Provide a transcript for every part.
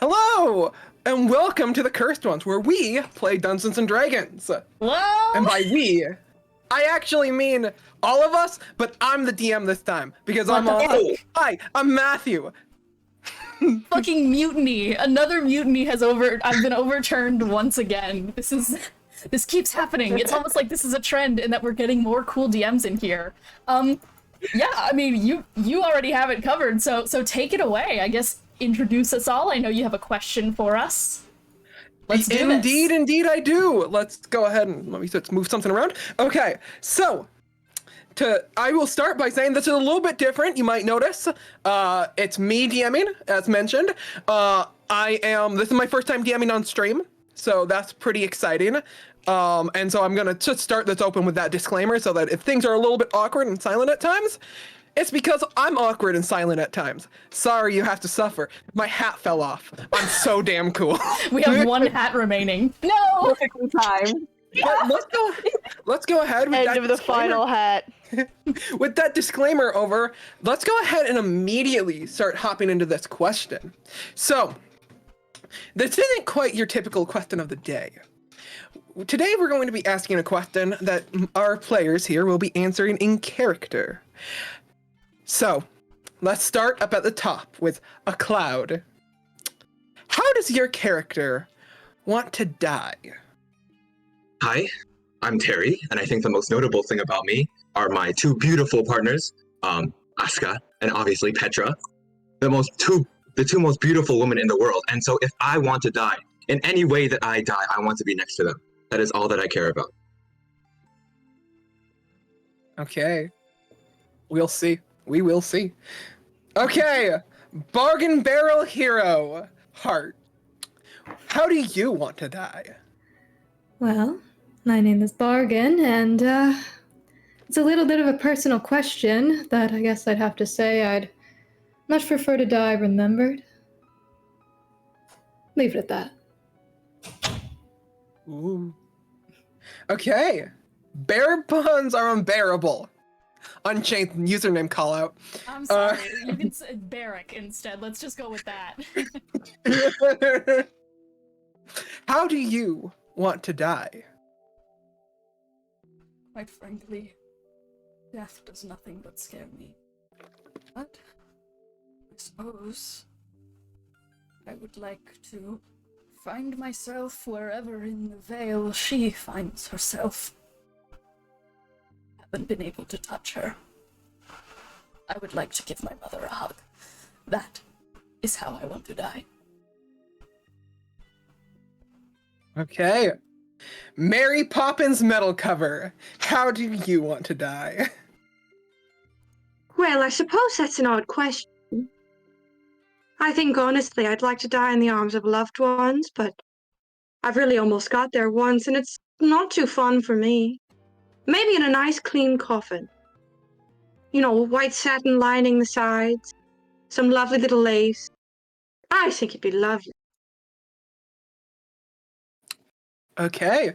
Hello, and welcome to the Cursed Ones, where we play Dungeons and Dragons. Whoa! And by we, I actually mean all of us, but I'm the DM this time because I'm also. Hi, I'm Matthew. Fucking mutiny! Another mutiny has I've been overturned once again. This keeps happening. It's almost like this is a trend, and that we're getting more cool DMs in here. Yeah, I mean, you already have it covered, so take it away. I guess introduce us all. I know you have a question for us. Let's do this. Indeed I do. Let's go ahead and let's move something around. Okay, so I will start by saying this is a little bit different. You might notice. It's me DMing, as mentioned. This is my first time DMing on stream, so that's pretty exciting. And so I'm gonna just start this open with that disclaimer so that if things are a little bit awkward and silent at times, it's because I'm awkward and silent at times. Sorry you have to suffer. My hat fell off. I'm so damn cool. We have one hat remaining. No! Perfectly timed. Let's go ahead with End of the final hat. With that disclaimer over, let's go ahead and immediately start hopping into this question. So, this isn't quite your typical question of the day. Today we're going to be asking a question that our players here will be answering in character. So, let's start up at the top with a cloud. How does your character want to die? Hi, I'm Terry, and I think the most notable thing about me are my two beautiful partners, Asuka and obviously Petra, the two most beautiful women in the world. And so if I want to die, in any way that I die, I want to be next to them. That is all that I care about. Okay. We'll see. We will see. Okay. Bargain Barrel Hero. Heart. How do you want to die? Well, my name is Bargain, and it's a little bit of a personal question that I guess I'd have to say I'd much prefer to die remembered. Leave it at that. Ooh. Okay. Bear puns are unbearable. Unchained username call out. I'm sorry. You can say Barrack instead. Let's just go with that. How do you want to die? Quite frankly, death does nothing but scare me. But I suppose I would like to find myself wherever in the Vale she finds herself. Haven't been able to touch her. I would like to give my mother a hug. That is how I want to die. Okay. Mary Poppins metal cover. How do you want to die? Well, I suppose that's an odd question. I think, honestly, I'd like to die in the arms of loved ones, but I've really almost got there once, and it's not too fun for me. Maybe in a nice, clean coffin. You know, white satin lining the sides, some lovely little lace. I think it'd be lovely. Okay.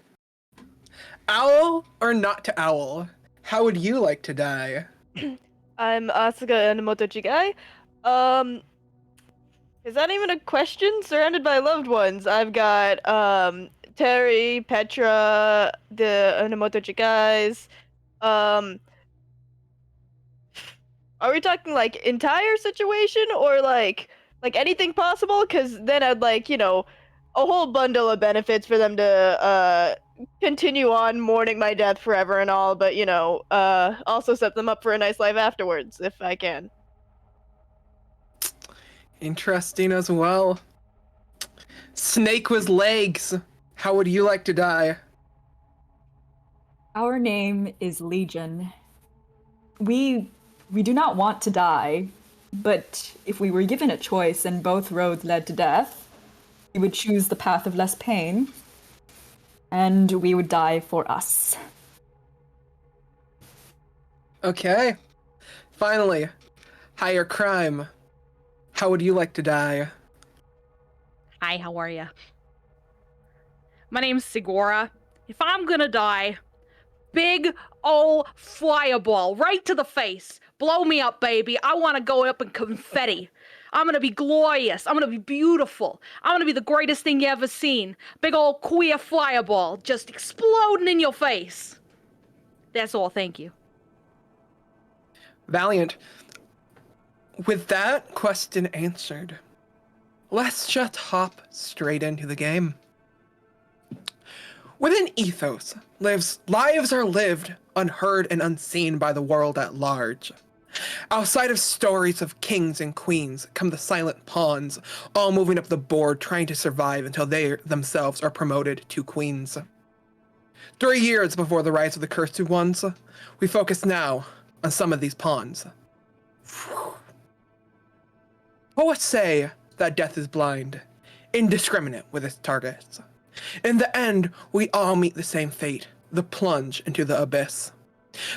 Owl or not to owl? How would you like to die? I'm Asuka and Motochigai. Is that even a question? Surrounded by loved ones. I've got Terry, Petra, the Anamoto Chigais. Are we talking like entire situation or like anything possible? Because then I'd like, you know, a whole bundle of benefits for them to continue on mourning my death forever and all, but you know, also set them up for a nice life afterwards if I can. Interesting as well. Snake with legs. How would you like to die? Our name is Legion. We do not want to die, but if we were given a choice and both roads led to death, we would choose the path of less pain, and we would die for us. Okay. Finally, higher crime. How would you like to die? Hi, how are ya? My name's Sigora. If I'm gonna die, big ol' fireball right to the face. Blow me up, baby. I want to go up in confetti. I'm gonna be glorious. I'm gonna be beautiful. I'm gonna be the greatest thing you ever seen. Big old queer fireball just exploding in your face. That's all, thank you. Valiant. With that question answered, let's just hop straight into the game. Within Ethos, lives are lived unheard and unseen by the world at large. Outside of stories of kings and queens come the silent pawns, all moving up the board trying to survive until they themselves are promoted to queens. 3 years before the rise of the Cursed Ones, we focus now on some of these pawns. Poets say that death is blind, indiscriminate with its targets. In the end, we all meet the same fate, the plunge into the abyss.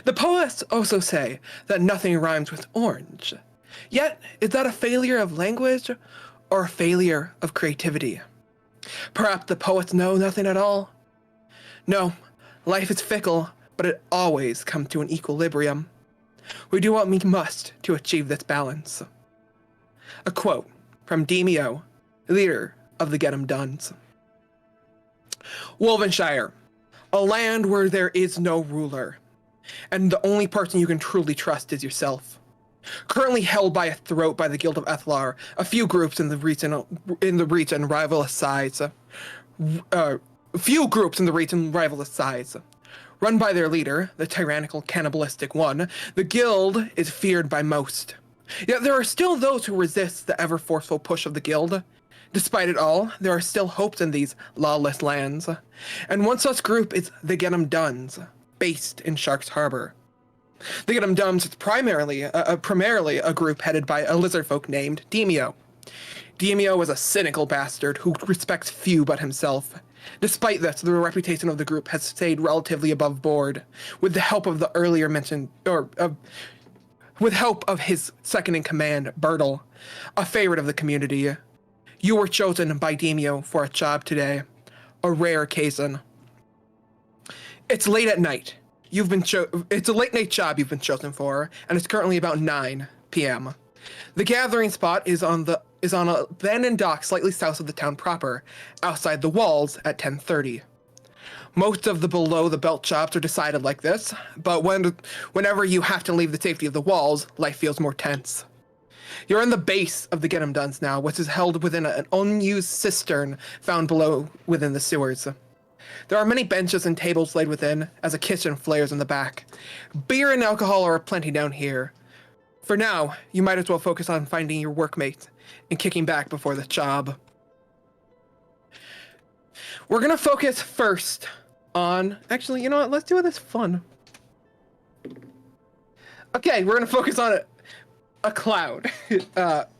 The poets also say that nothing rhymes with orange. Yet, is that a failure of language or a failure of creativity? Perhaps the poets know nothing at all? No, life is fickle, but it always comes to an equilibrium. We do what we must to achieve this balance. A quote from Deemo, leader of the Get 'em Dones. Wolvenshire, a land where there is no ruler, and the only person you can truly trust is yourself. Currently held by a throat by the Guild of Ethlar, a few groups in the region rival its size. Run by their leader, the tyrannical, cannibalistic one, the guild is feared by most. Yet there are still those who resist the ever-forceful push of the guild. Despite it all, there are still hopes in these lawless lands. And one such group is the Get 'em Dones, based in Shark's Harbor. The Get 'em Dones is primarily a group headed by a lizard folk named Deemo. Deemo is a cynical bastard who respects few but himself. Despite this, the reputation of the group has stayed relatively above board, with the help of the earlier mentioned, with help of his second-in-command, Bertle, a favorite of the community. You were chosen by Deemo for a job today, a rare occasion. It's late at night. It's a late-night job you've been chosen for, and it's currently about 9 p.m. The gathering spot is on an abandoned dock slightly south of the town proper, outside the walls at 10:30. Most of the below-the-belt jobs are decided like this, but whenever you have to leave the safety of the walls, life feels more tense. You're in the base of the Get 'em Dones now, which is held within an unused cistern found below within the sewers. There are many benches and tables laid within, as a kitchen flares in the back. Beer and alcohol are plenty down here. For now, you might as well focus on finding your workmate and kicking back before the job. We're gonna focus first on... Actually, you know what? Let's do this fun. Okay, we're gonna focus on a cloud,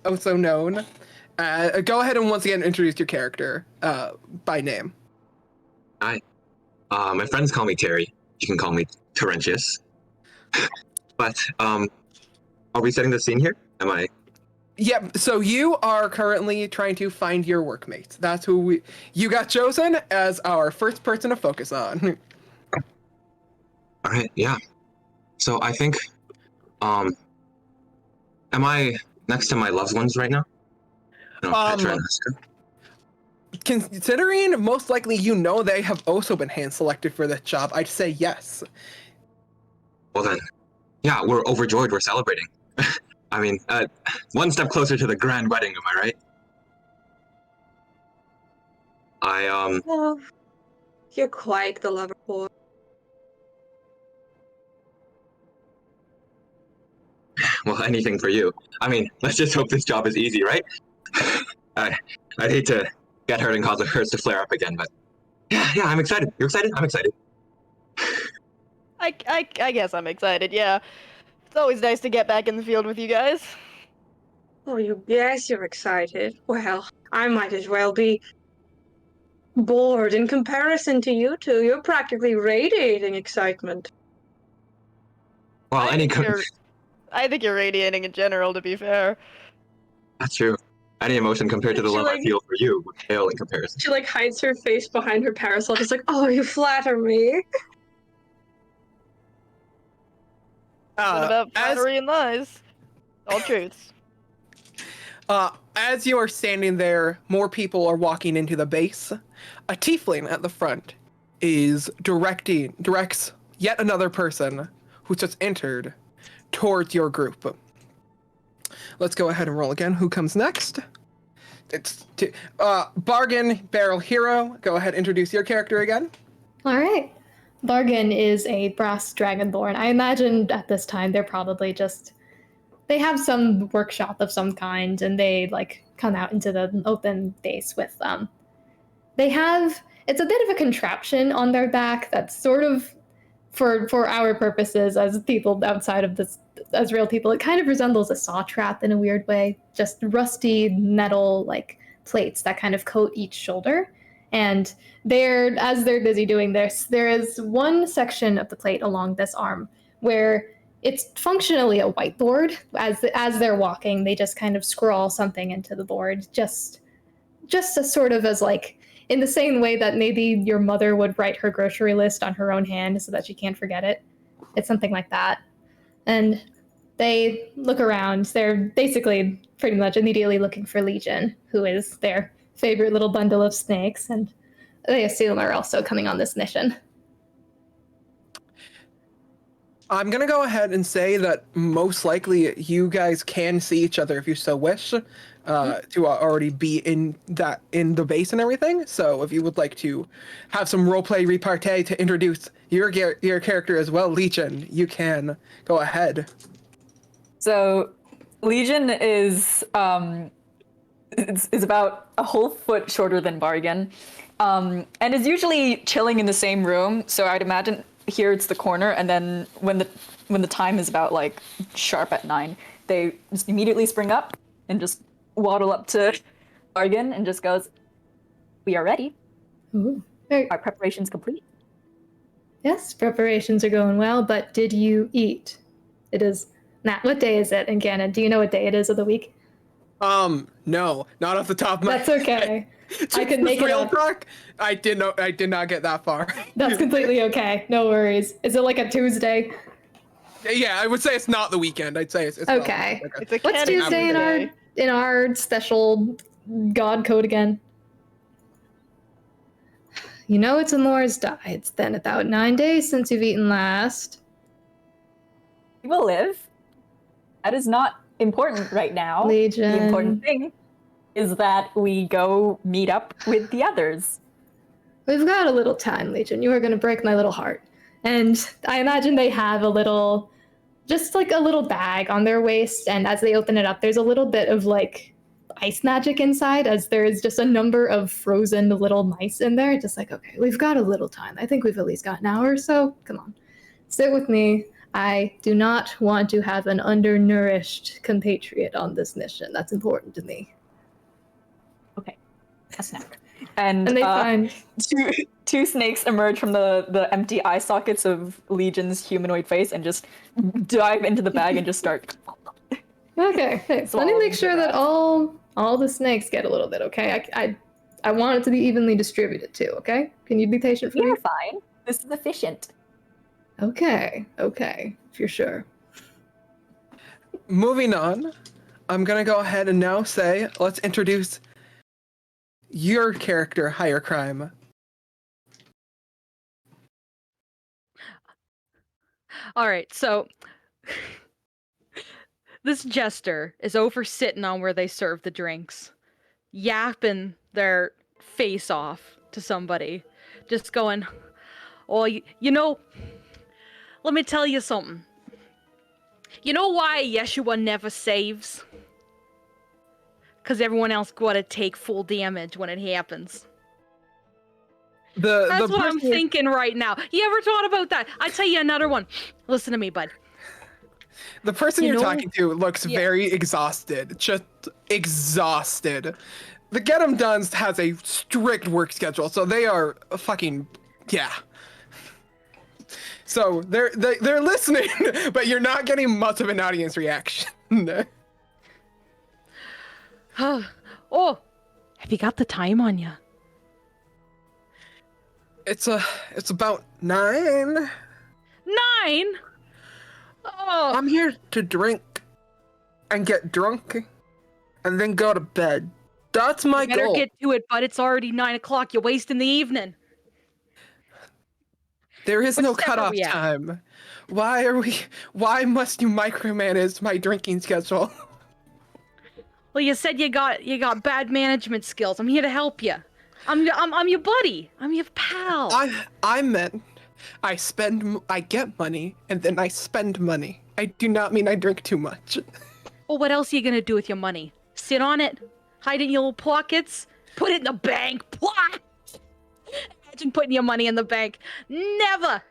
also known. Go ahead and once again introduce your character by name. Hi. My friends call me Terry. You can call me Terentius. But, are we setting the scene here? Am I? Yep, so you are currently trying to find your workmates. That's who you got chosen as our first person to focus on. Alright, yeah. So I think, am I next to my loved ones right now? No, Petra and Asuka. Considering most likely you know they have also been hand-selected for this job, I'd say yes. Well then, yeah, we're overjoyed, we're celebrating. I mean, one step closer to the grand wedding, am I right? Well, you're quite the lover boy. Well, anything for you. I mean, let's just hope this job is easy, right? I'd hate to get hurt and cause the hurts to flare up again, but yeah, I'm excited. You're excited? I'm excited. I guess I'm excited, yeah. It's always nice to get back in the field with you guys. Oh, you guess you're excited. Well, I might as well be bored in comparison to you two. You're practically radiating excitement. Well, I think you're radiating in general, to be fair. That's true. Any emotion compared to the love I feel for you would pale in comparison. She hides her face behind her parasol, just oh, you flatter me. It's about flattery and lies. All truths. As you are standing there, more people are walking into the base. A tiefling at the front is directs yet another person who just entered towards your group. Let's go ahead and roll again. Who comes next? It's Bargain Barrel Hero. Go ahead, introduce your character again. All right. Bargain is a brass dragonborn. I imagine at this time they're probably they have some workshop of some kind, and they like come out into the open base with them. It's a bit of a contraption on their back that's sort of, for our purposes as people outside of this, as real people, it kind of resembles a saw trap in a weird way. Just rusty metal like plates that kind of coat each shoulder. And as they're busy doing this, there is one section of the plate along this arm where it's functionally a whiteboard. As they're walking, they just kind of scrawl something into the board, just as sort of as like, in the same way that maybe your mother would write her grocery list on her own hand so that she can't forget it. It's something like that. And they look around. They're basically pretty much immediately looking for Legion, who is their favorite little bundle of snakes, and they assume are also coming on this mission. I'm going to go ahead and say that most likely you guys can see each other if you so wish, to already be in the base and everything. So if you would like to have some roleplay repartee to introduce your character as well, Legion, you can go ahead. So Legion is about a whole foot shorter than Bargain, and is usually chilling in the same room. So I'd imagine here it's the corner, and then when the time is about like sharp at 9, they just immediately spring up and just waddle up to Bargain and just goes, "We are ready. Ooh. Our preparations complete." Yes, preparations are going well, but did you eat? It is Matt. What day is it? And Gannon, do you know what day it is of the week? No, not off the top of my That's okay. I could make it real up. talk. I did not get that far. That's completely okay. No worries. Is it like a Tuesday? Yeah, I would say it's not the weekend. I'd say it's Okay. Not, It's a What's Canada Tuesday day. in our special god code again? You know it's a Moore's die. It's been about 9 days since you've eaten last. We will live. That is not important right now. Legion. The important thing is that we go meet up with the others. We've got a little time, Legion. You are going to break my little heart. And I imagine they have just like a little bag on their waist, and as they open it up, there's a little bit of like ice magic inside, as there is just a number of frozen little mice in there. Just like, okay, we've got a little time. I think we've at least got an hour or so. Come on, sit with me. I do not want to have an undernourished compatriot on this mission. That's important to me. Okay, a snack. And they find two snakes emerge from the empty eye sockets of Legion's humanoid face and just dive into the bag and just start. Okay, hey, so let me make sure that all the snakes get a little bit. Okay, I want it to be evenly distributed too. Okay, can you be patient for me? You're fine. This is efficient. Okay, if you're sure. Moving on, I'm gonna go ahead and now say, let's introduce your character, Higher Crime. All right, so this jester is over sitting on where they serve the drinks, yapping their face off to somebody, just going, "Oh, you know, let me tell you something. You know why Yeshua never saves? Because everyone else gotta take full damage when it happens." That's what I'm thinking right now. You ever thought about that? I tell you another one. Listen to me, bud. The person you're talking to looks very exhausted. Just exhausted. The Get 'em Done's has a strict work schedule, so they are fucking So they're listening, but you're not getting much of an audience reaction. Oh, have you got the time on you? It's about 9. 9? Oh. I'm here to drink and get drunk and then go to bed. That's my You better goal. get to it, but it's already 9 o'clock. You're wasting the evening. There is What no step are cutoff we at? time. Why must you micromanage my drinking schedule? Well, you said you got bad management skills. I'm here to help you. I'm your buddy. I'm your pal. I meant I get money and then I spend money. I do not mean I drink too much. Well, what else are you gonna do with your money? Sit on it? Hide it in your little pockets? Put it in the bank? What? Imagine putting your money in the bank. Never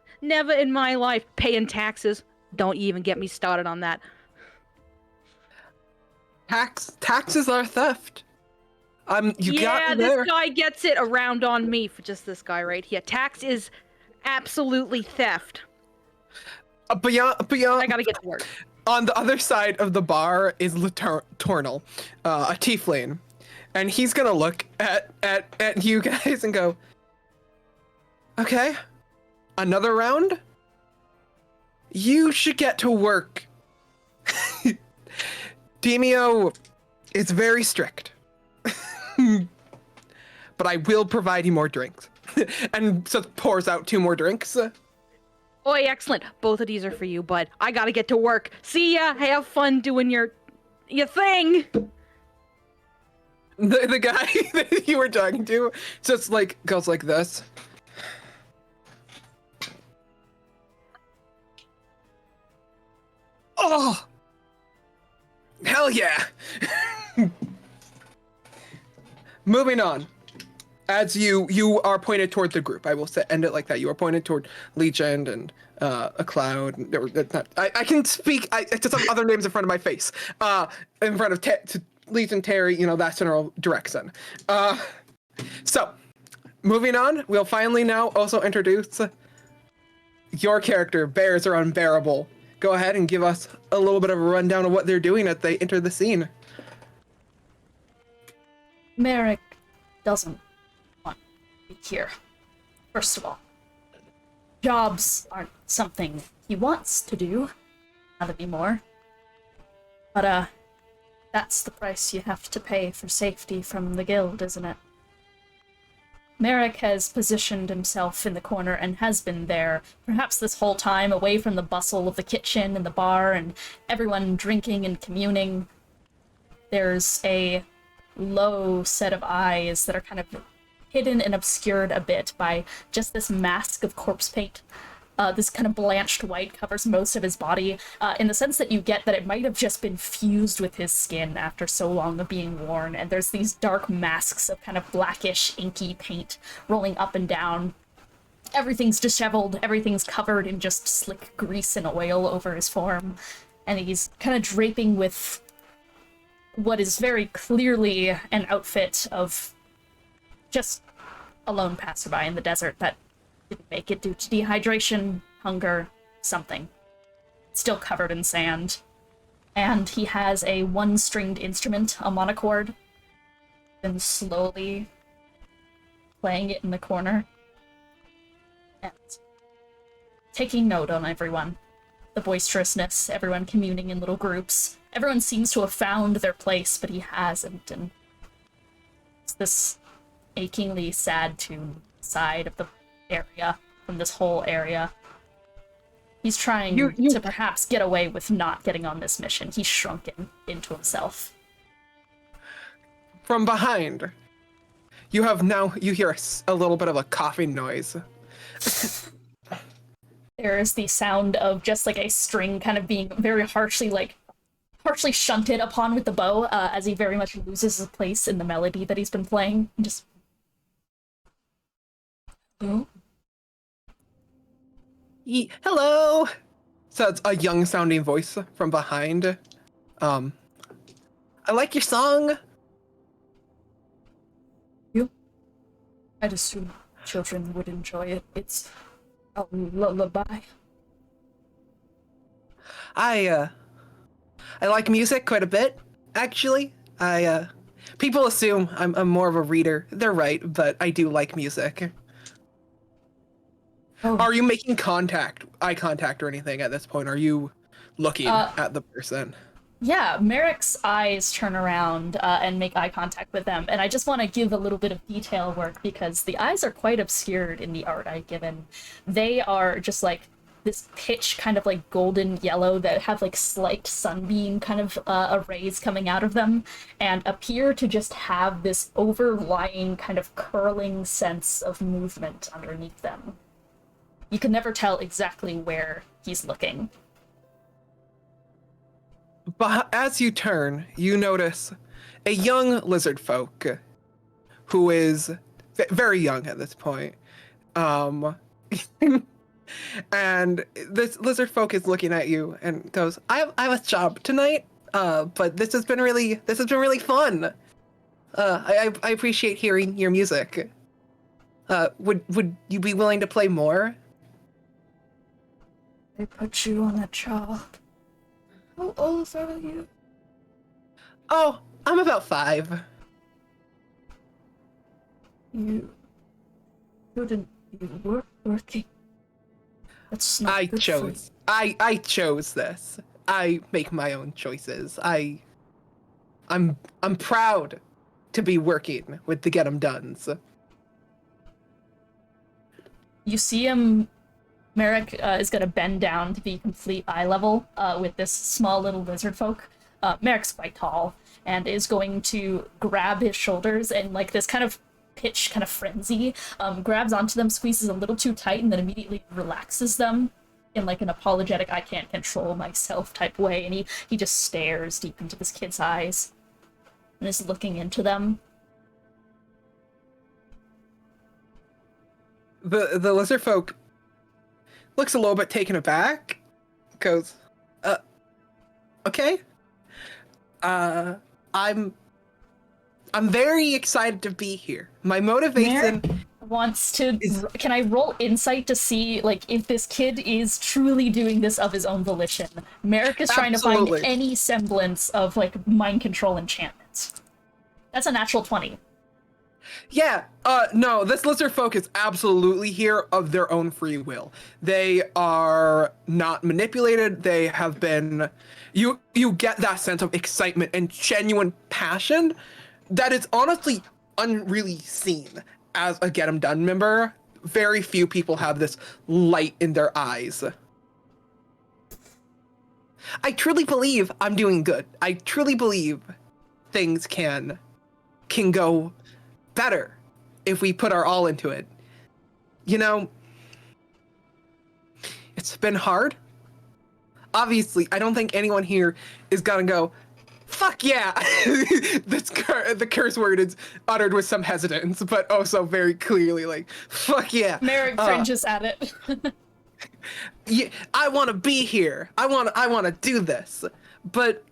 in my life. Paying taxes. Don't even get me started on that. Taxes are theft. You got me there. This guy gets it around on me for just this guy right here. Tax is absolutely theft. Beyond, I gotta get to work. on the other side of the bar is Tornal, a tiefling, and he's gonna look at you guys and go, "Okay, another round? You should get to work." Deemo is very strict, but I will provide you more drinks. And so pours out 2 more drinks. Oi, excellent. Both of these are for you, bud. I gotta get to work. See ya. Have fun doing your thing. The guy that you were talking to just like goes like this. Oh, hell yeah. Moving on. As you are pointed toward the group, I will end it like that. You are pointed toward Legion and a cloud. I can speak. I just have other names in front of my face. In front of Legion, Terry. That general direction. So, moving on. We'll finally now also introduce your character. Bears are unbearable. Go ahead and give us a little bit of a rundown of what they're doing as they enter the scene. Merrick doesn't want to be here. First of all, jobs aren't something he wants to do, not anymore. But, that's the price you have to pay for safety from the guild, isn't it? Merrick has positioned himself in the corner and has been there, perhaps this whole time, away from the bustle of the kitchen and the bar and everyone drinking and communing. There's a low set of eyes that are kind of hidden and obscured a bit by just this mask of corpse paint. This kind of blanched white covers most of his body, in the sense that you get that it might have just been fused with his skin after so long of being worn, and there's these dark masks of kind of blackish, inky paint rolling up and down. Everything's disheveled, everything's covered in just slick grease and oil over his form, and he's kind of draping with what is very clearly an outfit of just a lone passerby in the desert that didn't make it due to dehydration, hunger, something. Still covered in sand. And he has a one-stringed instrument, a monochord, and slowly playing it in the corner. And taking note on everyone. The boisterousness, everyone communing in little groups. Everyone seems to have found their place, but he hasn't, and it's this achingly sad tune side of the area, from this whole area. He's trying to perhaps get away with not getting on this mission. He's shrunken into himself. From behind, you hear a little bit of a coughing noise. There's the sound of just like a string kind of being very harshly shunted upon with the bow, as he very much loses his place in the melody that he's been playing. Just... Hello? Hello! So it's a young-sounding voice from behind. I like your song. I'd assume children would enjoy it. It's a lullaby. I like music quite a bit, actually. People assume I'm more of a reader. They're right, but I do like music. Oh. Are you making eye contact or anything at this point? Are you looking at the person? Yeah, Merrick's eyes turn around and make eye contact with them, and I just want to give a little bit of detail work because the eyes are quite obscured in the art I've given. They are just like this pitch kind of like golden yellow that have like slight sunbeam kind of rays coming out of them and appear to just have this overlying kind of curling sense of movement underneath them. You can never tell exactly where he's looking. But as you turn, you notice a young lizard folk who is very young at this point. And this lizard folk is looking at you and goes, I have a job tonight, but this has been really fun. I appreciate hearing your music. Would you be willing to play more? They put you on a job. How old are you? Oh, I'm about 5. You shouldn't be working. That's not good for you. I chose this. I make my own choices. I'm proud to be working with the Get 'em Dones. You see him. Merrick is going to bend down to be complete eye level with this small little lizard folk. Merrick's quite tall and is going to grab his shoulders and like this kind of pitch, kind of frenzy, grabs onto them, squeezes a little too tight, and then immediately relaxes them in like an apologetic, I can't control myself type way. And he just stares deep into this kid's eyes and is looking into them. The lizard folk looks a little bit taken aback, goes, okay. I'm very excited to be here. My motivation Merrick wants to... Can I roll insight to see, like, if this kid is truly doing this of his own volition? Merrick is trying to find any semblance of, like, mind control enchantments. That's a natural 20. Yeah, no, this lizard folk is absolutely here of their own free will. They are not manipulated. They have been... You get that sense of excitement and genuine passion that is honestly unreally seen as a Get 'em Done member. Very few people have this light in their eyes. I truly believe I'm doing good. I truly believe things can go better if we put our all into it. You know, it's been hard. Obviously, I don't think anyone here is gonna go, fuck yeah! The curse word is uttered with some hesitance, but also very clearly like, fuck yeah. Merrick cringes at it. Yeah, I want to be here. I want to do this. But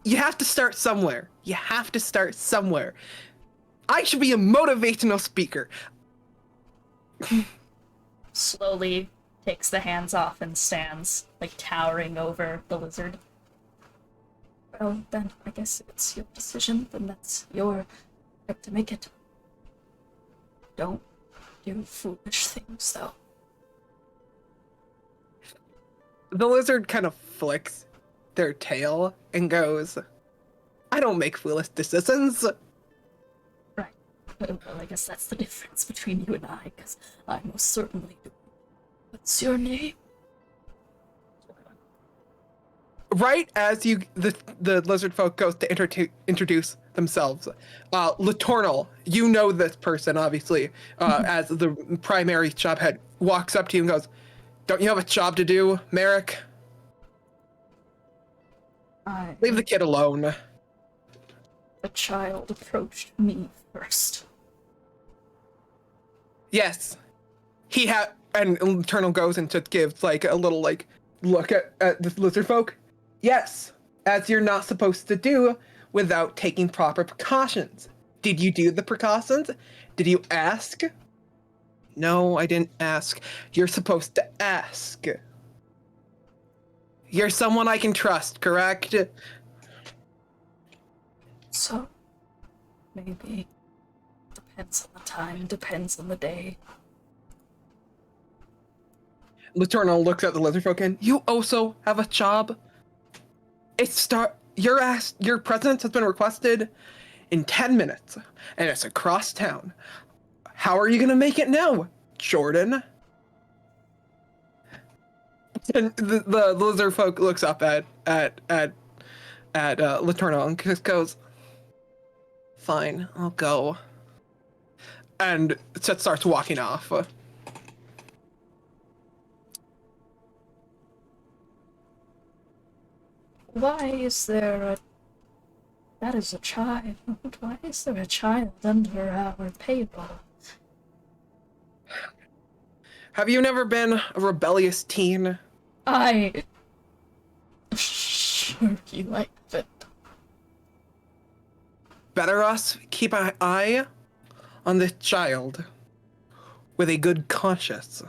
you have to start somewhere. You have to start somewhere. I should be a motivational speaker. Slowly takes the hands off and stands, like, towering over the lizard. Well, then, I guess it's your decision, then that's your right to make it. Don't do foolish things, though. The lizard kind of flicks their tail and goes, I don't make foolish decisions. Right. Well, I guess that's the difference between you and I, because I most certainly do. What's your name? Right as the lizard folk goes to introduce themselves, Latornal, you know this person, obviously, as the primary job head, walks up to you and goes, don't you have a job to do, Merrick? Leave the kid alone. The child approached me first. Yes. He had, and Eternal goes and just gives like a little like look at the lizard folk. Yes, as you're not supposed to do without taking proper precautions. Did you do the precautions? Did you ask? No, I didn't ask. You're supposed to ask. You're someone I can trust, correct? So, maybe. Depends on the time, depends on the day. Laternal looks at the lizard folk and, you also have a job? Your presence has been requested in 10 minutes, and it's across town. How are you gonna make it now, Jordan? And the lizard folk looks up at Laterna and just goes, "Fine, I'll go." And Set starts walking off. Why is there a... That is a child. Why is there a child under our payroll? Have you never been a rebellious teen? Sure you like it. Better us keep an eye on the child with a good conscience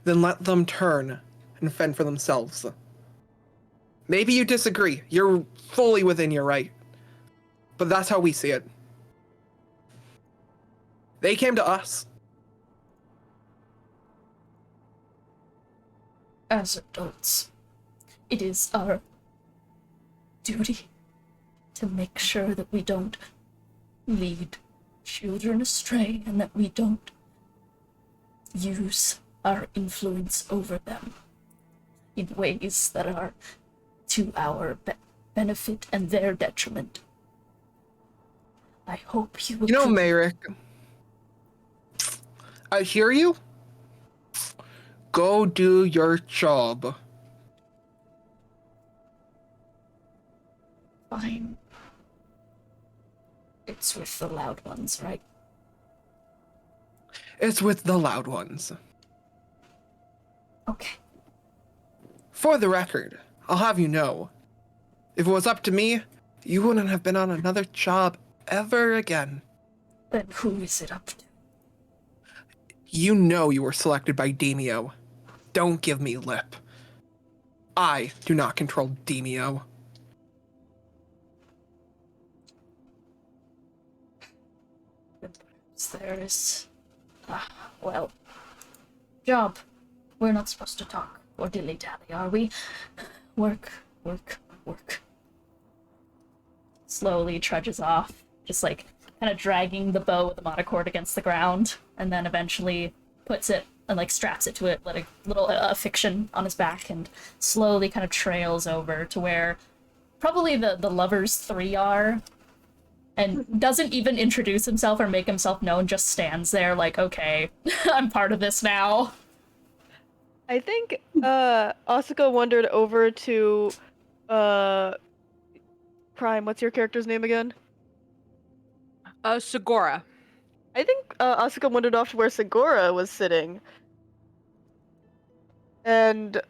than let them turn and fend for themselves. Maybe you disagree. You're fully within your right. But that's how we see it. They came to us. As adults, it is our duty to make sure that we don't lead children astray and that we don't use our influence over them in ways that are to our benefit and their detriment. I hope you will... You know, Merrick, I hear you. Go do your job. Fine. It's with the loud ones, right? It's with the loud ones. Okay. For the record, I'll have you know, if it was up to me, you wouldn't have been on another job ever again. Then who is it up to? You know you were selected by Deemo. Don't give me lip. I do not control Deemo. There is... well... Job. We're not supposed to talk or dilly-dally, are we? Work, work, work. Slowly trudges off, just like kind of dragging the bow of the monocord against the ground, and then eventually puts it and like straps it to it, like a little affixtion on his back, and slowly kind of trails over to where probably the lovers three are, and doesn't even introduce himself or make himself known, just stands there like, okay, I'm part of this now. I think Asuka wandered over to Prime. What's your character's name again? Segura. I think Asuka wandered off to where Segura was sitting. And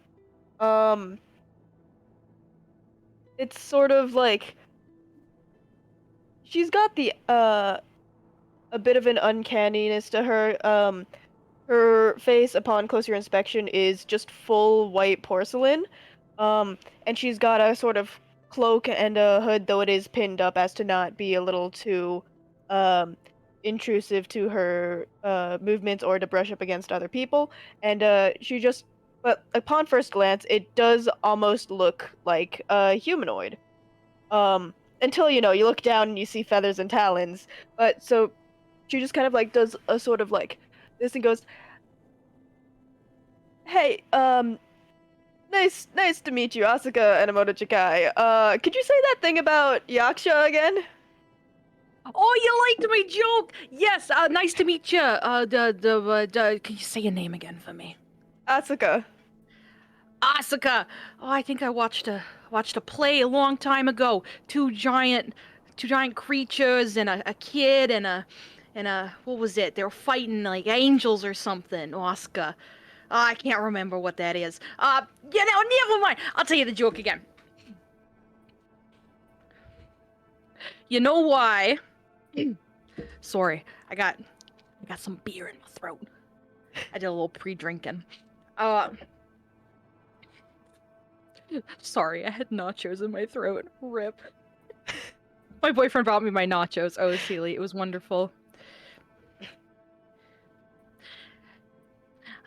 it's sort of like she's got the a bit of an uncanniness to her. Her face, upon closer inspection, is just full white porcelain. And she's got a sort of cloak and a hood, though it is pinned up as to not be a little too intrusive to her movements or to brush up against other people. And but upon first glance, it does almost look like a humanoid. Until, you look down and you see feathers and talons. But so she just kind of like does a sort of like this and goes, "Hey, nice to meet you, Asuka and Emoto Chikai. Could you say that thing about Yaksha again?" Oh, you liked my joke! Yes, nice to meet you. Can you say your name again for me? Asuka. Asuka! Oh, I think I watched a play a long time ago. Two giant creatures and a kid and a what was it? They were fighting like angels or something. Asuka. I can't remember what that is. Never mind. I'll tell you the joke again. You know why? Sorry, I got some beer in my throat. I did a little pre-drinking. Sorry, I had nachos in my throat. Rip. My boyfriend brought me my nachos. Oh, Seely, it was wonderful.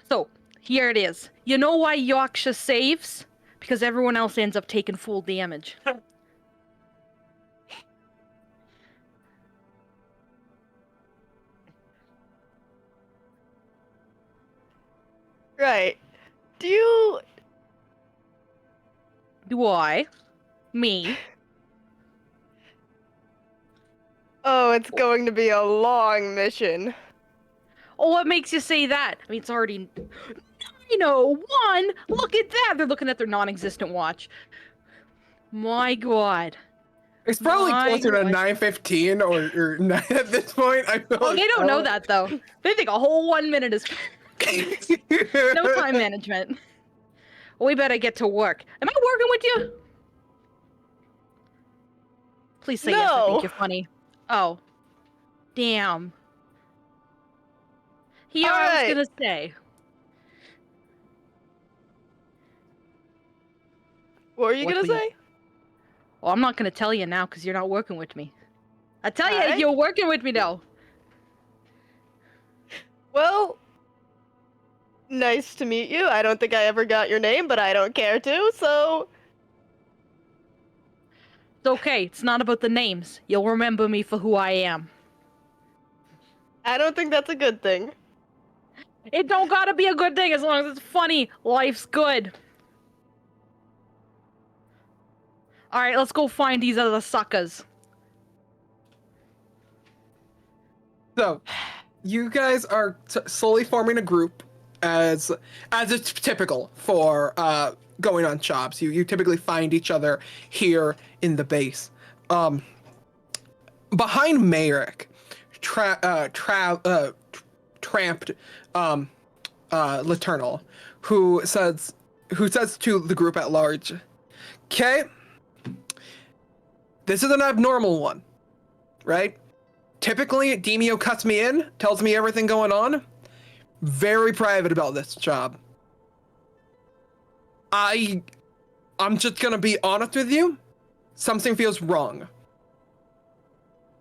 So, here it is. You know why Yaksha saves? because everyone else ends up taking full damage. Right. Do you... Do I? Me? Oh, it's going to be a long mission. Oh, what makes you say that? I mean, it's already... I know, 1! Look at that! They're looking at their non-existent watch. My god. It's probably My closer to gosh. 9:15 or 9 at this point. I feel Oh, like they don't know that, though. They think a whole 1 minute is... No time management. We better get to work. Am I working with you? Please say yes, I No. think you're funny. Oh. Damn. Here I was Alright. gonna say. What were you What gonna were you- say? Well, I'm not gonna tell you now because you're not working with me. I tell you, Alright. you're working with me though. Well, nice to meet you. I don't think I ever got your name, but I don't care to, so... It's okay. It's not about the names. You'll remember me for who I am. I don't think that's a good thing. It don't gotta be a good thing as long as it's funny. Life's good. Alright, let's go find these other suckers. So, you guys are slowly forming a group as it's typical for going on jobs. You typically find each other here in the base. Behind Mayrick, tramped Laternal, who says to the group at large, "Okay, this is an abnormal one, right? Typically, Deemo cuts me in, tells me everything going on. Very private about this job. I'm just gonna be honest with you. Something feels wrong.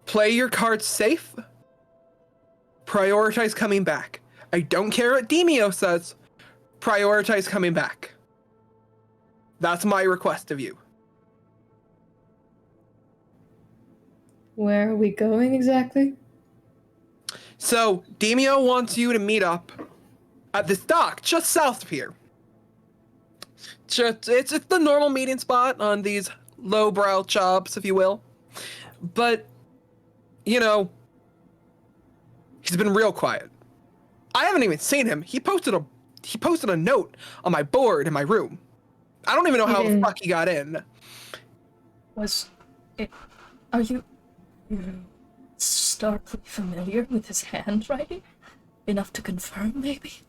Play your cards safe. Prioritize coming back. I don't care what Deemo says. Prioritize coming back. That's my request of you." Where are we going exactly? So, Deemo wants you to meet up at this dock just south of here. It's the normal meeting spot on these lowbrow jobs, if you will. But, you know, he's been real quiet. I haven't even seen him. He posted a note on my board in my room. I don't even know how the fuck he got in. Are you starkly familiar with his handwriting? Enough to confirm, maybe?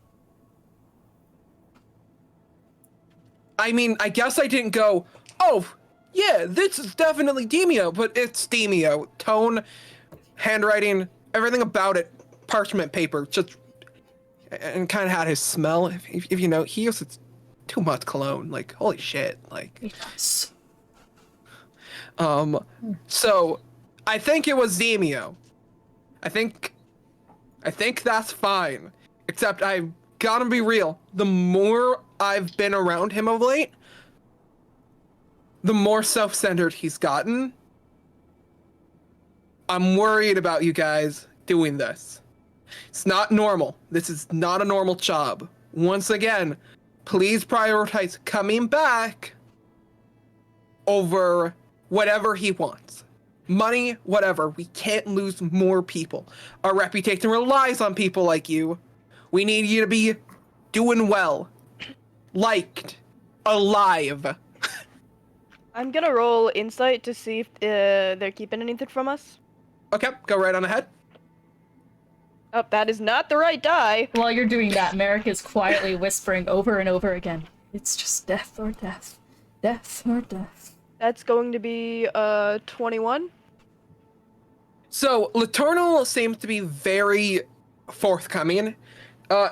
I mean, I guess I didn't go, "Oh, yeah, this is definitely Deemo," but it's Deemo. Tone, handwriting, everything about it, parchment paper, just, and kind of had his smell. If you know, he uses too much cologne. Like, holy shit. Like, Yes. So, I think it was Deemo. I think that's fine. Except I've gotta be real. The more I've been around him of late, the more self-centered he's gotten. I'm worried about you guys doing this. It's not normal. This is not a normal job. Once again, please prioritize coming back over whatever he wants. Money, whatever. We can't lose more people. Our reputation relies on people like you. We need you to be doing well. Liked. Alive. I'm gonna roll insight to see if they're keeping anything from us. Okay, go right on ahead. Oh, that is not the right die. While you're doing that, Merrick is quietly whispering over and over again, "It's just death or death. Death or death." That's going to be 21. So, Laternal seems to be very forthcoming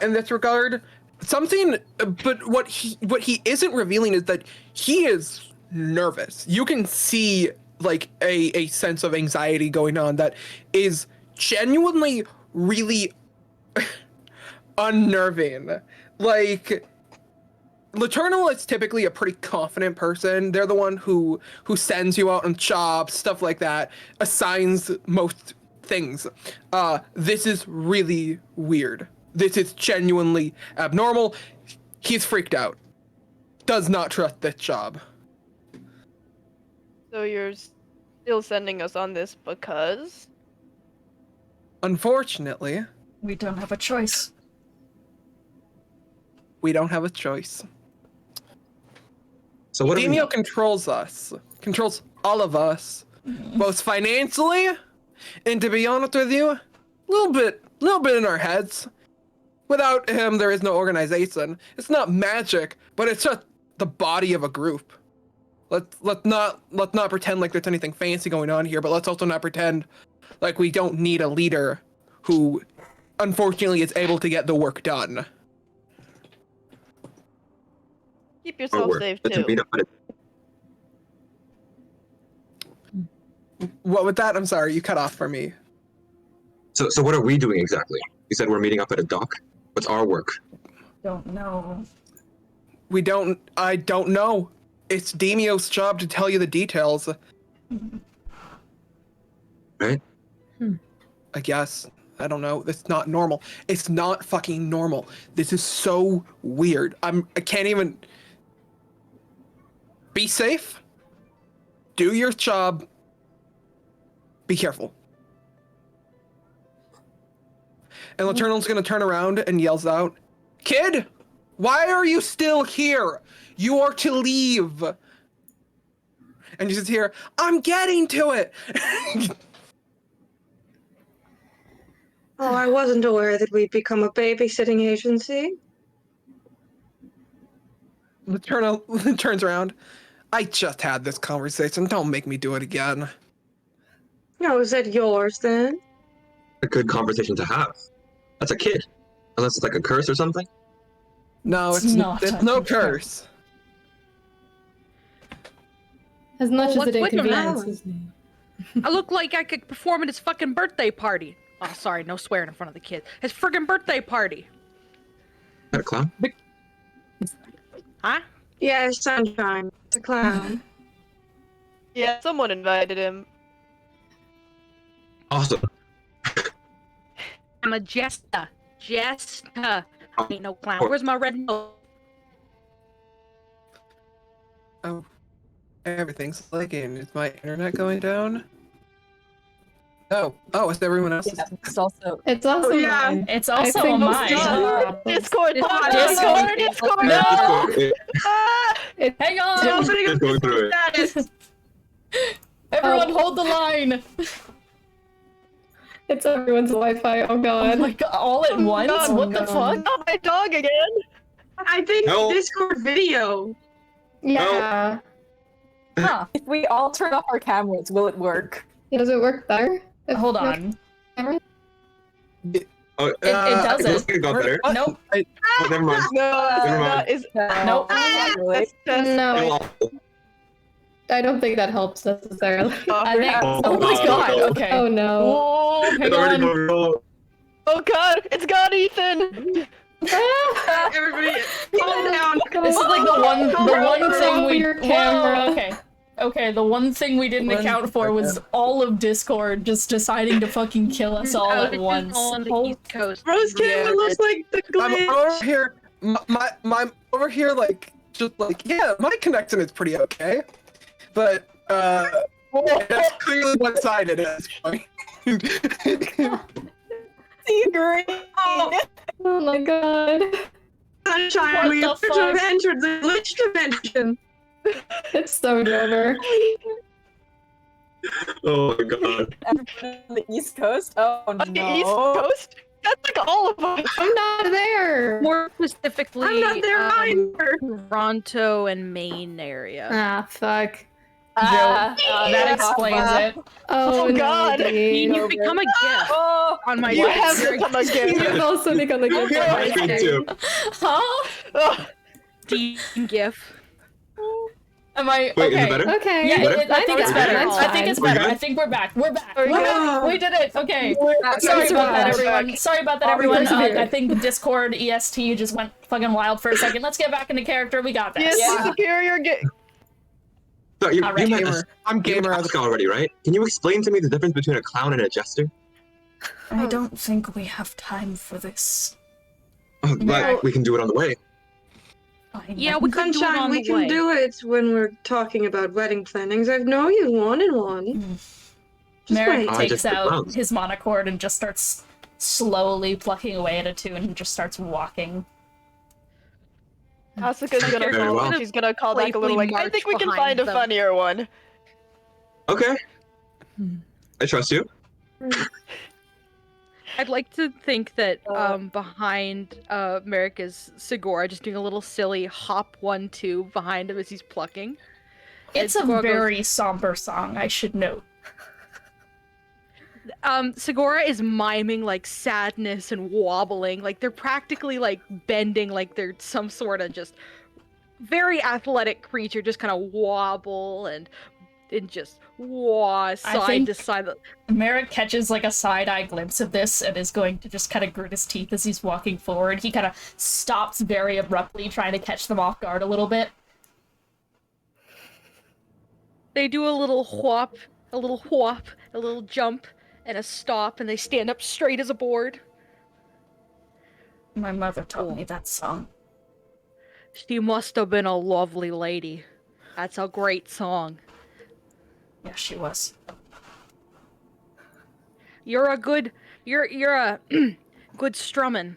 in this regard. But what he isn't revealing is that he is nervous. You can see like a sense of anxiety going on that is genuinely really unnerving. Like, Laternal is typically a pretty confident person. They're the one who sends you out on jobs, stuff like that, assigns most things. This is really weird. This is genuinely abnormal. He's freaked out. Does not trust this job. So you're still sending us on this because? Unfortunately, We don't have a choice. we don't have a choice. So what do we Deemo controls us, controls all of us, both financially, and to be honest with you, a little bit in our heads. Without him, there is no organization. It's not magic, but it's just the body of a group. Let's not pretend like there's anything fancy going on here, but let's also not pretend like we don't need a leader who, unfortunately, is able to get the work done. Keep our yourself work? safe Let's too. meet up at a- What with that? I'm sorry, you cut off for me. So what are we doing exactly? You said we're meeting up at a dock. What's our work? Don't know. I don't know. It's Deemeo's job to tell you the details. Right? I guess. I don't know. It's not normal. It's not fucking normal. This is so weird. I can't even... Be safe. Do your job. Be careful. And Laternal's gonna turn around and yells out, "Kid, why are you still here? You are to leave." And you just hear, "I'm getting to it." Oh, I wasn't aware that we'd become a babysitting agency. Laternal turns around. "I just had this conversation. Don't make me do it again." Oh, is that yours then? A good conversation to have. That's a kid. Unless it's like a curse or something. No, It's it's not it's a no curse. curse. As much as what's it with him now? inconveniences me. I look like I could perform at his fucking birthday party. Oh, sorry, no swearing in front of the kid. His friggin' birthday party. Is that a clown? Huh? Yeah, Sunshine. It's a clown. Yeah, someone invited him. Awesome. I'm a jester. Jester. Ain't no clown. Where's my red nose? Oh, everything's lagging. Is my internet going down? Oh, is everyone else? Yeah, it's also It's also yeah. mine. It's I also think mine. Discord! Discord. Discord! No! Ah! Hang on! Just going through it. Status! Everyone hold the line! It's everyone's Wi-Fi. Oh Oh god. my god, all at once? God. What the fuck? Oh, my dog again! I think No. Discord video. Yeah. Huh. if we all turn off our cameras, will it work? Does it work better? If Hold your on. camera- Oh, It doesn't. It looks like it got better. Nope. Oh, never mind. No, Never mind. that is. Nope. Not really. That's just. No, Oh, I don't think that helps necessarily. I think. Oh, Oh my no, god, no. okay. Oh no. Whoa, hang it's already on. going wrong. Oh god, it's got Ethan! Everybody, calm down. This is like the one thing we. Your camera. Whoa, okay. Okay, the one thing we didn't account for was all of Discord just deciding to fucking kill us all at once. On the East Coast. Rose camera looks like the I'm glitch. over here. My over here, like just like yeah, my connection is pretty okay, but it's clearly one-sided at this point. See green. Oh my god. Sunshine, What we the appear to have fuck? entered the glitch dimension. It's so over. Oh my god. Everyone on the East Coast? Oh On the no. East Coast? That's like all of us! I'm not there. More specifically, I'm not there either. Toronto and Maine area. Ah, fuck. That explains it. Oh, Oh, no, God. Dean. You've become a gift Oh, on my You right. have You're a become a You've gift! also become a good I think too. Huh? Ugh. Dean gif. Am I Wait, is okay? it better? Okay. Yeah, Better? I think it's That's better. fine. I think it's We're better. good? I think we're back. We're back. We're good. We did it. Okay. Sorry Sorry about that, about that. everyone. Sorry about that, everyone. persevered. I think Discord EST just went fucking wild for a second. Let's get back into character. We got this. Yes, the superior So you, Alright, you met Gaymer. I'm you met Gaymer. Asuka already, right? Can you explain to me the difference between a clown and a jester? I don't think we have time for this. Oh, but we can do it on the way. Fine. Yeah, we could do it Sunshine, on we the can way. do it when we're talking about wedding plannings. I know you wanted one. Just Merrick wait. I takes just took out rounds. his monochord and just starts slowly plucking away at a tune and just starts walking. Asuka's gonna Very call. well. She's gonna call back a little Playfully like, I think we march can behind find a them. funnier one. Okay. I trust you. I'd like to think that behind Merrick is Segura just doing a little silly hop 1-2 behind him as he's plucking. It's a Segura goes- very somber song, I should note. Segura is miming like sadness and wobbling, like they're practically like bending, like they're some sort of just very athletic creature, just kind of wobble and just side think- to side. Merrick catches like a side-eye glimpse of this and is going to just kind of grit his teeth as he's walking forward. He kind of stops very abruptly, trying to catch them off guard a little bit. They do a little whop, a little jump, and a stop, and they stand up straight as a board. My mother taught me that song. She must have been a lovely lady. That's a great song. Yeah, she was. You're a good strumming.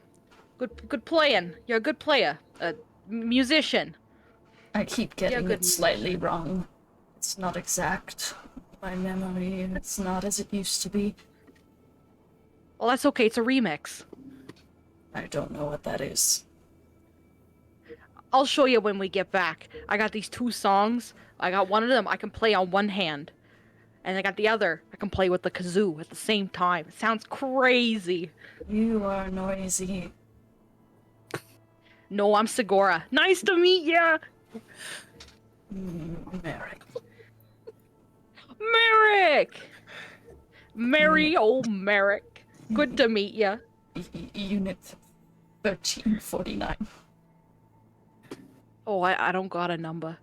Good playing. You're a good player. A musician. I keep getting good it slightly wrong. It's not exact. My memory, it's not as it used to be. Well, that's okay. It's a remix. I don't know what that is. I'll show you when we get back. I got these 2 songs. I got one of them I can play on one hand. And I got the other I can play with the kazoo at the same time. It sounds crazy. You are noisy. No, I'm Segura. Nice to meet ya! Merrick. Merrick! Merry old Merrick. Good to meet ya. Unit 1349. Oh, I don't got a number.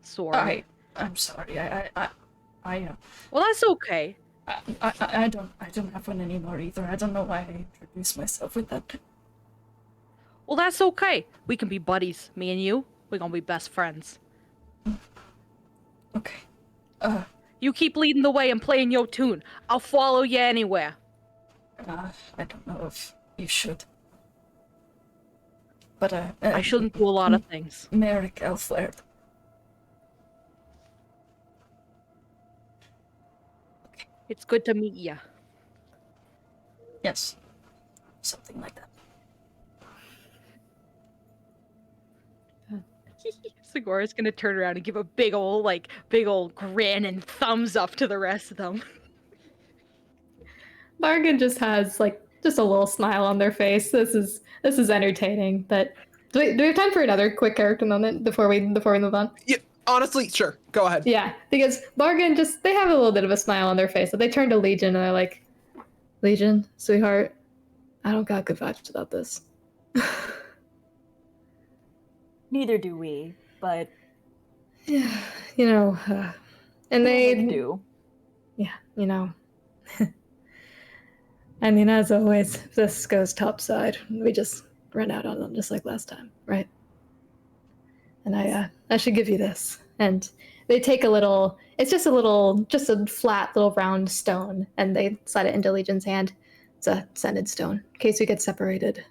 Sorry. I'm sorry. Well, that's okay. I don't have one anymore either. I don't know why I introduced myself with that. Well, that's okay. We can be buddies, me and you. We're gonna be best friends. Okay. You keep leading the way and playing your tune. I'll follow you anywhere. I don't know if you should. But I shouldn't do a lot of things. Merrick Elflair. It's good to meet ya. Yes. Something like that. Segura's gonna turn around and give a big old grin and thumbs up to the rest of them. Bargain just has just a little smile on their face. This is entertaining. But do we have time for another quick character moment before we move on? Yeah, honestly, sure. Go ahead. Yeah, because Bargain they have a little bit of a smile on their face. So they turn to Legion and they're like, Legion, sweetheart, I don't got good vibes about this. Neither do we, but Yeah, and they they do. Yeah, I mean, as always, if this goes topside, we just run out on them just like last time, right? And I should give you this. And they take it's just a flat little round stone, and they slide it into Legion's hand. It's a scented stone, in case we get separated.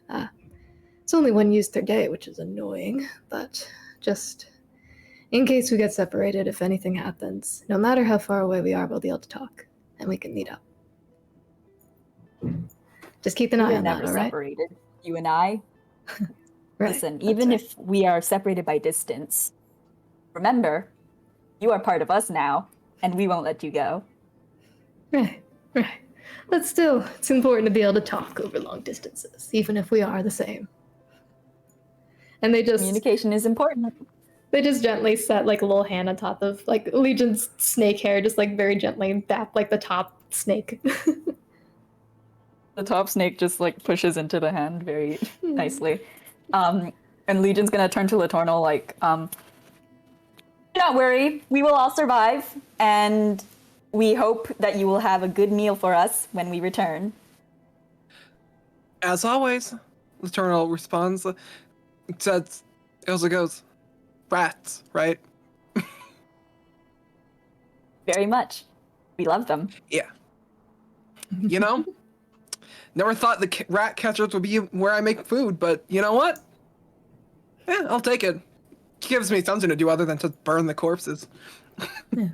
It's only one use per day, which is annoying, but just in case we get separated, if anything happens, no matter how far away we are, we'll be able to talk, and we can meet up. Just keep an eye We're on that, never all right? separated. You and I. Right, Listen, that's even right. if we are separated by distance, remember, you are part of us now, and we won't let you go. Right. But still, it's important to be able to talk over long distances, even if we are the same. And they just Communication is important. gently set a little hand on top of Legion's snake hair, just very gently tap the top snake. The top snake just pushes into the hand very nicely. And Legion's gonna turn to Latornal like, do not worry, we will all survive, and we hope that you will have a good meal for us when we return. As always, Eternal responds. It says, it also goes, rats, right? Very much. We love them. Yeah. You know, never thought the rat catchers would be where I make food, but you know what? Yeah, I'll take it. Gives me something to do other than to burn the corpses. Focus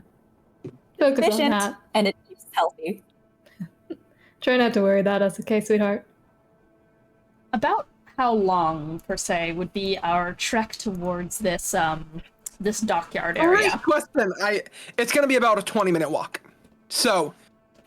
on Efficient, that. and it keeps healthy. Try not to worry about us, okay, sweetheart? About how long, per se, would be our trek towards this this dockyard area? Great question. It's gonna be about a 20-minute walk. So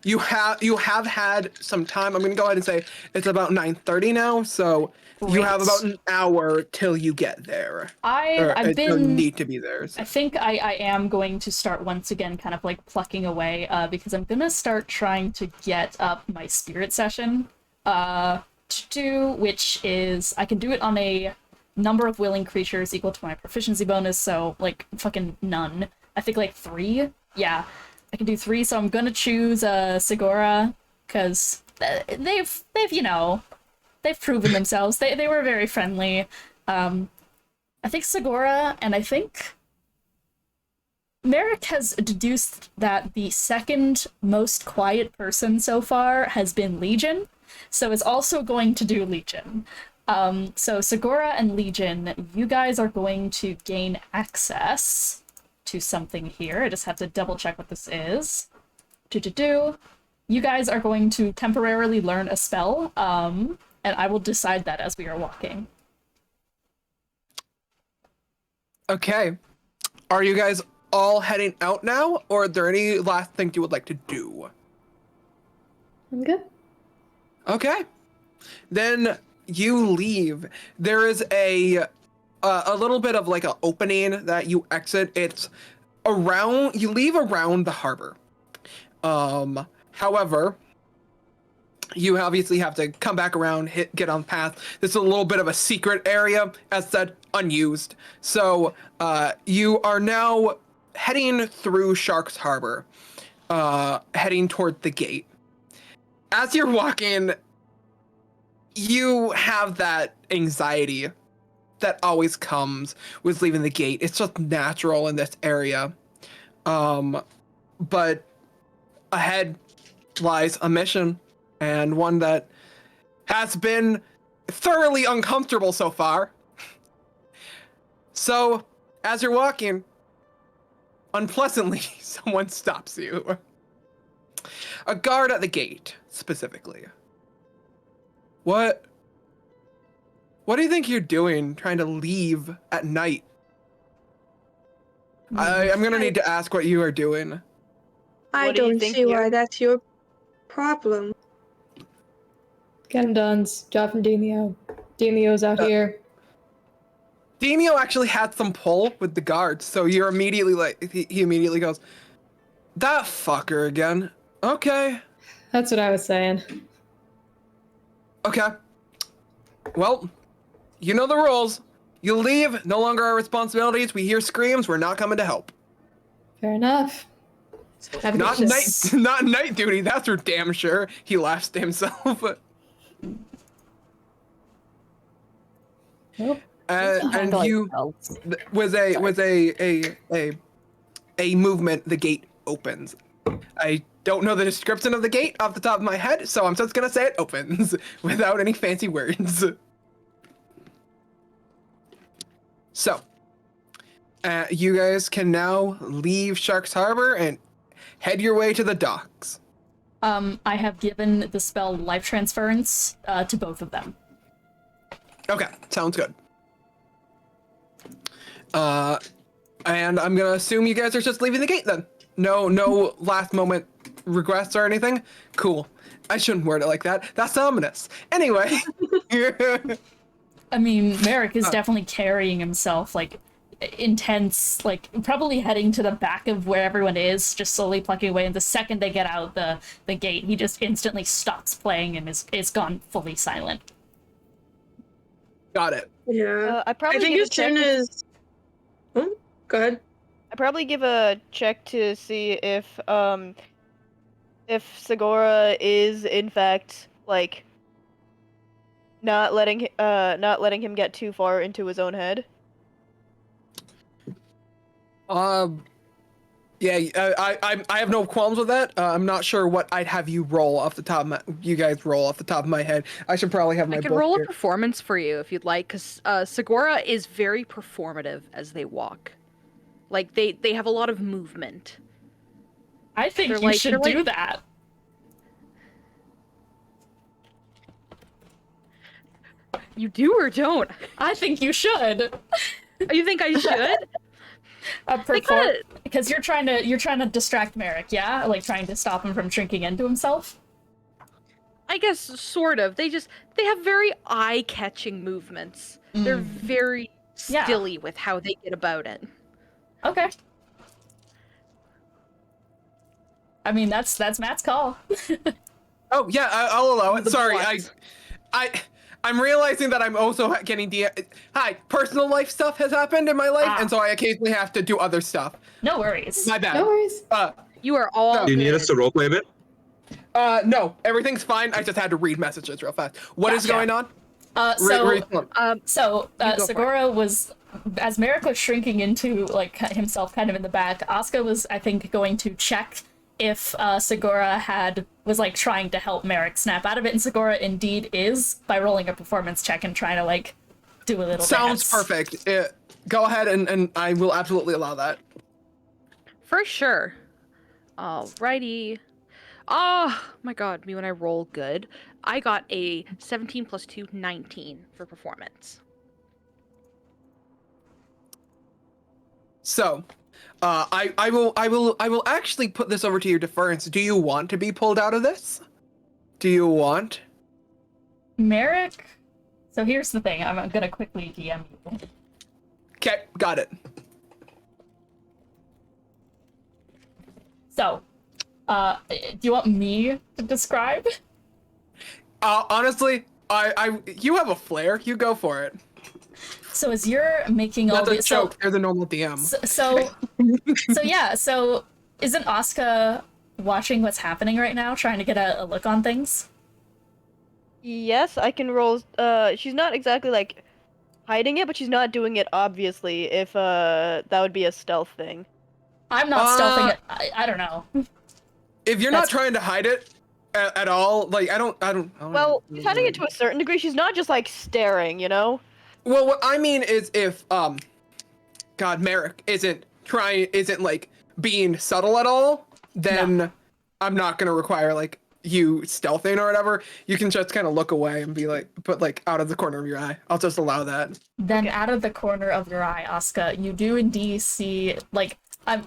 you have had some time. I'm gonna go ahead and say it's about 9:30 now, so you have Great. about an hour till you get there. I've You'll been need to be there. So. I think I am going to start once again kind of like plucking away, because I'm gonna start trying to get up my spirit session to do, which is I can do it on a number of willing creatures equal to my proficiency bonus, so like fucking none. I think like 3. Yeah, I can do 3, so I'm gonna choose Segura, because they've you know, they've proven themselves. They were very friendly. I think Segura, and I think Merrick has deduced that the second most quiet person so far has been Legion, so is also going to do Legion. So Segura and Legion, you guys are going to gain access to something here. I just have to double check what this is. You guys are going to temporarily learn a spell, and I will decide that as we are walking. Okay. Are you guys all heading out now, or are there any last things you would like to do? I'm good. Okay. Then you leave. There is a little bit of like an opening that you exit. It's around. You leave around the harbor. However, you obviously have to come back around, get on the path. This is a little bit of a secret area, as said, unused. So you are now heading through Shark's Harbor, heading toward the gate. As you're walking, you have that anxiety that always comes with leaving the gate. It's just natural in this area. But ahead lies a mission, and one that has been thoroughly uncomfortable so far. So, as you're walking, unpleasantly, someone stops you. A guard at the gate, specifically. What do you think you're doing trying to leave at night? I'm gonna need to ask what you are doing. I What do you don't think see why you're- that's your problem. Get him done. Job from Deemo. Deemeo's out here. Deemo actually had some pull with the guards, so you're immediately like, he immediately goes, that fucker again. Okay. That's what I was saying. Okay. Well, you know the rules. You leave, no longer our responsibilities. We hear screams, we're not coming to help. Fair enough. Have a Not good night, shift. not night duty, that's for damn sure. He laughs to himself. Nope. And you, with a movement, the gate opens. I don't know the description of the gate off the top of my head, so I'm just gonna say it opens without any fancy words. So, you guys can now leave Shark's Harbor and head your way to the docks. I have given the spell Life Transference to both of them. Okay, sounds good. And I'm gonna assume you guys are just leaving the gate then. No last moment regrets or anything? Cool. I shouldn't word it like that. That's ominous. Anyway. I mean, Merrick is definitely carrying himself, like, intense, like, probably heading to the back of where everyone is, just slowly plucking away, and the second they get out the gate, he just instantly stops playing and is gone fully silent. Got it. Yeah. I probably I think give as a check soon to- as. Oh, go ahead. I probably give a check to see if Segura is in fact like not letting him get too far into his own head. Yeah, I have no qualms with that. I'm not sure what I'd have you roll off the top of you guys roll off the top of my head. I should probably have my I could book roll here. a performance for you if you'd like, because Segura is very performative as they walk. Like, they have a lot of movement. I think They're you like- should they're like- do that. You do or don't? I think you should. You think I should? Because you're trying to distract Merrick, yeah? Like trying to stop him from shrinking into himself? I guess sort of. They have very eye-catching movements. They're very Yeah. stilly with how they get about it. Okay. I mean, that's Matt's call. Oh yeah, I'll allow it. The Sorry, blocks. I'm realizing that I'm also getting hi, personal life stuff has happened in my life, and so I occasionally have to do other stuff. No worries. My bad. No worries. You are all No. Do you need good. us to roleplay a bit? No, everything's fine. I just had to read messages real fast. What is Gotcha. going on? So You go for Segura was, as Merrick was shrinking into like himself kind of in the back, Asuka was, I think, going to check if Segura was like trying to help Merrick snap out of it, and Segura indeed is by rolling a performance check and trying to like do a little Sounds dance. perfect. Go ahead and I will absolutely allow that. For sure. Alrighty. Oh my god, me when I roll good. I got a 17 plus 2, 19 for performance. So, I will actually put this over to your deference. Do you want to be pulled out of this? Do you want? Merrick. So here's the thing. I'm gonna quickly DM you. Okay, got it. So, do you want me to describe? Honestly, you have a flair. You go for it. So as you're making all That's a these, joke. You're the normal DM. So isn't Asuka watching what's happening right now, trying to get a look on things? Yes, I can roll. She's not exactly like hiding it, but she's not doing it obviously. If that would be a stealth thing. I'm not stealthing it. I don't know. If you're not trying to hide it at all, like I don't. Well, she's hiding it to a certain degree. She's not just like staring, you know. Well, what I mean is if God, Merrick isn't like being subtle at all, then I'm not gonna require like you stealthing or whatever. You can just kind of look away and be like, but like out of the corner of your eye. I'll just allow that. Then out of the corner of your eye, Asuka, you do indeed see like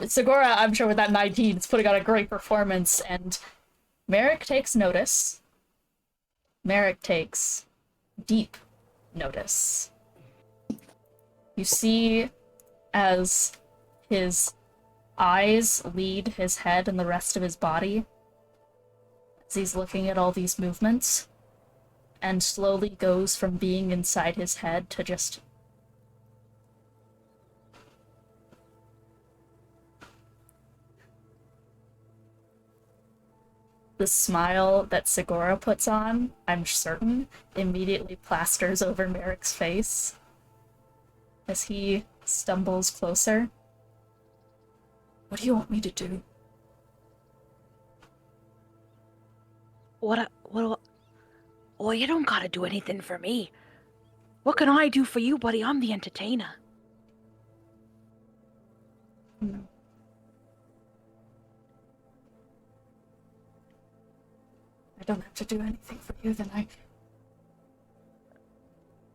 Segura. I'm sure with that 19, it's putting on a great performance, and Merrick takes notice. Merrick takes deep notice. You see as his eyes lead his head and the rest of his body, as he's looking at all these movements, and slowly goes from being inside his head to just the smile that Segura puts on, I'm certain, immediately plasters over Merrick's face as he stumbles closer. What do you want me to do? Oh, you don't gotta do anything for me. What can I do for you, buddy? I'm the entertainer. I don't have to do anything for you, then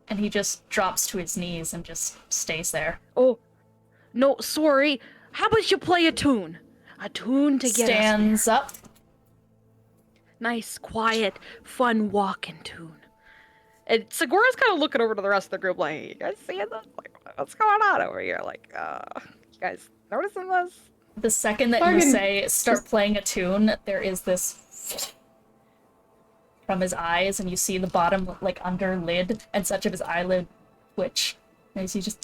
And he just drops to his knees and just stays there. Oh, no, sorry. How about you play a tune? A tune to get us Stands up. nice, quiet, fun walking tune. And Segura's kind of looking over to the rest of the group like, you guys seeing this? Like, what's going on over here? Like, you guys noticing this? The second that you say start playing a tune, there is this from his eyes, and you see the bottom, like, under lid, and such of his eyelid twitch as you just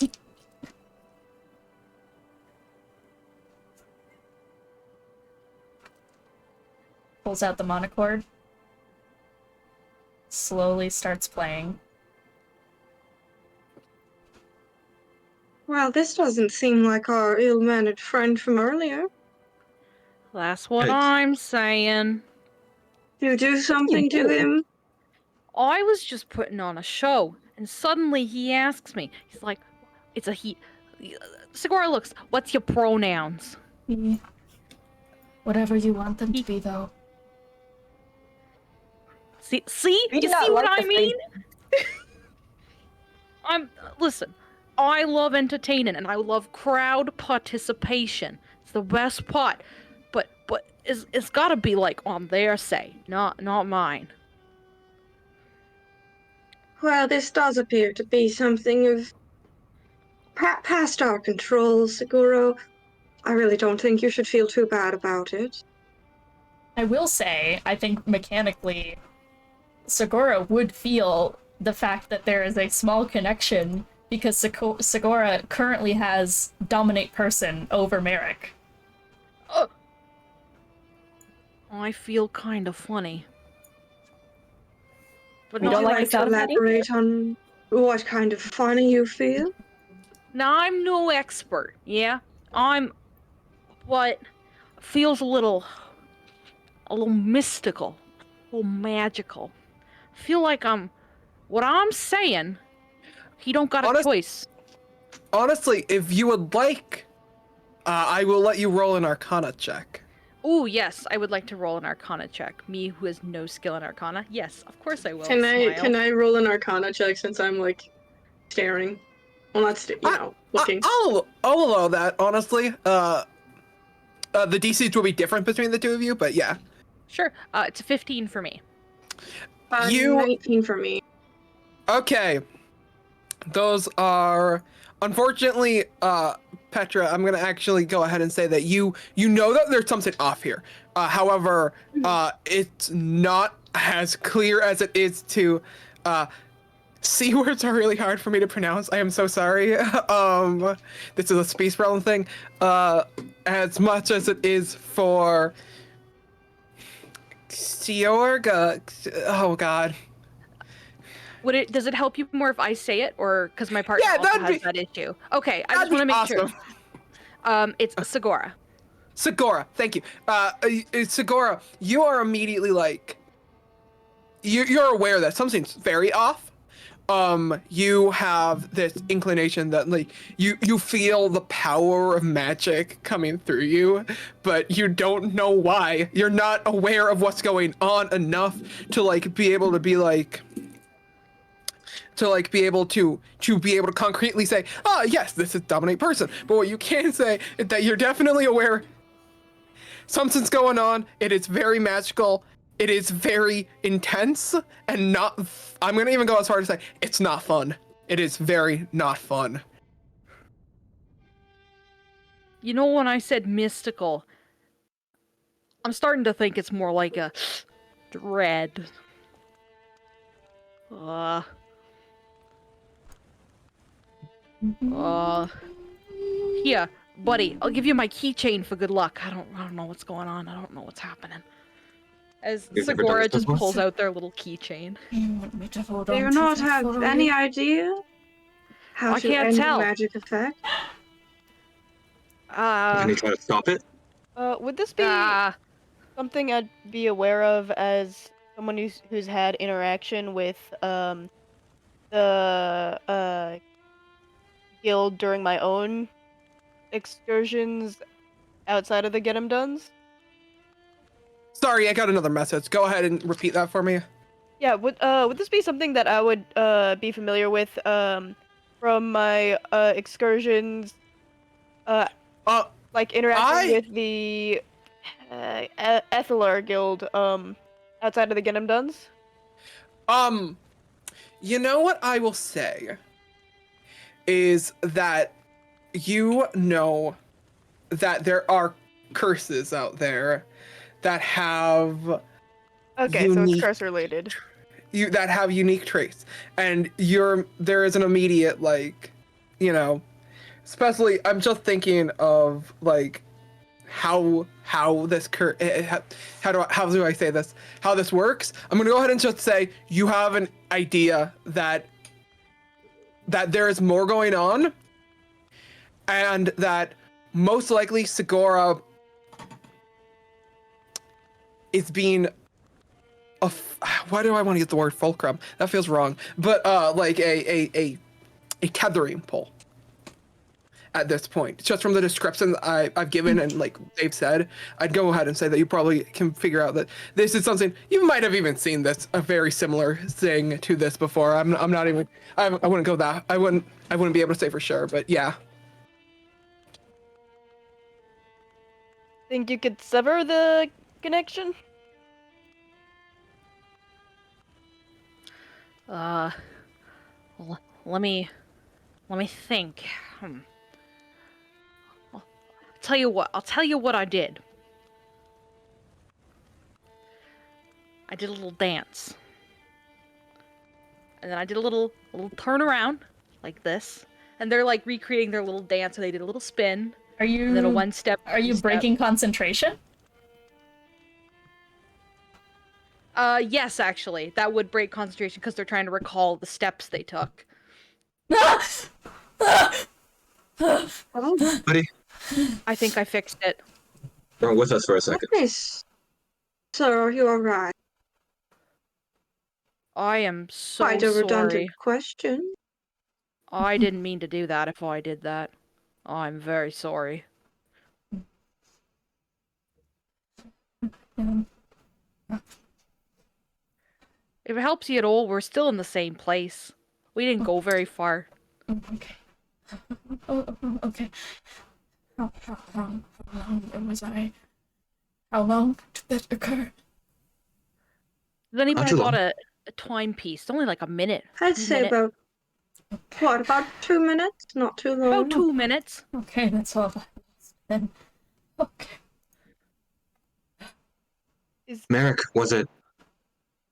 pulls out the monochord, slowly starts playing. Well, this doesn't seem like our ill-mannered friend from earlier. That's what Hey. I'm saying. You do something to him? I was just putting on a show, and suddenly he asks me. He's like, "It's a he." Segura looks. What's your pronouns? Whatever you want them to be, though. See, We do you not see what like I the mean? Listen. I love entertaining, and I love crowd participation. It's the best part. But it's gotta be like on their say, not mine. Well, this does appear to be something of past our control, Seguro. I really don't think you should feel too bad about it. I will say, I think mechanically, Segura would feel the fact that there is a small connection because Segura currently has dominate person over Merrick. I feel kind of funny. But We Would don't you like the to sound of that either. elaborate on what kind of funny you feel? Now, I'm no expert, yeah? But feels a little mystical, a little magical. Feel like what I'm saying, he don't got a choice. Honestly, if you would like, I will let you roll an Arcana check. Ooh, yes, I would like to roll an Arcana check. Me, who has no skill in Arcana. Yes, of course I will. Can Smile. I roll an Arcana check since I'm like staring? Well, not looking. I'll allow that, honestly. The DCs will be different between the two of you, but yeah. Sure, it's a 15 for me. 19 for me. Okay. Those are... Unfortunately, Petra, I'm gonna actually go ahead and say that you know that there's something off here. However, it's not as clear as it is to... C words are really hard for me to pronounce. I am so sorry. This is a space realm thing. As much as it is for... Seorg? Oh god. Does it help you more if I say it, or because my partner also has that issue? Okay, I just want to make sure. It's Segura. Segura, thank you. Segura, you are immediately like, you're aware that something's very off. You have this inclination that like you feel the power of magic coming through you, but you don't know why. You're not aware of what's going on enough to like be able to be like. To like be able to concretely say, oh yes, this is dominate person. But what you can say is that you're definitely aware something's going on. It is very magical. It is very intense and not. I'm gonna even go as far as to say it's not fun. It is very not fun. You know, when I said mystical, I'm starting to think it's more like a dread. Here, buddy, I'll give you my keychain for good luck. I don't know what's going on. I don't know what's happening. As Segura just pulls out their little keychain. Do you not have any idea how to end the magic effect? Can you try to stop it? Would this be something I'd be aware of as someone who's had interaction with the guild during my own excursions outside of the Get 'em Dones? Sorry, I got another message. Go ahead and repeat that for me. Yeah, would this be something that I would be familiar with from my excursions, like interacting with the Ethelar Guild outside of the Get 'em Dones? You know what I will say is that you know that there are curses out there that have Okay, so it's curse related. that have unique traits, and there is an immediate like, you know, especially I'm just thinking of like how this how do I say this? How this works? I'm gonna go ahead and just say you have an idea that there is more going on, and that most likely Segura is being why do I want to use the word fulcrum? That feels wrong. But like a tethering pole at this point. Just from the description I've given and like they've said, I'd go ahead and say that you probably can figure out that this is something you might have even seen a very similar thing to this before. I'm not even I wouldn't go that I wouldn't be able to say for sure, but yeah. Think you could sever the connection? Let me think. I'll tell you what I did. I did a little dance. And then I did a little turn around, like this. And they're like recreating their little dance, so they did a little spin. Are you? And then a one step. Are you breaking concentration? Yes, actually. That would break concentration because they're trying to recall the steps they took. Buddy, I think I fixed it. you're with us for a second. Yes. Sir, are you alright? I am so Quite a redundant sorry. question. I didn't mean to do that if I did that. I'm very sorry. If it helps you at all, we're still in the same place. We didn't go very far. Okay. Okay. How long was I? How long did that occur? Does anybody Not too got long. a timepiece? It's only like a minute. I'd 2 say minutes. about, what, about 2 minutes? Not too long. About 2 minutes. Okay, that's all. Then. Okay. Merrick, was it?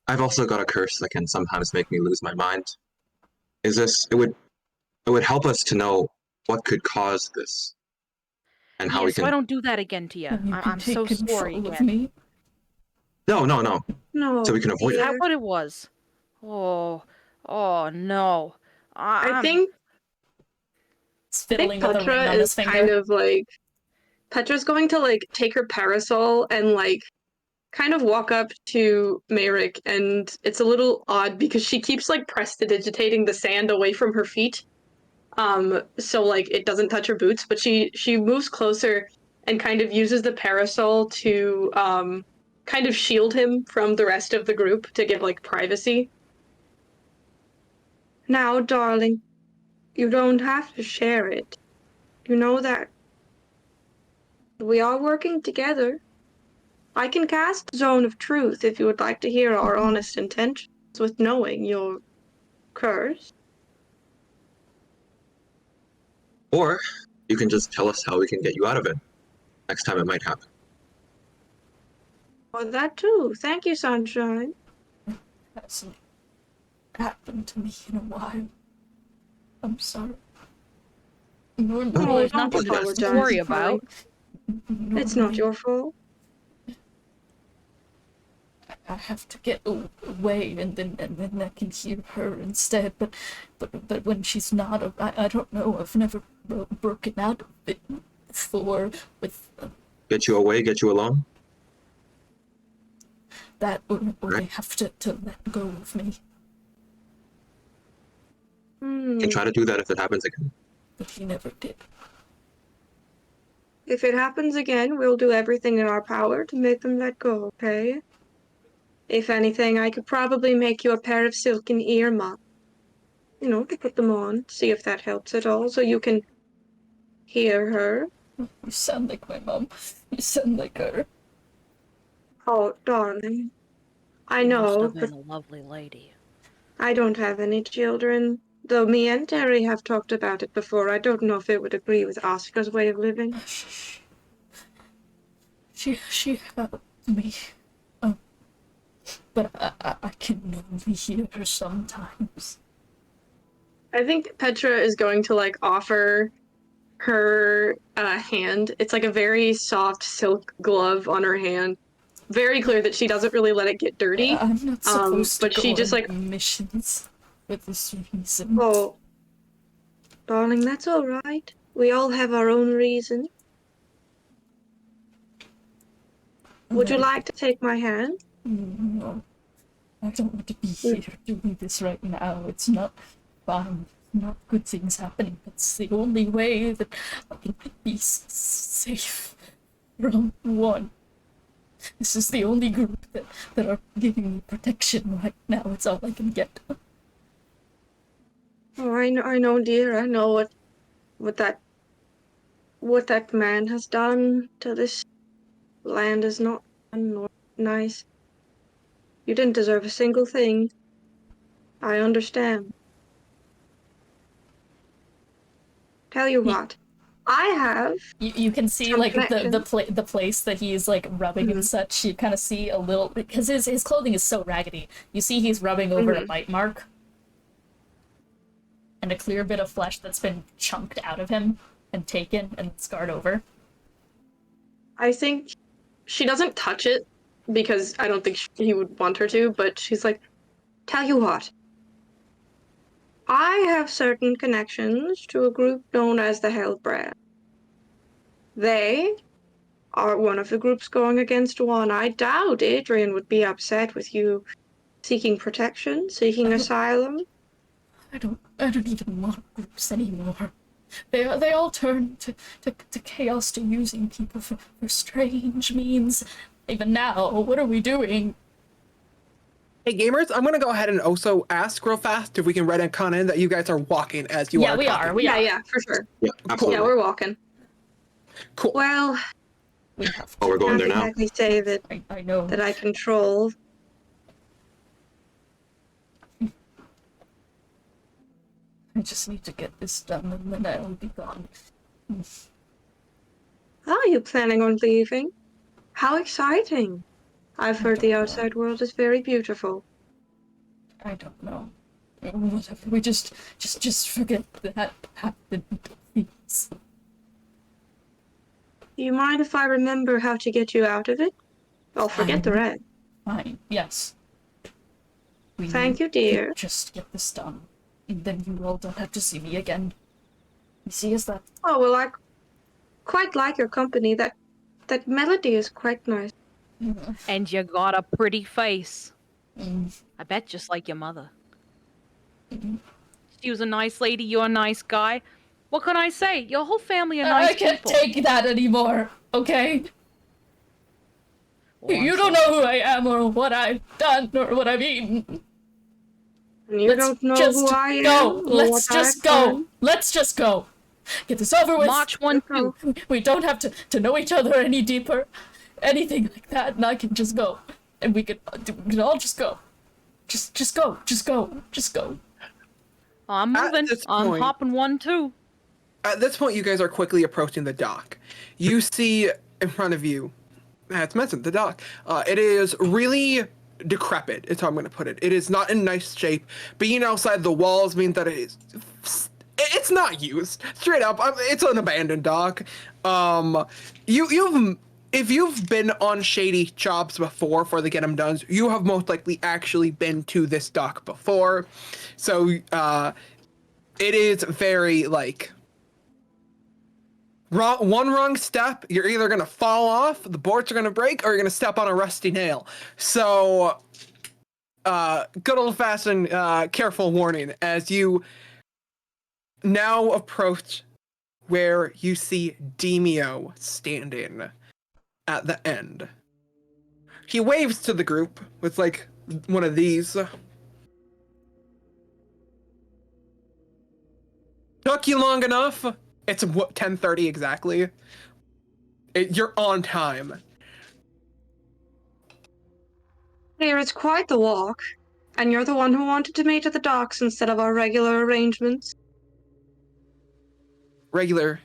I've also got a curse that can sometimes make me lose my mind. Is this? It would help us to know what could cause this, and how we So can. I don't do that again to you. You can I'm take so control sorry of again. me. No. No. So we can avoid Is it. that what it was? Oh no. I think Fiddling with a ring Petra on his is finger. kind of like Petra's going to like take her parasol and like kind of walk up to Merrick, and it's a little odd because she keeps like prestidigitating the sand away from her feet. So like it doesn't touch her boots, but she moves closer and kind of uses the parasol to kind of shield him from the rest of the group to give like privacy. Now, darling, you don't have to share it. You know that we are working together. I can cast Zone of Truth if you would like to hear our honest intentions with knowing your curse. Or you can just tell us how we can get you out of it. Next time it might happen. Or that too. Thank you, Sunshine. Hasn't happened to me in a while. I'm sorry. Well, Oh, there's don't nothing to apologize. worry It's fine. about. It's not your fault. I have to get away, and then I can hear her instead. But when she's not, I don't know. I've never broken out of it before. With Get you away, get you alone. that, or Right. they have to let go of me. You can try to do that if it happens again. But he never did. If it happens again, we'll do everything in our power to make them let go, okay? If anything, I could probably make you a pair of silken earmuffs. You know, to put them on, see if that helps at all, so you can hear her. You sound like my mom. You sound like her. Oh, darling. I You must know, have but been a lovely lady. I don't have any children. Though me and Terry have talked about it before, I don't know if it would agree with Asuka's way of living. She helped me. but I can only hear her sometimes. I think Petra is going to like offer her hand. It's like a very soft silk glove on her hand. Very clear that she doesn't really let it get dirty. I'm not supposed but to she go just on like, missions for this reason. Oh, darling, that's all right. We all have our own reason. Would you like to take my hand? No, I don't want to be here doing this right now. It's not fun. Not good things happening. That's the only way that I can be safe from one. This is the only group that are giving me protection right now. It's all I can get. Oh, I know, dear. I know what that man has done to this land is not nice. You didn't deserve a single thing. I understand. Tell you what, I have. You can see some like connection. the place that he's like rubbing and such. You kind of see a little because his clothing is so raggedy. You see he's rubbing over a bite mark and a clear bit of flesh that's been chunked out of him and taken and scarred over. I think she doesn't touch it because I don't think he would want her to, but she's like, Tell you what, I have certain connections to a group known as the Hellbrand. They are one of the groups going against one. I doubt Adrian would be upset with you seeking protection, seeking asylum. I don't even want groups anymore. They all turn to chaos, to using people for strange means. Even now, what are we doing? Hey gamers, I'm gonna go ahead and also ask real fast if we can retcon in that you guys are walking as you are. Yeah, we talking. are. We yeah, are. yeah, for sure. Yeah, absolutely. Yeah, we're walking. Cool. Well, We have Oh, we're to. going there can't now. exactly say that I know. I control. I just need to get this done and then I'll be gone. Are you planning on leaving? How exciting! I've heard the outside world is very beautiful. I don't know. Whatever. We just forget that happened, please. Do you mind if I remember how to get you out of it? I'll forget the rest. Fine. Yes. We Thank you, need dear. to just get this done, and then you all don't have to see me again. You see, is that? Oh, well, I quite like your company. That melody is quite nice. And you got a pretty face. Mm. I bet just like your mother. She was a nice lady, you're a nice guy. What can I say? Your whole family are nice I can't people. take that anymore, okay? Oh, I'm You don't sorry. know who I am or what I've done or what I've eaten. And you Let's don't know just who I am. go. or Let's what just I've go. done. Let's just go. Get this over with. March 1-2. We don't have to know each other any deeper. Anything like that, and I can just go. And we can all just go. Just go. Just go. Just go. I'm At moving. this I'm point- hopping 1-2. At this point, you guys are quickly approaching the dock. You see in front of you, as mentioned, the dock. It is really decrepit, is how I'm going to put it. It is not in nice shape. Being outside the walls means that it's not used. Straight up, it's an abandoned dock. If you've been on shady jobs before for the Get 'em Dones, you have most likely actually been to this dock before. So, it is very, like, one wrong step, you're either going to fall off, the boards are going to break, or you're going to step on a rusty nail. So, good old-fashioned careful warning as you now approach where you see Deemo standing at the end. He waves to the group with, like, one of these. Took you long enough. It's 10:30 exactly. You're on time. Dear, it's quite the walk. And you're the one who wanted to meet at the docks instead of our regular arrangements. Regular.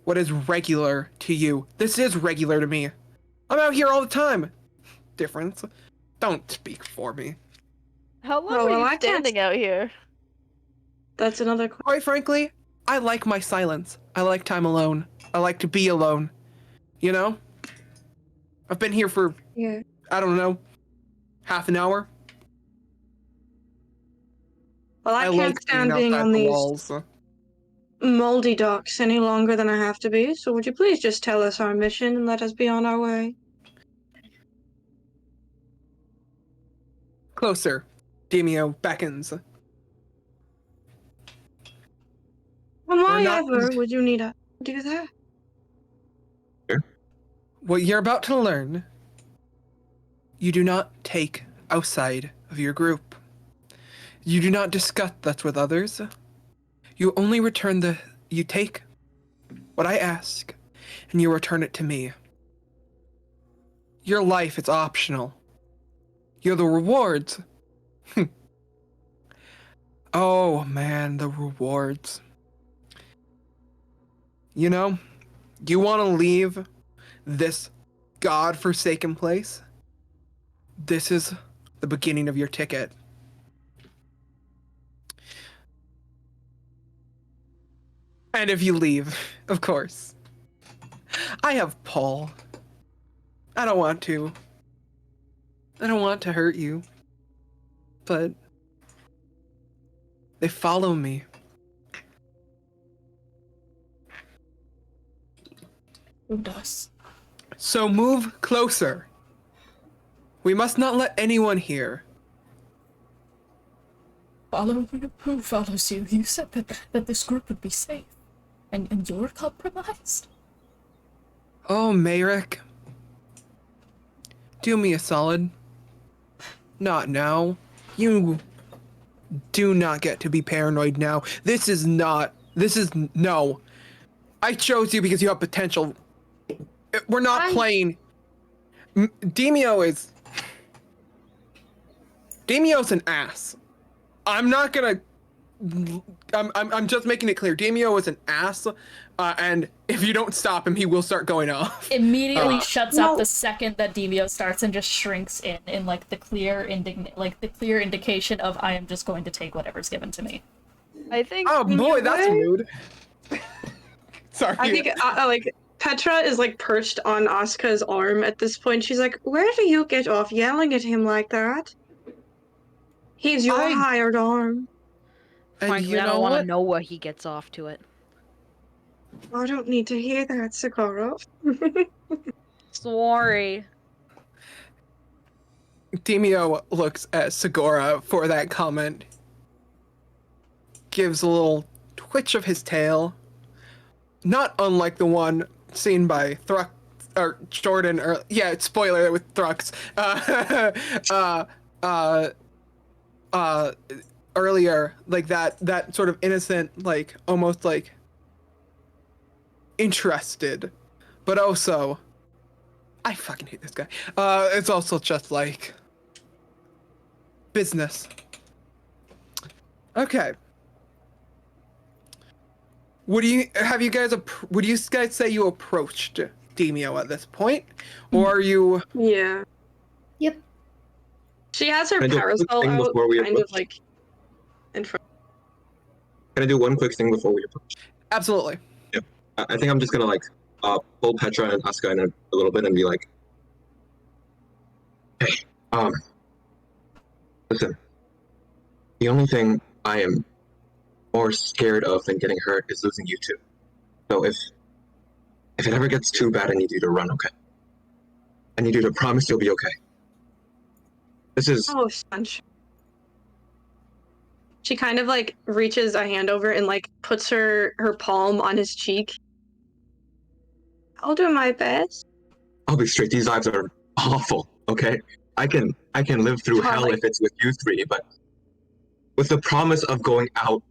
What is regular to you? This is regular to me. I'm out here all the time. difference. Don't speak for me. How long Oh, were well, you I can't- standing out here? That's another question. Quite frankly, I like my silence. I like time alone. I like to be alone. You know? I've been here for, Yeah. I don't know, half an hour. Well, I can't like stand being outside on the these walls. moldy docks any longer than I have to be, so would you please just tell us our mission and let us be on our way? Closer. Deemo beckons. And why not- ever would you need to do that? What you're about to learn, you do not take outside of your group. You do not discuss that with others. You only return you take what I ask, and you return it to me. Your life is optional. You're the rewards. Oh man, the rewards. You know, you want to leave this godforsaken place? This is the beginning of your ticket. And if you leave, of course. I have Paul. I don't want to. I don't want to hurt you. But they follow me. Who does? So move closer. We must not let anyone hear. Follow you? Who follows you? You said that this group would be safe. And you're compromised? Oh, Mayrick. Do me a solid. Not now. You do not get to be paranoid now. No. I chose you because you have potential. We're not playing. Deemo's an ass. I'm not gonna. I'm just making it clear. Deemo is an ass, and if you don't stop him, he will start going off. Immediately shuts up the second that Deemo starts and just shrinks in like the clear indication of I am just going to take whatever's given to me. I think. Oh boy, that's rude. Sorry. I think like Petra is like perched on Asuka's arm at this point. She's like, "Where do you get off yelling at him like that? He's your hired arm." And Frankly, you I know don't want to what? know what he gets off to it. I don't need to hear that, Sakura. Sorry. Deemo looks at Segura for that comment. Gives a little twitch of his tail. Not unlike the one seen by Thrux or Jordan or spoiler with Thrux. Earlier, like that sort of innocent, like almost like interested, but also I fucking hate this guy. It's also just like business. Okay. Would you guys say you approached Deemo at this point, or are you? Yeah. Yep. She has her Can I do a quick parasol thing out, before we kind of approach? like in front. Can I do one quick thing before we approach? Absolutely. I think I'm just gonna like pull Petra and Asuka in a little bit and be like, "Hey, listen. The only thing I am more scared of than getting hurt is losing you two. So if it ever gets too bad, I need you to run, okay? I need you to promise you'll be okay. This is Oh, sunshine. She kind of like reaches a hand over and like puts her palm on his cheek. I'll do my best. I'll be straight. These lives are awful, okay? I can live through hell Charlie. if it's with you three, but with the promise of going out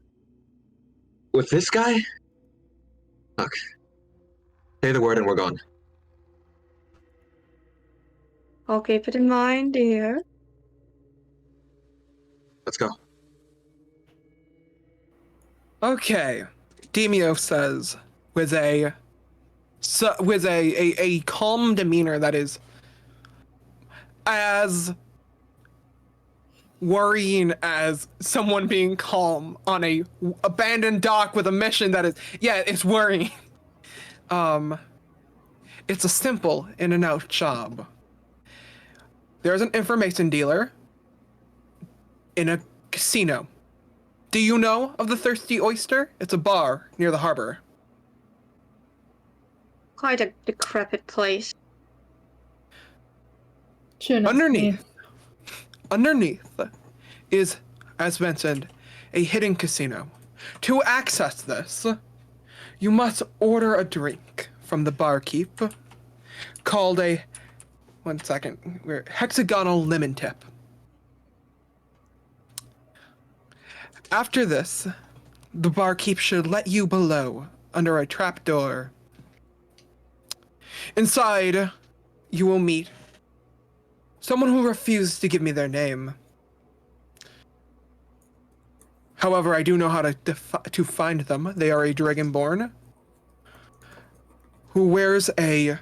with this guy? Look. Say the word and we're gone. I'll keep it in mind, dear. Let's go. Okay. Deemo says with a calm demeanor that is as worrying as someone being calm on a abandoned dock with a mission that is, yeah, it's worrying. It's a simple in and out job. There's an information dealer in a casino. Do you know of the Thirsty Oyster? It's a bar near the harbor. Quite a decrepit place. Sure enough, Underneath is, as mentioned, a hidden casino. To access this, you must order a drink from the barkeep called a, hexagonal lemon tip. After this, the barkeep should let you below under a trapdoor. Inside, you will meet someone who refused to give me their name. However, I do know how to find them. They are a dragonborn who wears a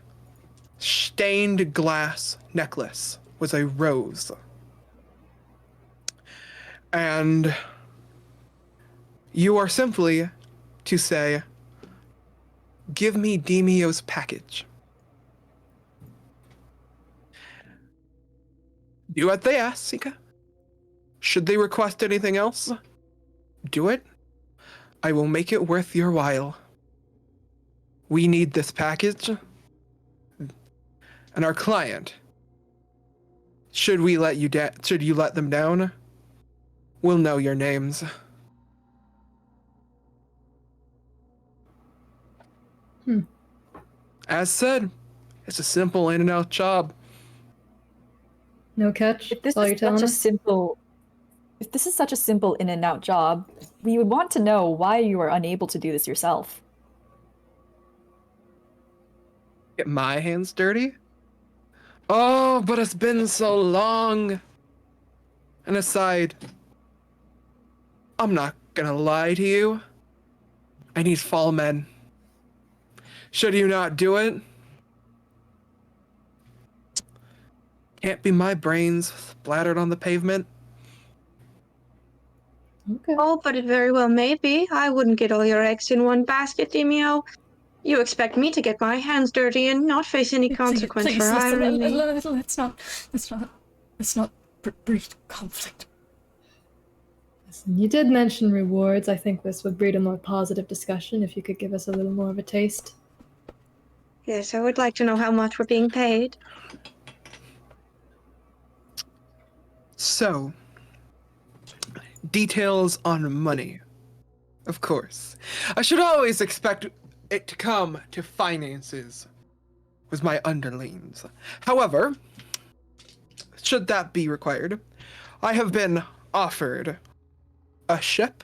stained glass necklace with a rose. And you are simply to say, "Give me Deemo's package." Do what they ask, Sika. Should they request anything else, do it. I will make it worth your while. We need this package. And our client, should you let them down, we'll know your names. As said, it's a simple in and out job. No catch. If this All you're is telling such a us? simple, if this is such a simple in and out job, we would want to know why you are unable to do this yourself. Get my hands dirty? Oh, but it's been so long. And aside, I'm not gonna lie to you. I need fall men. Should you not do it? Can't be my brains splattered on the pavement. Okay. Oh, but it very well may be. I wouldn't get all your eggs in one basket, Deemo. You expect me to get my hands dirty and not face any consequence Please, for hiring me. let's not breed conflict. Listen, you did mention rewards. I think this would breed a more positive discussion if you could give us a little more of a taste. Yes, I would like to know how much we're being paid. So, details on money. Of course. I should always expect it to come to finances with my underlings. However, should that be required, I have been offered a ship.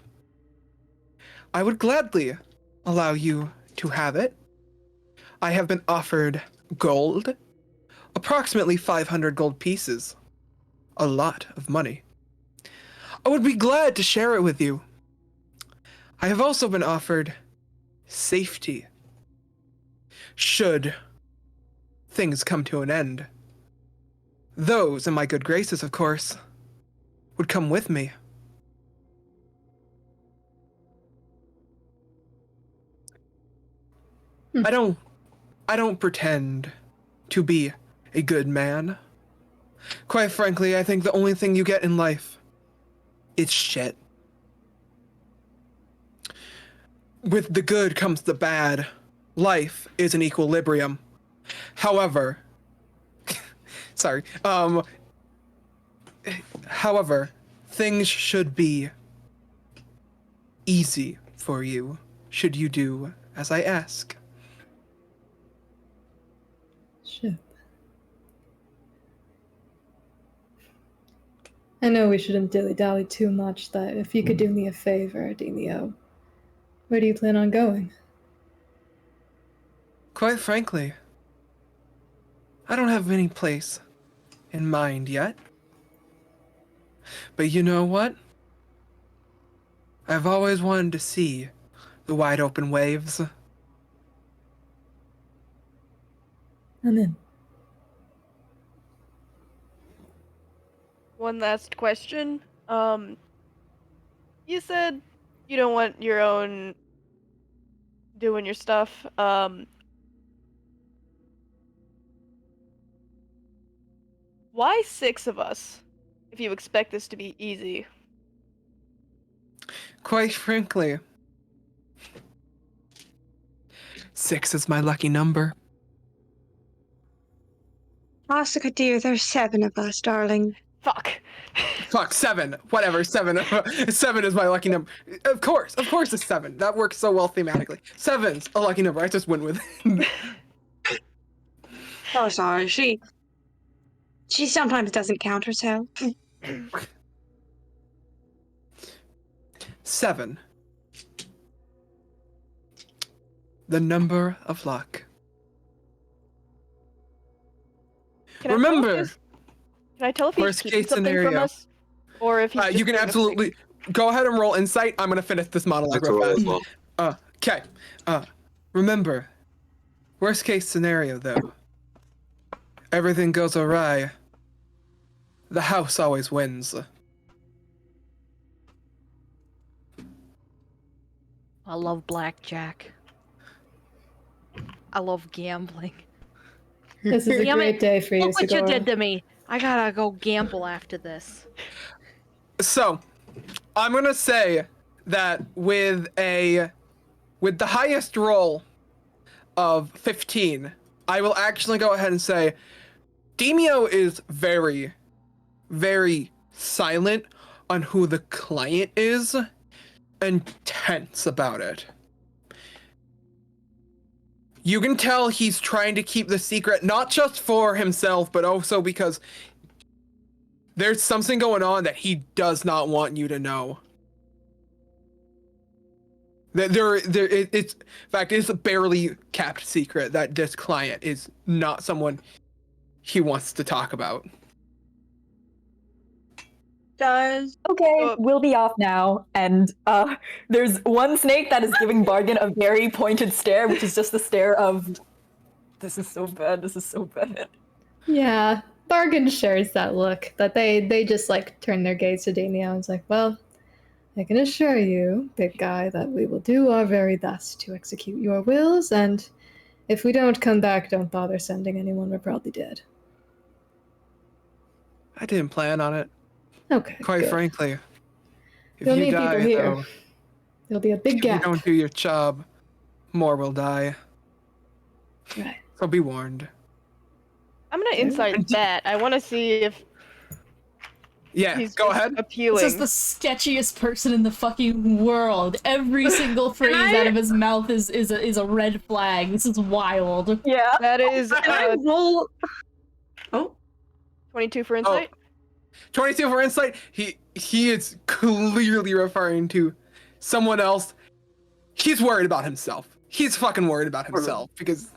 I would gladly allow you to have it. I have been offered gold, approximately 500 gold pieces. A lot of money. I would be glad to share it with you. I have also been offered safety. Should things come to an end. Those, in my good graces, of course, would come with me. I don't pretend to be a good man. Quite frankly, I think the only thing you get in life is shit. With the good comes the bad. Life is an equilibrium. However, however, things should be easy for you, should you do as I ask. Ship. I know we shouldn't dilly-dally too much, that if you could do me a favor, Deemo, where do you plan on going? Quite frankly, I don't have any place in mind yet. But you know what? I've always wanted to see the wide open waves. And then, One last question. You said you don't want your own doing your stuff. Why 6 of us? If you expect this to be easy. Quite frankly, 6 is my lucky number. Asuka, dear, there's 7 of us, darling. Fuck. Fuck, 7. Whatever, 7. 7 is my lucky number. Of course it's 7. That works so well thematically. 7's a lucky number. I just went with it. Oh, sorry. She sometimes doesn't count herself. 7. The number of luck. Can Remember, I tell if he's worst keeping case something scenario. from us? Or if he's you just can being a absolutely go ahead and roll insight. I'm gonna finish this monologue That's a real roll as fast. well. Okay. Remember, worst case scenario though. Everything goes awry. The house always wins. I love blackjack. I love gambling. This is a Damn great it. day for you, Look what you Segura. did to me. I gotta go gamble after this. So, I'm gonna say that with the highest roll of 15, I will actually go ahead and say Deemo is very, very silent on who the client is and tense about it. You can tell he's trying to keep the secret, not just for himself, but also because there's something going on that he does not want you to know. It's in fact, it's a barely kept secret that this client is not someone he wants to talk about. Does Okay, we'll be off now. And there's one snake that is giving Bargain a very pointed stare, which is just the stare of, this is so bad, this is so bad. Yeah, Bargain shares that look that they just like turn their gaze to Deemo and it's like, well, I can assure you, big guy, that we will do our very best to execute your wills, and if we don't come back, don't bother sending anyone. We're probably dead. I didn't plan on it. Okay. Quite good. frankly, if You'll you need die, people here. though, There'll be a big if you gap. don't do your job, more will die. Right. So be warned. I'm gonna insight that. I want to see if Yeah, he's go just ahead. appealing. This is the sketchiest person in the fucking world. Every single phrase out of his mouth is a red flag. This is wild. Yeah. That is Can I roll? Oh, 22 for insight. 22 for insight. He is clearly referring to someone else. He's worried about himself. He's fucking worried about himself because.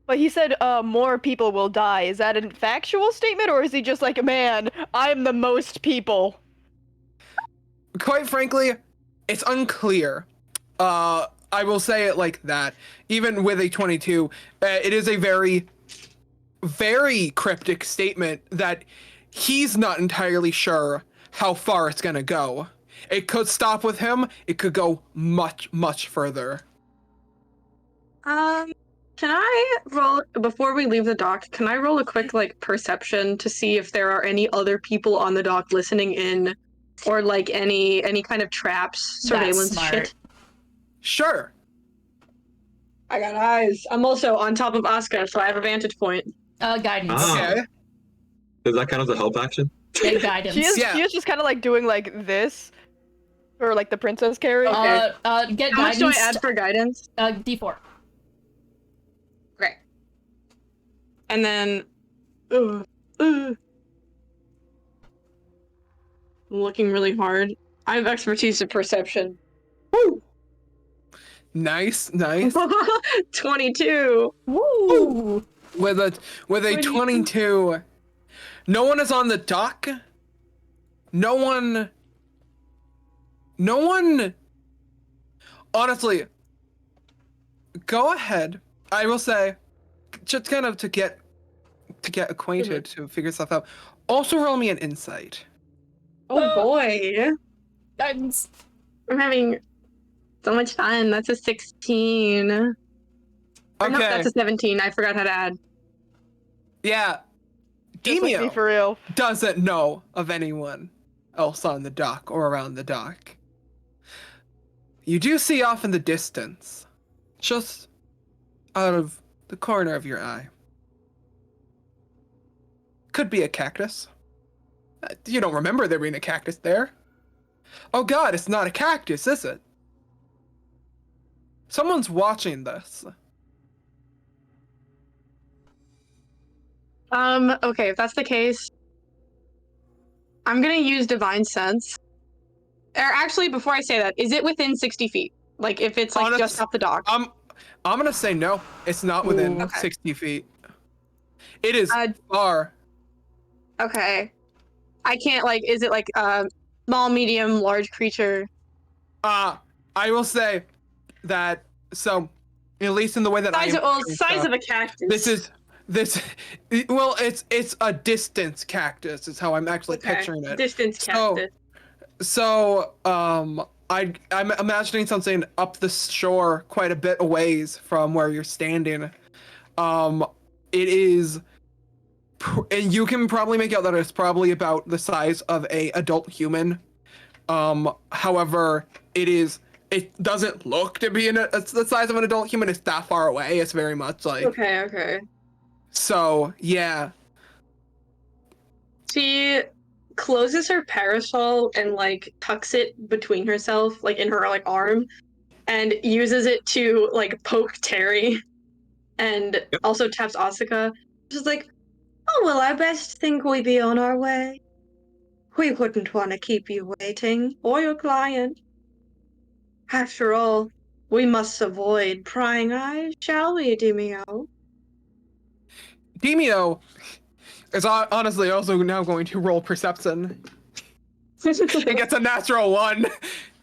But he said more people will die. Is that a factual statement, or is he just like, man, I'm the most people? Quite frankly, it's unclear. I will say it like that. Even with a 22, it is a very, very cryptic statement that he's not entirely sure how far it's gonna go. It could stop with him. It could go much, much further. can I roll before we leave the dock? Can I roll a quick like perception to see if there are any other people on the dock listening in, or like any kind of traps, surveillance smart. shit? Sure. I got eyes. I'm also on top of Asuka, so I have a vantage point. Guidance. Ah. Okay. Does that count as a help action? Yeah, guidance. She is just kind of like doing like this, or like the princess carry. Okay. Get How much guidance. do I add for guidance? D4. Great. And then, I'm looking really hard. I have expertise in perception. Woo! Nice. 22. Woo! With a 22, no one is on the dock. No one. Honestly, go ahead. I will say, just kind of to get acquainted, to figure stuff out. Also, roll me an insight. Oh boy. Guidance. I'm having so much fun. That's a 16. Or Okay. no, that's a 17. I forgot how to add. Yeah. Just like me Deemo for real. doesn't know of anyone else on the dock or around the dock. You do see off in the distance, just out of the corner of your eye. Could be a cactus. You don't remember there being a cactus there. Oh god, it's not a cactus, is it? Someone's watching this. Okay, if that's the case, I'm gonna use Divine Sense. Or actually, before I say that, is it within 60 feet? Like, if it's like just off the dock? I'm gonna say no. It's not within Okay. 60 feet. It is far. Okay. I can't, like, is it like small, medium, large creature? I will say that, so, at least in the way that Size, I am well, picturing size stuff, of a cactus. well, it's a distance cactus is how I'm actually picturing it. Distance cactus. So, I'm imagining something up the shore quite a bit a ways from where you're standing. It is, and you can probably make out that it's probably about the size of a adult human. However, it doesn't look to be it's the size of an adult human. It's that far away. It's very much like. Okay. So, yeah. She closes her parasol and like tucks it between herself, like in her like arm, and uses it to like poke Terry, and also taps Asuka. She's like, "Oh well, I best think we be on our way. We wouldn't want to keep you waiting, or your client. After all, we must avoid prying eyes, shall we, Deemo?" Deemo is honestly also now going to roll perception. It gets a natural 1.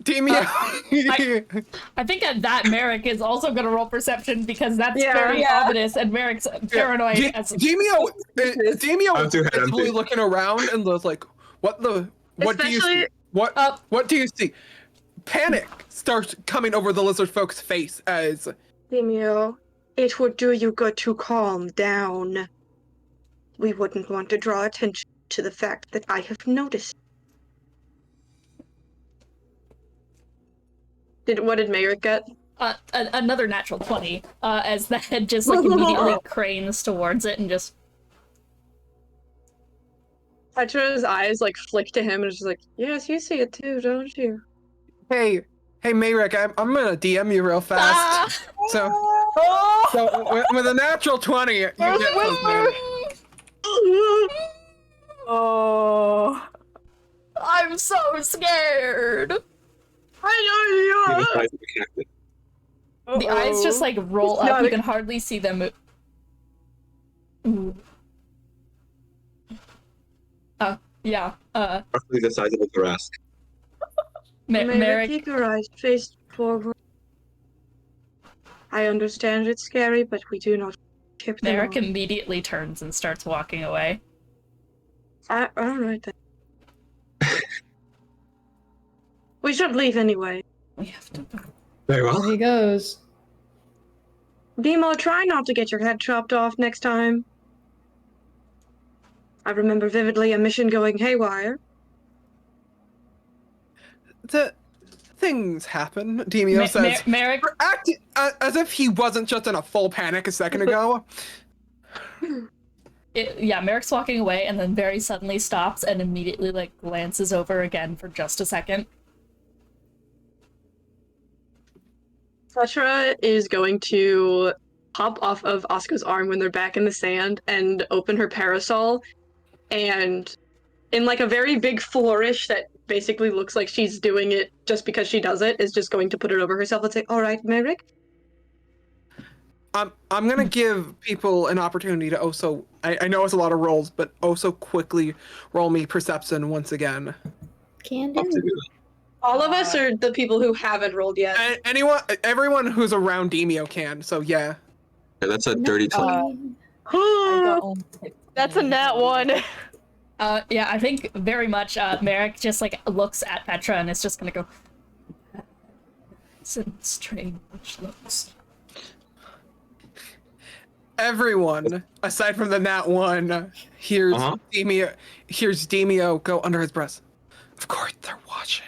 Deemo. I think at that Merrick is also going to roll perception because that's very ominous, and Merrick's paranoid. Deemo is really looking around and was like, "What do you see? What do you see?" Panic starts coming over the lizard folk's face as Deemo, it would do you good to calm down. We wouldn't want to draw attention to the fact that I have noticed. What did Mayrick get? Another natural 20, as the head just like immediately cranes towards it and just. Petra's eyes like flick to him and is just like, "Yes, you see it too, don't you?" Hey, Mayrick, I'm gonna DM you real fast. So with a natural 20, you get something. Oh, I'm so scared. I know you are. The eyes just like roll up. You can hardly see them. Ooh. Yeah. Roughly the size of a thoracic. Merrick. Keep your eyes faced forward. I understand it's scary, but we do not keep them Merrick on. immediately turns and starts walking away. All right then. We should leave anyway. We have to. Very well. There he goes. Deemo, try not to get your head chopped off next time. I remember vividly a mission going haywire. The things happen, Deemo says. Merrick acting as if he wasn't just in a full panic a second ago. Merrick's walking away and then very suddenly stops and immediately like glances over again for just a second. Petra is going to hop off of Asuka's arm when they're back in the sand and open her parasol, and in like a very big flourish that basically looks like she's doing it just because she does it, is just going to put it over herself and say, "All right, Merrick." I'm gonna give people an opportunity to also. I know it's a lot of rolls, but also quickly roll me perception once again. Can do. All of us are the people who haven't rolled yet. Everyone who's around Deemo can. So yeah. Yeah, that's a dirty 20. That's a nat 1. Yeah, I think very much Merrick just like looks at Petra and is just gonna go. It's a strange looks. Everyone, aside from the Nat 1, hears Deemo go under his breath. Of course, they're watching.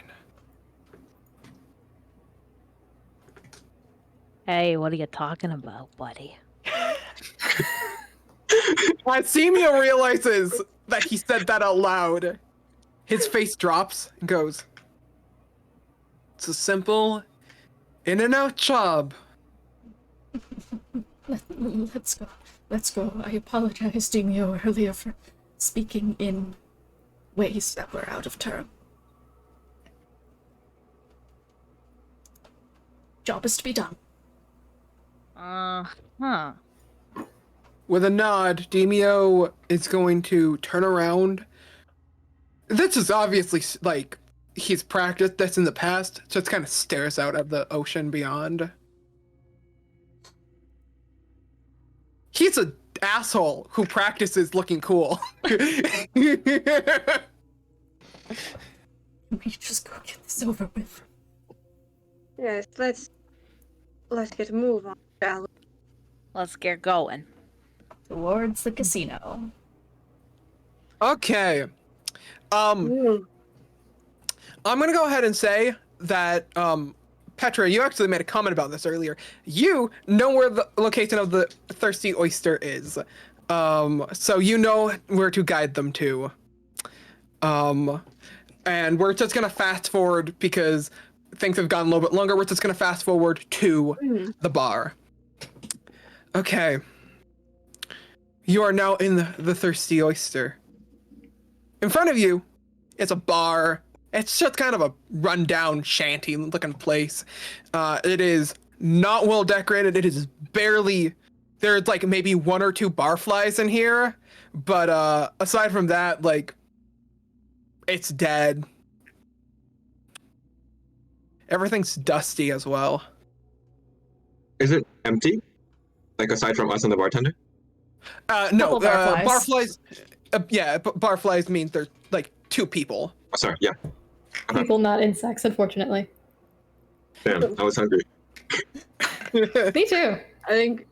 Hey, what are you talking about, buddy? As Deemo realizes that he said that out loud, his face drops and goes, "It's a simple in and out job." Let's go. Let's go. I apologize, Deemo, earlier for speaking in ways that were out of turn. Job is to be done. Huh. With a nod, Deemo is going to turn around. This is obviously like he's practiced this in the past, just kind of stares out at the ocean beyond. He's an asshole who practices looking cool. We just go get this over with. Yes, let's get a move on, shall we? Let's get going. Towards the casino. Okay. I'm gonna go ahead and say that Petra, you actually made a comment about this earlier. You know where the location of the Thirsty Oyster is. So you know where to guide them to. And we're just gonna fast forward because things have gotten a little bit longer. We're just gonna fast forward to the bar. Okay. You are now in the Thirsty Oyster. In front of you is a bar. It's just kind of a rundown shanty looking place. It is not well decorated. It is barely, there's like maybe one or two barflies in here. But aside from that, like, it's dead. Everything's dusty as well. Is it empty? Like aside from us and the bartender? No, Couple barflies. Barflies mean there's like two people. Oh, sorry, yeah. People, not insects, unfortunately. Damn, I was hungry. Me too. I think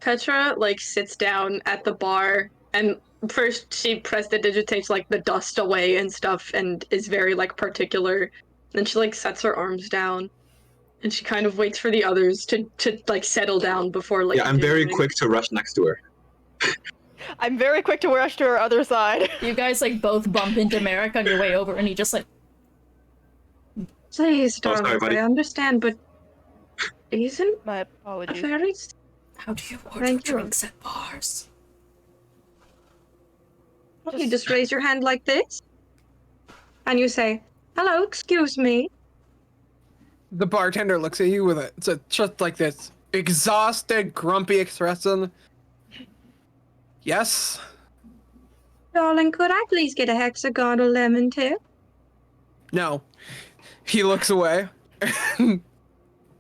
Petra like sits down at the bar and first she prestidigitates like the dust away and stuff and is very like particular. Then she like sets her arms down and she kind of waits for the others to like settle down before like. Yeah, I'm very continuing. quick to rush next to her. I'm very quick to rush to her other side. You guys like both bump into Merrick on your way over and he just like, Please, Oh, sorry, darling, buddy. I understand, but isn't My a apologies. very how do you order Thank you. drinks at bars? you just raise your hand like this, and you say, "Hello, excuse me." The bartender looks at you with just like this exhausted, grumpy expression. Yes? Darling, could I please get a hexagonal lemon tip? No. He looks away.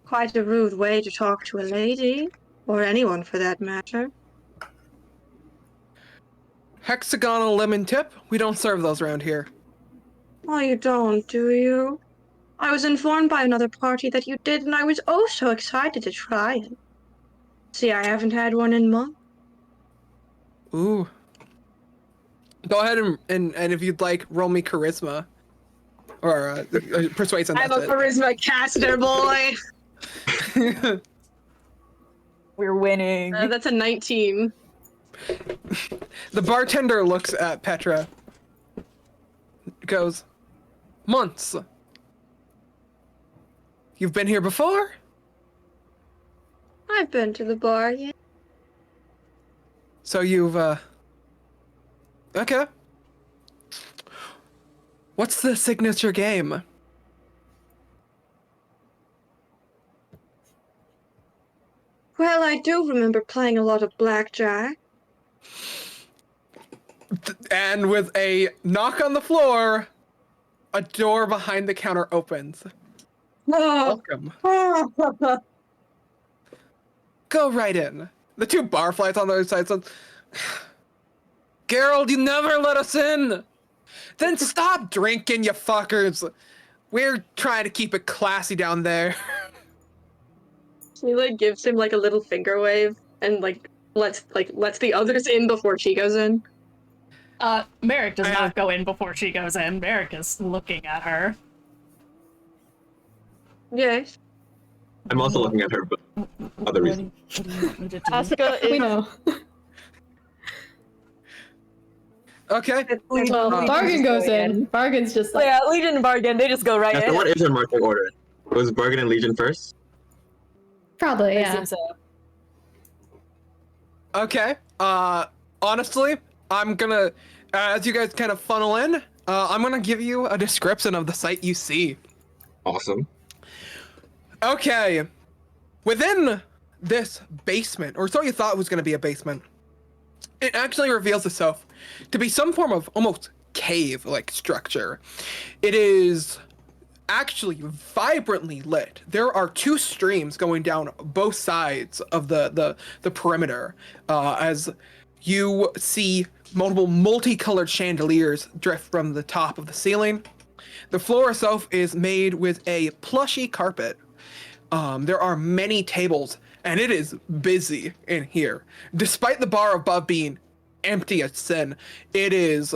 Quite a rude way to talk to a lady, or anyone for that matter. Hexagonal lemon tip? We don't serve those around here. Oh, you don't, do you? I was informed by another party that you did, and I was oh so excited to try it. See, I haven't had one in months. Ooh. Go ahead and if you'd like, roll me charisma. Or persuasion. I'm a That's charisma caster, boy. it. We're winning. That's a 19. The bartender looks at Petra. Goes, months. You've been here before? I've been to the bar, yeah. So you've, okay. What's the signature game? Well, I do remember playing a lot of blackjack. And with a knock on the floor, a door behind the counter opens. Oh, Welcome. Go right in. The two barflies on the other side said, Gerald, you never let us in! Then stop drinking, you fuckers! We're trying to keep it classy down there. She like gives him like a little finger wave and lets the others in before she goes in. Merrick does not go in before she goes in. Merrick is looking at her. Yes. I'm also looking at her, but other reasons. Asuka We is know. Okay. Well, Bargain goes in. Bargain's just So like, yeah, Legion and Bargain, they just go right Yeah, in. so what is your marching order? Was Bargain and Legion first? probably, I yeah. assume so. Okay. Honestly, I'm gonna, as you guys kind of funnel in, I'm gonna give you a description of the site you see. Awesome. Okay. Within this basement, or so you thought it was gonna be a basement, it actually reveals itself to be some form of almost cave-like structure. It is actually vibrantly lit. There are 2 streams going down both sides of the perimeter, as you see multiple multicolored chandeliers drift from the top of the ceiling. The floor itself is made with a plushy carpet. There are many tables, and it is busy in here. Despite the bar above being empty as sin, it is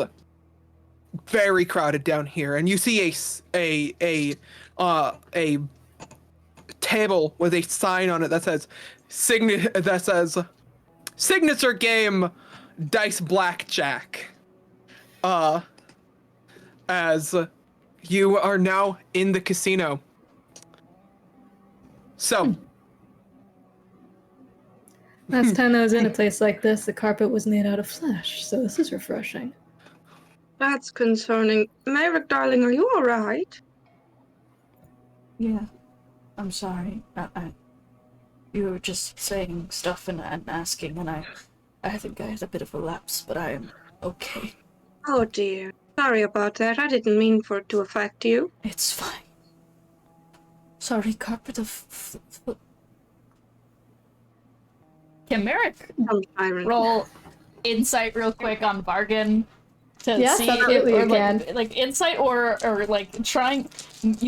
very crowded down here. And you see a table with a sign on it that says signature game dice blackjack. As you are now in the casino. So, Last time I was in a place like this, the carpet was made out of flesh, so this is refreshing. That's concerning. Merrick, darling, are you alright? Yeah. I'm sorry. You were just saying stuff and asking, and I think I had a bit of a lapse, but I am okay. Oh dear. Sorry about that. I didn't mean for it to affect you. It's fine. Sorry, carpet of... Can Merrick Some tyrant. roll insight real quick on Bargain to Yes, see if, absolutely, or you can. like insight or like trying?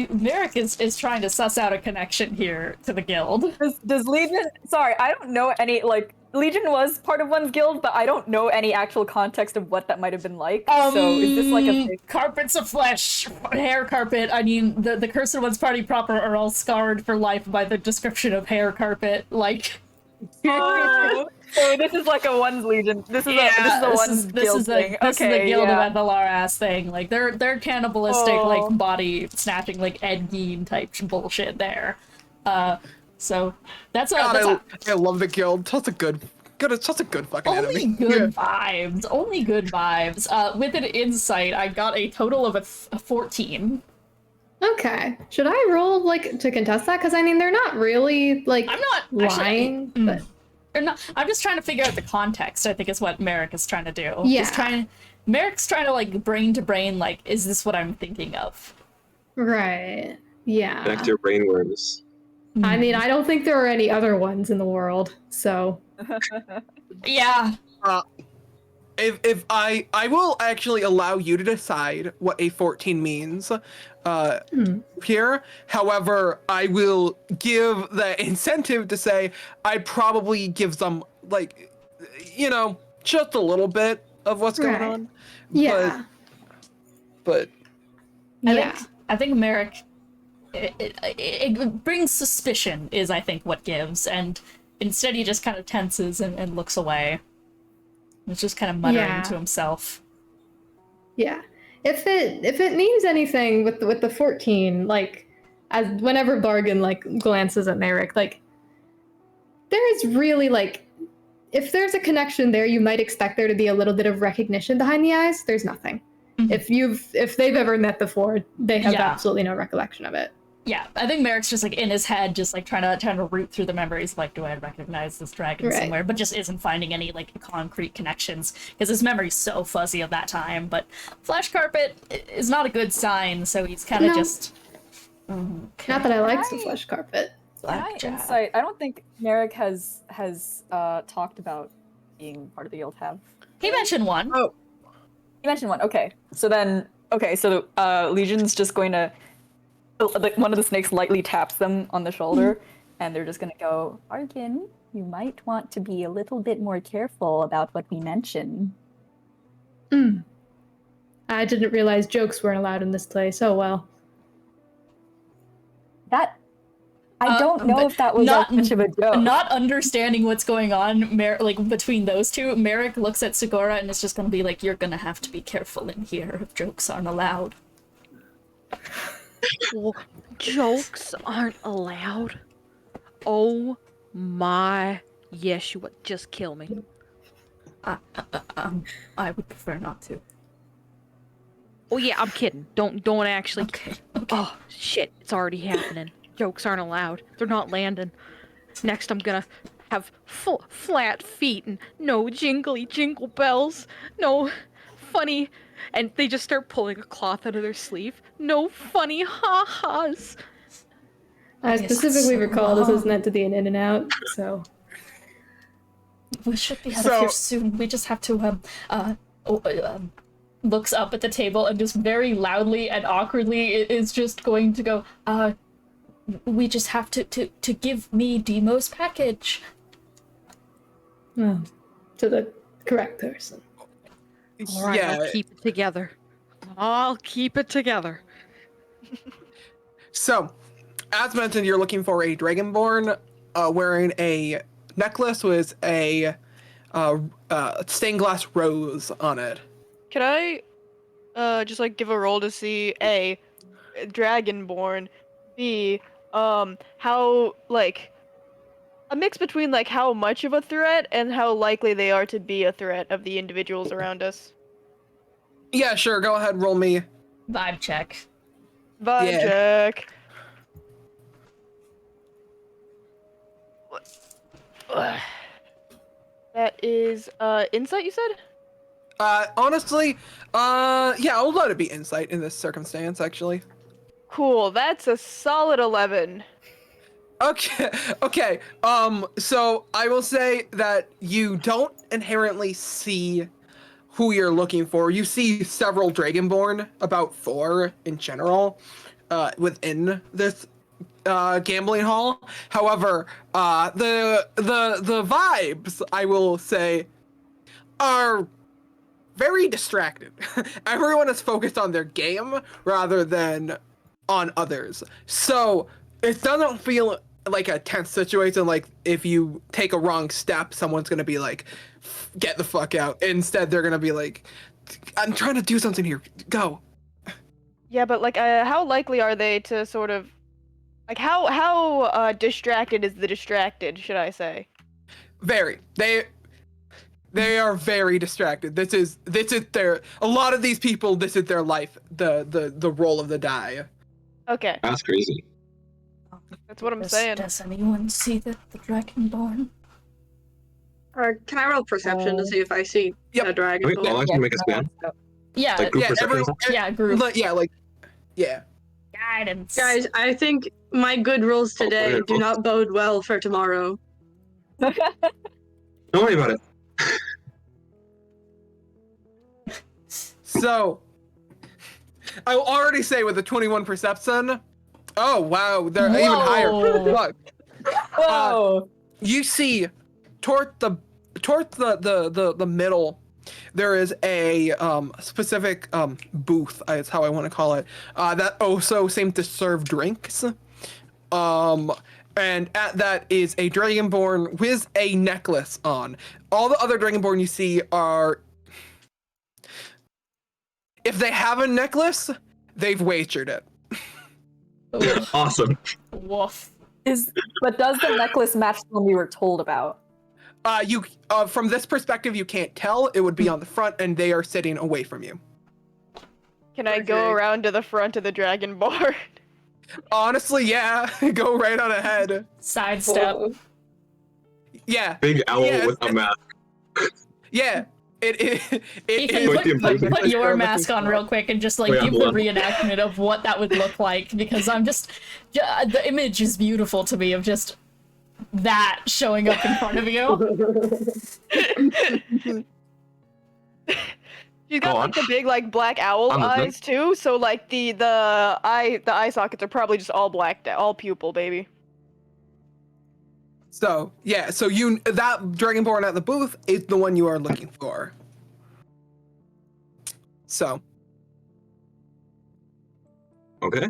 Merrick is trying to suss out a connection here to the guild. Does Legion... Sorry, I don't know any, like... Legion was part of one's guild, but I don't know any actual context of what that might have been like. So is this like a... Carpets of flesh, hair carpet. I mean, the Cursed Ones party proper are all scarred for life by the description of hair carpet. Like, Oh, so this is like a one's Legion. This is a one's guild thing. This is the Okay, Guild yeah. of Ethelar ass thing. Like, they're cannibalistic, Oh. like body snatching, like Ed Gein type bullshit there. So that's a God, that's I love the guild. Such a good, it's such a good fucking only enemy. good vibes. Only good vibes. With an insight, I got a total of a 14. Okay. Should I roll, like, to contest that? Because, I mean, they're not really, like, I'm not lying, actually, but... They're not. I'm just trying to figure out the context. I think is what Merrick is trying to do. Yeah. Merrick's trying to like brain to brain. Like, is this what I'm thinking of? Right. Yeah. Connect your brainworms. I mean, I don't think there are any other ones in the world, so... Yeah. If I will actually allow you to decide what a 14 means here. However, I will give the incentive to say I'd probably give them, like, you know, just a little bit of what's going Right. on. Yeah. But I think Merrick. It brings suspicion. Is I think what gives, and instead he just kind of tenses and looks away. He's just kind of muttering to himself. Yeah. If it means anything with the 14, like, as whenever Bargain, like, glances at Merrick, like, there is really, like, if there's a connection there, you might expect there to be a little bit of recognition behind the eyes. There's nothing. Mhm. If they've ever met before, they have absolutely no recollection of it. Yeah, I think Merrick's just like in his head, just like trying to root through the memories. Like, do I recognize this dragon somewhere? But just isn't finding any like concrete connections because his memory's so fuzzy of that time. But flash carpet is not a good sign, so he's kind of just. Okay. Not that I like some flesh carpet. Can I insight? I don't think Merrick has talked about being part of the guild have? He mentioned one. Oh, You mentioned one. Okay. So then, so Legion's just going to, one of the snakes lightly taps them on the shoulder, and they're just going to go, Arkin, you might want to be a little bit more careful about what we mention. I didn't realize jokes weren't allowed in this place. Oh well. That, I don't know if that was not much of a joke. Not understanding what's going on, like between those two, Merrick looks at Segura and is just gonna be like, "You're gonna have to be careful in here if jokes aren't allowed." Well, jokes aren't allowed. Oh my! Yes, you would just kill me. I would prefer not to. Oh yeah, I'm kidding. Don't actually. Okay. Oh shit! It's already happening. Jokes aren't allowed. They're not landing. Next, I'm gonna have flat feet and no jingly jingle bells. No funny. And they just start pulling a cloth out of their sleeve. No funny ha-has. I specifically recall this is meant to be an in and out, so. We should be out of here soon. We just have to, looks up at the table and just very loudly and awkwardly is just going to go, we just have to give me Deemo's package. Well, to the correct person. Alright, yeah. I'll keep it together. I'll keep it together. So, as mentioned, you're looking for a dragonborn wearing a necklace with a stained glass rose on it. Can I just like give a roll to see A, dragonborn, B, how like a mix between like how much of a threat and how likely they are to be a threat of the individuals around us? Yeah, sure. Go ahead, roll me. Vibe check. Vibe Yeah. check. That is insight, you said? Honestly, yeah, I'll let it be insight in this circumstance, actually. Cool, that's a solid 11. Okay, so I will say that you don't inherently see who you're looking for. You see several Dragonborn, about 4 in general, within this gambling hall. However, the vibes, I will say, are very distracted. Everyone is focused on their game rather than on others. So it doesn't feel like a tense situation, like if you take a wrong step, someone's gonna be like, get the fuck out. Instead, they're gonna be like, I'm trying to do something here. Go. Yeah, but like, how likely are they to sort of, like, how distracted is the distracted, should I say? Very. They are very distracted. This is their, a lot of these people, this is their life, the roll of the die. Okay, That's crazy. that's what I'm saying. Does anyone see the Dragonborn? Can I roll perception to see if I see Yep. a dragon? Wait, I'll actually make a scan. Yeah, Like group Yeah, perception or something? yeah, group. Yeah. Guidance. Guys, I think my good rolls today ahead, do roll. not bode well for tomorrow. Don't worry about it. So, I will already say with the 21 perception, oh wow, they're even higher. Whoa. Look, Whoa! you see, toward the middle, there is a specific booth, is how I want to call it, that also seems to serve drinks. And at that is a Dragonborn with a necklace on. All the other Dragonborn you see are, if they have a necklace, they've wagered it. Awesome. Woof. But does the necklace match the one we were told about? You from this perspective, you can't tell. It would be on the front, and they are sitting away from you. Can I go Okay. around to the front of the dragonborn? Honestly, yeah. Go right on ahead. Sidestep. Yeah, Big owl Yeah. with a mask. yeah. It Ethan, is. Like the improvement. put your mask on real quick and just like Wait, give hold the on. reenactment of what that would look like, because I'm just the image is beautiful to me of just that showing up in front of you. She's Go got on. like the big like black owl I'm listening. eyes too, so like the eye sockets are probably just all blacked out, all pupil, baby. So yeah, so that Dragonborn at the booth is the one you are looking for. So Okay.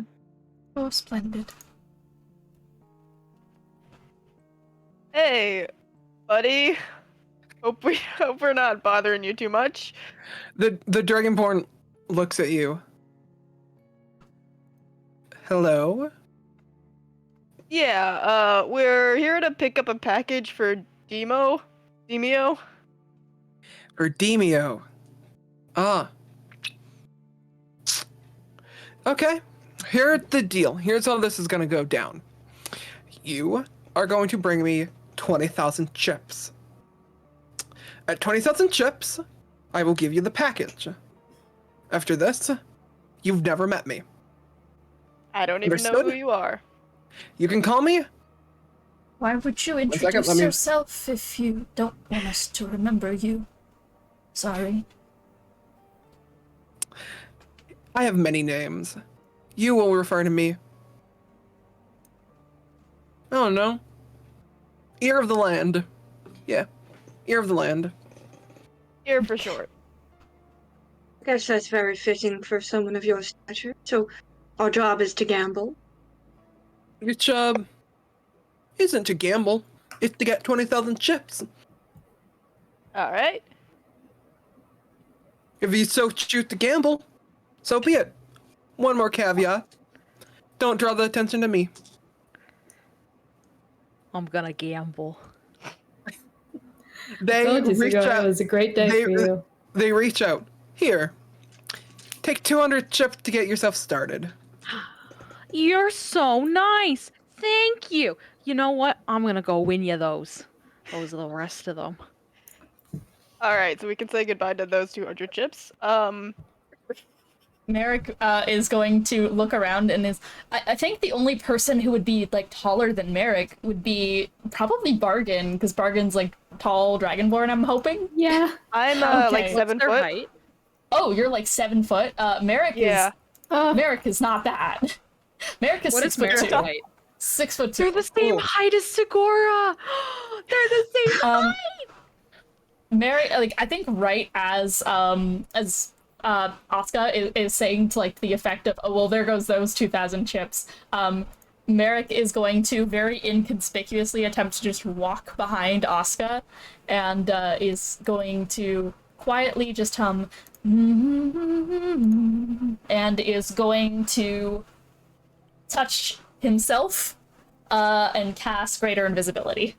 Oh, splendid. Hey, buddy. Hope we're not bothering you too much. the Dragonborn looks at you. Hello? Yeah, we're here to pick up a package for Deemo. Deemeo. Or Deemeo. Ah. Okay. Here's the deal. Here's how this is gonna go down. You are going to bring me 20,000 chips. At 20,000 chips, I will give you the package. After this, you've never met me. I don't even know Understood? who you are. You can call me. Why would you second, introduce let me- yourself if you don't want us to remember you? Sorry. I have many names. You will refer to me. I don't know. Ear of the land. Yeah. Ear of the land. Here for short. I guess that's very fitting for someone of your stature. So, our job is to gamble. Your job isn't to gamble. It's to get 20,000 chips. All right. If you so choose to gamble, so be it. One more caveat. Don't draw the attention to me. I'm gonna gamble. I They told you, reach Sigurd, out. it was a great day They- for you. They reach out. Here. Take 200 chips to get yourself started. You're so nice. Thank you. You know what? I'm gonna go win you those. Those are the rest of them. All right, so we can say goodbye to those 200 chips. Merrick is going to look around and I think the only person who would be like taller than Merrick would be probably Bargain, because Bargain's like tall dragonborn, I'm hoping. Yeah. I'm Okay. like What's 7 Their foot. height. Oh, you're like 7 foot. Merrick Yeah. Merrick is not that. Merrick is What 6 is foot Merrick's 2. height? 6 foot 2. They're the same Ooh. height as Segura. They're the same height. Merrick, like I think right as Asuka is saying to like the effect of, oh well, there goes those 2,000 chips. Merrick is going to very inconspicuously attempt to just walk behind Asuka, and is going to quietly just hum, and is going to touch himself and cast Greater Invisibility.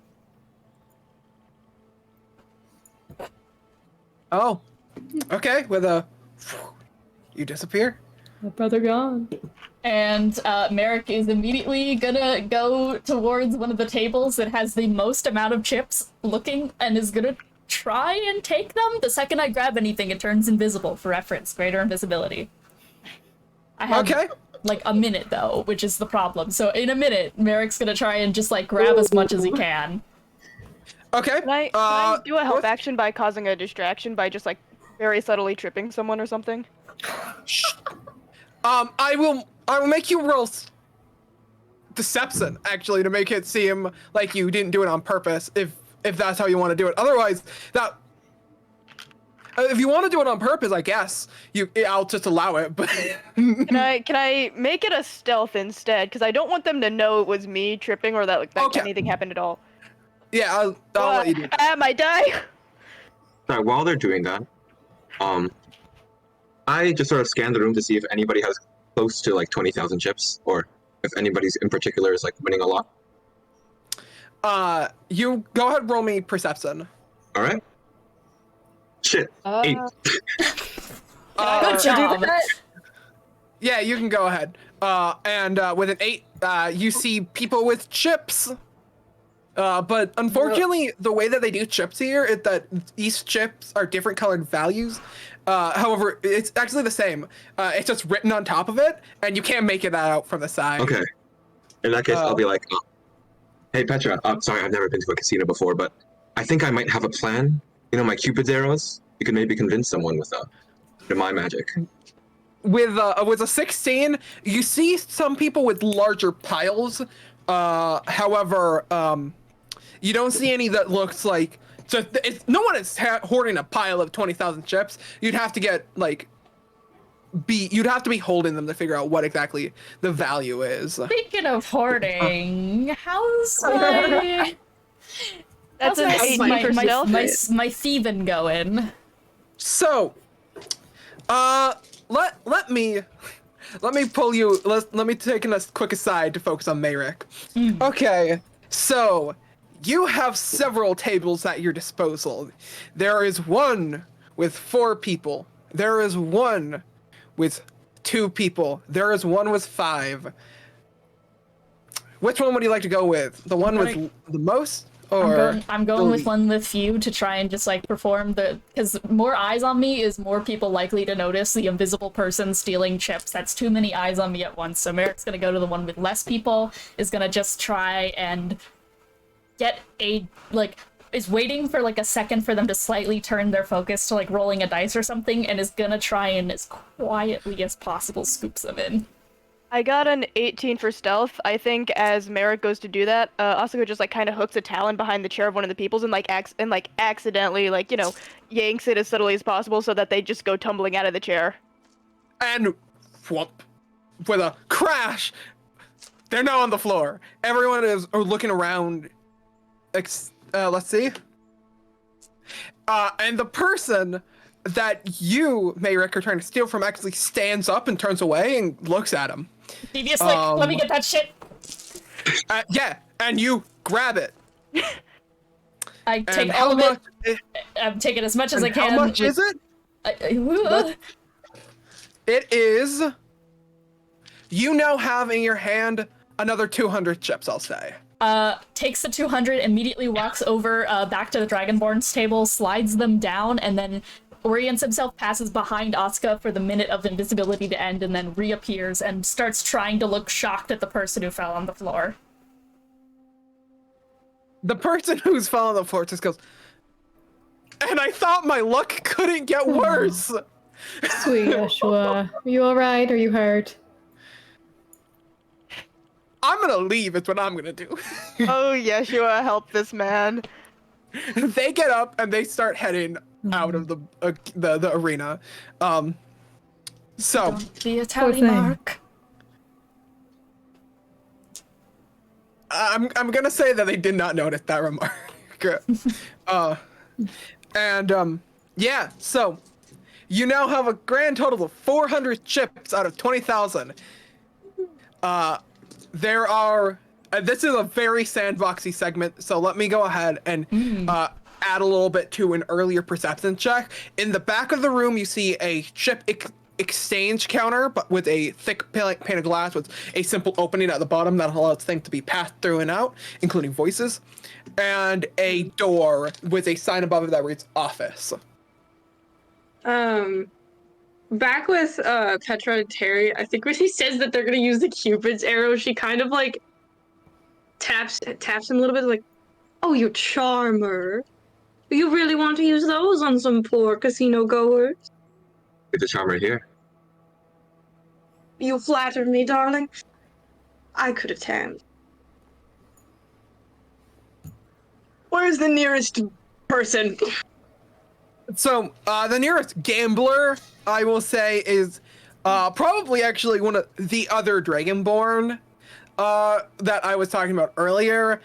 Oh. Okay, with a... You disappear. My brother gone. And Merrick is immediately gonna go towards one of the tables that has the most amount of chips looking, and is gonna try and take them. The second I grab anything, it turns invisible for reference. Greater invisibility. I have Okay. like a minute though, which is the problem. So in a minute, Merrick's gonna try and just like grab as much as he can. Okay. Can I do a help action by causing a distraction by just like very subtly tripping someone or something? I will make you roll deception, actually, to make it seem like you didn't do it on purpose, if that's how you want to do it. Otherwise, if you want to do it on purpose, I guess I'll just allow it. But Can I make it a stealth instead? Because I don't want them to know it was me tripping or that Okay. anything happened at all. yeah, I'll let you do that. I might die. Now, while they're doing that, I just sort of scan the room to see if anybody has close to like 20,000 chips, or if anybody's in particular is like winning a lot. You go ahead, roll me perception. All right. Shit. 8. Good job. Yeah, you can go ahead. And with an 8, you see people with chips. But unfortunately, the way that they do chips here is that each chips are different colored values. However, it's actually the same. It's just written on top of it, and you can't make it out from the side. Okay. In that case, I'll be like, hey, Petra, sorry, I've never been to a casino before, but I think I might have a plan my Cupid's arrows. You could maybe convince someone with my magic. With a 16, you see some people with larger piles. However, you don't see any that looks like. So no one is hoarding a pile of 20,000 chips. You'd have to get you'd have to be holding them to figure out what exactly the value is. Speaking of hoarding, how's my That's an 18 for stealth. my thieving going? So, let me pull you. Let me take a quick aside to focus on Mayrick. Okay, so you have several tables at your disposal. There is one with 4 people. There is one with 2 people. There is one with 5. Which one would you like to go with? The one with the most? Or I'm going with one with few to try and just like perform because more eyes on me is more people likely to notice the invisible person stealing chips. That's too many eyes on me at once. So Merrick's gonna go to the one with less people, is gonna just try and get is waiting for like a second for them to slightly turn their focus to like rolling a dice or something, and is gonna try and as quietly as possible scoops them in. I got an 18 for stealth. I think as Merrick goes to do that, Asuka just like kind of hooks a talon behind the chair of one of the peoples and accidentally yanks it as subtly as possible so that they just go tumbling out of the chair. And whoop, with a crash, they're now on the floor. Everyone is looking around. Let's see. And the person that you, Mayrick, are trying to steal from actually stands up and turns away and looks at him. Devious, let me get that shit. Yeah, and you grab it. I take all of it. I'm taking as much as I can. How much is it? It is. You now have in your hand another 200 chips, I'll say. Takes the 200, immediately walks over back to the Dragonborn's table, slides them down, and then orients himself, passes behind Asuka for the minute of invisibility to end, and then reappears and starts trying to look shocked at the person who fell on the floor. The person who's fell on the floor just goes, and I thought my luck couldn't get worse. Sweet Yeshua. Are you alright? Are you hurt? I'm gonna leave, it's what I'm gonna do. Oh, Yeshua, help this man. They get up and they start heading out of the arena. So the Italian mark. I'm gonna say that they did not notice that remark. Yeah, so you now have a grand total of 400 chips out of 20,000. There are this is a very sandboxy segment, so let me go ahead and add a little bit to an earlier perception check. In the back of the room, you see a chip exchange counter, but with a thick pane of glass with a simple opening at the bottom that allows things to be passed through and out, including voices, and a door with a sign above it that reads office. Back with Petra and Terry, I think when he says that they're gonna use the Cupid's arrow, she kind of like taps him a little bit, like, "Oh, you charmer. You really want to use those on some poor casino goers? Get the charmer here. You flatter me, darling. I could attend. Where's the nearest person?" So, the nearest gambler, I will say, is probably actually one of the other Dragonborn that I was talking about earlier.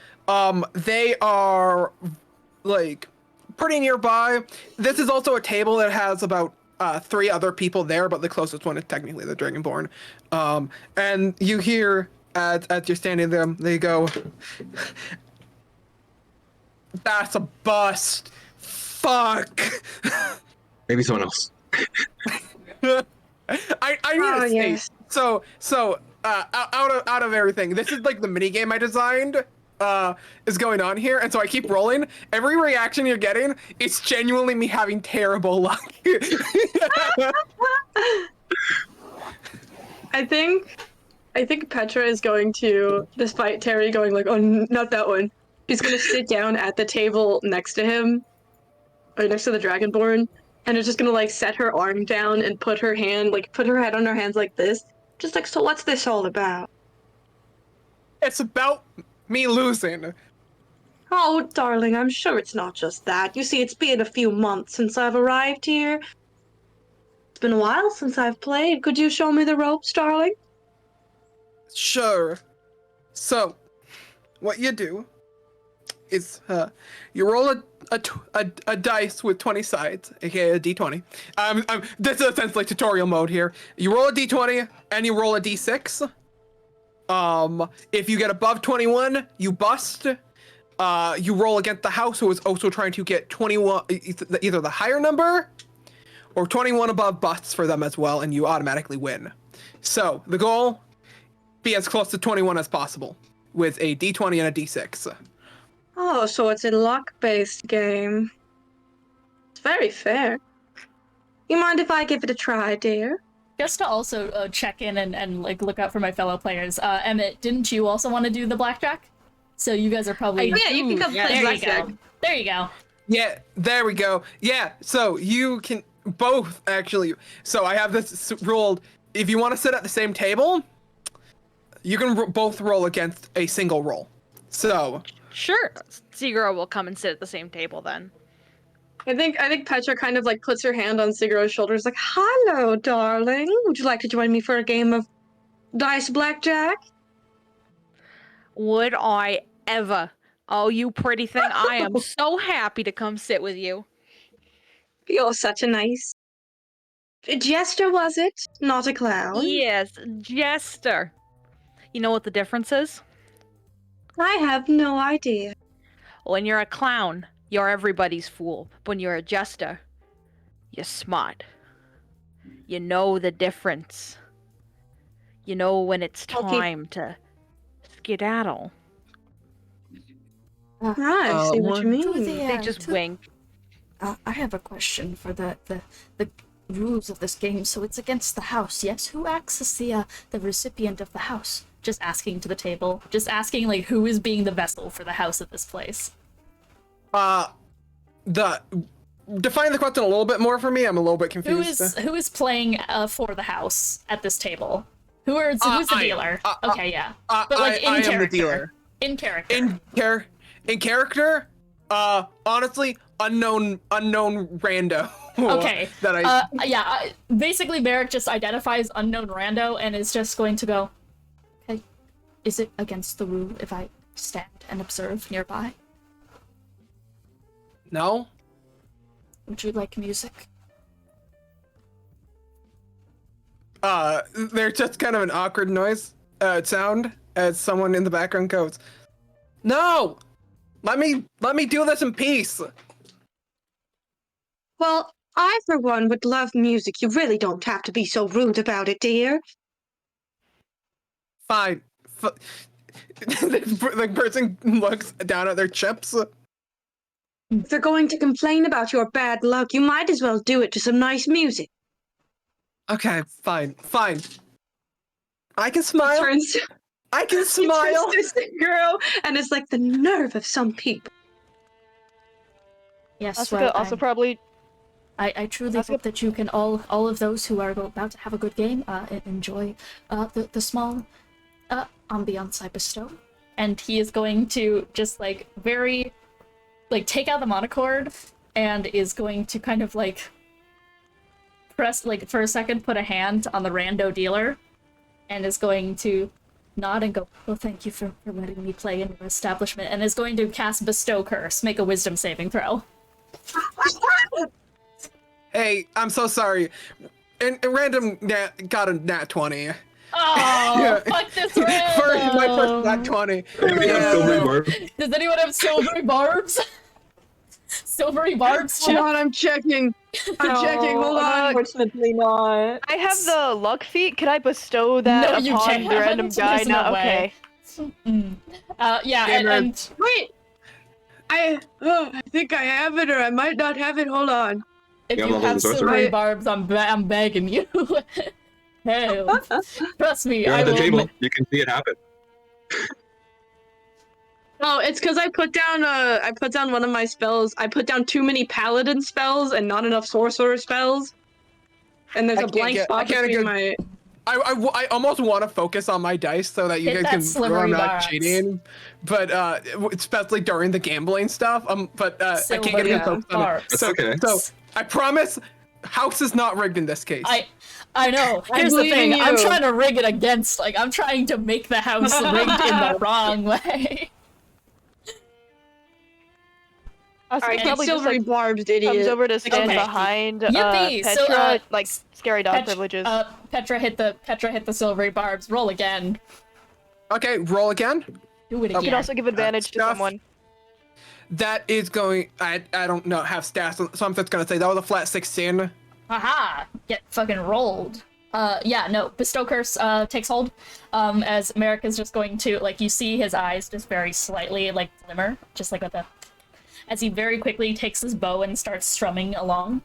They are, like, pretty nearby. This is also a table that has about 3 other people there, but the closest one is technically the Dragonborn. And you hear, as you're standing there, they go, "That's a bust. Fuck." Maybe someone else. I need to state. Yes. So out of everything, this is like the mini game I designed is going on here, and so I keep rolling. Every reaction you're getting is genuinely me having terrible luck. I think Petra is going to, despite Terry going like, "Oh, not that one," she's gonna sit down at the table next to him next to the Dragonborn, and is just gonna like set her arm down and put her head on her hands like this. Just like, so what's this all about? It's about me losing. Oh, darling, I'm sure it's not just that. You see, it's been a few months since I've arrived here. It's been a while since I've played. Could you show me the ropes, darling? Sure. So, what you do is you roll a dice with 20 sides, aka a d20. This is essentially tutorial mode here. You roll a d20 and you roll a d6. If you get above 21, you bust. You roll against the house, who is also trying to get 21, either the higher number or 21 above busts for them as well, and you automatically win. So the goal, be as close to 21 as possible with a d20 and a d6. Oh, so it's a luck-based game. It's very fair. You mind if I give it a try, dear? Just to also check in and like look out for my fellow players. Emmett, didn't you also want to do the blackjack? So you guys are probably... Yeah, you can come play there blackjack. you go. There you go. Yeah, there we go. Yeah, so you can both actually. So I have this ruled. If you want to sit at the same table, you can both roll against a single roll. So Sure, Seagirl will come and sit at the same table then. I think Petra kind of like puts her hand on Sigro's shoulders, like, Hello, darling. Would you like to join me for a game of dice blackjack? Would I ever? Oh, you pretty thing. I am so happy to come sit with you. You're such a nice jester, was it? Not a clown. Yes, Jester. You know what the difference is? I have no idea. When you're a clown, you're everybody's fool. When you're a jester, you're smart. You know the difference. You know when it's time to skedaddle. I see what you mean. They just wink. I have a question for the rules of this game. So it's against the house, yes? Who acts as the recipient of the house? Just asking to the table. Just asking, like, who is being the vessel for the house at this place? Define the question a little bit more for me. I'm a little bit confused. Who is playing for the house at this table? Who's the dealer? Okay, yeah. But like in character. I am the dealer. In character. In character, honestly, unknown rando. Okay. That basically Merrick just identifies unknown rando and is just going to go, okay, is it against the rule if I stand and observe nearby? No. Would you like music? There's just kind of an awkward noise, sound as someone in the background goes, "No! Let me do this in peace." Well, I, for one, would love music. You really don't have to be so rude about it, dear. Fine. The person looks down at their chips. If you're going to complain about your bad luck, you might as well do it to some nice music. Okay, fine. I can smile. I can He smile. turns to the girl, and it's like the nerve of some people. Yes, Asuka well, also probably... I truly hope that you can all of those who are about to have a good game enjoy the small ambiance I bestow. And he is going to just like very like take out the monochord and is going to kind of like press like for a second put a hand on the rando dealer and is going to nod and go, "Well, thank you for letting me play in your establishment," and is going to cast Bestow Curse. Make a wisdom saving throw. Hey, I'm so sorry. And random got a nat 20. Oh, Yeah. fuck this My first nat 20. Yeah. Does anyone have silvery barbs? Silvery barbs, hold Chip? on, I'm checking. Hold on. Unfortunately not. I have the luck feat. Could I bestow that No, you upon can't. the random guy? There's No, no way. okay. Yeah, and Wait! I think I have it, or I might not have it. Hold on. if Yeah, you I'm have level sorcerer. silvery barbs, I'm begging you. Help. Trust me, You're I at the will. table. You can see it happen. Oh, it's because I put down one of my spells. I put down too many paladin spells and not enough sorcerer spells. And there's a blank spot between my. I almost want to focus on my dice so that you Hit guys that can know I'm slivery not box. cheating, but especially during the gambling stuff. But I can't get Slivery any focus on it. box. That's okay. So I promise, house is not rigged in this case. I know. I Here's the believe thing. in I'm you. trying to rig it against. Like, I'm trying to make the house rigged in the wrong way. Alright, Get silvery barbs, idiot. comes over to stand Okay. behind Yippee! Petra, So, like scary dog privileges. Petra hit the silvery barbs. Roll again. Okay, roll again. Do it You again. can also give advantage to stuff. someone. That is going. I don't know. Have stats, so I'm just gonna say that was a flat 16. Haha! Get fucking rolled. Yeah, no. Bestow Curse takes hold. As Merrick is just going to, like, you see his eyes just very slightly, like, glimmer, just like with the. As he very quickly takes his bow and starts strumming along.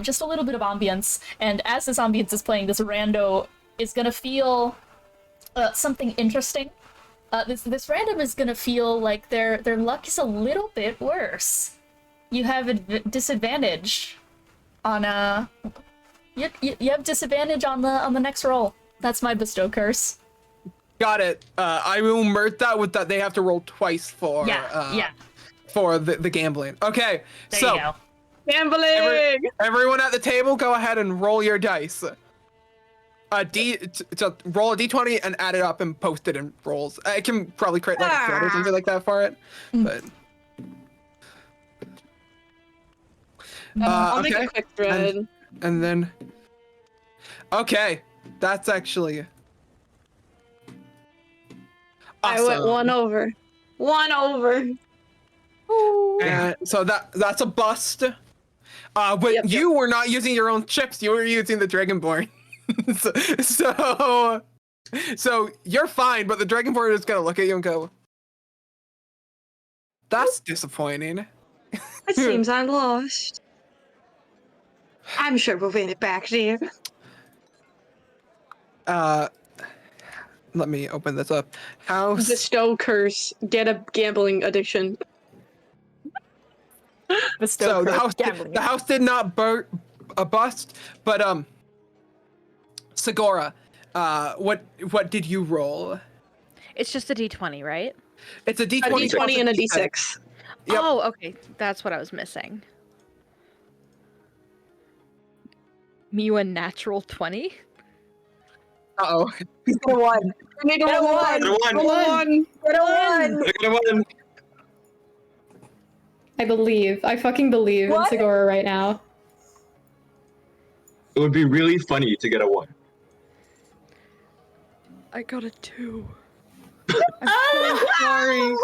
Just a little bit of ambience. And as this ambience is playing, this rando is gonna feel something interesting. This random is gonna feel like their luck is a little bit worse. You have a disadvantage on you have disadvantage on the next roll. That's my bestow curse. Got it. I will merge that with that. They have to roll twice for Yeah. for the gambling. Okay, There so you go. Gambling! everyone at the table, go ahead and roll your dice. So roll a d20 and add it up and post it in rolls. I can probably create like a thread or something like that for it. But I'll make okay. a quick thread. And then okay, that's actually I went awesome. 1 over. 1 over. And so that's a bust. But Yep, you were not using your own chips. You were using the Dragonborn. so you're fine. But the Dragonborn is gonna look at you and go, "That's disappointing." It seems I'm lost. I'm sure we'll win it back, dear. Let me open this up. House. Bestow curse. Get a gambling addiction. So the house did not bust, but Segura, what did you roll? It's just a d20, right? It's a A d20. d20 and a d6. Yep. Oh, okay. That's what I was missing. Me a natural 20? Uh-oh. Get a 1. Get a 1. Get a one. Get a 1. I got a 1. I fucking believe in Segura right now. It would be really funny to get a 1. I got a 2. I'm so sorry.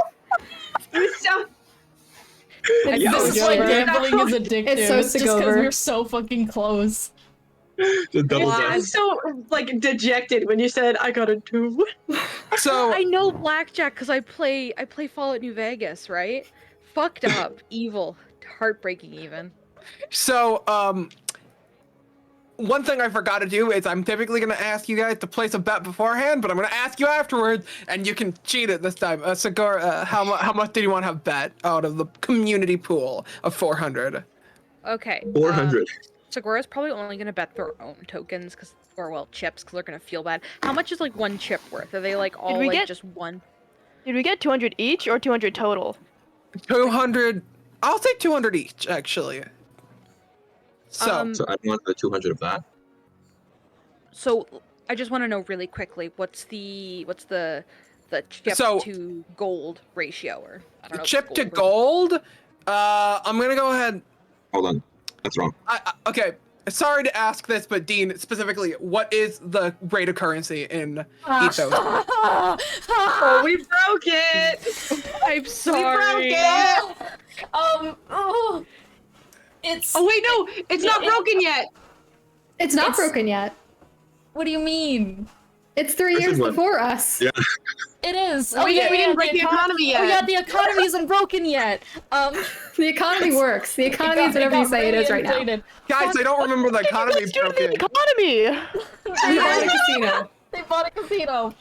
Yeah, This is why gambling is addictive. It's so It's just because Segura. we're so fucking close. The double I death. was so like dejected when you said I got a 2. So I know blackjack because I play Fallout New Vegas, right? Fucked up, evil, heartbreaking even. So, one thing I forgot to do is I'm typically going to ask you guys to place a bet beforehand, but I'm going to ask you afterwards, and you can cheat it this time. Segura, how much did you want to have bet out of the community pool of 400? Okay. 400. Segura's probably only gonna bet their own tokens, chips, because they're gonna feel bad. How much is like one chip worth? Are they like all we like get- just one? Did we get 200 each or 200 total? 200. I'll say 200 each, actually. So, So I want the 200 of that. So I just want to know really quickly, what's the chip So- to gold ratio, or I don't know. if chip it's to or- gold. I'm gonna go ahead. Hold on. That's wrong. Okay. Sorry to ask this, but Dean, specifically, what is the rate of currency in Ethos? Oh, we broke it. I'm sorry. We broke it. It's. Oh wait, no, it's not broken yet. It's not It's- broken yet. What do you mean? It's 3 This is years what- before us. Yeah. It is. We didn't break the econ- economy Oh yet. yeah, the economy isn't broken yet. The economy works. The economy is whatever you say it is right now. Guys, I don't remember the economy Let's do the broken. economy! We bought a casino. They bought a casino.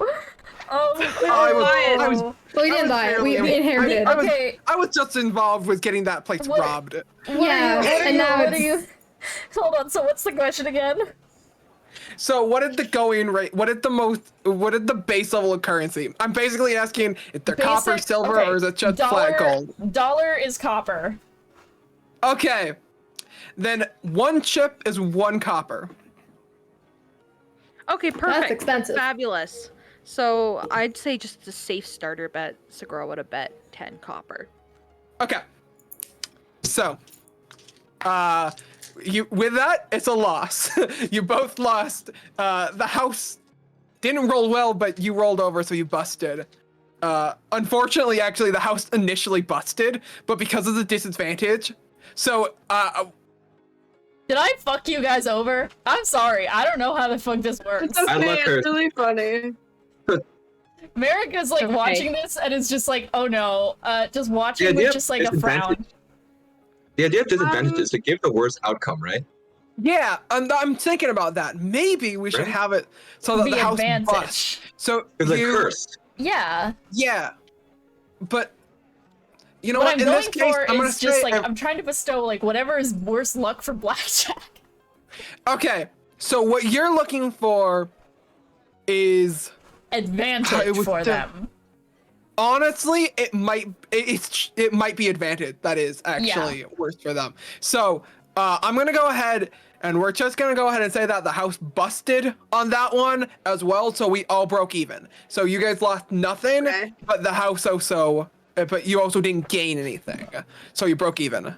I was Well, we didn't buy it. We barely- inherited. I was just involved with getting that place What- robbed. What are you? Hold on. So what's the question again? So what did the going rate? What did the base level of currency? I'm basically asking if they're copper, Basic- silver, okay, or is it just dollar, flat gold? Dollar is copper. Okay, then 1 chip is 1 copper. Okay, perfect. That's expensive. Fabulous. So I'd say just a safe starter bet. Segura would have bet 10 copper. Okay. So, with that, it's a loss. You both lost. The house didn't roll well, but you rolled over, so you busted. Unfortunately, actually, the house initially busted, but because of the disadvantage, so Did I fuck you guys over? I'm sorry. I don't know how the fuck this works. It's okay, I love her. it's really funny. Merrick is like watching this and is just like, oh no, just watching idea with of just like a frown. The idea of disadvantage is to give the worst outcome, right? yeah, I'm thinking about that. Maybe we should Right. have it so that the house busts. So It's like you, cursed. Yeah. yeah, but you know What what? I'm In going this case, for I'm gonna is just say like I'm trying to bestow like whatever is worse luck for blackjack. okay. So what you're looking for is. Advantage would for say- them. Honestly, it might be advantage that is actually worse for them. So I'm gonna go ahead and we're just gonna go ahead and say that the house busted on that one as well. So we all broke even. So you guys lost nothing, Okay. but the house also, but you also didn't gain anything. So you broke even.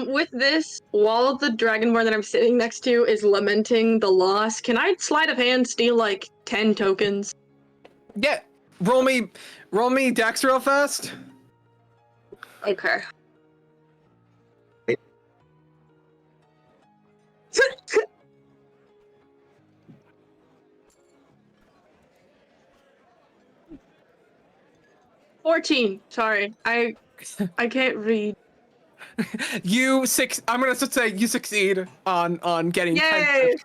With this, while the dragonborn that I'm sitting next to is lamenting the loss, can I sleight of hand steal like 10 tokens? Yeah. Roll me dex real fast. Okay. $14. Sorry, I can't read. I'm gonna just say you succeed on getting 10 Yay! tips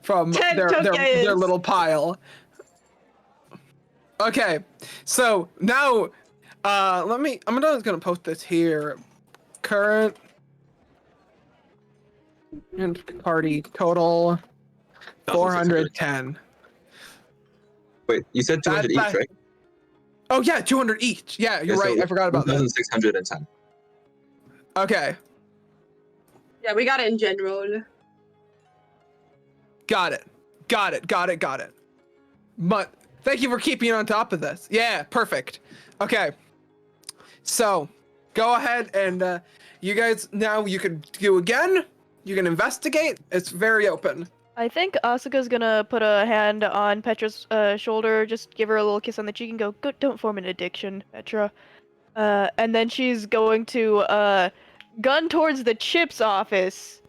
from 10 their tokens! little pile. Okay, so now I'm just gonna post this here. Current and party total 410. Wait, you said 200 each, That- right? Oh yeah, 200 each. Yeah, you're right. I forgot about that. 1,610. Okay, Yeah, we got it in general. got it. But thank you for keeping on top of this. Yeah, perfect. Okay, so go ahead and you guys now you can do again. You can investigate. It's very open. I think Asuka's gonna put a hand on Petra's shoulder, just give her a little kiss on the cheek and go, don't form an addiction, Petra. And then she's going to gun towards the chips office.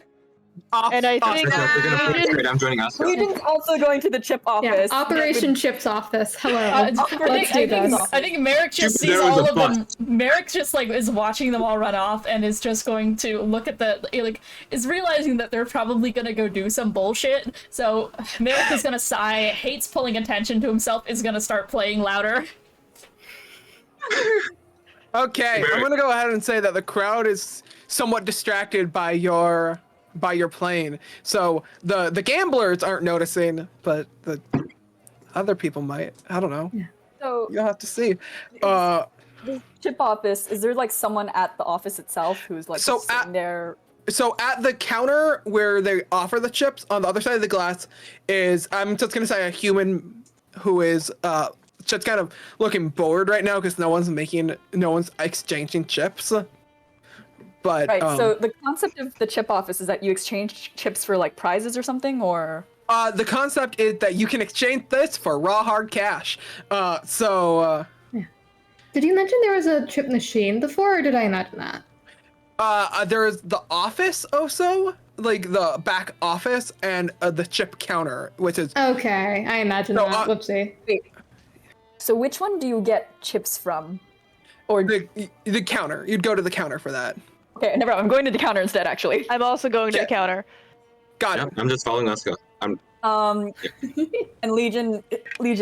And I think We're gonna put it straight. I'm joining Asuka. Legion's also going to the chip office. Yeah, Operation Chips Office. Hello. Let's do I this. think Merrick just There sees was all a of them. bust. Merrick just like is watching them all run off and is just going to look at is realizing that they're probably gonna go do some bullshit. So Merrick is gonna sigh, hates pulling attention to himself, is gonna start playing louder. Okay, Merrick. I'm gonna go ahead and say that the crowd is somewhat distracted by your playing. So the gamblers aren't noticing, but the other people might. I don't know. So You'll have to see. the chip office, is there like someone at the office itself who's like So just sitting there? So at the counter where they offer the chips, on the other side of the glass is, I'm just gonna say, a human who is just kind of looking bored right now because no one's exchanging chips. But Right, so the concept of the chip office is that you exchange chips for like prizes or something, or? the concept is that you can exchange this for raw hard cash. Did you mention there was a chip machine before, or did I imagine that? There's the office also, like the back office, and the chip counter, which is Okay, I imagine No, that. Whoopsie. So which one do you get chips from? Or the counter. You'd go to the counter for that. okay, never mind. I'm going to the counter instead, actually. I'm also going to the Yeah. counter. Got Yeah, it. I'm just following Asuka. And Legion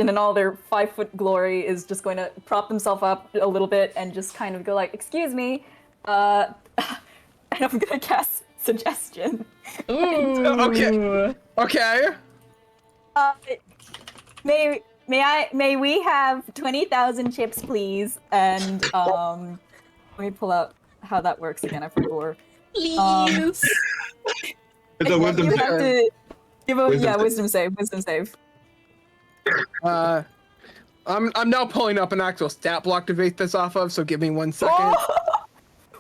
in all their 5-foot glory is just going to prop themselves up a little bit and just kind of go like, "Excuse me," and I'm gonna cast suggestion. Okay. Okay. May we have 20,000 chips, please? And let me pull out how that works again. I forgot. Please. It's a wisdom You have save. to give a Wisdom save. wisdom save. I'm now pulling up an actual stat block to base this off of, so give me 1 second. Oh!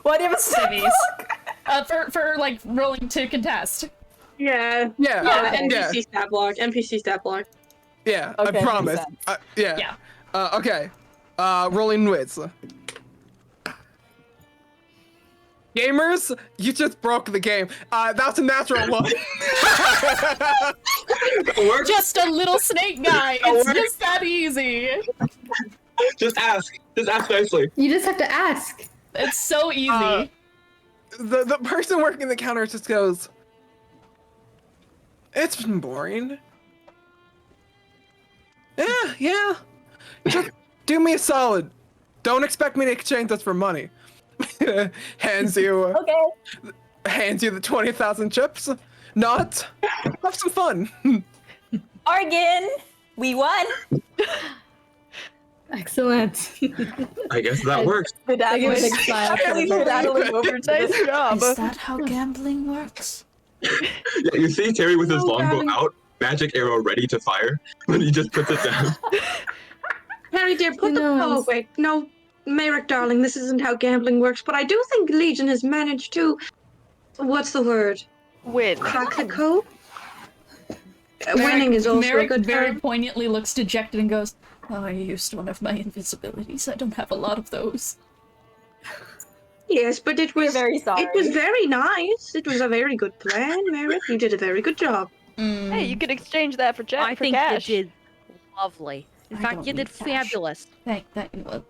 Why do you have a Civvies. save? For like rolling to contest. Yeah. Yeah. NPC stat block. NPC stat block. Yeah, Okay, I promise. makes Yeah. Okay. Rolling wits. Gamers, you just broke the game. That's a natural one. It works. Just a little snake guy. It's just that easy. Just ask. Just ask nicely. You just have to ask. It's so easy. The person working the counter just goes, "It's been boring. Yeah. Just do me a solid. Don't expect me to exchange this for money." hands you the 20,000 chips. Not. Have some fun. Bargain! We won! Excellent. I guess that works. The dad give a was big smile. actually rattling over to Nice the- job. Is that how gambling works? Yeah, you see Terry with his Oh, longbow darling. out, magic arrow ready to fire, but he just puts it down. Harry, dear, put Who the. Oh, knows? wait. No, Mayrick, darling, this isn't how gambling works, but I do think Legion has managed to. What's the word? Win. Crack the code? Winning is also a Merrick good very term. poignantly looks dejected and goes, "Oh, I used one of my invisibilities. I don't have a lot of those." Yes, but it We're was. very sorry. It was very nice. It was a very good plan, Merrick. You did a very good job. Hey, you could exchange that for I think cash. you did lovely. In I fact, don't you need did cash. fabulous.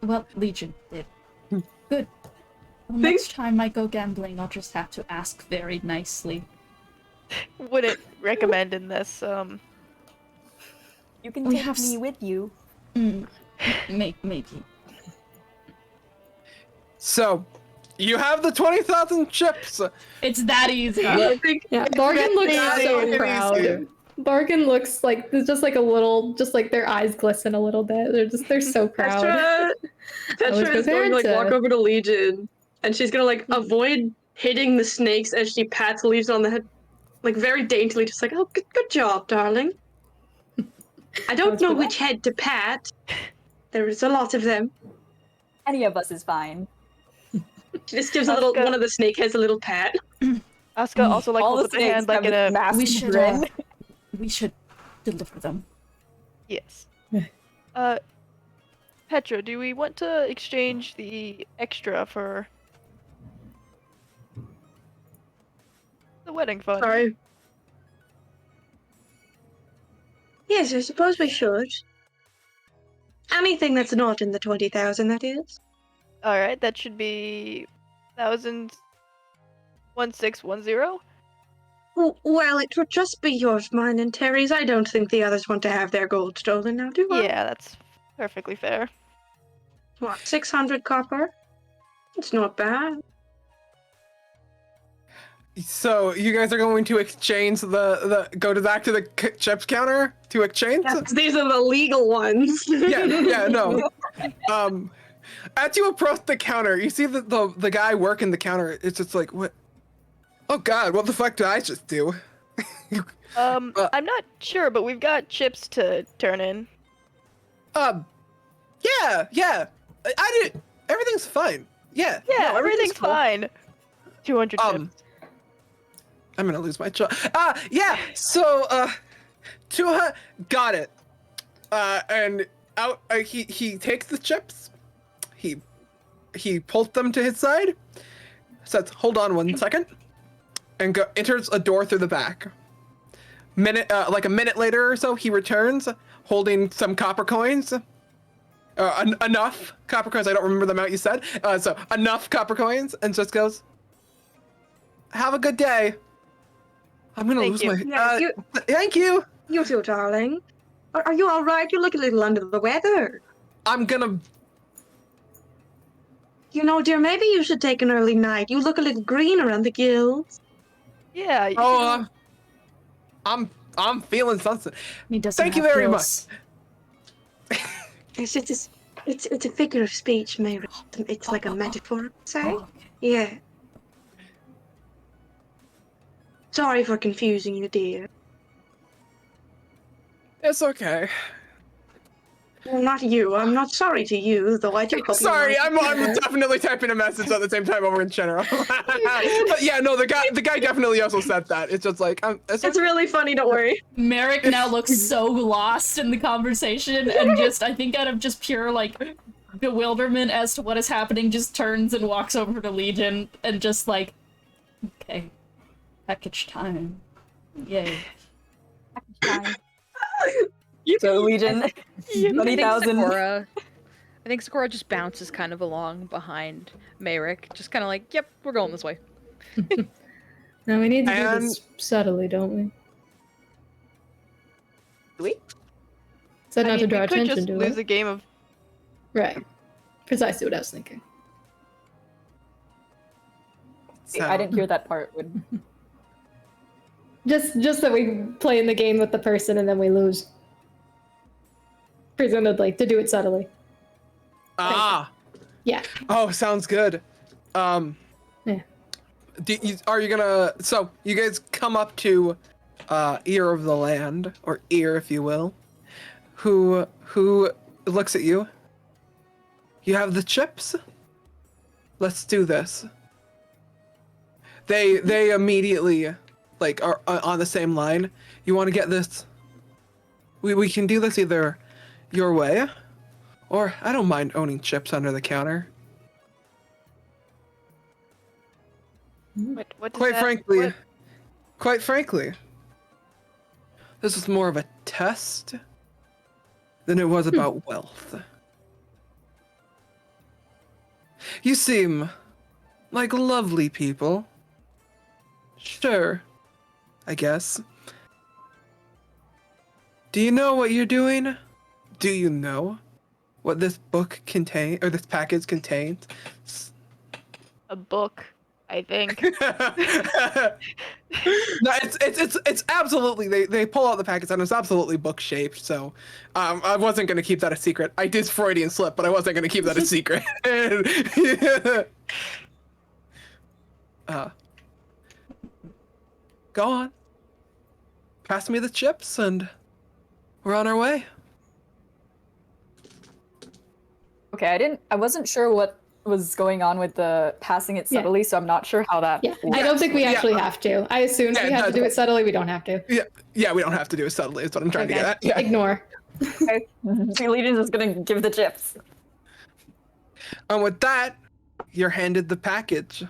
Well, Legion did. Good. Well, next time I go gambling, I'll just have to ask very nicely. Wouldn't recommend in this. You can We take have me with you. Maybe. So, you have the 20,000 chips. It's that easy. I think Yeah, Bargain looks Very so easy. proud. Bargain looks like there's just like a little, just like their eyes glisten a little bit. They're so proud. Petra was is going to like prepared walk to- over to Legion, and she's gonna like avoid hitting the snakes as she pats Legion on the head, like very daintily, just like, "Oh, good job, darling." I don't know which head to pat. There is a lot of them. Any of us is fine. She just gives a little Asuka. one of the snake heads a little pat. Asuka also like All the holds up a hand snakes like have in a a massive We should, grin. We should deliver them. yes. Petra, do we want to exchange the extra for the wedding fund? Sorry. Yes, I suppose we should. Anything that's not in the 20,000, that is. All right, that should be 1,1610. Well, it would just be yours, mine, and Terry's. I don't think the others want to have their gold stolen now, do I? Yeah, that's perfectly fair. What, 600 copper? It's not bad. So, you guys are going to exchange go back to the chips counter to exchange? Yes, these are the legal ones. Yeah, no. As you approach the counter, you see the guy working the counter. It's just like, what? Oh God, what the fuck did I just do? I'm not sure, but we've got chips to turn in. Yeah. I did. Everything's fine. Yeah. Yeah, no, everything's cool. fine. 200 chips. I'm gonna lose my job. Yeah. So, got it. And out. He takes the chips. He pulls them to his side. Says, "Hold on 1 second," and enters a door through the back. Like a minute later or so, he returns holding some copper coins. Enough copper coins. I don't remember the amount you said. So enough copper coins, and just goes, "Have a good day." I'm gonna Thank lose you. my. Yeah, Thank you. You too, darling. Are you all right? You look a little under the weather. I'm gonna. You know, dear, maybe you should take an early night. You look a little green around the gills. Yeah. You Oh, know, I'm feeling something. He doesn't Thank you have very gills. It's a figure of speech, Mary. It's like a metaphor, say. Oh, Yeah. Sorry for confusing you, dear. It's okay. Well, not you. I'm not sorry to you, though I do hope you Sorry, like I'm it. definitely typing a message at the same time over in general. But yeah, no, the guy definitely also said that. It's just like it's really funny. Don't worry. Merrick now looks so lost in the conversation and just, I think out of just pure, like, bewilderment as to what is happening, just turns and walks over to Legion and just like, okay, package time. Yay. So Legion, I think 20,000. I think Sakura just bounces kind of along behind Mayrick, just kind of like, yep, we're going this way. No, we need to do And- this subtly, don't we? Do we? Said not to we draw could attention just to lose it. a game of. Right. Precisely what I was thinking. I didn't hear that part. Just that we play in the game with the person and then we lose. Presumably, to do it subtly. Ah. Yeah. Oh, sounds good. Yeah. Are you gonna? So you guys come up to, ear of the land, or ear, if you will. Who looks at you? You have the chips? Let's do this. They immediately, like, are on the same line. You want to get this? We can do this either your way, or I don't mind owning chips under the counter. What does Quite that- frankly, this was more of a test than it was about wealth. You seem like lovely people. Sure, I guess. Do you know what you're doing? Do you know what this book contains, or this package contains? A book, I think. No, it's absolutely, they pull out the package and it's absolutely book shaped. So I wasn't gonna keep that a secret. I did Freudian slip, but I wasn't gonna keep that a secret. Go on. Pass me the chips and we're on our way. Okay, I wasn't sure what was going on with the passing it Yeah. subtly, so I'm not sure how that Yeah. works. I don't think we Yeah. actually have to. I assumed Yeah, we had to no, do it subtly. We don't have to. Yeah, we don't have to do it subtly, is what I'm trying to Okay. get at. Yeah. Ignore. Okay. Legion's is gonna give the chips. And with that, you're handed the package.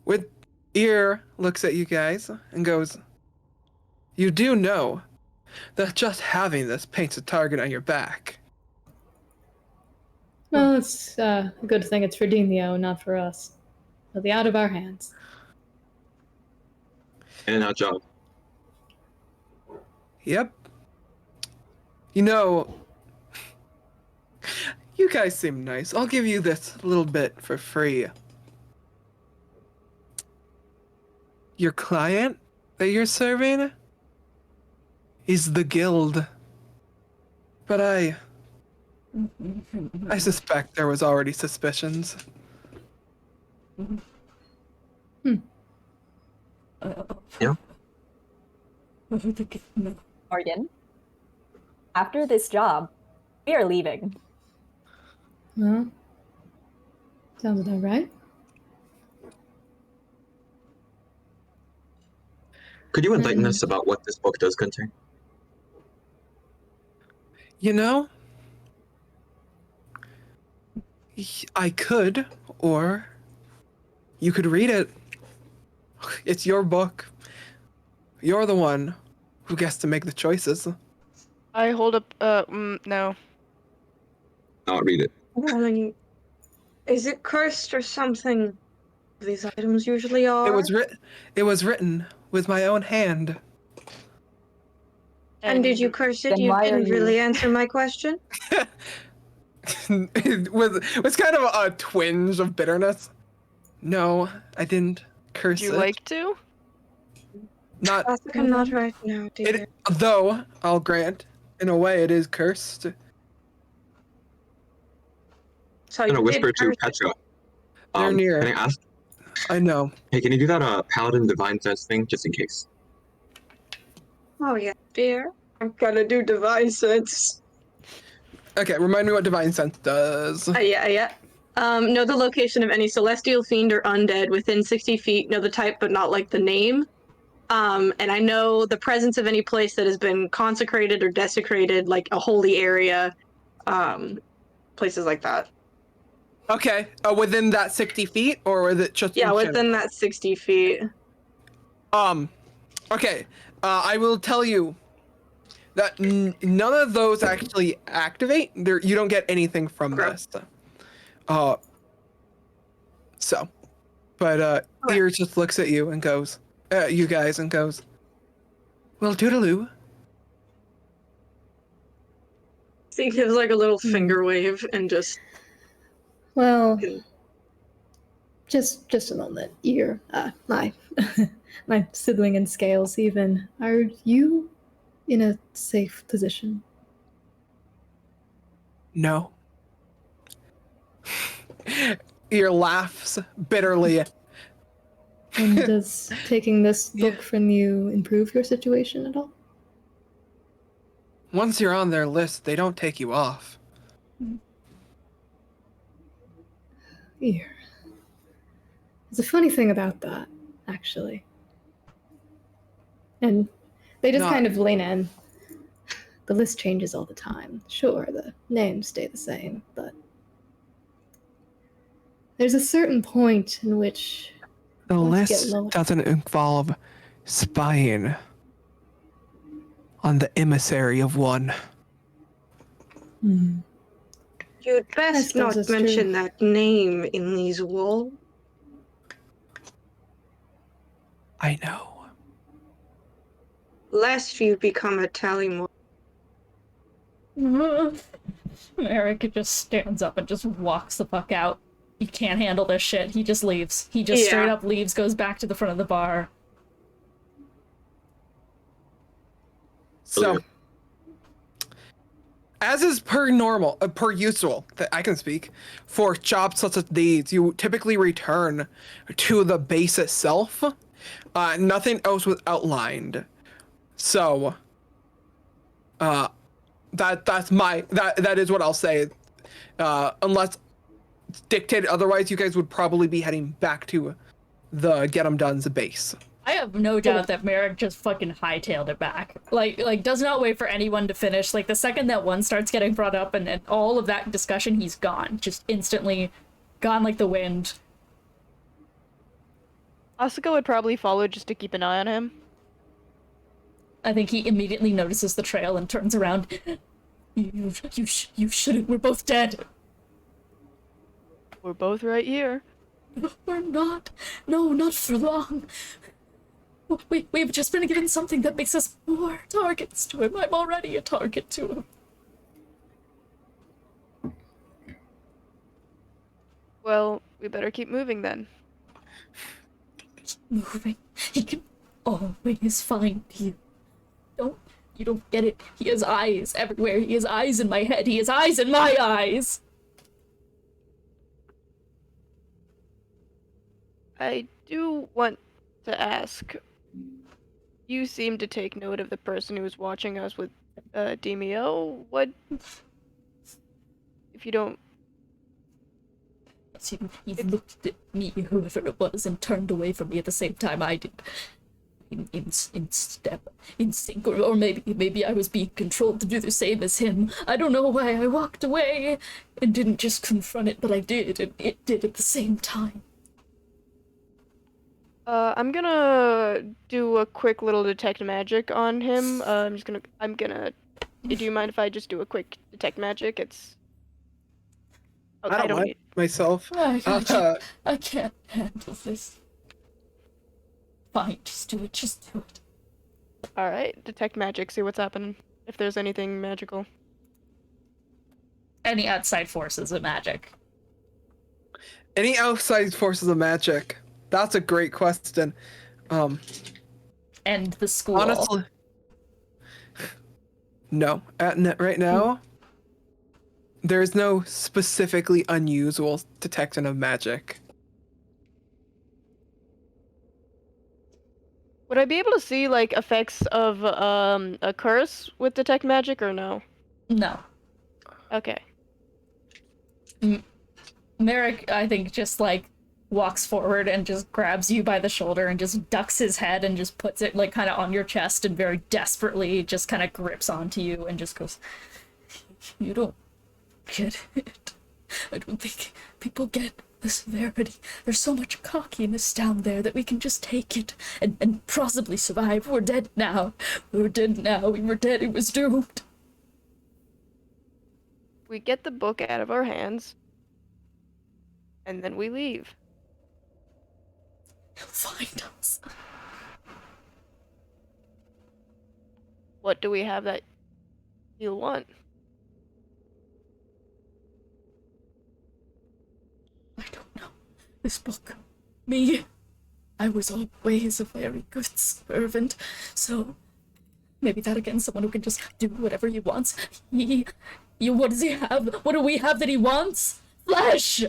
With Ear looks at you guys and goes, "You do know that just having this paints a target on your back." Well, it's a good thing it's for Deemo, not for us. It'll be out of our hands. And our job. Yep. You know, you guys seem nice. I'll give you this little bit for free. Your client that you're serving is the guild. But I suspect there was already suspicions. Yeah. Morgan, after this job, we are leaving. Well, sounds about right. Could you enlighten us about what this book does contain? You know, I could, or you could read it. It's your book. You're the one who gets to make the choices. I hold up. No. I'll read it. Darling, is it cursed or something? These items usually are. It was written with my own hand. And did you curse it? Then You why are didn't you- really answer my question. with kind of a twinge of bitterness. No, I didn't curse Would you it. like to? Not Asuka, not right now, dear. it, though I'll grant, in a way, it is cursed. So I'm gonna you whisper did to curse it. Petra. They're near. Can I ask? I know. Hey, can you do that paladin divine sense thing just in case? Oh yeah, dear. I'm gonna do divine sense. Okay, remind me what divine sense does. Yeah. Know the location of any celestial fiend or undead within 60 feet. Know the type, but not like the name. And I know the presence of any place that has been consecrated or desecrated, like a holy area. Places like that. Okay, within that 60 feet, or is it just Yeah, in within general? that 60 feet. Okay, I will tell you that none of those actually activate. You don't get anything from Okay. this. But Ear just looks at you and goes, you guys, and goes, well, toodaloo. So he gives like a little finger wave and just. Well, just a moment. Ear, my my sibling in scales even. Are you in a safe position? No. Ear laughs bitterly. And does taking this book from you improve your situation at all? Once you're on their list, they don't take you off. Ear. There's a funny thing about that, actually. And they just kind of lean in. The list changes all the time. Sure, the names stay the same, but there's a certain point in which The Let's get list lower. doesn't involve spying on the emissary of one. You'd best suppose not that's mention true. that name in these walls. I know. Lest you become a tally. Eric just stands up and just walks the fuck out. He can't handle this shit. He just leaves. He just straight up leaves, goes back to the front of the bar. So, as is per usual, that I can speak, for jobs such as these, you typically return to the base itself. Nothing else was outlined. So, that is what I'll say. Unless dictated otherwise, you guys would probably be heading back to the Get 'em Done's base. I have no doubt that Merrick just fucking hightailed it back. Like does not wait for anyone to finish. Like the second that one starts getting brought up and all of that discussion, he's gone. Just instantly gone like the wind. Asuka would probably follow just to keep an eye on him. I think he immediately notices the trail and turns around. You shouldn't. We're both dead. We're both right here. We're not. No, not for long. We've just been given something that makes us more targets to him. I'm already a target to him. Well, we better keep moving then. Keep moving. He can always find you. You don't get it. He has eyes everywhere. He has eyes in my head. He has eyes in my eyes. I do want to ask. You seem to take note of the person who was watching us with Deemo. What? If you don't. He looked at me, whoever it was, and turned away from me at the same time I did. In sync, or maybe I was being controlled to do the same as him. I don't know why I walked away and didn't just confront it, but I did, and it did at the same time. I'm gonna do a quick little detect magic on him. Do you mind if I just do a quick detect magic? It's. Oh, I don't mind myself. I can't handle this. Fine, just do it, just do it. Alright, detect magic, see what's happening. If there's anything magical. Any outside forces of magic. Any outside forces of magic? That's a great question. And the school. Honestly, no. Right now, there's no specifically unusual detection of magic. Would I be able to see, like, effects of, a curse with detect magic, or no? No. Okay. Merrick, I think, just, like, walks forward and just grabs you by the shoulder and just ducks his head and just puts it, like, kind of on your chest and very desperately just kind of grips onto you and just goes, "You don't get it. I don't think people get the severity. There's so much cockiness down there that we can just take it and possibly survive. We're dead now. We're dead now. We were dead. It was doomed." We get the book out of our hands, and then we leave. He'll find us. What do we have that you'll want? I don't know. This book. Me. I was always a very good servant, so maybe that again, someone who can just do whatever he wants. What does he have? What do we have that he wants? Flesh!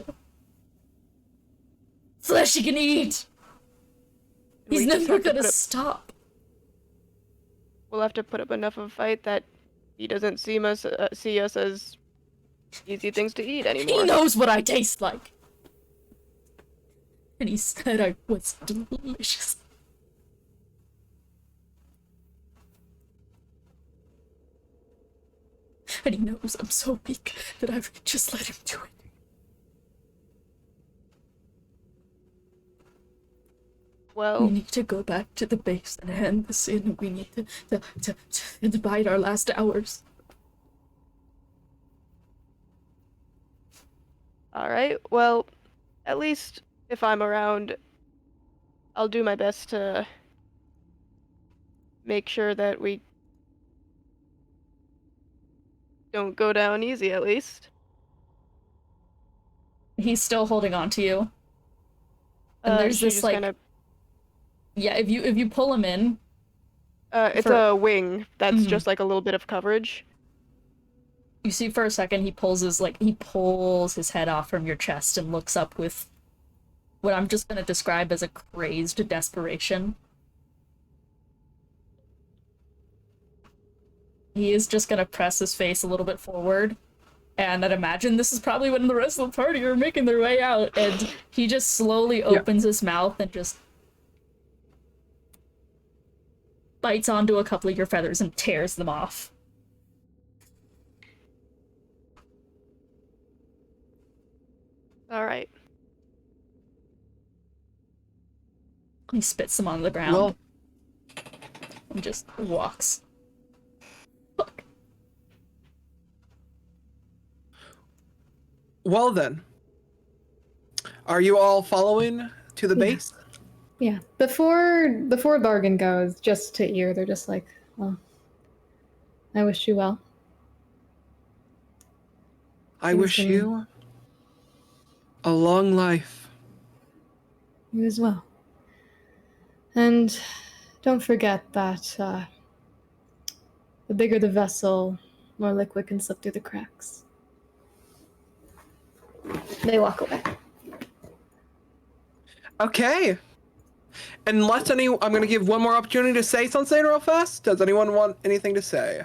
Flesh he can eat! He's We just never have to gonna put up- stop. We'll have to put up enough of a fight that he doesn't see us as easy things to eat anymore. He knows what I taste like. And he said I was delicious. And he knows I'm so weak that I've just let him do it. Well, We need to go back to the base and hand this in. We need to bide our last hours. alright. Well, at least if I'm around, I'll do my best to make sure that we don't go down easy, at least. He's still holding on to you. And there's she this just like, kinda, yeah, if you pull him in, it's for- a wing that's Mhm. just like a little bit of coverage. you see for a second he pulls his head off from your chest and looks up with what I'm just gonna describe as a crazed desperation. He is just gonna press his face a little bit forward, and I'd imagine this is probably when the rest of the party are making their way out, and he just slowly opens his mouth and just bites onto a couple of your feathers and tears them off. Alright. He spits them on the ground Well, and just walks. Fuck. well then. Are you all following to the Yeah. base? Yeah. Before Bargain goes, just to ear, they're just like, "Well, I wish you well." I Things wish can- you a long life. You as well. And don't forget that the bigger the vessel, more liquid can slip through the cracks. They walk away. Okay. Unless I'm gonna give one more opportunity to say something real fast. Does anyone want anything to say?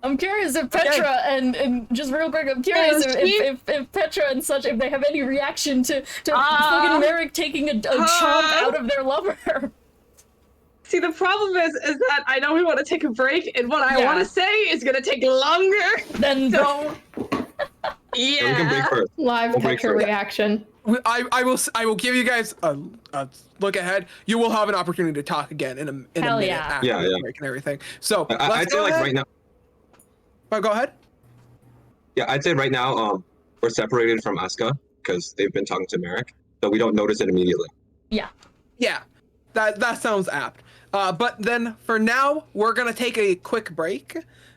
I'm curious if Petra and just real quick, I'm curious if Petra and such, if they have any reaction to fucking Merrick taking a chomp out of their lover. See, the problem is that I know we want to take a break, and what I Yeah. want to say is gonna take longer. Then So, Yeah, we can break yeah. first. Live We'll break Petra first. reaction. I will give you guys a look ahead. You will have an opportunity to talk again in a Hell minute yeah. after Yeah, the yeah. break and everything. So I'd let's say go like ahead. right now. Oh, go ahead. Yeah, I'd say right now we're separated from Asuka because they've been talking to Merrick, so we don't notice it immediately. Yeah. Yeah, that sounds apt. But then for now, we're gonna take a quick break.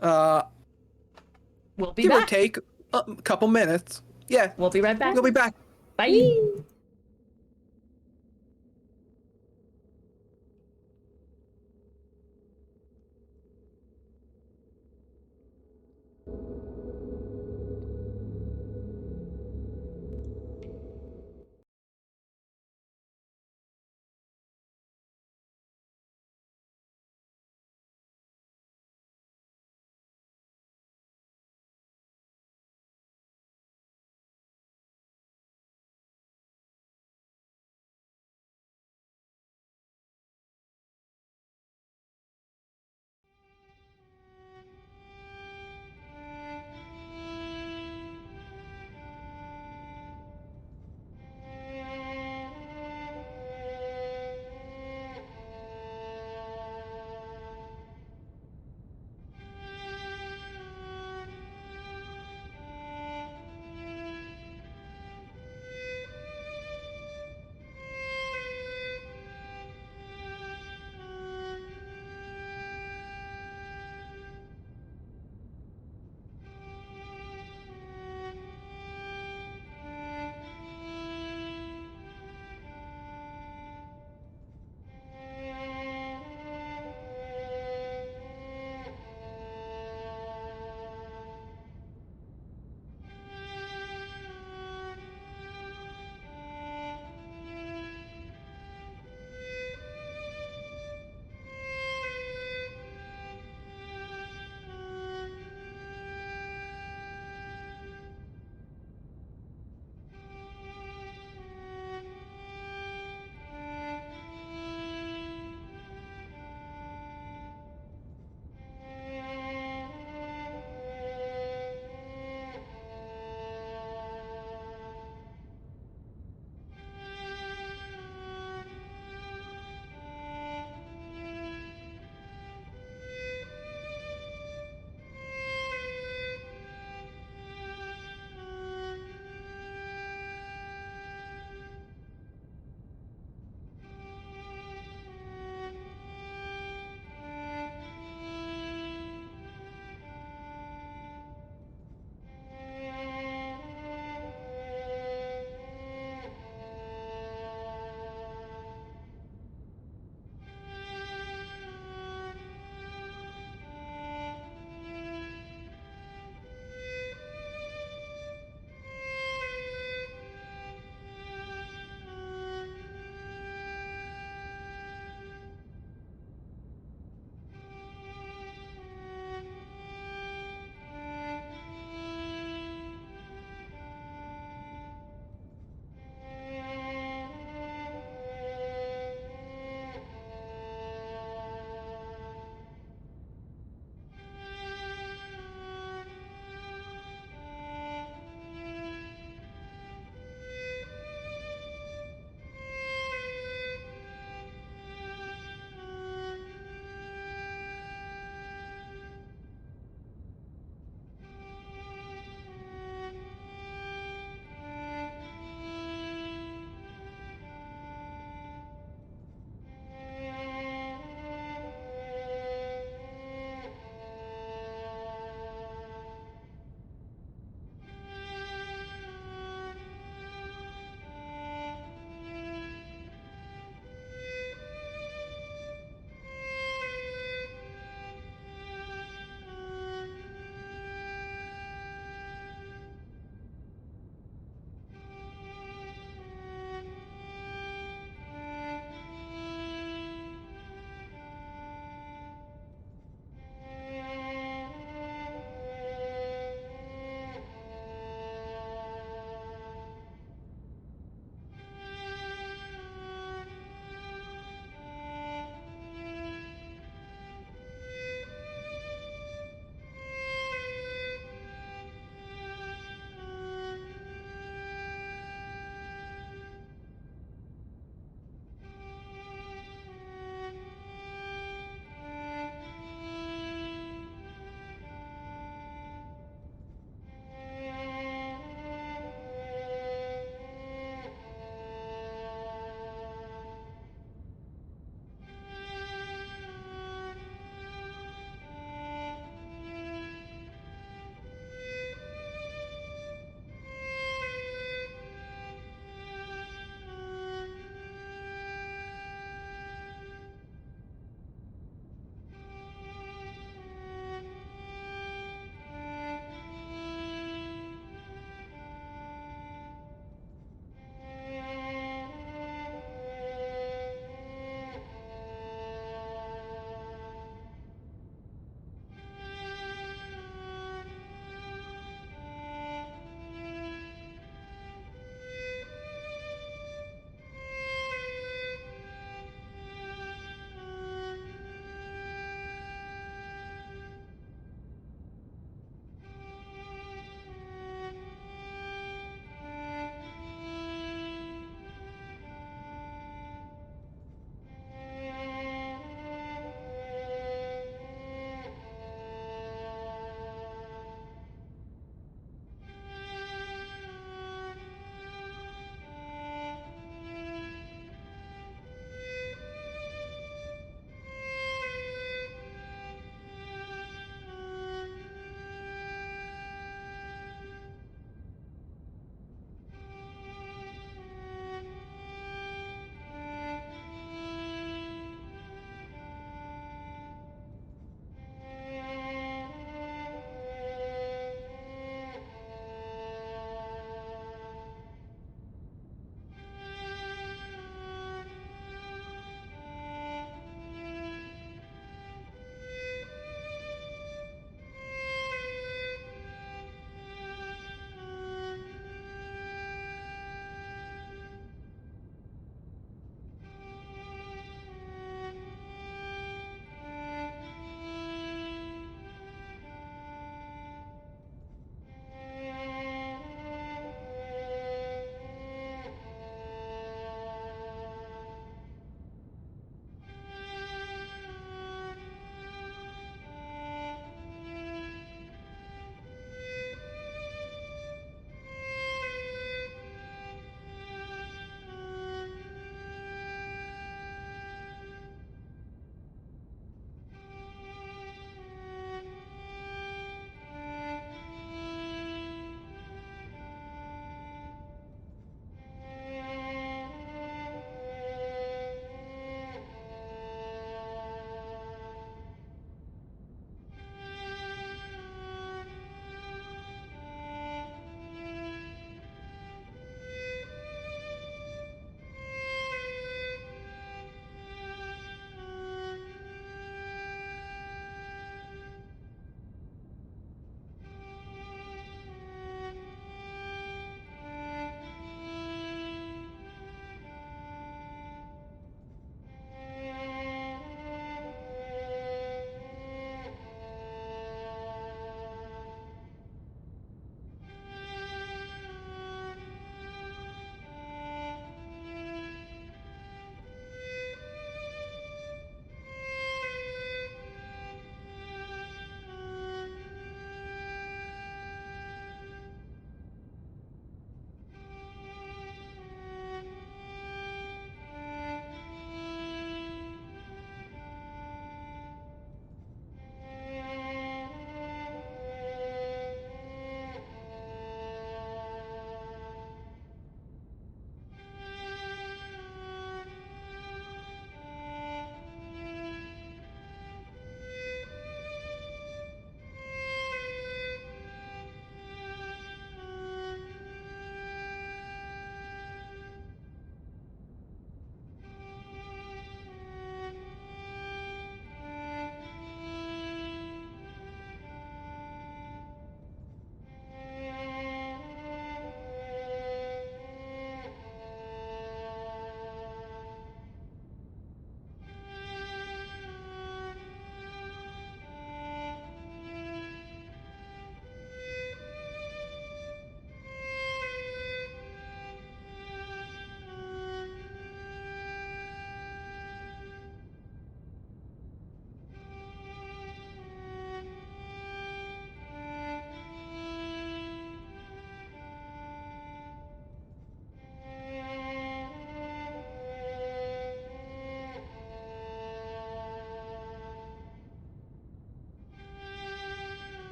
We'll be Give or back. take a couple minutes. Yeah, We'll be right back. we'll be back. Bye.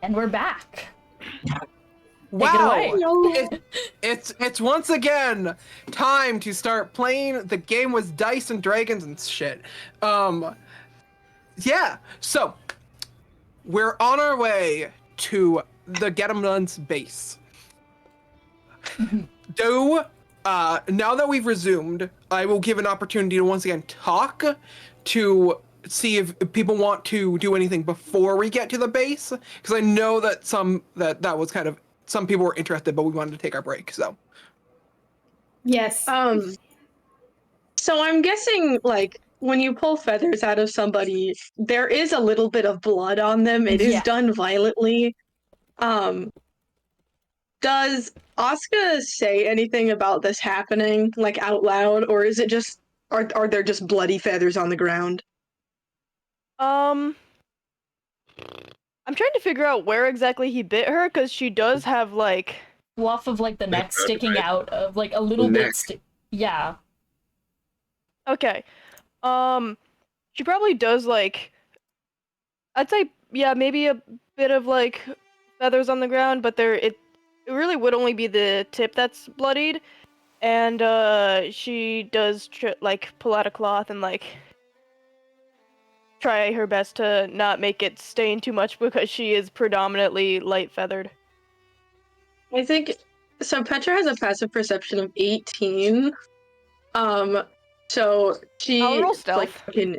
And we're back. Wow! away. It's once again time to start playing the game with dice and dragons and shit. Yeah. So we're on our way to the Getamnun's base. Now that we've resumed, I will give an opportunity to once again talk to see if people want to do anything before we get to the base, because I know that that was kind of some people were interested, but we wanted to take our break. So Yes. So I'm guessing, like, when you pull feathers out of somebody, there is a little bit of blood on them. It is Yeah. done violently. Does Asuka say anything about this happening, like, out loud, or is it just are there just bloody feathers on the ground? I'm trying to figure out where exactly he bit her, because she does have, like... Off of like the neck sticking out of like a little bit. Yeah. Okay. She probably does, like... I'd say, yeah, maybe a bit of, like, feathers on the ground, but it really would only be the tip that's bloodied. And, she does, like, pull out a cloth and, like... try her best to not make it stain too much, because she is predominantly light feathered. I think so. Petra has a passive perception of 18. So she I'll roll stealth. like fucking.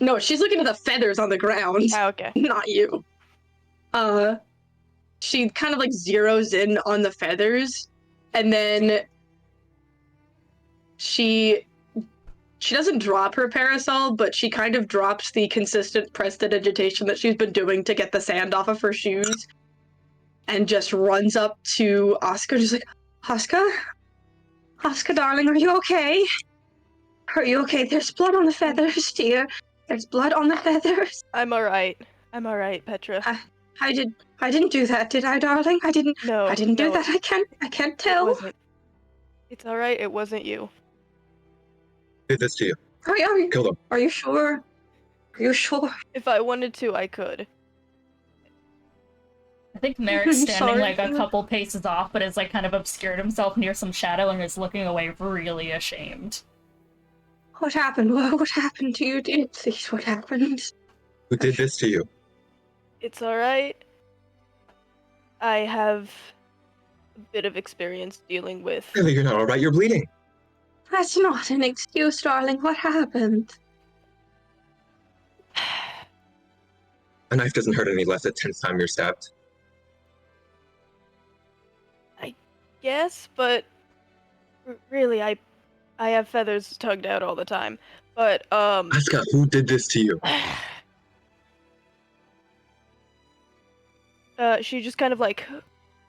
No, she's looking at the feathers on the ground. Ah, okay. Not you. She kind of like zeroes in on the feathers, and then she doesn't drop her parasol, but she kind of drops the consistent prestidigitation that she's been doing to get the sand off of her shoes, and just runs up to Asuka, just like, Asuka, darling, are you okay? Are you okay? There's blood on the feathers, dear. There's blood on the feathers. I'm alright, Petra. I didn't do that, did I, darling? I didn't do that. I can't tell. It's alright, it wasn't you. Did this to you. Kill them. Are you sure? Are you sure? If I wanted to, I could. I think Merrick's standing Sorry. like a couple paces off, but has like kind of obscured himself near some shadow and is looking away really ashamed. What happened? What happened to you, dear? Please, what happened? Who did this to you? It's alright. I have a bit of experience dealing with... Really, you're not alright, you're bleeding. That's not an excuse, darling. What happened? A knife doesn't hurt any less the 10th time you're stabbed. Yes, but... really, I have feathers tugged out all the time. But, Asuka, who did this to you? She just kind of, like,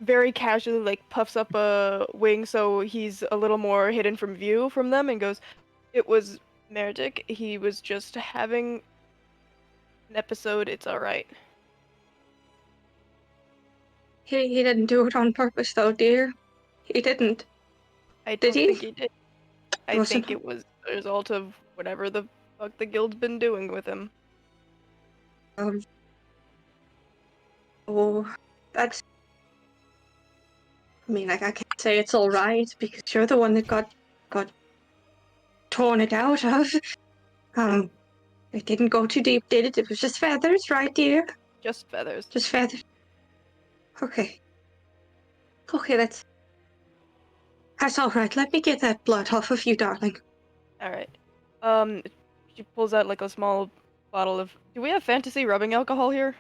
very casually, like, puffs up a wing so he's a little more hidden from view from them and goes, it was Meredith. He was just having an episode. It's alright. He didn't do it on purpose, though, dear. He didn't. I Did don't he? think he did. I Wasn't- think it was a result of whatever the fuck the guild's been doing with him. Oh, that's... I mean, like, I can't say it's alright, because you're the one that got torn it out of. It didn't go too deep, did it? It was just feathers, right, dear? Just feathers. Just feathers. Okay. Okay, that's alright. Let me get that blood off of you, darling. Alright. She pulls out, like, a small bottle of... Do we have fantasy rubbing alcohol here?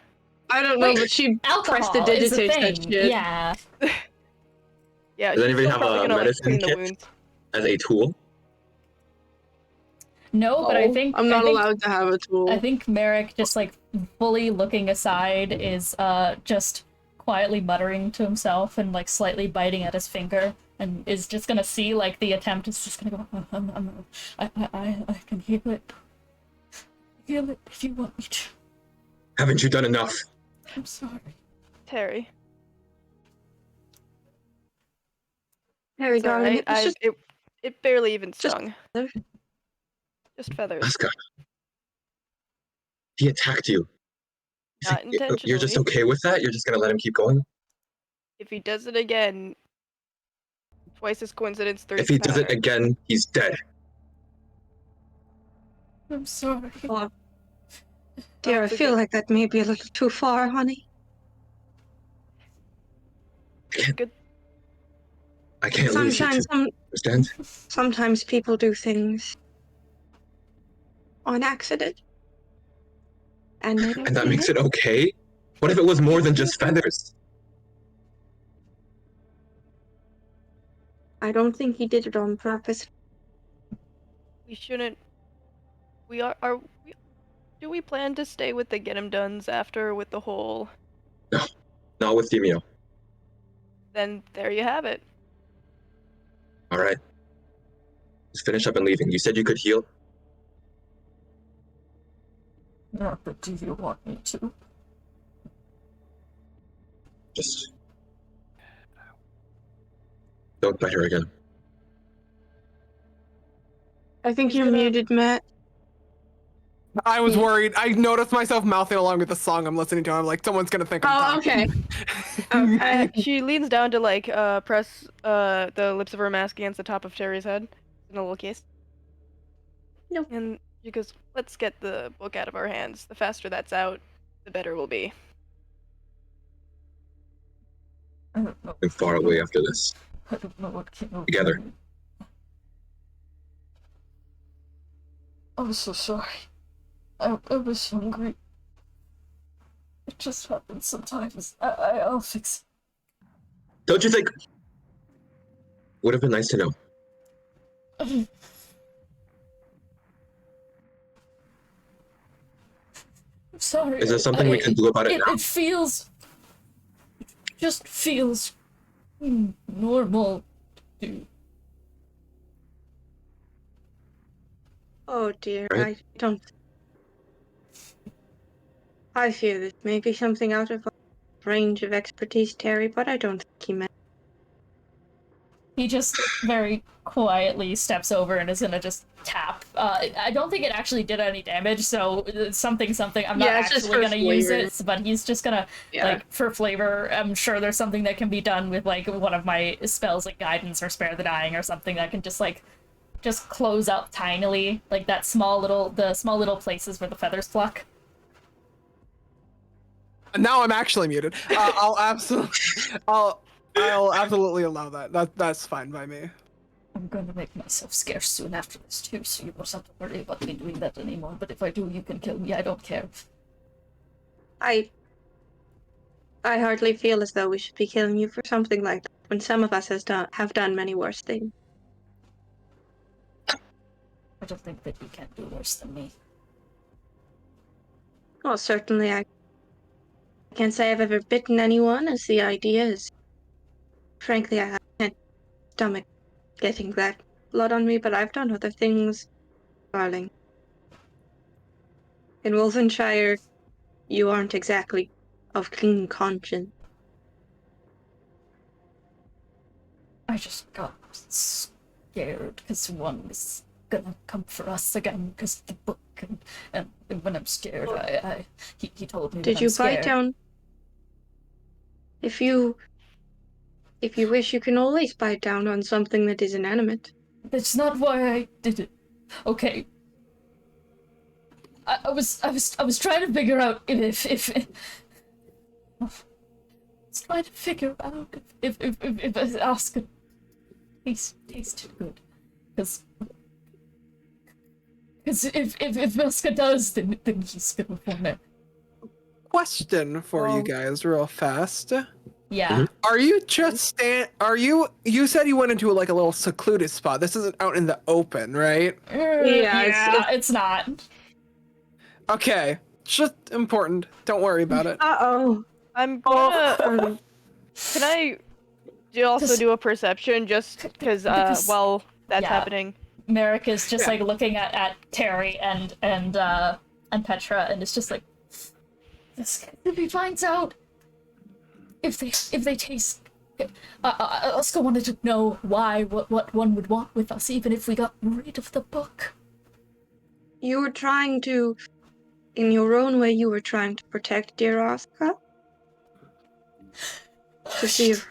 I don't know, but she Alcohol is a prestidigitates that thing. shit. Yeah. Yeah, Does she's anybody still have probably a gonna, like, medicine clean the kit? wounds. As a tool? No, but I Oh, think I'm not I think, allowed to have a tool. I think Merrick, just like fully looking aside, is just quietly muttering to himself and like slightly biting at his finger, and is just gonna see like the attempt is just gonna go. I can heal it. Heal it if you want me to. Haven't you done enough? I'm sorry. Terry. Harry, It's darling, alright. it's just... It barely even just stung. feathers. Just feathers. Asuka. He attacked you. Not intentionally. You're just okay with that? You're just gonna let him keep going? If he does it again, twice as coincidence, thrice If he does it pattern. again, he's dead. I'm sorry. Oh, dear, I feel like that may be a little too far, honey. I can't lose you Sometimes, two. Understand? sometimes people do things on accident. And they don't And that mean makes it okay? What if it was more than just feathers? I don't think he did it on purpose. We shouldn't. We are we, do we plan to stay with the Get 'em Dones after with the whole? No, not with Deemo. Then there you have it. Alright. Just finish up and leaving. You said you could heal? Yeah, but do you want me to? Just... don't bite her again. I think you're muted, Matt. I was worried. I noticed myself mouthing along with the song I'm listening to. I'm like, someone's gonna think I'm talking. Okay. She leans down to like press the lips of her mask against the top of Terry's head in a little case. Nope. And she goes, "Let's get the book out of our hands. The faster that's out, the better we'll be." I don't know. I'm far away after this. I don't know what came over Together. me. I'm so sorry. I was hungry. It just happens sometimes. I'll fix Don't you think... would have been nice to know. it. I'm sorry. Is there something we can do about it now? It feels... just feels... normal to... Oh dear, Right. I don't. I fear this may be something out of our range of expertise, Terry, but I don't think he meant. He just very quietly steps over and is gonna just tap. I don't think it actually did any damage, so something. I'm not Yeah, it's just actually for gonna use flavor. it, but he's just gonna, Yeah. like, for flavor, I'm sure there's something that can be done with, like, one of my spells, like Guidance or Spare the Dying or something that can just, like, just close up tinily, like the small little places where the feathers pluck. Now I'm actually muted. I'll absolutely allow that. That's fine by me. I'm going to make myself scarce soon after this too, so you don't have to worry about me doing that anymore. But if I do, you can kill me. I don't care. I hardly feel as though we should be killing you for something like that, when some of us have done many worse things. I don't think that you can do worse than me. Well, certainly I can't say I've ever bitten anyone, as the idea is. Frankly, I can't stomach getting that blood on me, but I've done other things, darling. In Wolvenshire, you aren't exactly of clean conscience. I just got scared because one was gonna come for us again because of the book, and when I'm scared, he told me that Did I'm you scared. bite down? If you wish, you can always bite down on something that is inanimate. That's not why I did it. Okay. I was trying to figure out if I was trying to figure out if Asuka tasted good, because if Asuka does, then he's gonna wanna. Question for you guys, real fast. Yeah. Are you just you said you went into like a little secluded spot. This isn't out in the open, right? Yeah, it's not. Okay. Just important. Don't worry about it. Uh-oh. I'm gonna. Can I also do a perception just because while that's happening? Merrick is just like looking at Terry and Petra, and it's just like, this, if he finds out if they taste. Asuka wanted to know what one would want with us, even if we got rid of the book. You were trying to in your own way, you were trying to protect dear Asuka? To see if...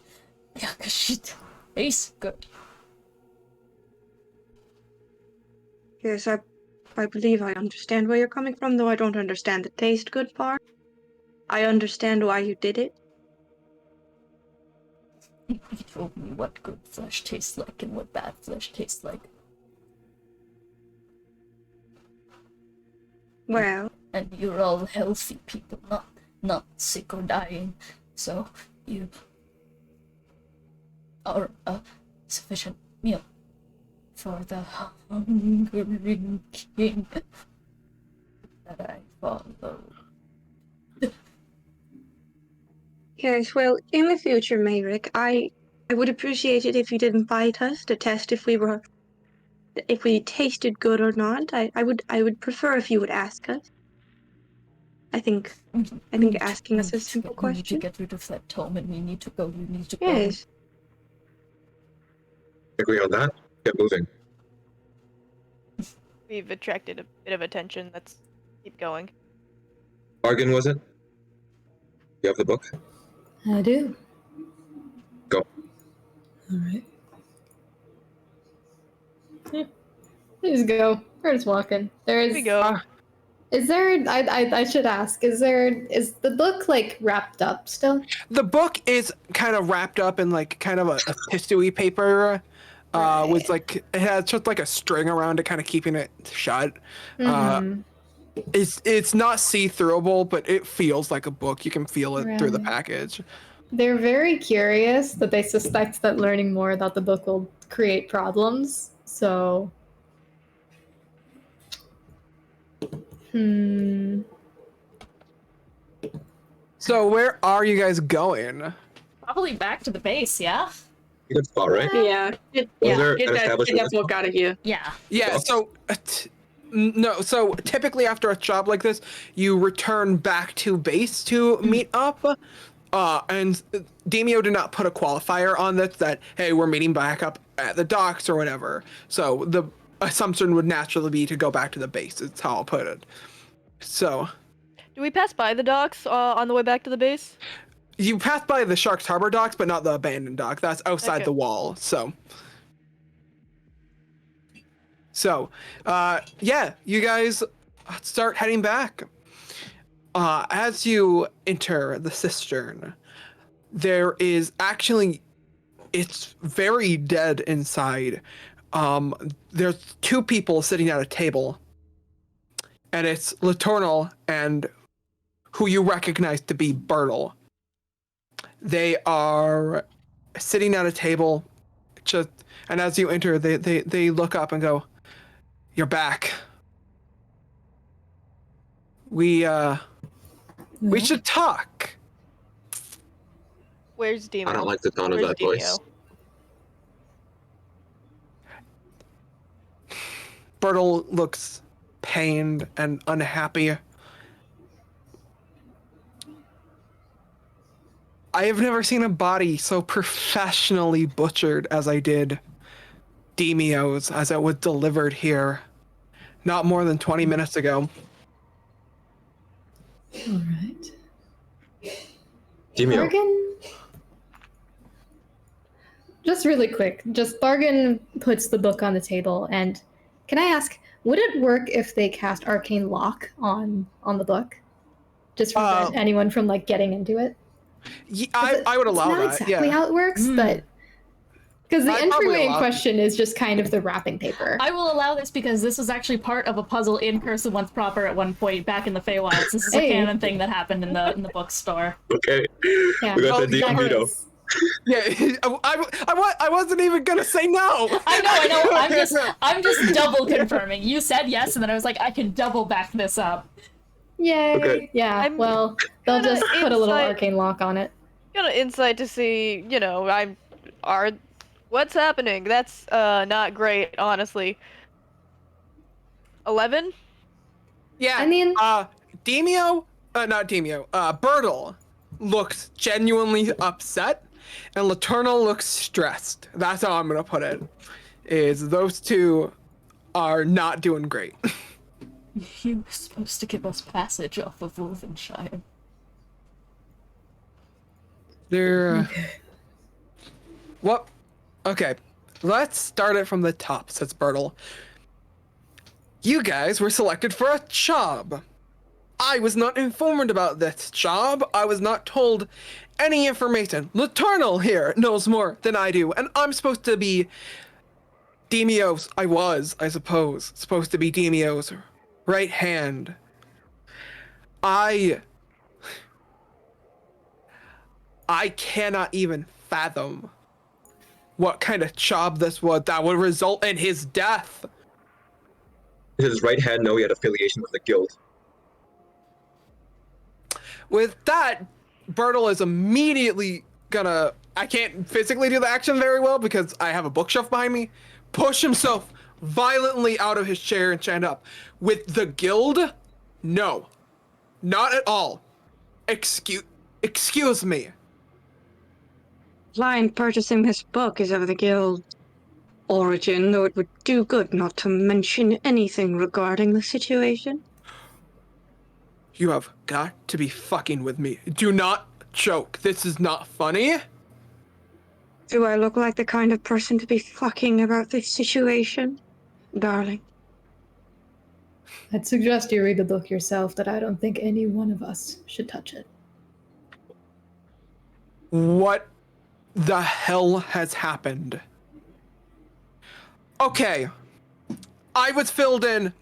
Yeah, shit. Ace, good. Yes, I believe I understand where you're coming from, though I don't understand the taste good part. I understand why you did it. You told me what good flesh tastes like and what bad flesh tastes like. Well, And you're all healthy people, not sick or dying. So you are a sufficient meal for the hungering king that I follow. yes, well, in the future, Mayrick, I would appreciate it if you didn't bite us to test if we tasted good or not. I would prefer if you would ask us. I think asking us a simple We need to question. get rid of that tome and we need to go. You need to go. Yes. Agree on that? Get moving. We've attracted a bit of attention. Let's keep going. Bargain, was it? You have the book? I do. Go. All right. Yeah. Let's go. We're just walking. Here we go. Is there? I should ask. Is the book like wrapped up still? The book is kind of wrapped up in like kind of a tissue paper, with like it has just like a string around it, kind of keeping it shut. It's not see-throughable, but it feels like a book. You can feel it through the Right. package. They're very curious that they suspect that learning more about the book will create problems. So, So where are you guys going? Probably back to the base, yeah? Good spot, right? Yeah. Get Was there that, an get establishment? that book out of here. Yeah. Yeah, Box? so no, so typically after a job like this, you return back to base to meet up. And Deemo did not put a qualifier on this that, hey, we're meeting back up at the docks or whatever. So the assumption would naturally be to go back to the base. That's how I'll put it. So Do we pass by the docks on the way back to the base? you pass by the Shark's Harbor docks, but not the abandoned dock. That's outside Okay. the wall. So, yeah, you guys start heading back. As you enter the cistern, there is actually, it's very dead inside. There's two people sitting at a table, and it's Laternal and who you recognize to be Bertle. They are sitting at a table, and as you enter, they look up and go, "You're back. We should talk." Where's Deemo? I don't like the tone of Where's that voice. Bertle looks pained and unhappy. I have never seen a body so professionally butchered as I did Deemeo's as it was delivered here not more than 20 minutes ago. all right. Deemo. Bargain. Just really quick, Bargain puts the book on the table, and can I ask, would it work if they cast Arcane Lock on the book? Just prevent anyone from like getting into it? I would allow it's not that. exactly Yeah. how it works, but because the I'd probably entryway in allow it. question is just kind of the wrapping paper. I will allow this because this was actually part of a puzzle in Curse of Once Proper at one point back in the Feywilds. This is a Hey. canon thing that happened in the bookstore. Okay. Yeah. We got Well, the yeah, D&D though. Yeah, I wasn't even gonna say no. I know. I'm just double confirming. You said yes, and then I was like, I can double back this up. Yay! Okay. Yeah. I'm well, they'll gonna just put a little insight- arcane lock on it. Got an insight to see, what's happening? That's not great, honestly. 11? Yeah. I mean- Deemo, not Deemo, Bertle looks genuinely upset, and Laternal looks stressed. That's how I'm gonna put it. Is those two are not doing great. You were supposed to give us passage off of Wolvenshire. There. What? Okay. Let's start it from the top, says Bertle. You guys were selected for a job. I was not informed about this job. I was not told any information. L'Eternal here knows more than I do, and I'm supposed to be Deemeo's. I suppose, supposed to be Deemeo's right hand. I cannot even fathom what kind of job this was that would result in his death. Did his right hand know he had affiliation with the guild? With that, Bertle is immediately gonna, I can't physically do the action very well because I have a bookshelf behind me, push himself violently out of his chair and stand up. With the guild, no. Not at all. Excuse me. Line purchasing this book is of the guild's origin, though it would do good not to mention anything regarding the situation. You have got to be fucking with me. Do not joke. This is not funny. Do I look like the kind of person to be fucking about this situation, darling? I'd suggest you read the book yourself, that I don't think any one of us should touch it. What the hell has happened? Okay. I was filled in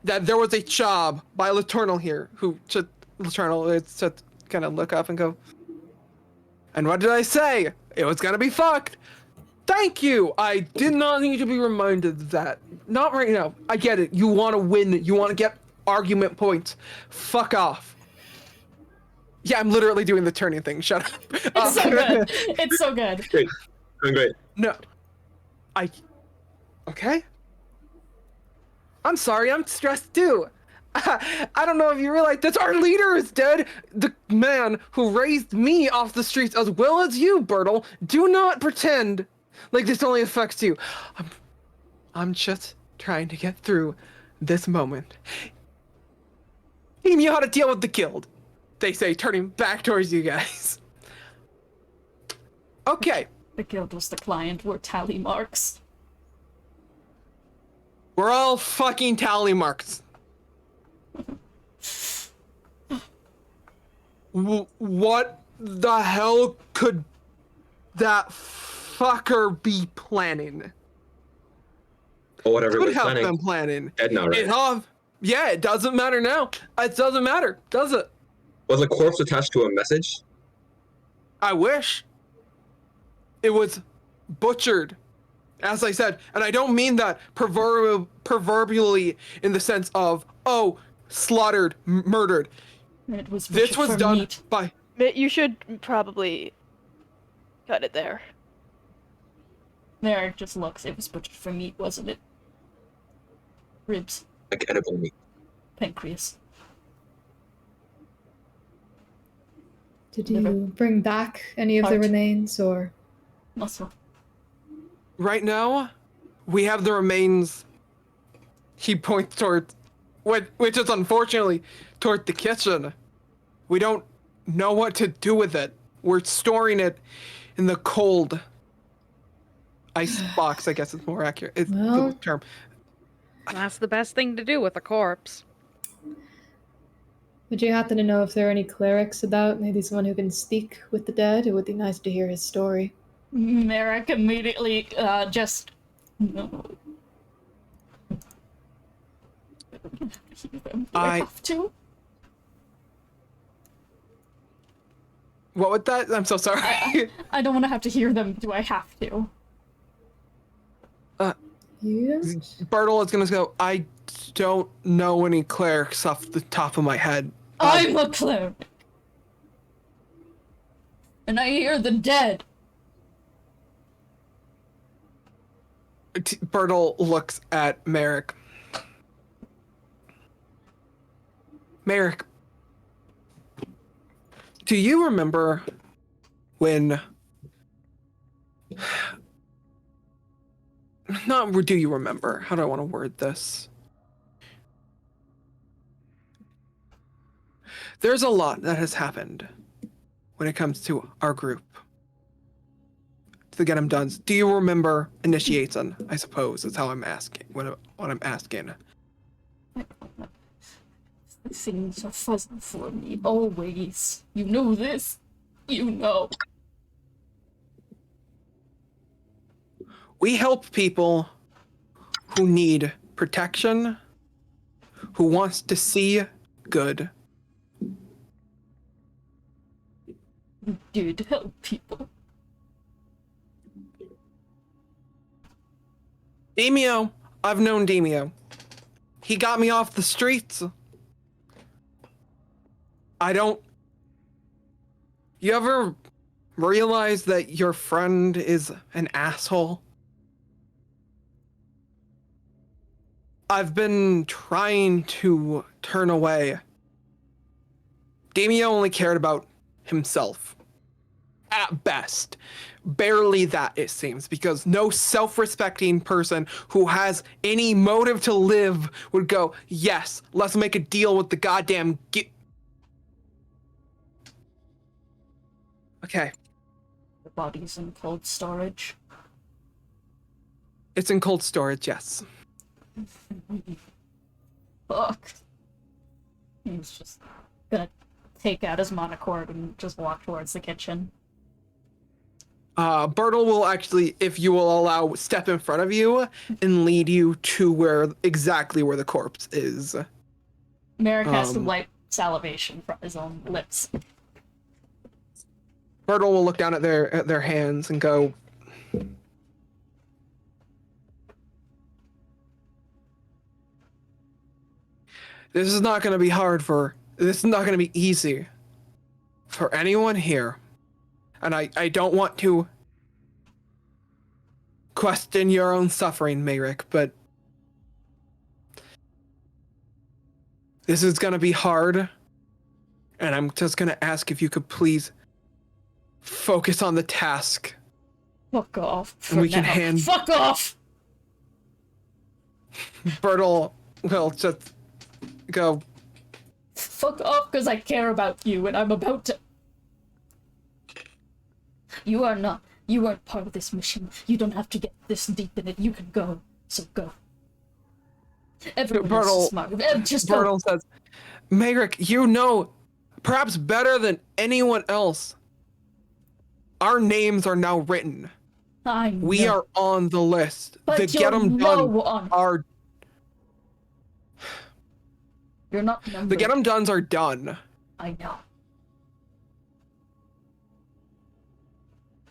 that there was a job by L'Eternal here, who just, L'Eternal, it's just gonna look up and go, and what did I say? It was gonna be fucked. Thank you. I did not need to be reminded of that. Not right now. I get it. You want to win. You want to get argument points. Fuck off. Yeah, I'm literally doing the turning thing. Shut up. It's so good. It's so good. Great. Doing great. No. Okay. I'm sorry, I'm stressed too. I don't know if you realize this. Our leader is dead. The man who raised me off the streets as well as you, Bertle. Do not pretend like this only affects you. I'm just trying to get through this moment. He knew how to deal with the guild, they say, turning back towards you guys. Okay. The guild was the client, we're tally marks. We're all fucking tally marks. What the hell could that fucker be planning? Or whatever Could was have planning. been planning. Edna, right? Yeah, it doesn't matter now. It doesn't matter, does it? Was a corpse attached to a message? I wish. It was butchered, as I said, and I don't mean that proverbially in the sense of, oh, slaughtered, murdered. It was This was done meat. by... You should probably cut it there. There, it just looks. It was butchered for meat, wasn't it? Ribs. Like edible meat. Pancreas. Did you bring back any of the Heart. remains, or? Muscle. Right now, we have the remains. He points towards, which is unfortunately toward the kitchen. We don't know what to do with it. We're storing it in the cold ice box, I guess it's more accurate. It's Well. the term. That's the best thing to do with a corpse. Would you happen to know if there are any clerics about? Maybe someone who can speak with the dead? It would be nice to hear his story. Merrick immediately just... No. Do I have to? What would that? I'm so sorry. I don't want to have to hear them. Do I have to? Yes. Bertle is gonna go, I don't know any clerics off the top of my head. I'm a cleric. And I hear the dead. Bertle looks at Merrick. Merrick, do you remember when... Not do you remember? How do I want to word this? There's a lot that has happened when it comes to our group. To get them done. Do you remember initiation? I suppose that's how I'm asking. What I'm asking. Things are fuzzy for me, always. You know this. You know. We help people who need protection, who wants to see good. You did help people. Deemo, I've known Deemo. He got me off the streets. You ever realize that your friend is an asshole? I've been trying to turn away. Deemo only cared about himself. At best. Barely that, it seems, because no self-respecting person who has any motive to live would go, yes, let's make a deal with the goddamn Okay. The body's in cold storage. It's in cold storage, yes. Fuck. He's just gonna take out his monocord and just walk towards the kitchen. Bertle will actually, if you will allow, step in front of you and lead you to exactly where the corpse is. Merrick has to wipe salivation from his own lips. Bertle will look down at their hands and go, this is not going to be this is not going to be easy for anyone here. And I don't want to question your own suffering, Mayrick, but this is going to be hard. And I'm just going to ask if you could please focus on the task. Fuck off. And we can Fuck off! Bertle will just go, Fuck off, because I care about you, and I'm about to... You aren't part of this mission. You don't have to get this deep in it. You can go. So go. Everyone is smart. Just go. Bertle says, Mayrick, you know, perhaps better than anyone else, our names are now written. I know. We are on the list. But the Get 'em Done are... You're not numbered. The Get 'em Dones are done. I know.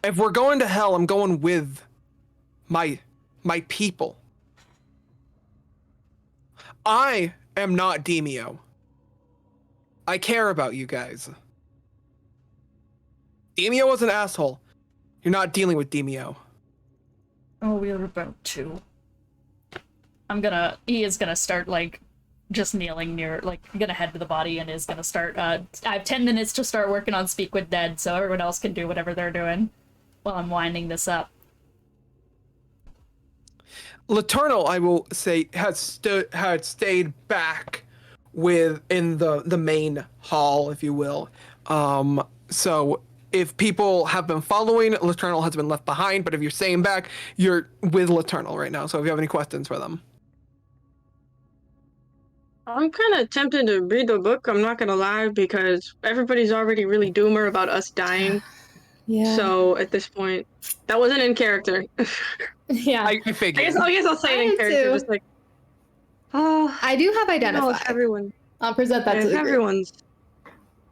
If we're going to hell, I'm going with my people. I am not Deemo. I care about you guys. Deemo was an asshole. You're not dealing with Deemo. Oh, we're about to. He is gonna start, like, just kneeling near, like, gonna head to the body and is gonna start, I have 10 minutes to start working on Speak with Dead, so everyone else can do whatever they're doing while I'm winding this up. Laternal, I will say, had stayed back in the main hall, if you will. So if people have been following, Laternal has been left behind, but if you're staying back, you're with Laternal right now. So if you have any questions for them. I'm kind of tempted to read the book, I'm not gonna lie, because everybody's already really doomer about us dying. Yeah. So at this point, that wasn't in character. Yeah. I figured. I guess I'll say it in character, just like, oh, I do have identify. no, everyone. I'll present that And to the group. everyone's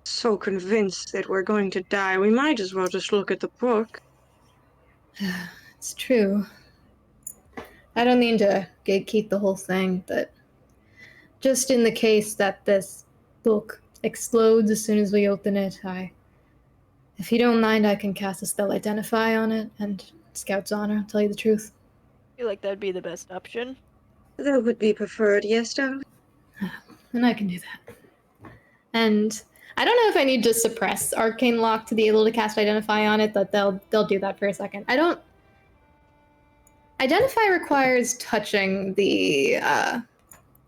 so convinced that we're going to die, we might as well just look at the book. It's true. I don't mean to gatekeep the whole thing, but just in the case that this book explodes as soon as we open it, if you don't mind, I can cast a spell Identify on it and Scout's Honor, I'll tell you the truth. I feel like that'd be the best option. That would be preferred, yes, darling. And I can do that. And I don't know if I need to suppress Arcane Lock to be able to cast Identify on it, but they'll do that for a second. Identify requires touching the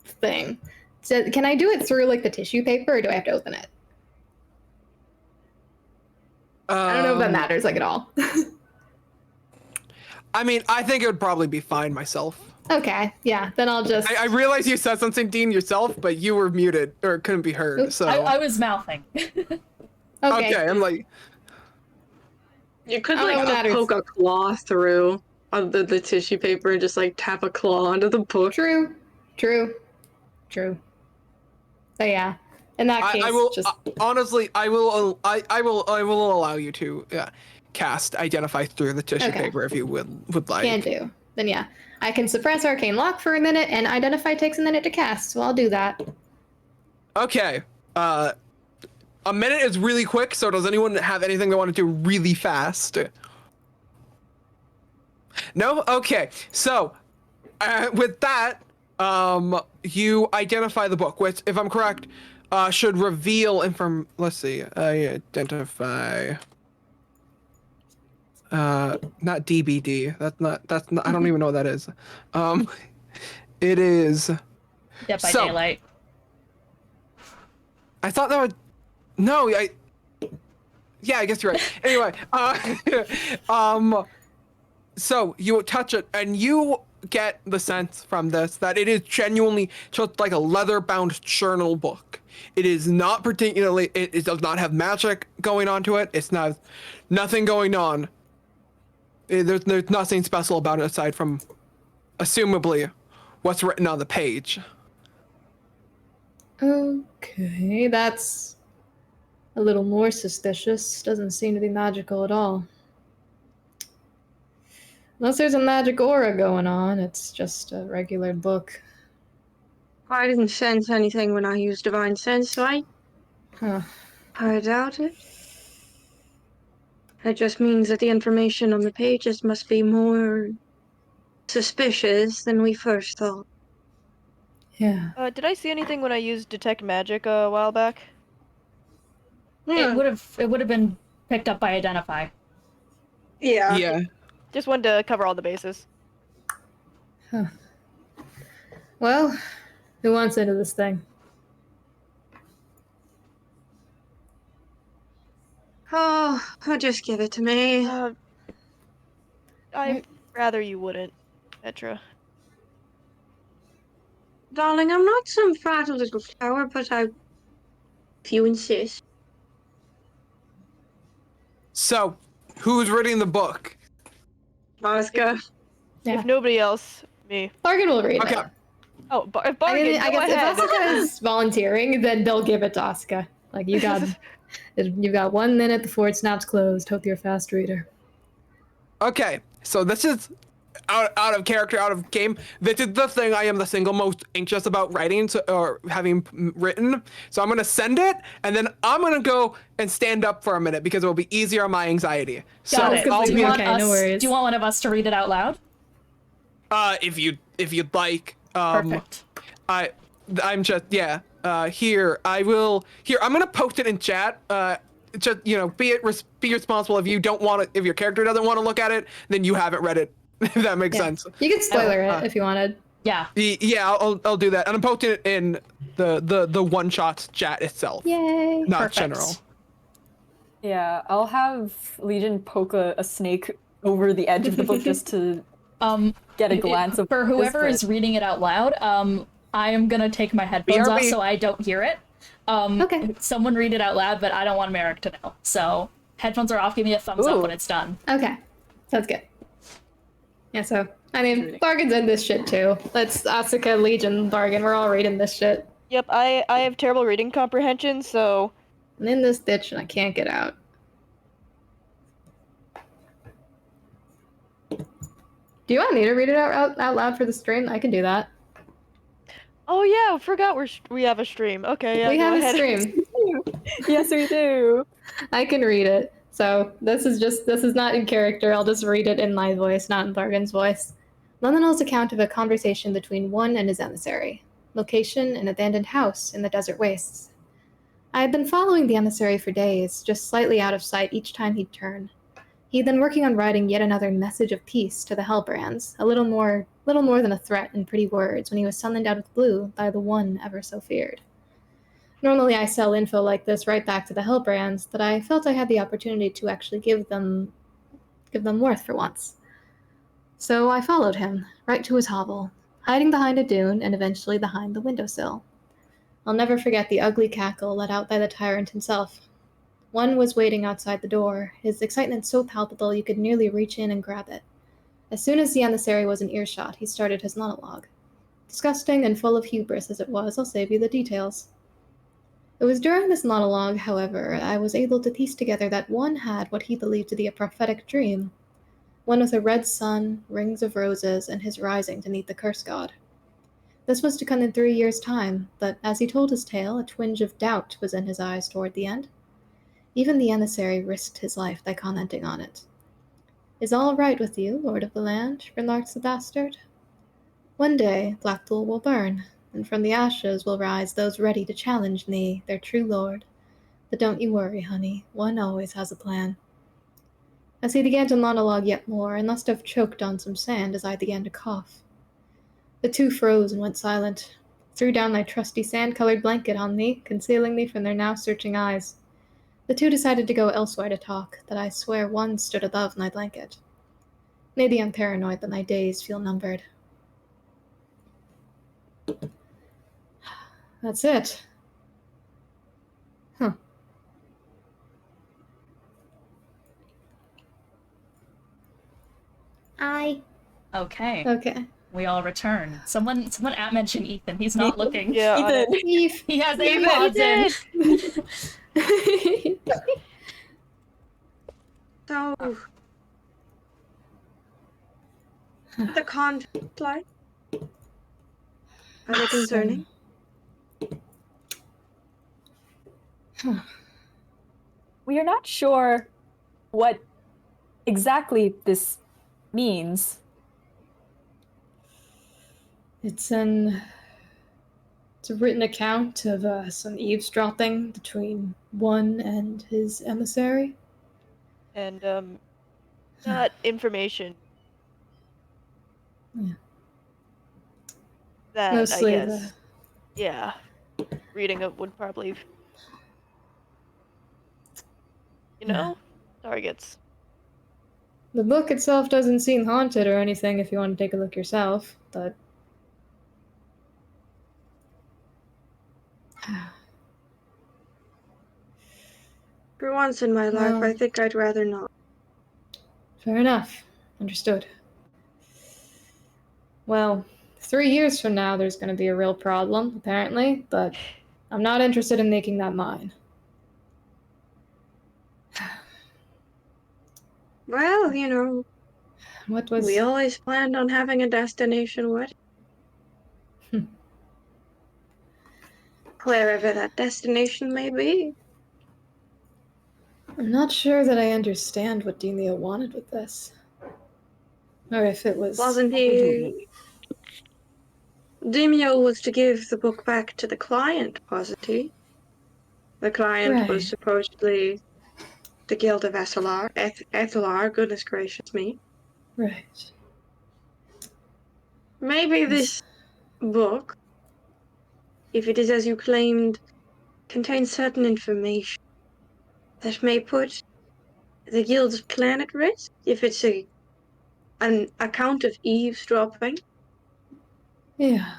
thing. So can I do it through like the tissue paper, or do I have to open it? I don't know if that matters like at all. I mean, I think it would probably be fine myself. Okay, yeah, then I'll just. I realize you said something, Dean, yourself, but you were muted or couldn't be heard. Oops. So I was mouthing. Okay. I'm like, You could I don't know like what matters. poke a claw through the tissue paper and just like tap a claw onto the book. True. So yeah, in that case, I will just honestly, I will allow you to cast identify through the tissue Okay. paper if you would like. can do. Then yeah, I can suppress arcane lock for a minute, and identify takes a minute to cast, so I'll do that. Okay. A minute is really quick, so does anyone have anything they want to do really fast? No? Okay. So, with that, you identify the book, which, if I'm correct, should reveal let's see, I identify, not DBD. That's not, I don't even know what that is. It is. Dead by So- Daylight. I thought that would. No, yeah, I guess you're right. Anyway, so you touch it, and you get the sense from this that it is genuinely just like a leather-bound journal book. It is not particularly. It does not have magic going on to it. It's nothing going on. There's nothing special about it aside from, assumably, what's written on the page. Okay, that's a little more suspicious. Doesn't seem to be magical at all. Unless there's a magic aura going on, it's just a regular book. I didn't sense anything when I used divine sense, right? Huh. I doubt it. That just means that the information on the pages must be more suspicious than we first thought. Yeah. Did I see anything when I used detect magic a while back? It would have been picked up by identify. Yeah. Yeah. Just wanted to cover all the bases. Well, who wants into this thing? Oh, just give it to me. I'd rather you wouldn't, Petra. Darling, I'm not some fragile little flower, but if you insist. So, who's reading the book? Asuka. Yeah. If nobody else, me. Bargain will read Okay. it. Oh, if I Bargain, mean, I go guess ahead. if Asuka is volunteering, then they'll give it to Asuka. Like, you've got 1 minute before it snaps closed. Hope you're a fast reader. Okay, so this is out of character, out of game. This is the thing I am the single most anxious about writing or having written. So I'm gonna send it, and then I'm gonna go and stand up for a minute because it will be easier on my anxiety. So Got it. I'll Do be you want okay, no worries. Do you want one of us to read it out loud? if you'd like. Perfect. I'm just here. I'm gonna post it in chat. Just be responsible. If you don't want it, if your character doesn't want to look at it, then you haven't read it. If that makes sense. You could spoiler it if you wanted. Yeah. Yeah, I'll do that, and I'm posting it in the one shot chat itself, Yay! not Perfect. general. Yeah, I'll have Legion poke a snake over the edge of the book just to get a glance of For whoever this is reading it out loud, I am gonna take my headphones off BRB. so I don't hear it. Okay. Someone read it out loud, but I don't want Merrick to know. So headphones are off. Give me a thumbs up Ooh. when it's done. Okay. Sounds good. Yeah, so, I mean, Bargain's in this shit too. Let's Asuka, Legion, Bargain, we're all reading this shit. Yep, I have terrible reading comprehension, so I'm in this ditch and I can't get out. Do you want me to read it out loud for the stream? I can do that. oh yeah, I forgot we have a stream. Okay, yeah, We go have ahead. a stream. Yes, we do. I can read it. So this is not in character. I'll just read it in my voice, not in Bargain's voice. Londonell's account of a conversation between one and his emissary. Location, an abandoned house in the desert wastes. I had been following the emissary for days, just slightly out of sight each time he'd turn. He'd been working on writing yet another message of peace to the Hellbrands, a little more than a threat in pretty words, when he was summoned out of the blue by the one ever so feared. Normally I sell info like this right back to the Hellbrands, but I felt I had the opportunity to actually give them worth for once. So I followed him, right to his hovel, hiding behind a dune and eventually behind the windowsill. I'll never forget the ugly cackle let out by the tyrant himself. One was waiting outside the door, his excitement so palpable you could nearly reach in and grab it. As soon as the emissary was in earshot, he started his monologue. Disgusting and full of hubris as it was, I'll save you the details. It was during this monologue, however, I was able to piece together that one had what he believed to be a prophetic dream. One with a red sun, rings of roses, and his rising to meet the curse god. This was to come in 3 years' time, but as he told his tale, a twinge of doubt was in his eyes toward the end. Even the emissary risked his life by commenting on it. "Is all right with you, Lord of the Land?" remarked the bastard. "One day Blackpool will burn, and from the ashes will rise those ready to challenge me, their true lord. But don't you worry, honey, one always has a plan." As he began to monologue yet more, I must have choked on some sand as I began to cough. The two froze and went silent, threw down my trusty sand-colored blanket on me, concealing me from their now searching eyes. The two decided to go elsewhere to talk, but I swear one stood above my blanket. Maybe I'm paranoid, but my days feel numbered. That's it. Huh. Okay. Okay. We all return. Someone mention Ethan. He's not looking. Yeah, on it. Eve. He has Ethan, AirPods in. So, the content like? Are they concerning? We are not sure what exactly this means. It's a written account of some eavesdropping between one and his emissary. And not information Yeah. that Mostly I guess. Yeah. Reading it would probably, targets. the book itself doesn't seem haunted or anything if you want to take a look yourself, but For once in my life, Well- I think I'd rather not. fair enough. Understood. Well, 3 years from now there's going to be a real problem, apparently, but I'm not interested in making that mine. Well, What was... we always planned on having a destination wedding. Wherever that destination may be. I'm not sure that I understand what Deemo wanted with this. Or if it was... Wasn't he? Deemo was to give the book back to the client, wasn't he? The client was Right. supposedly the Guild of Ethelar. Ethelar, goodness gracious me. Right. Maybe this book, if it is as you claimed, contains certain information that may put the Guild's plan at risk, if it's an account of eavesdropping. Yeah.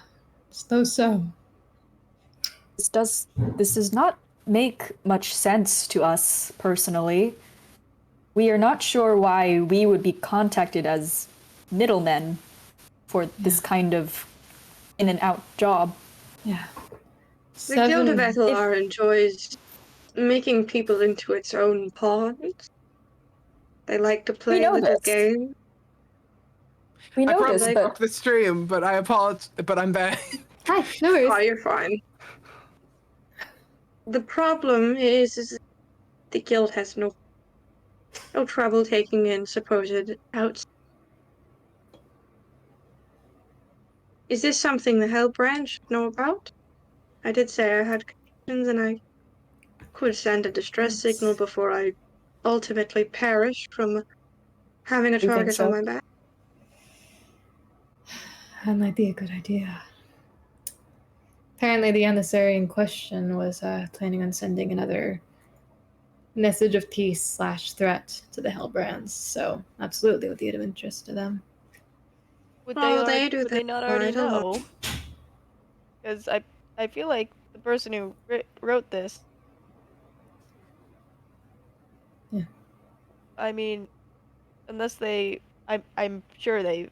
Suppose so. This does not make much sense to us personally. We are not sure why we would be contacted as middlemen for this kind of in and out job. Yeah. The Guild of Ethelar enjoys making people into its own pawns. They like to play know little this. games. We I know probably this, broke but the stream, but I apologize. But I'm back. Hi, no worries. Oh, you're fine. The problem is the Guild has no trouble taking in supposed outs. Is this something the Hellbrand should know about? I did say I had connections and I could send a distress signal before I ultimately perished from having a think target so? on my back. That might be a good idea. Apparently, the emissary in question was planning on sending another message of peace / threat to the Hellbrands. So, absolutely would be of interest to them. Would Oh, they do would they that not already quite a lot. know? Because I feel like the person who wrote this. Yeah. I mean, unless I'm sure they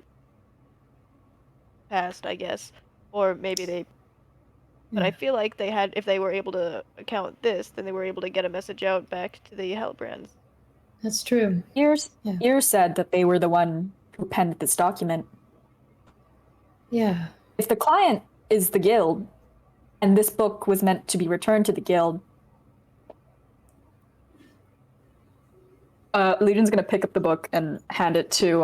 passed, I guess, or maybe they. But I Yeah. feel like they had, if they were able to account this, then they were able to get a message out back to the Hellbrands. That's true. Ears Yeah. said that they were the one who penned this document. Yeah. If the client is the guild, and this book was meant to be returned to the guild, Legion's gonna pick up the book and hand it to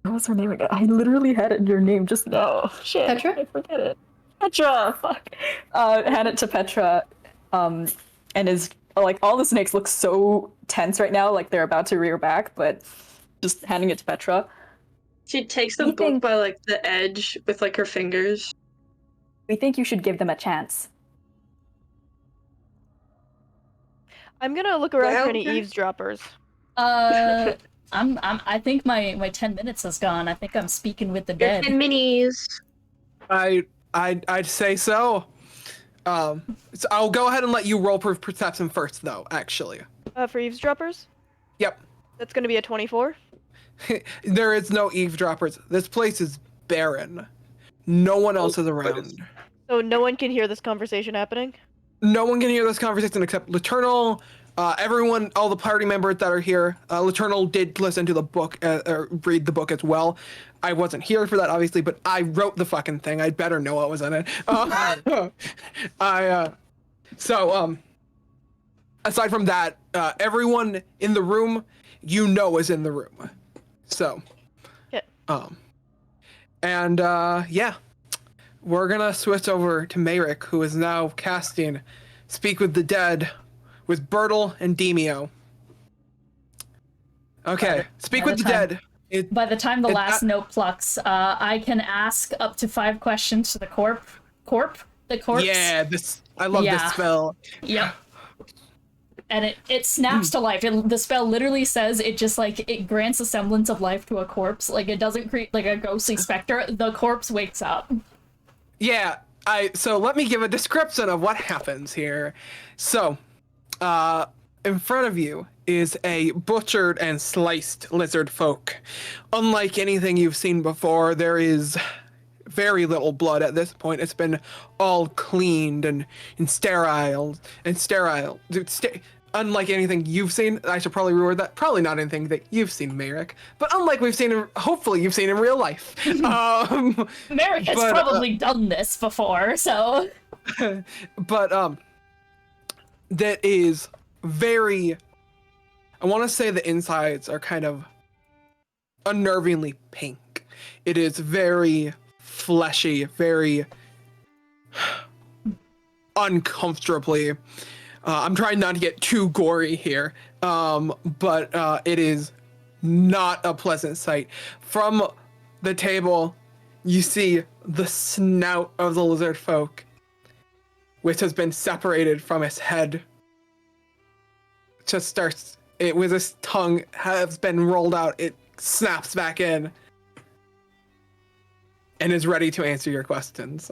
what was her name again? I literally had it in your name just now. Shit, Petra? I forget it. Petra, fuck. Hand it to Petra, and is like all the snakes look so tense right now, like they're about to rear back, but just handing it to Petra. She takes the We book think- by like the edge with like her fingers. We think you should give them a chance. I'm gonna look around Well, for any okay. eavesdroppers. I think my 10 minutes is gone. I think I'm speaking with the Your dead. 10 minis. I'd say so. So I'll go ahead and let you roll perception first, though. Actually, For eavesdroppers, yep. that's gonna be a 24. There is no eavesdroppers. This place is barren. No one else is but around. So no one can hear this conversation happening. No one can hear this conversation except Laternal. Everyone, all the party members that are here. Laternal did listen to the book, or read the book as well. I wasn't here for that, obviously, but I wrote the fucking thing. I'd better know what was in it. Aside from that, everyone in the room, is in the room. So, Yeah. yeah. We're gonna switch over to Mayrick, who is now casting Speak with the Dead with Bertle and Deemo. Okay, Speak by with the the time- Dead. By the time the It's last not- note plucks, I can ask up to 5 questions to the corpse. Yeah, I love Yeah. this spell. Yep. And it snaps to life. The spell literally says it just it grants a semblance of life to a corpse. Like it doesn't create like a ghostly specter. The corpse wakes up. Yeah, so let me give a description of what happens here. So, in front of you is a butchered and sliced lizard folk. Unlike anything you've seen before, there is very little blood at this point. It's been all cleaned and sterile. Unlike anything you've seen, I should probably reword that. Probably not anything that you've seen, Mayrick. But unlike hopefully you've seen in real life. Merrick has probably done this before, so. But that is very. I want to say the insides are kind of unnervingly pink. It is very fleshy, very uncomfortably. I'm trying not to get too gory here, but it is not a pleasant sight. From the table, you see the snout of the lizard folk, which has been separated from its head. With its tongue has been rolled out, it snaps back in and is ready to answer your questions.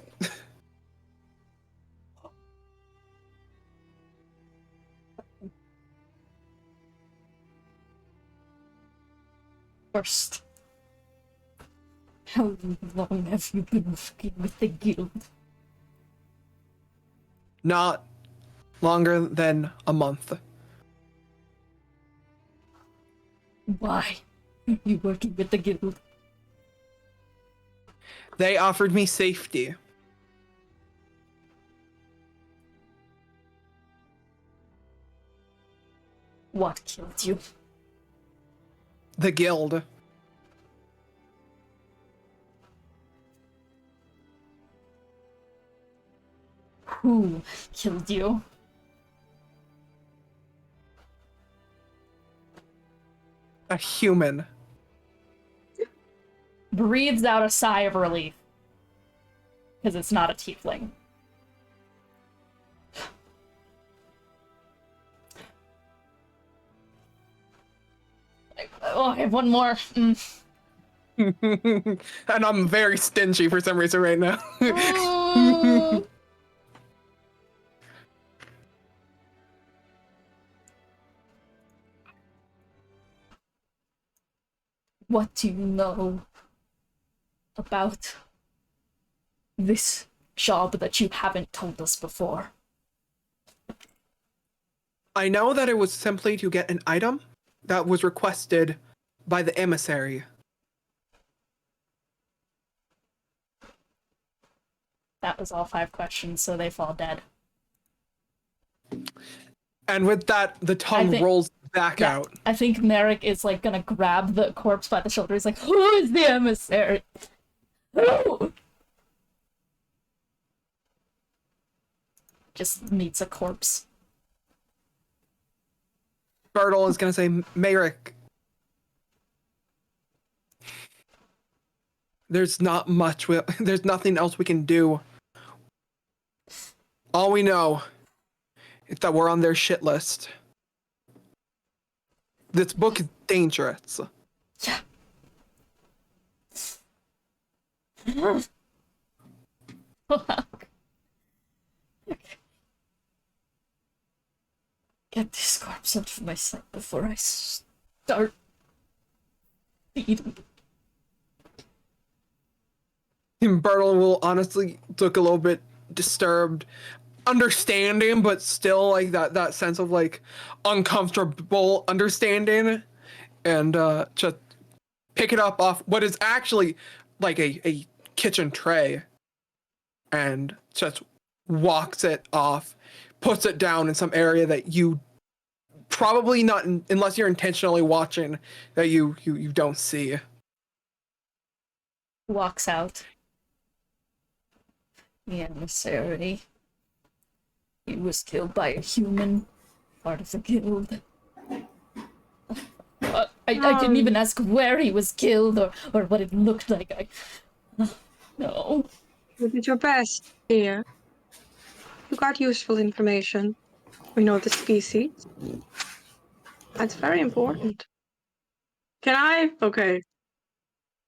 First, how long have you been working with the guild? Not longer than a month. Why are you working with the guild? They offered me safety. What killed you? The guild. Who killed you? A human. Breathes out a sigh of relief. because it's not a tiefling. Oh, I have one more. And I'm very stingy for some reason right now. Oh. What do you know about this job that you haven't told us before? I know that it was simply to get an item that was requested by the emissary. That was all 5 questions, so they fall dead. And with that, the tongue rolls back out. I think Merrick is like gonna grab the corpse by the shoulder. He's like, "Who is the emissary? Who?" Just meets a corpse. Bertle is gonna say, Merrick, there's not much. There's nothing else we can do. All we know is that we're on their shit list. This book is dangerous. Yeah. Get this corpse out of my sight before I start eating. Bertle will honestly look a little bit disturbed, understanding, but still like that sense of like uncomfortable understanding, and just pick it up off what is actually like a kitchen tray, and just walks it off, puts it down in some area that you probably not, unless you're intentionally watching, that you don't see. Walks out. The emissary. He was killed by a human, part of the guild. I didn't even ask where he was killed or what it looked like. No. You did your best, dear. You got useful information. We know the species. That's very important. Can I? Okay.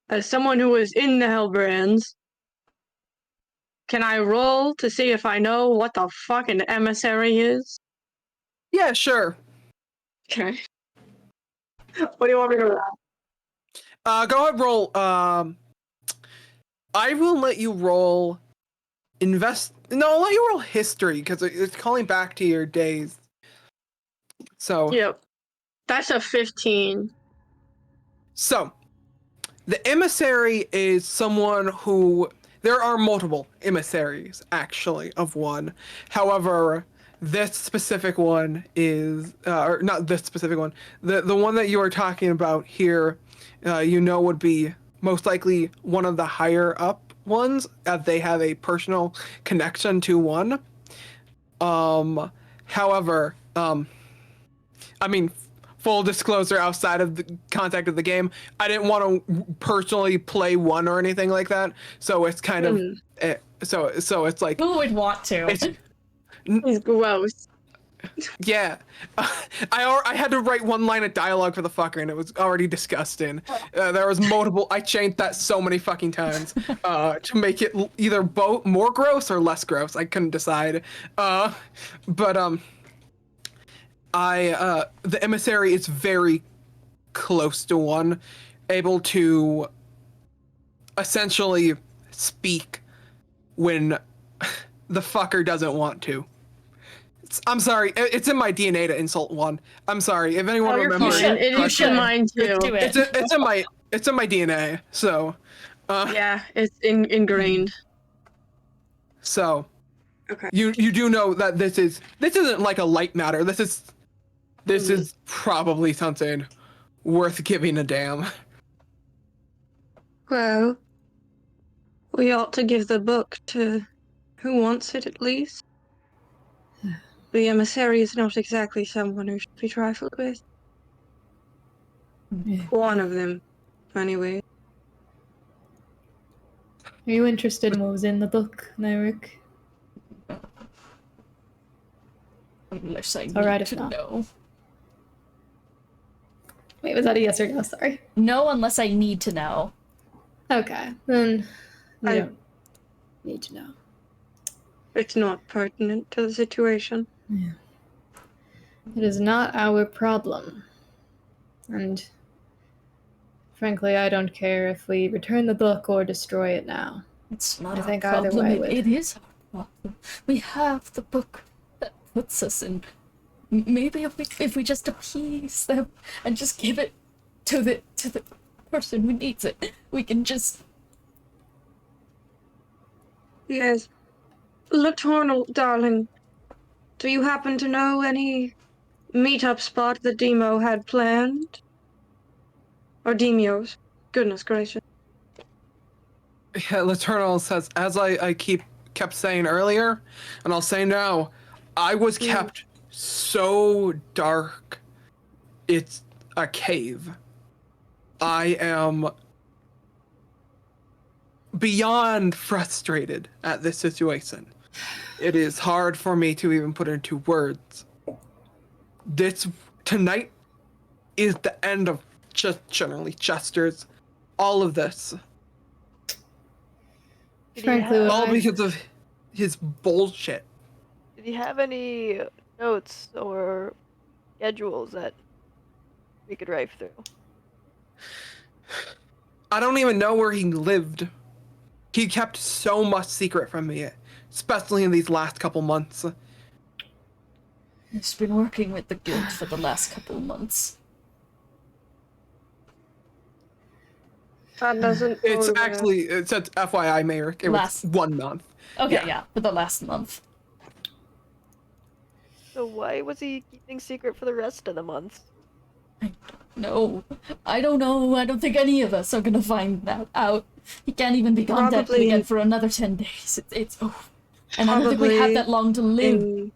As someone who was in the Hellbrands, can I roll to see if I know what the fuck an emissary is? Yeah, sure. Okay. What do you want me to roll? Go ahead, roll. I will let you roll. I'll let you roll history because it's calling back to your days. So. Yep. That's a 15. So, the emissary is someone who. There are multiple emissaries, actually, of one. However, this specific one is, or not this specific one, the one that you are talking about here, would be most likely one of the higher up ones, as they have a personal connection to one. However, full disclosure, outside of the contact of the game, I didn't want to personally play one or anything like that. So it's kind of so it's like, who would want to? It's gross. Yeah, I had to write one line of dialogue for the fucker, and it was already disgusting. There was multiple. I changed that so many fucking times to make it either more gross or less gross. I couldn't decide. The emissary is very close to one, able to essentially speak when the fucker doesn't want to. I'm sorry, it's in my DNA to insult one. I'm sorry, if anyone remembers. You should mine too. It's in my DNA. So. Yeah, it's ingrained. So. Okay. You do know that this isn't like a light matter. This is probably something worth giving a damn. Well, we ought to give the book to who wants it at least. The emissary is not exactly someone who should be trifled with. Yeah. One of them, anyway. Are you interested in what was in the book, Myrick? Unless I All right, need if to not. know. Wait, was that a yes or no? Sorry. No, unless I need to know. Okay, then you I- don't need to know. It's not pertinent to the situation. It is not our problem. And frankly, I don't care if we return the book or destroy it now. It's not I our think either problem. way It is our problem. We have the book that puts us in. Maybe if we just appease them and just give it to the person who needs it, we can just. Yes. Laternal, darling, do you happen to know any meetup spot that Deemo had planned? Or Demeo's? Goodness gracious. Yeah, Laternal says, as I kept saying earlier, and I'll say now, I was kept so dark. It's a cave. I am beyond frustrated at this situation. It is hard for me to even put into words. Tonight is the end of just generally Chester's, all of this. Frankly, All because of his bullshit. Did you have any notes or schedules that we could write through? I don't even know where he lived. He kept so much secret from me, especially in these last couple months. He's been working with the guild for the last couple of months. That doesn't. It's bode well. actually, it said FYI, Mayor. It was 1 month. Okay, yeah, for the last month. So why was he keeping secret for the rest of the months? No, I don't know. I don't think any of us are gonna find that out. He can't even be contacted Probably again in- for another 10 days. It's oh, and I don't think we have Probably that long to live.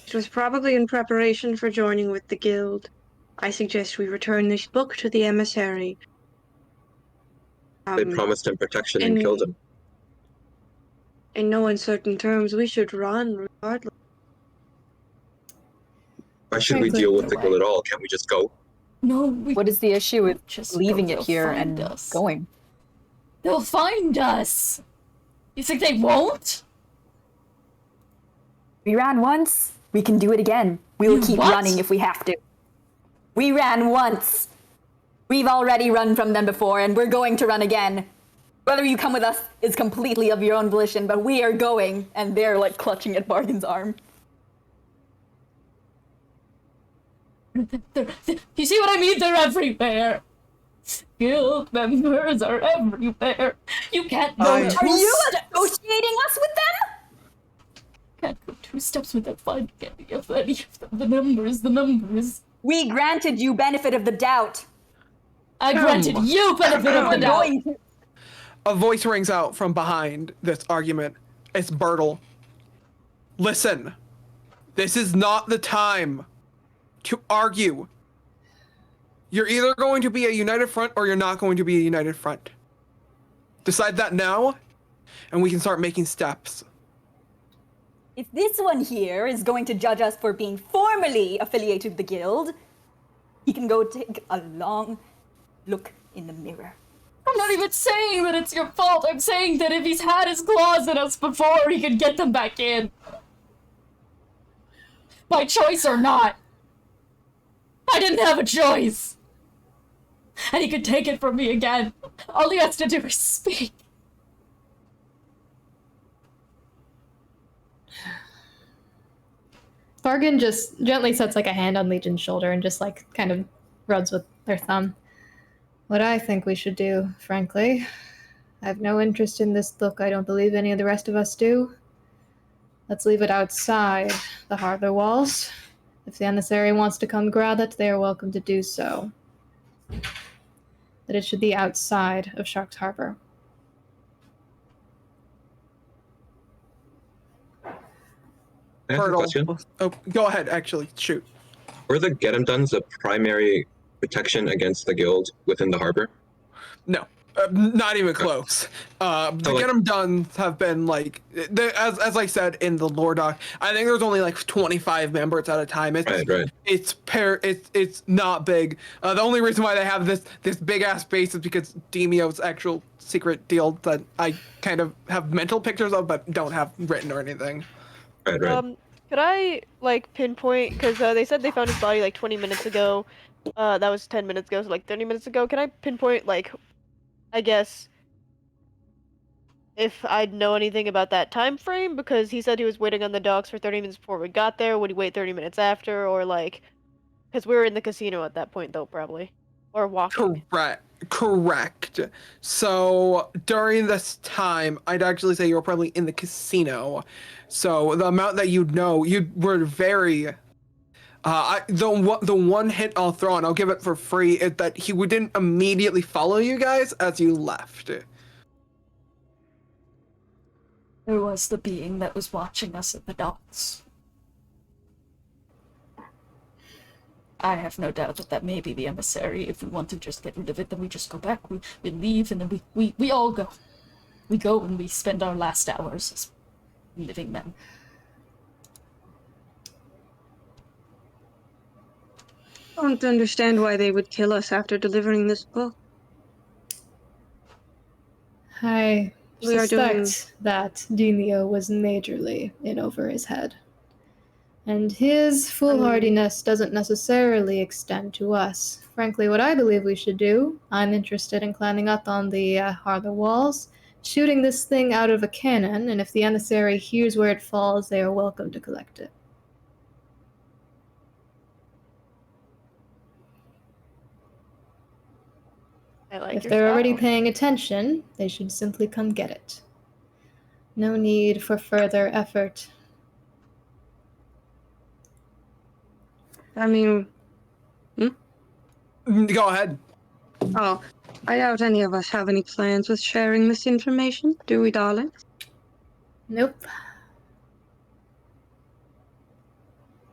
It was probably in preparation for joining with the guild. I suggest we return this book to the emissary. They promised him protection and killed him. In no uncertain terms, we should run regardless. Why should we Frankly, deal with the away. guild at all? Can't we just go? No, we What is the issue with just leaving they'll it here find and us. going? They'll find us. You think they won't? We ran once, we can do it again. We will You keep what? running if we have to. We ran once. We've already run from them before, and we're going to run again. Whether you come with us is completely of your own volition, but we are going. And they're like clutching at Bargain's arm. You see what I mean? They're everywhere. Guild members are everywhere. You can't go I- two Are you steps. associating us with them? Can't go 2 steps without finding any of them. The numbers. We granted you benefit of the doubt. I granted you benefit of the We're doubt. going to. A voice rings out from behind this argument. It's Bertle. Listen, this is not the time to argue. You're either going to be a united front or you're not going to be a united front. Decide that now, and we can start making steps. If this one here is going to judge us for being formally affiliated with the guild, he can go take a long look in the mirror. I'm not even saying that it's your fault. I'm saying that if he's had his claws in us before, he could get them back in. By choice or not. I didn't have a choice. And he could take it from me again. All he has to do is speak. Bargain just gently sets like a hand on Legion's shoulder and just like kind of rubs with their thumb. What I think we should do, frankly, I have no interest in this book. I don't believe any of the rest of us do. Let's leave it outside the harbor walls. If the emissary wants to come grab it, they are welcome to do so. But it should be outside of Shark's Harbor. I have a question. Oh, go ahead, actually, shoot. Were the Get 'em Dones the primary protection against the guild within the harbor? No. Not even close. The Get 'em Done have been like, as I said in the lore doc, I think there's only like 25 members at a time. Right. It's not big. The only reason why they have this big ass base is because Deemo's actual secret deal that I kind of have mental pictures of, but don't have written or anything. Right. Could I like pinpoint, because they said they found his body like 20 minutes ago. That was 10 minutes ago, so like 30 minutes ago. Can I pinpoint, like, I guess, if I'd know anything about that time frame? Because he said he was waiting on the docks for 30 minutes before we got there. Would he wait 30 minutes after, or like, because we were in the casino at that point though, probably, or walking. Correct. So during this time, I'd actually say you were probably in the casino. So the amount that you were very. The one hint I'll throw, and I'll give it for free, is that he didn't immediately follow you guys as you left. There was the being that was watching us at the docks. I have no doubt that may be the emissary. If we want to just get rid of it, then we just go back, we leave, and then we all go. We go and we spend our last hours as living men. I don't understand why they would kill us after delivering this book. I We are doing- suspect that Deemo was majorly in over his head. And his foolhardiness doesn't necessarily extend to us. Frankly, what I believe we should do, I'm interested in climbing up on the harbour walls, shooting this thing out of a cannon, and if the emissary hears where it falls, they are welcome to collect it. I like If your they're already style. paying attention, they should simply come get it. No need for further effort. I mean, Go ahead. oh, I doubt any of us have any plans with sharing this information, do we, darling? Nope.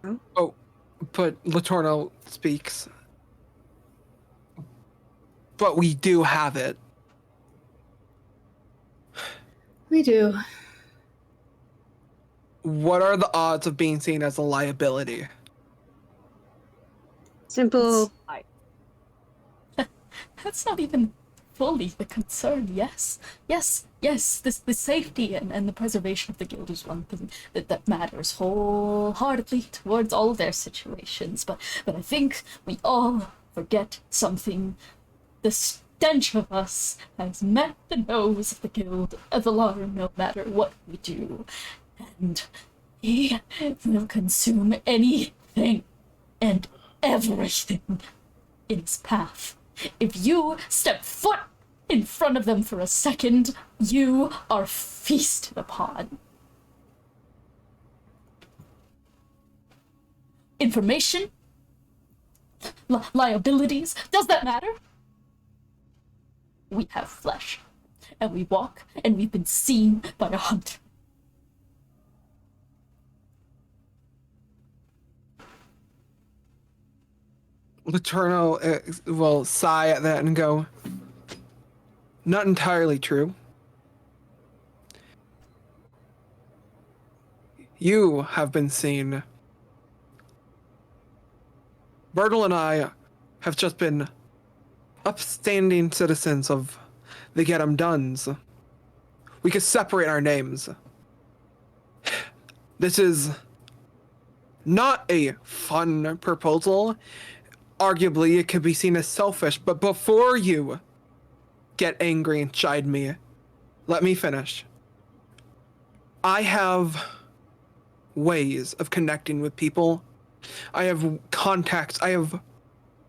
But Latorno speaks. But we do have it. We do. What are the odds of being seen as a liability? Simple. That's not even fully the concern. Yes, the safety and the preservation of the guild is one thing that matters wholeheartedly towards all their situations. But I think we all forget something. The stench of us has met the nose of the guild of alarm no matter what we do. And he will consume anything and everything in his path. If you step foot in front of them for a second, you are feasted upon. Information? Liabilities? Does that matter? We have flesh, and we walk, and we've been seen by a hunter. Laterno will sigh at that and go, not entirely true. You have been seen. Bertle and I have just been upstanding citizens of the Get 'em Dones. We could separate our names. This is not a fun proposal. Arguably, it could be seen as selfish, but before you get angry and chide me, let me finish. I have ways of connecting with people. I have contacts. I have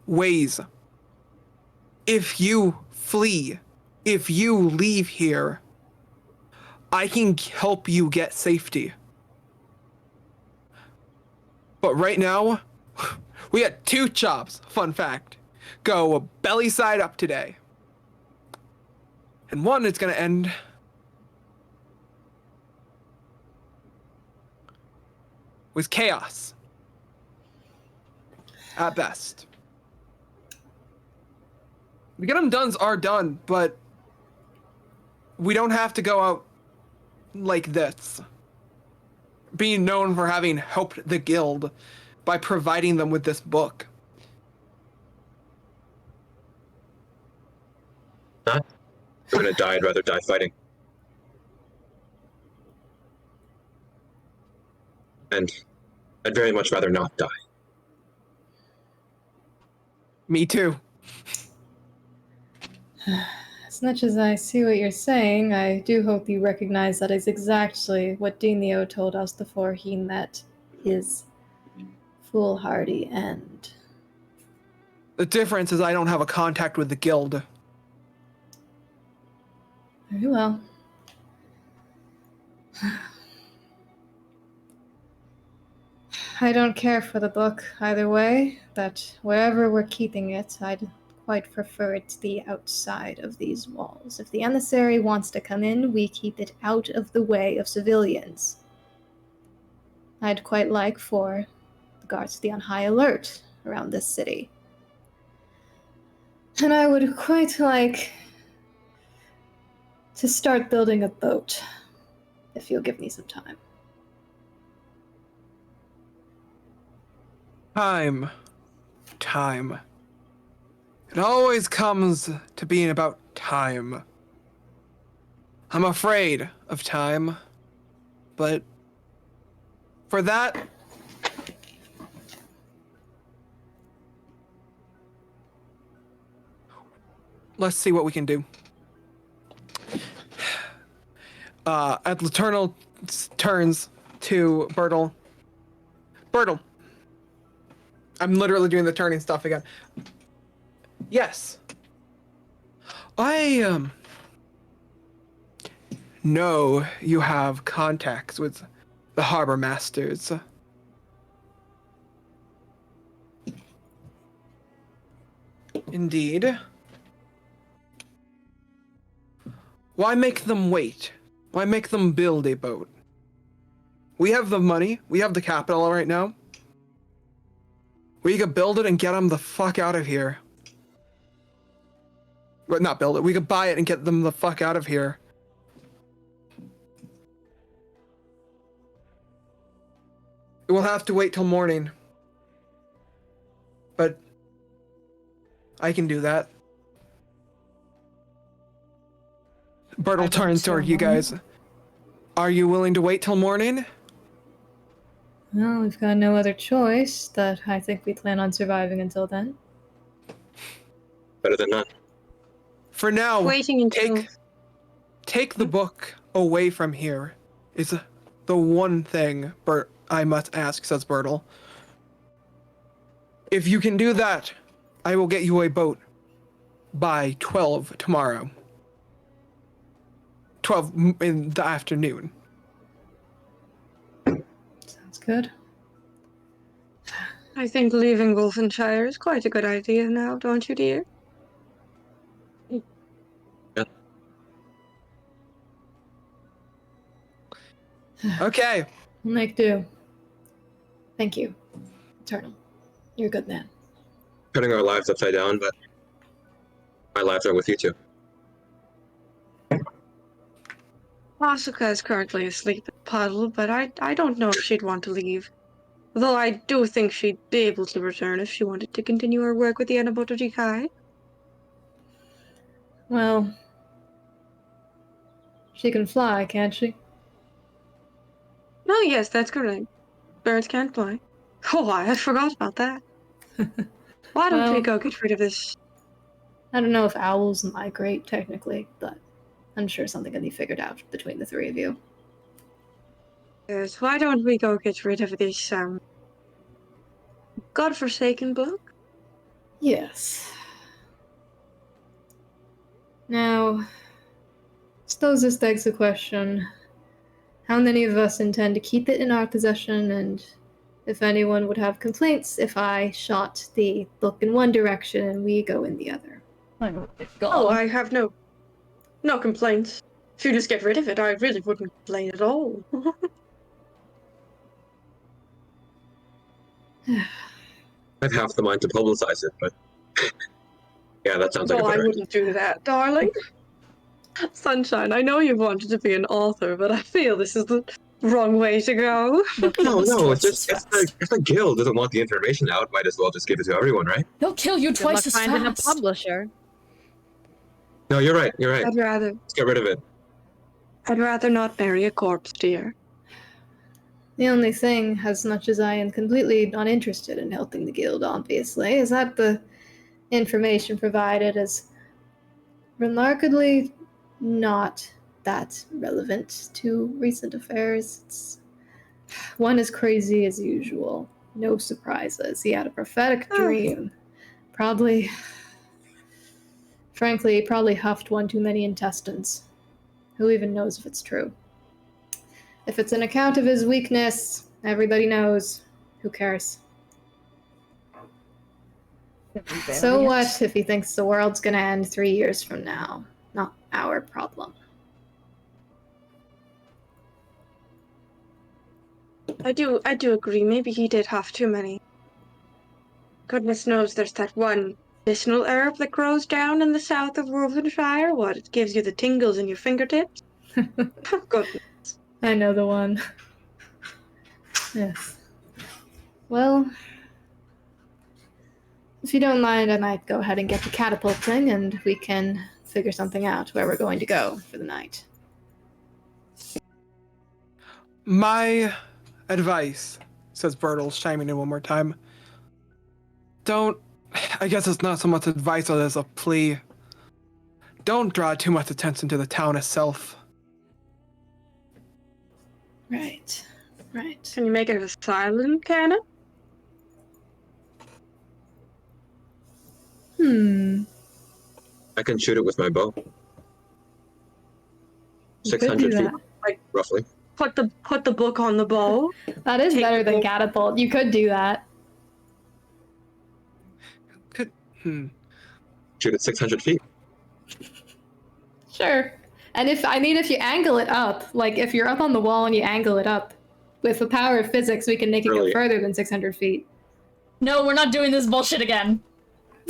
ways. If you flee, if you leave here, I can help you get safety. But right now, we had 2 chops, fun fact, go belly side up today. And one is going to end with chaos. At best. The Get 'em Dones are done, but we don't have to go out like this. Being known for having helped the guild by providing them with this book. Not gonna die, I'd rather die fighting. And I'd very much rather not die. Me too. As much as I see what you're saying, I do hope you recognize that is exactly what Deemo told us before he met his foolhardy end. The difference is I don't have a contact with the guild. Very well. I don't care for the book either way, but wherever we're keeping it, I'd quite prefer it to be outside of these walls. If the emissary wants to come in, we keep it out of the way of civilians. I'd quite like for the guards to be on high alert around this city. And I would quite like to start building a boat, if you'll give me some time. Time. It always comes to being about time. I'm afraid of time, but for that, let's see what we can do. Eternal turns to Bertle. Bertle. I'm literally doing the turning stuff again. Yes. I know you have contacts with the harbor masters. Indeed. Why make them wait? Why make them build a boat? We have the money. We have the capital right now. We could build it and get them the fuck out of here. Well, not build it. We could buy it and get them the fuck out of here. We'll have to wait till morning. But I can do that. Bertle turns toward you guys. Are you willing to wait till morning? Well, we've got no other choice, but I think we plan on surviving until then. Better than none. For now, Waiting until take the book away from here is the one thing I must ask, says Bertle. If you can do that, I will get you a boat by 12 tomorrow. 12 in the afternoon. Sounds good. I think leaving Wolvenshire is quite a good idea now, don't you, dear? Yeah. Okay. We'll make do. Thank you, Eternal. You're a good man. Turning our lives upside down, but my lives are with you too. Asuka is currently asleep at the puddle, but I don't know if she'd want to leave. Though I do think she'd be able to return if she wanted to continue her work with the Enomoto Jikai. Well, she can fly, can't she? Oh yes, that's correct. Birds can't fly. Oh, I forgot about that. Why don't we Well, go get rid of this? I don't know if owls migrate technically, but I'm sure something can be figured out between the three of you. Yes, why don't we go get rid of this, godforsaken book? Yes. Now, suppose this begs the question, how many of us intend to keep it in our possession, and if anyone would have complaints if I shot the book in one direction and we go in the other? Oh, I have no complaints. If you just get rid of it, I really wouldn't complain at all. I'd have the mind to publicize it, but yeah, that sounds like No, a I better idea. wouldn't do that, darling. Sunshine, I know you wanted to be an author, but I feel this is the wrong way to go. No, it's just if the guild doesn't want the information out, might as well just give it to everyone, right? He'll kill you Good luck twice as finding a fast. publisher. No, you're right. You're right. I'd rather Let's get rid of it. not marry a corpse, dear. The only thing, as much as I am completely not interested in helping the guild, obviously, is that the information provided is remarkably not that relevant to recent affairs. It's one as crazy as usual. No surprises. He had a prophetic dream. Frankly, probably huffed one too many intestines. Who even knows if it's true? If it's an account of his weakness, everybody knows. Who cares? So what if he thinks the world's gonna end 3 years from now? Not our problem. I do agree. Maybe he did have too many. Goodness knows there's that one medicinal herb that grows down in the south of Wolvenshire. What? It gives you the tingles in your fingertips. Goodness. I know the one. Yes. Well, if you don't mind, I might go ahead and get the catapult thing, and we can figure something out where we're going to go for the night. My advice, says Bertles, chiming in one more time. I guess it's not so much advice as a plea. Don't draw too much attention to the town itself. Right. Can you make it a silent cannon? I can shoot it with my bow. You could 600 do feet, that. Like roughly. put the book on the bow. That is Take better the than book. catapult. You could do that. Shoot it 600 feet. Sure. And if you angle it up, like if you're up on the wall and you angle it up, with the power of physics, we can make it go Brilliant. further than 600 feet. No, we're not doing this bullshit again.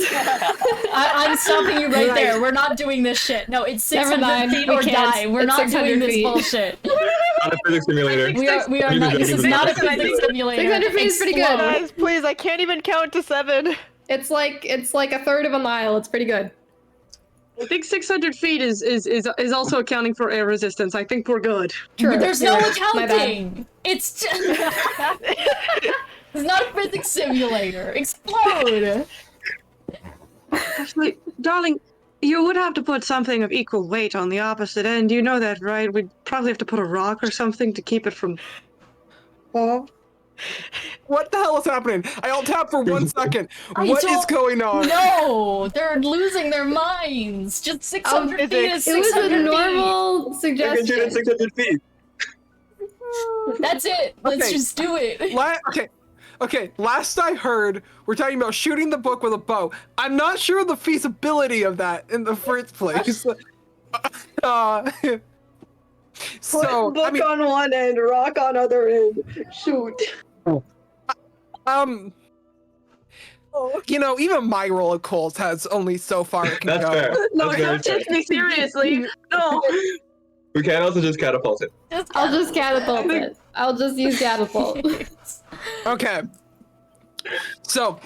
I'm stopping you right there. We're not doing this shit. No, it's Never 600 mind, feet we or can't. die. We're It's not 600 doing this feet. bullshit. Not a physics simulator. We are not. This is not a physics simulator. 600 feet is pretty good. Explode. Guys, please, I can't even count to 7. It's like a third of a mile. It's pretty good. I think 600 feet is also accounting for air resistance. I think we're good. True. There's no You're right. My bad. accounting. It's just... It's not a physics simulator. Explode. Actually, darling, you would have to put something of equal weight on the opposite end. You know that, right? We'd probably have to put a rock or something to keep it from fall. What the hell is happening? I alt tap for 1 second. I What is don't going on? No, they're losing their minds. Just 600 feet is It was 600 a feet. normal I can shoot it suggestion. 600 feet. That's it. Let's Okay. just do it. Okay, last I heard, we're talking about shooting the book with a bow. I'm not sure of the feasibility of that in the first place. So, Book I mean, on one end, rock on other end. Shoot. you know, even my roll of coals has only so far it can That's go. fair. No, That's very don't fair. take me seriously. No. We can also just catapult it. I'll just catapult it. I'll just use catapult. Okay. So,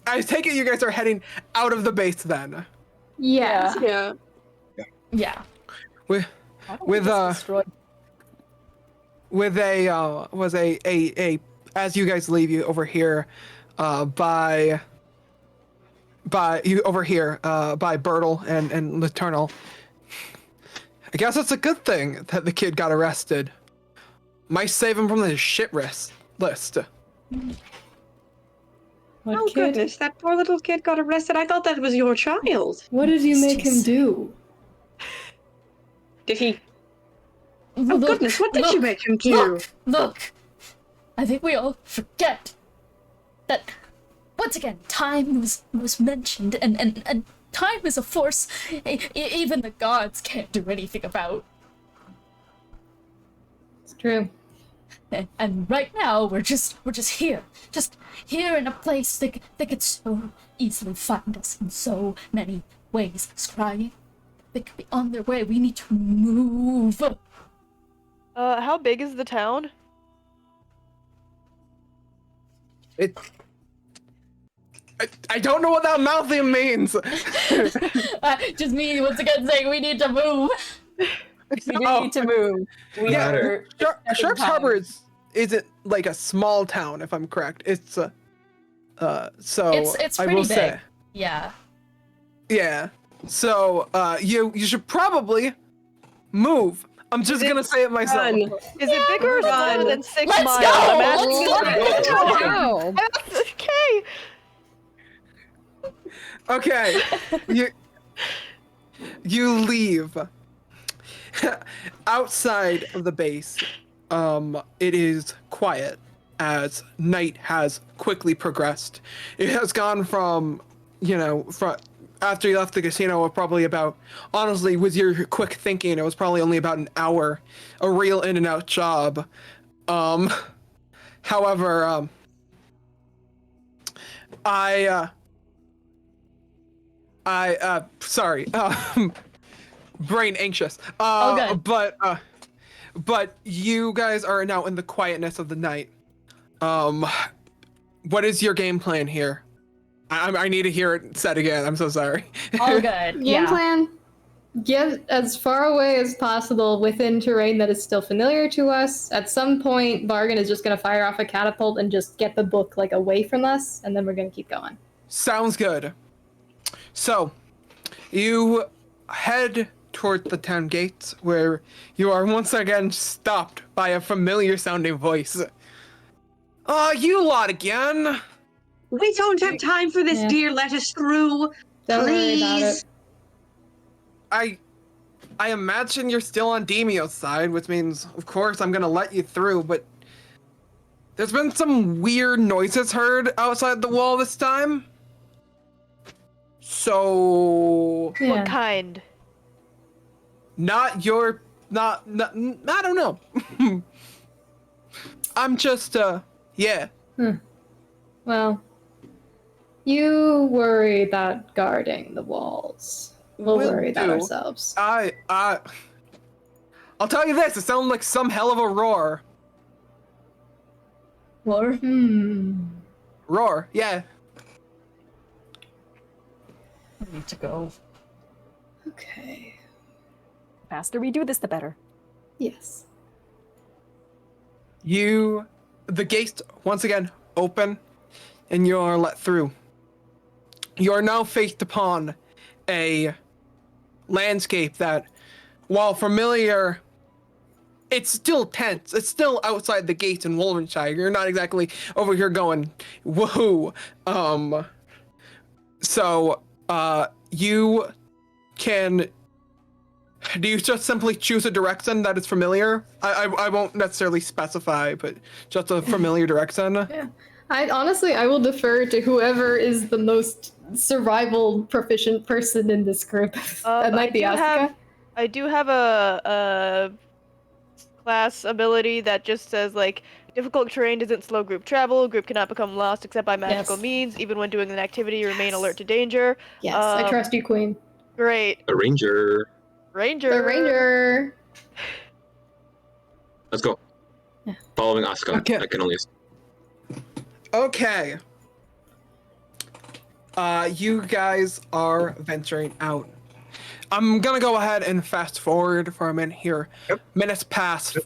I take it you guys are heading out of the base then. Yeah. Yeah. Yeah. With a as you guys leave you over here by Bertle and Leternal. I guess it's a good thing that the kid got arrested. Might save him from the shit list. What Oh kid? goodness, that poor little kid got arrested. I thought that was your child. What did you make him do? Did he? Oh Look, goodness, what did you look, make him do? Look. I think we all forget that once again time was mentioned and time is a force even the gods can't do anything about. It's true. And right now we're just here in a place that could so easily find us in so many ways, scrying. They could be on their way. We need to move. How big is the town? I don't know what that mouthing means. Just me once again saying we need to move. We do need to move. We Yeah, are Shark's Harbor isn't like a small town, if I'm correct. It's so It's I pretty will big. say, Yeah. yeah. So you should probably move. I'm just gonna say it myself. Run. Is it bigger or smaller Run. than 6 Let's miles? go! I'm asking Let's you. Wow. Okay. Okay, you leave. Outside of the base, it is quiet as night has quickly progressed. It has gone from, from after you left the casino, probably about, honestly, with your quick thinking, it was probably only about an hour, a real in and out job. However, sorry, brain anxious. Good. But you guys are now in the quietness of the night. What is your game plan here? I need to hear it said again. I'm so sorry. All good. Game Yeah. plan: get as far away as possible within terrain that is still familiar to us. At some point, Bargain is just going to fire off a catapult and just get the book like away from us, and then we're going to keep going. Sounds good. So, you head toward the town gates, where you are once again stopped by a familiar sounding voice. You lot again. We don't have time for this, Yeah. dear. Let us through. Don't worry about Please. it. I imagine you're still on Deemo's side, which means, of course, I'm gonna let you through, but there's been some weird noises heard outside the wall this time. So, Yeah. What kind? not I don't know. I'm just, yeah. Well, you worry about guarding the walls. We'll Will worry about do. ourselves. I'll tell you this, it sounded like some hell of a roar. Or Roar, yeah. I need to go. Okay. The faster we do this, the better. Yes. The gates once again open, and you are let through. You are now faced upon a landscape that, while familiar, it's still tense. It's still outside the gates in Wolvenshire. You're not exactly over here going, woohoo. So, you can... Do you just simply choose a direction that is familiar? I won't necessarily specify, but just a familiar direction. Yeah. I will defer to whoever is the most survival proficient person in this group. That might be Asuka. I do have a class ability that just says, like, difficult terrain doesn't slow group travel. Group cannot become lost except by magical means. Even when doing an activity, remain alert to danger. Yes, I trust you, Queen. Great. A ranger. Ranger. The ranger. Let's go. Yeah. Following Asuka. Okay. I can only. Okay. You guys are venturing out. I'm gonna go ahead and fast forward for a minute here. Yep. Minutes pass.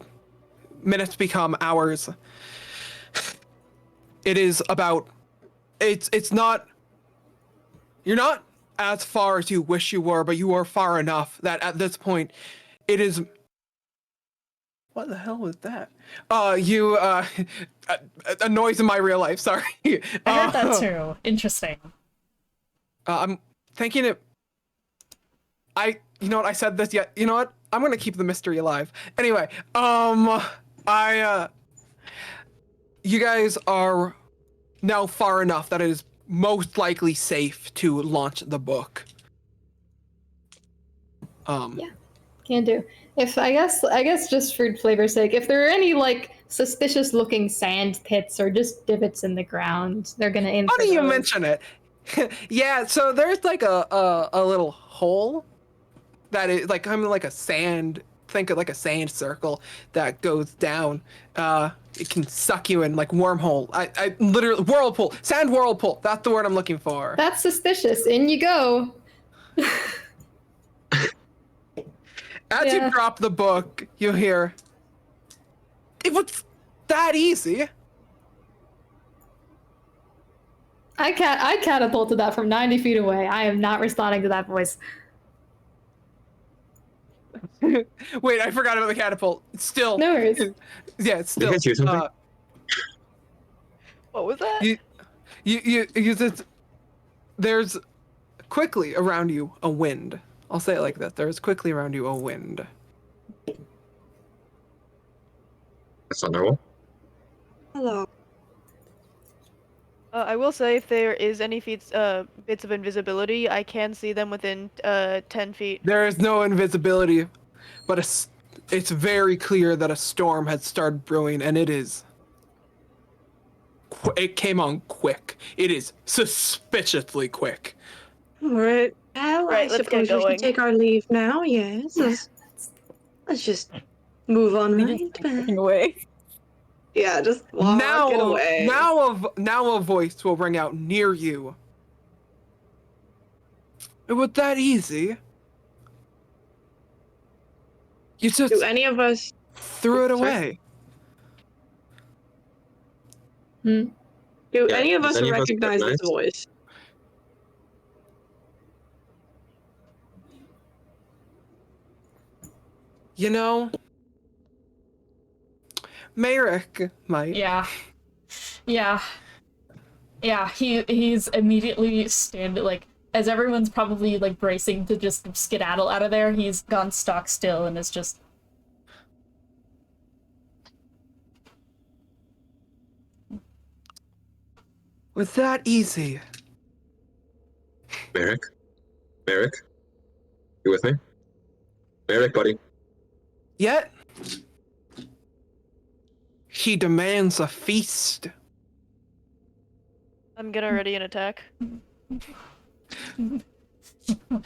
Minutes become hours. It is about... It's not... You're not as far as you wish you were, but you are far enough that at this point, it is... What the hell was that? A noise in my real life, sorry. I heard that too. Interesting. I'm thinking it... You know what, I said this yet. You know what? I'm gonna keep the mystery alive. Anyway, you guys are now far enough that it is most likely safe to launch the book. Yeah. Can do. I guess just for flavor's sake, if there are any like suspicious looking sand pits or just divots in the ground, they're gonna aim How for do you those. mention it? Yeah, so there's like a little hole that is like kind of like a sand. Think of like a sand circle that goes down. It can suck you in like wormhole. I literally whirlpool, sand whirlpool. That's the word I'm looking for. That's suspicious. In you go. As Yeah. you drop the book, you hear, "It was that easy." I catapulted that from 90 feet away. I am not responding to that voice. Wait, I forgot about the catapult. It's still, No worries. yeah, it's You still. guys hear something? What was that? You just, there's quickly around you a wind. I'll say it like that. There's quickly around you a wind. That's not normal. Hello. I will say if there is any bits of invisibility, I can see them within 10 feet. There is no invisibility, but it's very clear that a storm has started brewing, and it is. It came on quick. It is suspiciously quick. All right. Well, Right, I let's get suppose we going. should take our leave now. Yes. Let's just move on, We right? just keep walking away. Yeah, just walk it away. Now a voice will ring out near you. It was that easy. You just Do any of us? threw it Sorry? away. Hmm. Do Yeah, any of does us any of us recognize this recognize? voice? You know, Merrick might. Yeah. Yeah. Yeah, he's immediately like as everyone's probably like bracing to just skedaddle out of there, he's gone stock still and is just Was that easy? Merrick? Merrick? You with me? Merrick, buddy. Yet he demands a feast. I'm gonna ready an attack.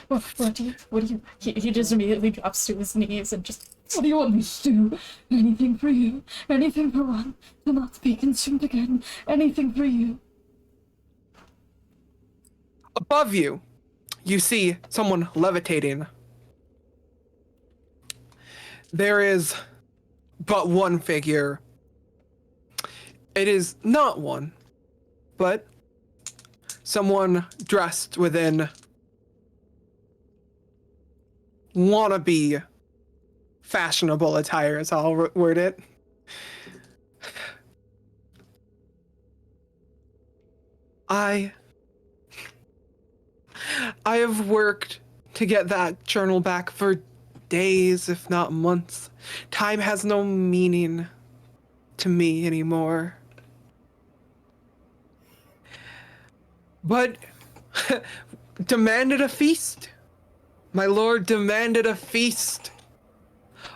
what do you he just immediately drops to his knees and just what do you want me to do? Anything for you, anything for one, to not be consumed again, anything for you. Above you, you see someone levitating. There is but one figure. It is not one, but someone dressed within wannabe fashionable attire, is how I'll word it. I have worked to get that journal back for days, if not months. Time has no meaning to me anymore. But demanded a feast. My lord demanded a feast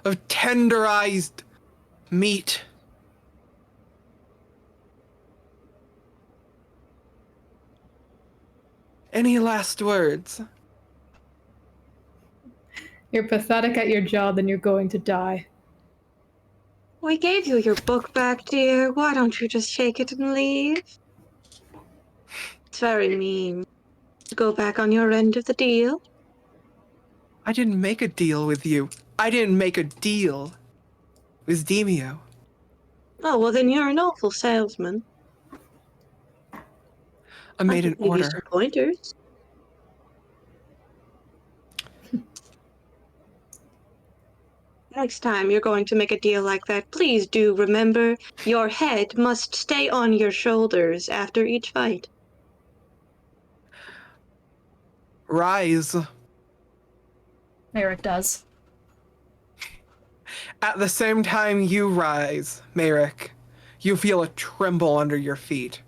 of tenderized meat. Any last words? You're pathetic at your job and you're going to die. We gave you your book back, dear. Why don't you just shake it and leave? It's very mean. Go back on your end of the deal. I didn't make a deal with you. I didn't make a deal with Deemo. Oh, well, then you're an awful salesman. I made an can give you order. some pointers. Next time you're going to make a deal like that, please do remember your head must stay on your shoulders after each fight. Rise. Merrick does. At the same time you rise, Merrick, you feel a tremble under your feet.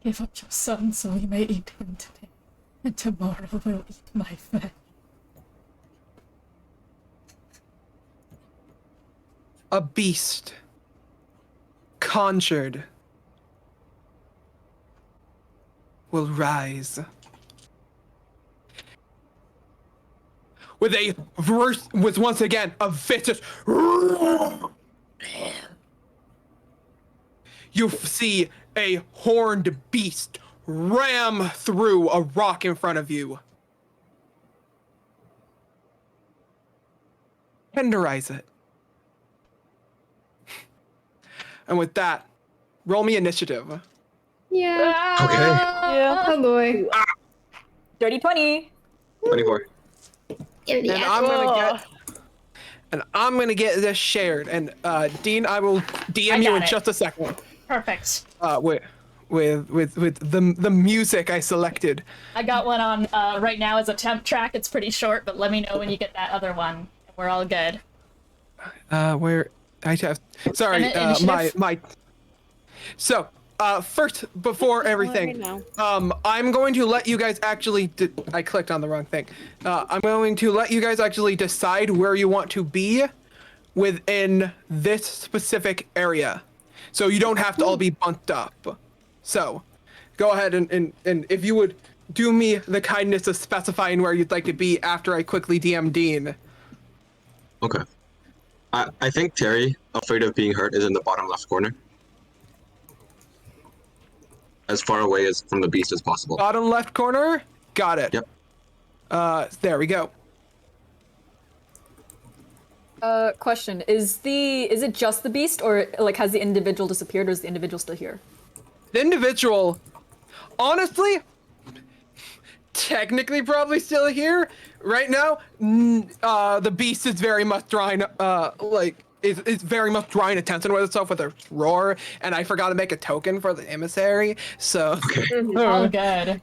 Give up your son so we may eat him today, and tomorrow we'll eat my flesh. A beast. Conjured. will rise. With once again a vicious. You see a horned beast ram through a rock in front of you. Tenderize it. And with that, roll me initiative. Yeah. Okay. Yeah. Oh boy. Dirty 20. 24. And I'm gonna get this shared. And Dean, I will DM you in just a second. Perfect. With the music I selected. I got one on right now as a temp track. It's pretty short, but let me know when you get that other one. We're all good. Where I have sorry, Initiative? my so first before everything, I'm going to let you guys actually I clicked on the wrong thing. I'm going to let you guys actually decide where you want to be within this specific area. So you don't have to all be bunched up. So go ahead and if you would do me the kindness of specifying where you'd like to be after I quickly DM Dean. Okay. I think Terry, afraid of being hurt, is in the bottom left corner. As far away as from the beast as possible. Bottom left corner? Got it. Yep. There we go. Question. Is it just the beast, or like has the individual disappeared, or is the individual still here? The individual, honestly, technically probably still here. Right now, the beast is very much drawing, is very much drawing attention with itself with a roar, and I forgot to make a token for the emissary, so. All good.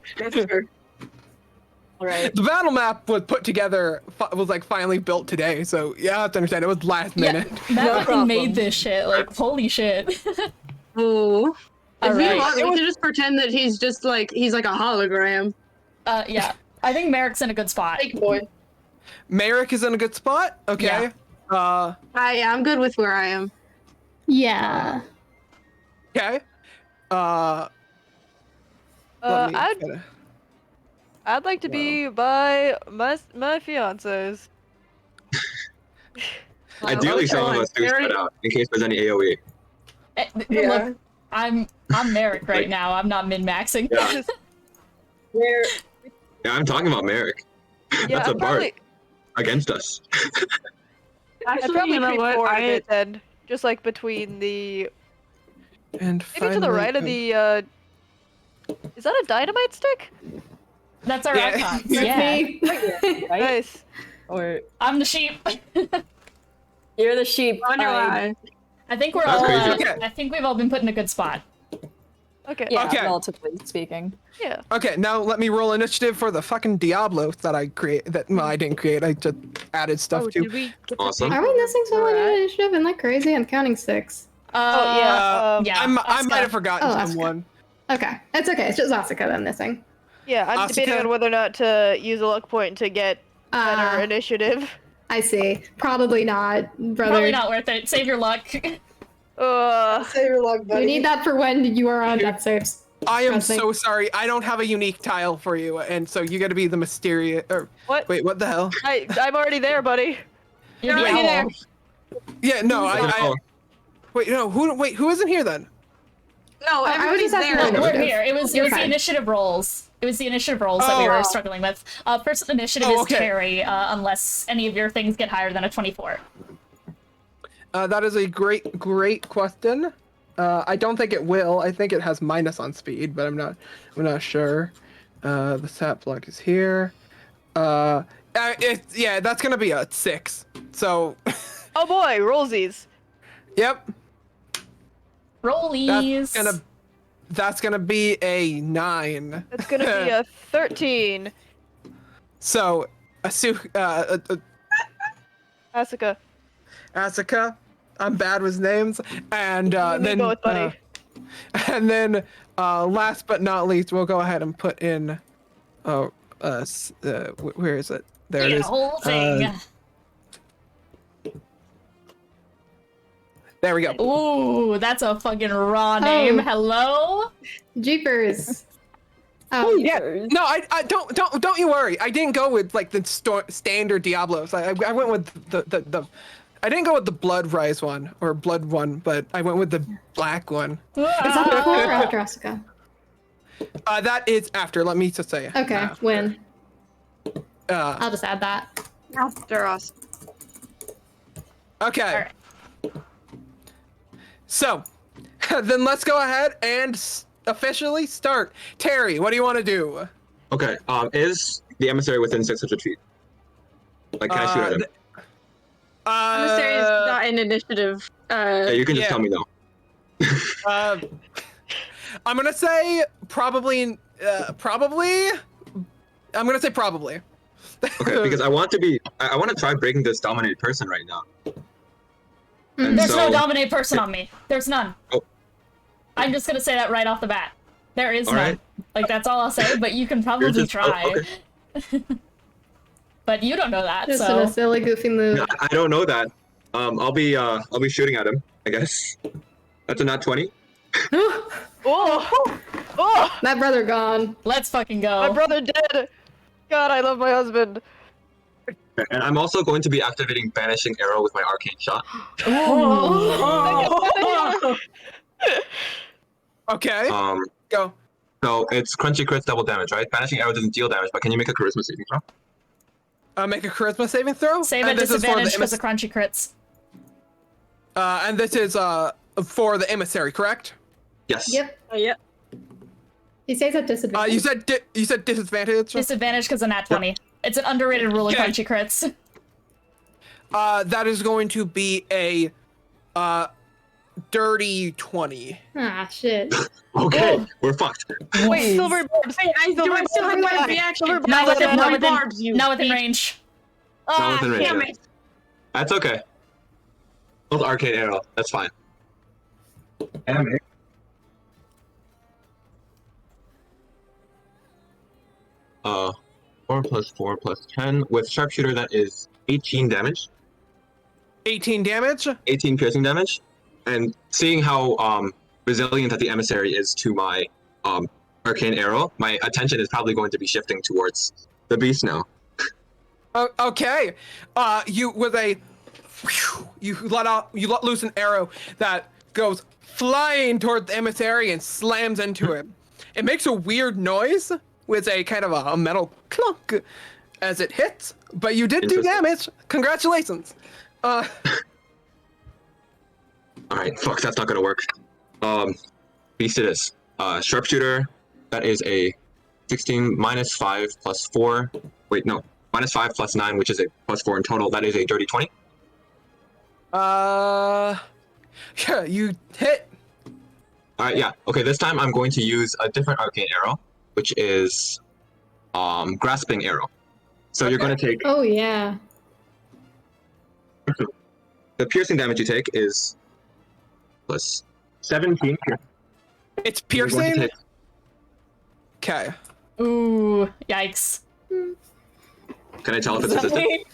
All right. The battle map was put together, was like finally built today, so you have to understand, it was last minute. Yeah, Matt fucking made this shit, like, holy shit. Oh. All We right. can just pretend that he's just like, he's like a hologram. Yeah. I think Merrick's in a good spot. Fake boy. Merrick is in a good spot? Okay. Yeah. I'm good with where I am. Yeah. Okay. Let me I'd like to be by my fiance's. Ideally, some of us do spread out in case there's any AoE. Look, I'm Merrick right now. I'm not min-maxing. Yeah. Yeah, I'm talking about Merrick. Yeah, That's a I'd bard probably, against us. I'd Actually, probably you know creep what? forward a bit then, just like between the And maybe to the right of the. Is that a dynamite stick? That's our icon. That's Yeah. me. Right? Nice. Or I'm the sheep. you're the sheep. Wonder why. I think we're That's all. crazy. Okay. I think we've all been put in a good spot. Okay. Yeah, Okay. relatively speaking. Yeah. Okay, now let me roll initiative for the fucking Diablos that I I didn't create, I just added stuff to. Did we get the Awesome. big Are we missing someone rat? in initiative? Isn't that crazy? I'm counting 6. Oh yeah. Yeah. I Asuka. might have forgotten Oh, Asuka. someone. Okay. It's okay. It's just Asuka that I'm missing. Yeah, I'm debating Asuka? on whether or not to use a luck point to get better Uh, initiative. I see. Probably not, brother. Probably not worth it. Save your luck. Save your luck, buddy. We need that for when you are on death saves. I am Trust me. so sorry. I don't have a unique tile for you, and so you got to be the mysterious. Or What? wait, what the hell? I'm already there, buddy. You're the Wait, owl. Yeah, no, Oh, wait, no, who isn't here then? No, I would everybody's just have there. to We're Initiative. here. It was You're the fine. initiative rolls. It was the initiative rolls that we Oh. were struggling with. First initiative Oh, is okay. carry, unless any of your things get higher than a 24. That is a great question. I don't think it will. I think it has minus on speed, but I'm not sure. The stat block is here. Yeah, that's gonna be a 6. So, Oh boy, rollsies. yep, Rollies. that's gonna be a 9. It's gonna be a 13. So, Asuka, Asuka. I'm bad with names, and You and me then both, buddy. and then last but not least, we'll go ahead and put in. Where is it? There it Yeah, is. whole thing. There we go. Ooh, that's a fucking raw name. Oh. Hello? Jeepers. Oh, Yeah. No, I don't you worry. I didn't go with like the standard Diablos. I went with the I didn't go with the Blood Rise one or Blood one, but I went with the black one. Is that before or after Asuka? That is after. Let me just say. Okay, after. when? Uh, I'll just add that. After us. okay. So, then let's go ahead and officially start. Terry, what do you want to do? Okay. Is the emissary within 600 feet? Like, can I shoot at him? Emissary is not an initiative. Yeah, you can just tell me no. I'm gonna say probably. Probably. I'm gonna say probably. Okay, because I want to try breaking this dominated person right now. And There's no so- dominate person on me. There's none. Oh. I'm just gonna say that right off the bat. There is All none. right. Like, that's all I'll say, but you can probably just- try. okay. But you don't know that, Just so... in a silly, goofy move. No, I don't know that. I'll be shooting at him, I guess. That's a nat 20. Oh! That brother gone. Let's fucking go. My brother dead! God, I love my husband. And I'm also going to be activating Banishing Arrow with my arcane shot. Okay. Go. So it's crunchy crits double damage, right? Banishing Arrow doesn't deal damage, but can you make a charisma saving throw? Make a charisma saving throw. Save And at this is for the disadvantage because of crunchy crits. and this is for the emissary, correct? Yes. Yep. Yeah. He says at disadvantage. You said disadvantage. Disadvantage because of nat 20. It's an underrated rule of Okay. crunchy crits. That is going to be a dirty 20. Ah, shit. Okay, we're fucked. Wait, silver barbs. Hey, I do I still have my reaction? Not within, my not within, barbs, you. not within range. Not within range. Damn yeah. it. That's okay. Both arcane arrow. That's fine. Damn it. Uh, 4 plus 4 plus 10 with sharpshooter. That is 18 damage. 18 damage. 18 piercing damage. And seeing how resilient that the emissary is to my arcane arrow, my attention is probably going to be shifting towards the beast now. Okay. You with a you let loose an arrow that goes flying toward the emissary and slams into it. It makes a weird noise with a kind of a metal clunk as it hits, but you did do Interesting. damage. Congratulations. All right, fuck, that's not gonna work. Beast it is. Sharpshooter, that is a 16 minus 5 plus 4. Wait, no, minus 5 plus 9, which is a plus 4 in total. That is a dirty 20. Yeah, you hit. All right, yeah. Okay, this time I'm going to use a different arcane arrow, which is grasping arrow. So you're going to take Oh, yeah. the piercing damage you take is plus 17. It's You're going to piercing. take- Okay. Ooh, yikes. Can I tell if it's resistant?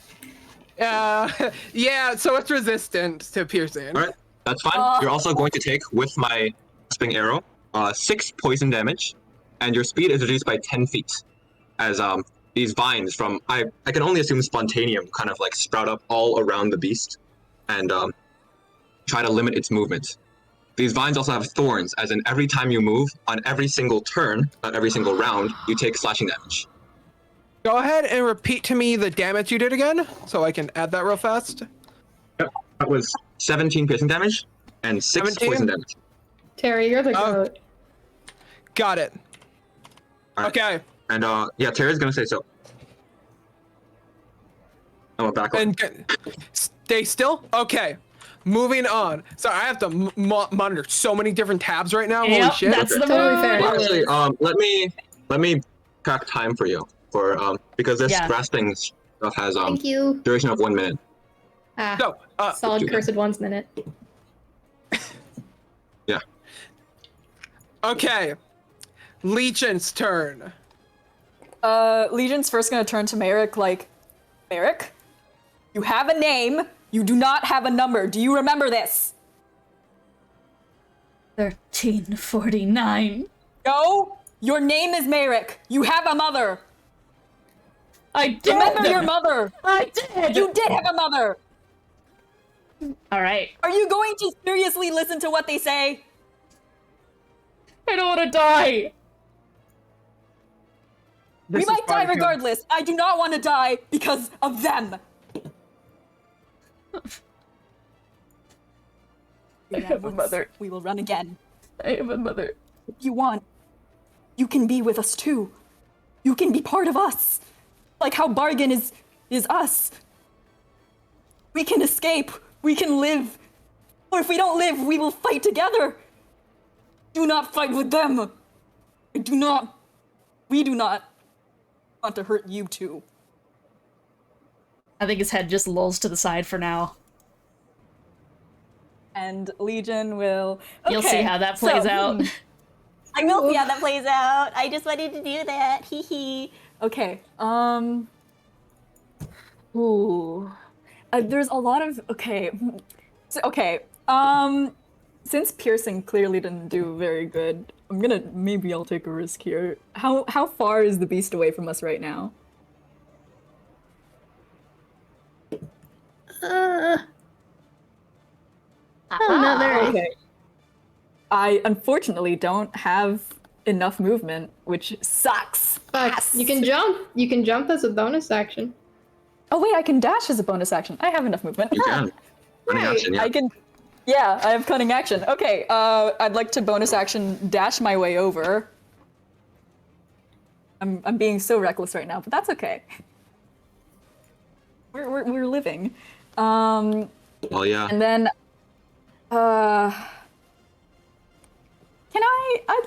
Yeah. So it's resistant to piercing. All right, that's fine. You're also going to take with my grasping arrow 6 poison damage, and your speed is reduced by 10 feet. As these vines from I can only assume spontaneum kind of like sprout up all around the beast, and try to limit its movement. These vines also have thorns, as in every time you move, on every single turn, not every single round, you take slashing damage. Go ahead and repeat to me the damage you did again, so I can add that real fast. Yep, that was 17 piercing damage and 6 17? poison damage. Terry, you're the Oh. goat. Got it. All right. Okay. And yeah, Terry's gonna say so. I'm a back. And stay still. Okay. Moving on. Sorry, I have to monitor so many different tabs right now. Holy Yep, shit. that's the Totally move. fair. Well, actually, let me track time for you for because this Yeah. grasping stuff has Thank you. duration of 1 minute. Ah, So, solid do that. cursed one's minute. Yeah. okay. Legion's turn. Legion's first gonna turn to Merrick like, Merrick, you have a name, you do not have a number. Do you remember this? 1349. No, Your name is Merrick. You have a mother. I did! Remember your mother. I did! You did have a mother. Alright. Are you going to seriously listen to what they say? I don't want to die! We might die regardless. I do not want to die because of them. I have a mother. We will run again. I have a mother. If you want, you can be with us too. You can be part of us. Like how Bargain is us. We can escape. We can live. Or if we don't live, we will fight together. Do not fight with them. We do not want to hurt you too. I think his head just lolls to the side for now. And Legion will... You'll see how that plays out. I will see how that plays out. I just wanted to do that. Hee hee. Okay. Ooh. There's a lot of... Okay. Okay. Since piercing clearly didn't do very good, maybe I'll take a risk here. How far is the beast away from us right now? Another. Okay. I unfortunately don't have enough movement, which sucks. But you can jump. You can jump as a bonus action. Oh wait, I can dash as a bonus action. I have enough movement. You can. Running action, yeah. I can. Yeah, I have cunning action. Okay, I'd like to bonus action dash my way over. I'm being so reckless right now, but that's okay. We're living. Well, yeah. And then, I'd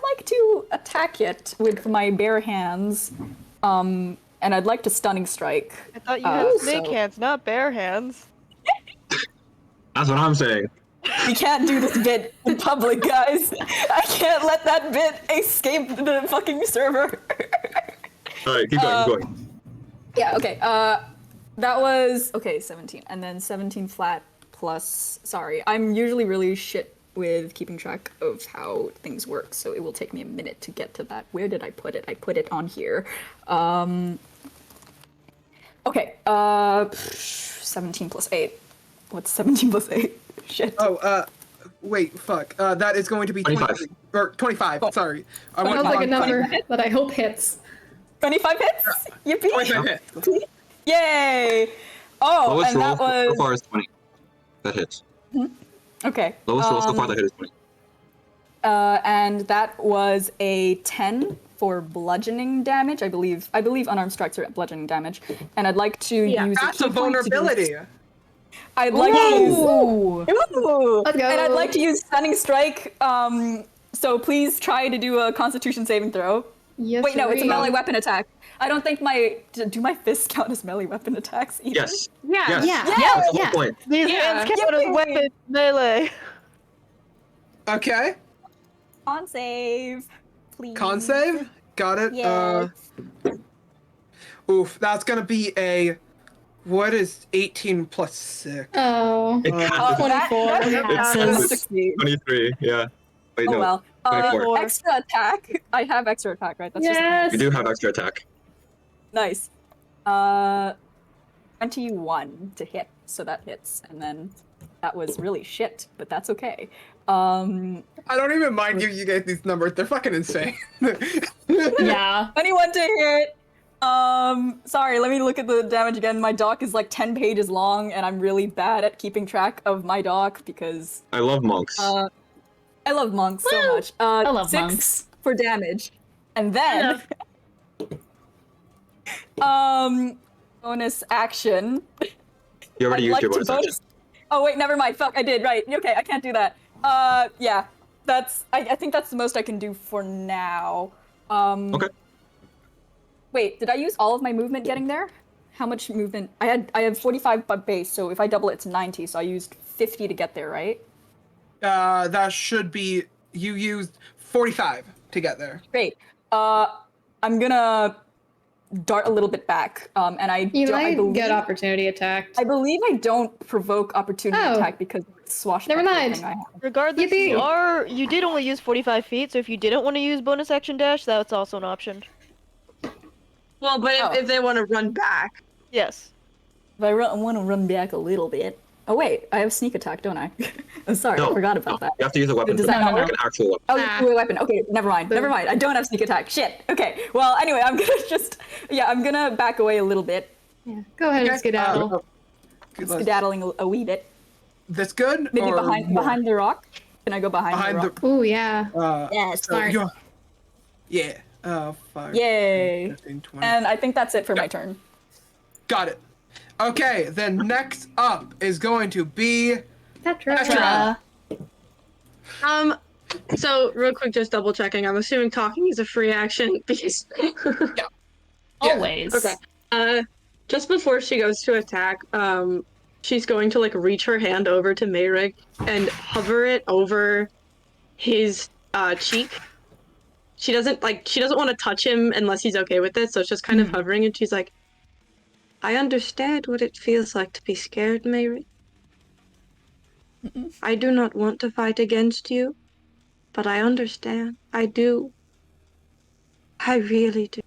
like to attack it with my bare hands, and I'd like to stunning strike. I thought you had snake hands, not bare hands. That's what I'm saying. We can't do this bit in public, guys. I can't let that bit escape the fucking server. Alright, keep going, keep going. Yeah, okay. That was, 17. And then 17 flat plus, sorry. I'm usually really shit with keeping track of how things work, so it will take me a minute to get to that. Where did I put it? I put it on here. Okay, 17 plus 8. What's 17 plus 8? Shit. Oh, wait, fuck. That is going to be 25. 25, sorry. I Sounds like a number that I hope hits. 25 hits? Yippee! 25 hits. Yay! Oh, Lowest and roll that was... so far is 20. That hits. Okay. Lowest roll so far that hit is 20. And that was a 10 for bludgeoning damage. I believe unarmed strikes are at bludgeoning damage. And I'd like to use That's a a key point to vulnerability. I'd like to use... Ooh! Let's go. And I'd like to use stunning strike. So please try to do a Constitution saving throw. Yes. Wait, no, it's a sirree. melee weapon attack. I don't think do my fists count as melee weapon attacks either? Yes. Yeah. Yes. Yeah. That's the whole Yeah. point. These hands count as weapons melee. Okay. Con save, please. Con save? Got it. Yes. Oof, that's gonna be a... What is 18 plus 6? Oh. It counts as 24. it's Passes. 23, yeah. Wait, Oh no. well. 24. Extra attack. I have extra attack, right? That's Yes. We do have extra attack. Nice. 21 to hit, so that hits, and then that was really shit, but that's okay. I don't even mind giving you guys these numbers. They're fucking insane. Yeah. 21 to hit. Sorry, let me look at the damage again. My doc is like 10 pages long, and I'm really bad at keeping track of my doc because I love monks. I love monks so much. I love 6 monks. for damage, and then bonus action. You already I'd used like your to bonus action. Oh wait, never mind. Fuck, I did. Right. Okay, I can't do that. Yeah. That's. I think that's the most I can do for now. Okay. Wait, did I use all of my movement getting there? How much movement? I had 45 by base, so if I double it, it's 90. So I used 50 to get there, right? That should be... You used 45 to get there. Great. I'm gonna dart a little bit back, and I You don't- I might believe, get opportunity attacked. I believe I don't provoke opportunity Oh. attack because swashbuckling Never mind. thing I have. Regardless, Yippee. you did only use 45 feet, so if you didn't want to use bonus action dash, that's also an option. Well, but Oh. if they want to run back. Yes. If I want to run back a little bit. Oh wait, I have sneak attack, don't I? I'm sorry, I No, forgot about that. You have to use a weapon Does for that that, not like work? an actual weapon. Oh, Ah. you a weapon. Okay, never mind. Never mind. I don't have sneak attack. Shit. Okay. Well, anyway, I'm gonna I'm gonna back away a little bit, Yeah. Go ahead and skedaddle. skedaddling a wee bit. This good? Maybe or behind more? behind the rock. Can I go behind the rock? Ooh, yeah. Yes. So Smart. yeah. 5. Yay. 15, 20. And I think that's it for my turn. Got it. Okay, then next up is going to be Petra. Petra. So real quick, just double checking. I'm assuming talking is a free action because. Yeah. Always. Okay. Just before she goes to attack, she's going to like reach her hand over to Mayrick and hover it over his cheek. She doesn't want to touch him unless he's okay with it, so it's just kind of hovering, and she's like, I understand what it feels like to be scared, Mayrick. I do not want to fight against you, but I understand. I do. I really do.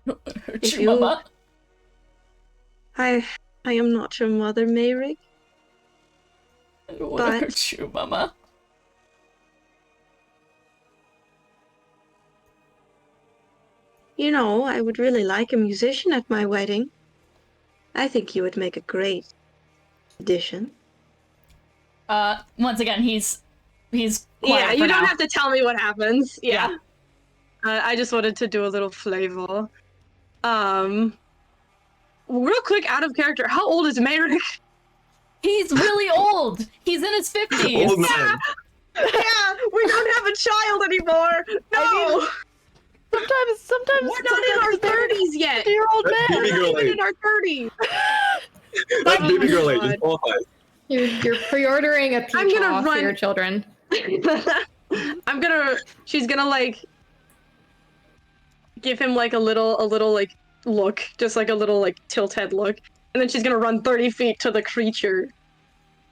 Hurt If you, you- mama. I am not your mother, Mayrick. I don't want to but- hurt you, mama. You know, I would really like a musician at my wedding. I think you would make a great addition. Once again, he's quiet Yeah, for you don't now. have to tell me what happens. Yeah. I just wanted to do a little flavor. Real quick, out of character, how old is Mayrick? He's really old. He's in his 50s. Old man. Yeah, we don't have a child anymore. No, I mean, sometimes we're not in our 30s yet. You're old That's man. baby We're girl not even age. in our 30s. That's Oh baby my girl age. God. It qualifies. You're pre-ordering a peach I'm gonna off for run- your children. She's gonna like give him like a little like look, just like a little like tilt head look, and then she's gonna run 30 feet to the creature,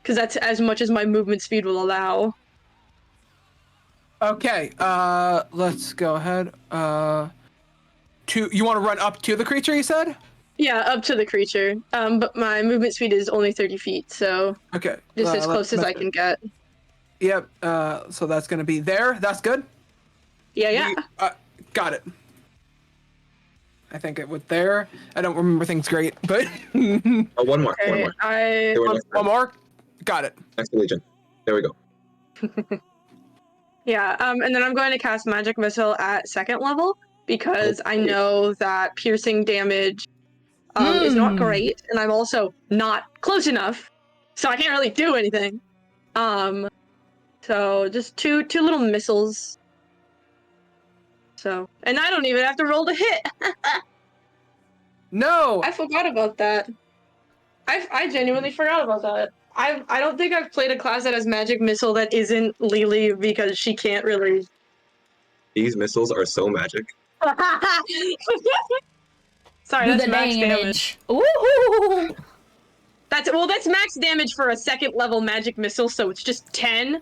because that's as much as my movement speed will allow. Okay, let's go ahead. You want to run up to the creature, you said? Yeah, up to the creature. But my movement speed is only 30 feet, so Okay. just as close as I can get. Yep, so that's going to be there. That's good? Yeah. Got it. I think it went there. I don't remember things great, but... Oh, one more. Okay, One more. I They were next, One more? Got it. next to Legion. There we go. Yeah, and then I'm going to cast Magic Missile at 2nd level, because I Okay. know that piercing damage is not great, and I'm also not close enough, so I can't really do anything. So just two little missiles. So, and I don't even have to roll to hit. No! I forgot about that. I genuinely forgot about that. I don't think I've played a class that has Magic Missile that isn't Lily, because she can't really. These missiles are so magic. Sorry, Do that's the max damage. damage. Ooh. That's max damage for a 2nd level Magic Missile, so it's just 10.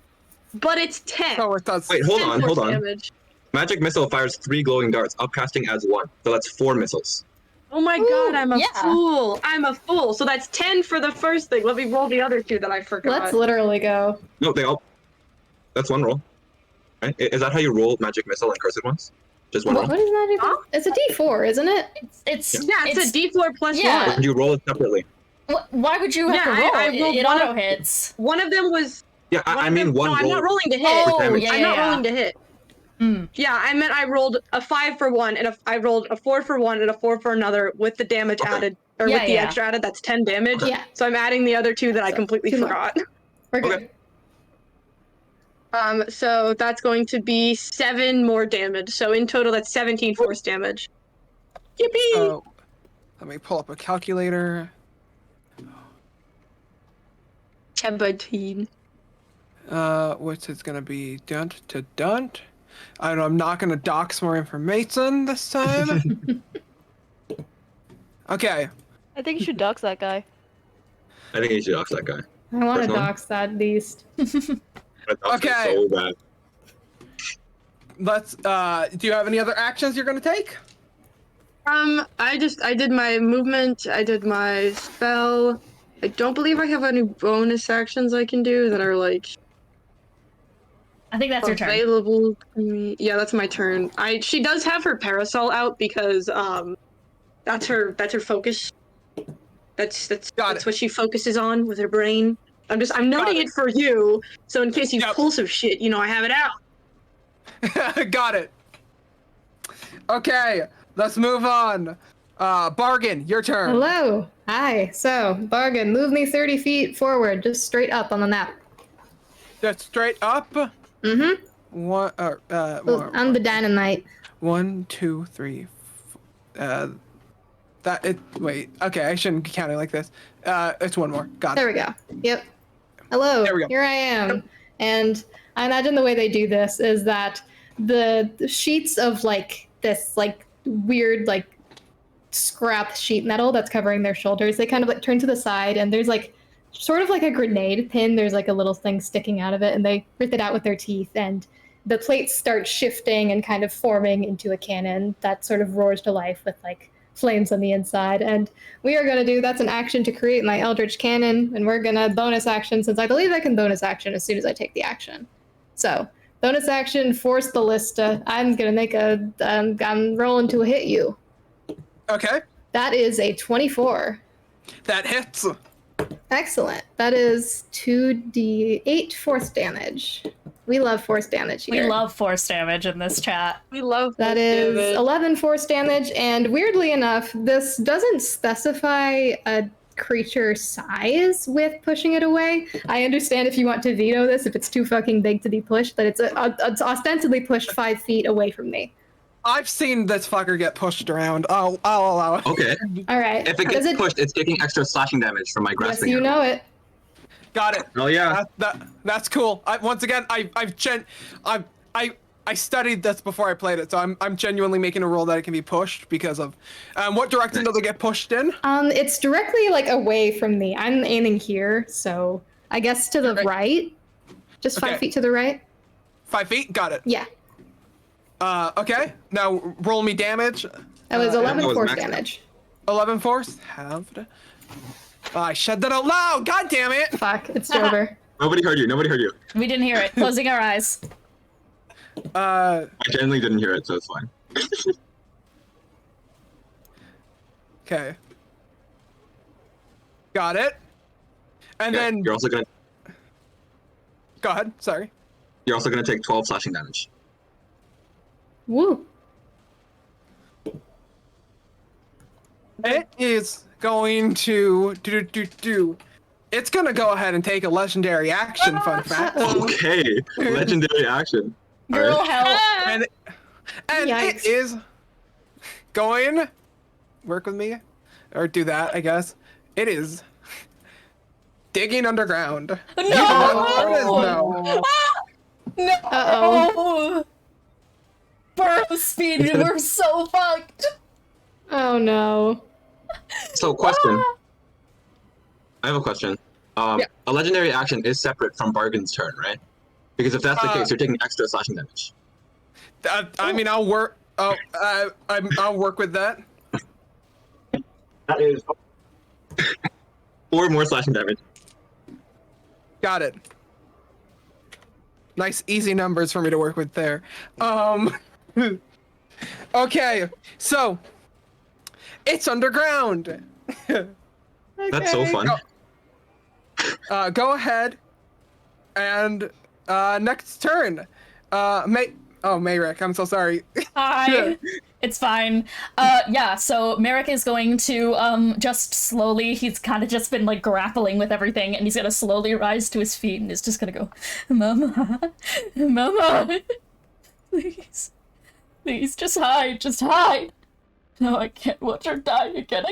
But it's 10. Oh, it does. Wait, hold 10 on, force hold on. damage. Magic missile fires 3 glowing darts, upcasting adds 1. So that's 4 missiles. Oh my god, I'm a yeah. fool. I'm a fool. So that's 10 for the first thing. Let me roll the other 2 that I forgot. Let's literally go. No, they all. That's one roll. Right? Is that how you roll magic missile and cursed ones? Just one What roll? is that even? Huh? It's a D4, isn't it? It's Yeah, it's a D4 plus yeah. 1. Or do you roll it separately? Why would you have Yeah, to roll? I rolled it one auto of- hits. One of them was. Yeah, I mean one no, roll. I'm not rolling to hit. Oh, damage. yeah, I'm yeah, not yeah. rolling to hit. Mm. Yeah, I meant I rolled a 5 for one, and I rolled a 4 for one, and a 4 for another with the damage Okay. added, or Yeah, with the yeah. extra added. That's 10 damage. Yeah. So I'm adding the other 2 that I So, completely 2 more. forgot. We're good. Okay. So that's going to be 7 more damage. So in total, that's 17 force damage. Yippee! So, let me pull up a calculator. 17. Which is gonna be dunt to dunt. I'm not gonna dox more information this time. Okay. I think you should dox that guy. I think you should off that guy. I want to First one? dox that at least. Okay. So bad. Let's. Do you have any other actions you're gonna take? I did my movement. I did my spell. I don't believe I have any bonus actions I can do that are like I think that's your turn. available to me. Yeah, that's my turn. She does have her parasol out because that's her focus. That's what she focuses on with her brain. I'm noting it for you, so in case you pull some shit, I have it out. Got it. Okay, let's move on. Bargain, your turn. Hello. Hi. So, Bargain, move me 30 feet forward, just straight up on the map. Just straight up. Mm-hmm. One. I'm the dynamite. 1, 2, 3. Wait. Okay, I shouldn't be counting like this. It's one more. Got it. There we go. Yep. Hello. There we go. Here I am. And I imagine the way they do this is that the sheets of this weird scrap sheet metal that's covering their shoulders, they kind of turn to the side, and there's sort of like a grenade pin. There's a little thing sticking out of it, and they rip it out with their teeth, and the plates start shifting and kind of forming into a cannon that sort of roars to life with flames on the inside. And we are going to that's an action to create my Eldritch Cannon, and we're going to bonus action, since I believe I can bonus action as soon as I take the action. So, bonus action, force ballista. I'm going to make I'm rolling to hit you. Okay. That is a 24. That hits. Excellent. That is 2d8 force damage. We love force damage here. We love force damage in this chat. We love That force is damage. 11 force damage, and weirdly enough, this doesn't specify a creature size with pushing it away. I understand if you want to veto this, if it's too fucking big to be pushed, but it's ostensibly pushed 5 feet away from me. I've seen this fucker get pushed around. I'll allow it. Okay. All right. If it gets pushed, it's taking extra slashing damage from my Yes, grasping. you know it. Got it. Oh yeah. That's cool. Once again, I studied this before I played it, so I'm genuinely making a roll that it can be pushed because of. What direction does it get pushed in? It's directly away from me. I'm aiming here, so I guess to the right. Just 5 feet to the right. 5 feet. Got it. Yeah. Okay. Now roll me damage. That was 11 that was force maxed out. damage. 11 force. Halved. I said that out loud. God damn it. Fuck, it's over. Nobody heard you. Nobody heard you. We didn't hear it. Closing our eyes. I genuinely didn't hear it, so it's fine. Okay. Got it. And Okay, then you're also gonna go ahead. Sorry. take 12 slashing damage. Woo. It is going to do. It's gonna go ahead and take a legendary action. Fun fact. Okay, legendary action. Girl, Alright. help. And it Yikes. is going. Work with me, or do that. I guess it is digging underground. No! You know what it is now. No! Uh-oh. Burrow speed, we're so fucked! Oh no. So, question. I have a question. Yeah. A legendary action is separate from Bargain's turn, right? Because if that's the case, you're taking extra slashing damage. I mean, I'll work. I'll work with that. That is 4 more slashing damage. Got it. Nice, easy numbers for me to work with there. Okay, so it's underground. That's so fun. Go ahead and next turn. Mayrick, I'm so sorry. Hi. It's fine. Yeah, so Merrick is going to just slowly, he's kind of just been grappling with everything, and he's gonna slowly rise to his feet and is just gonna go, Mama, Mama, please, just hide. No, I can't watch her die again.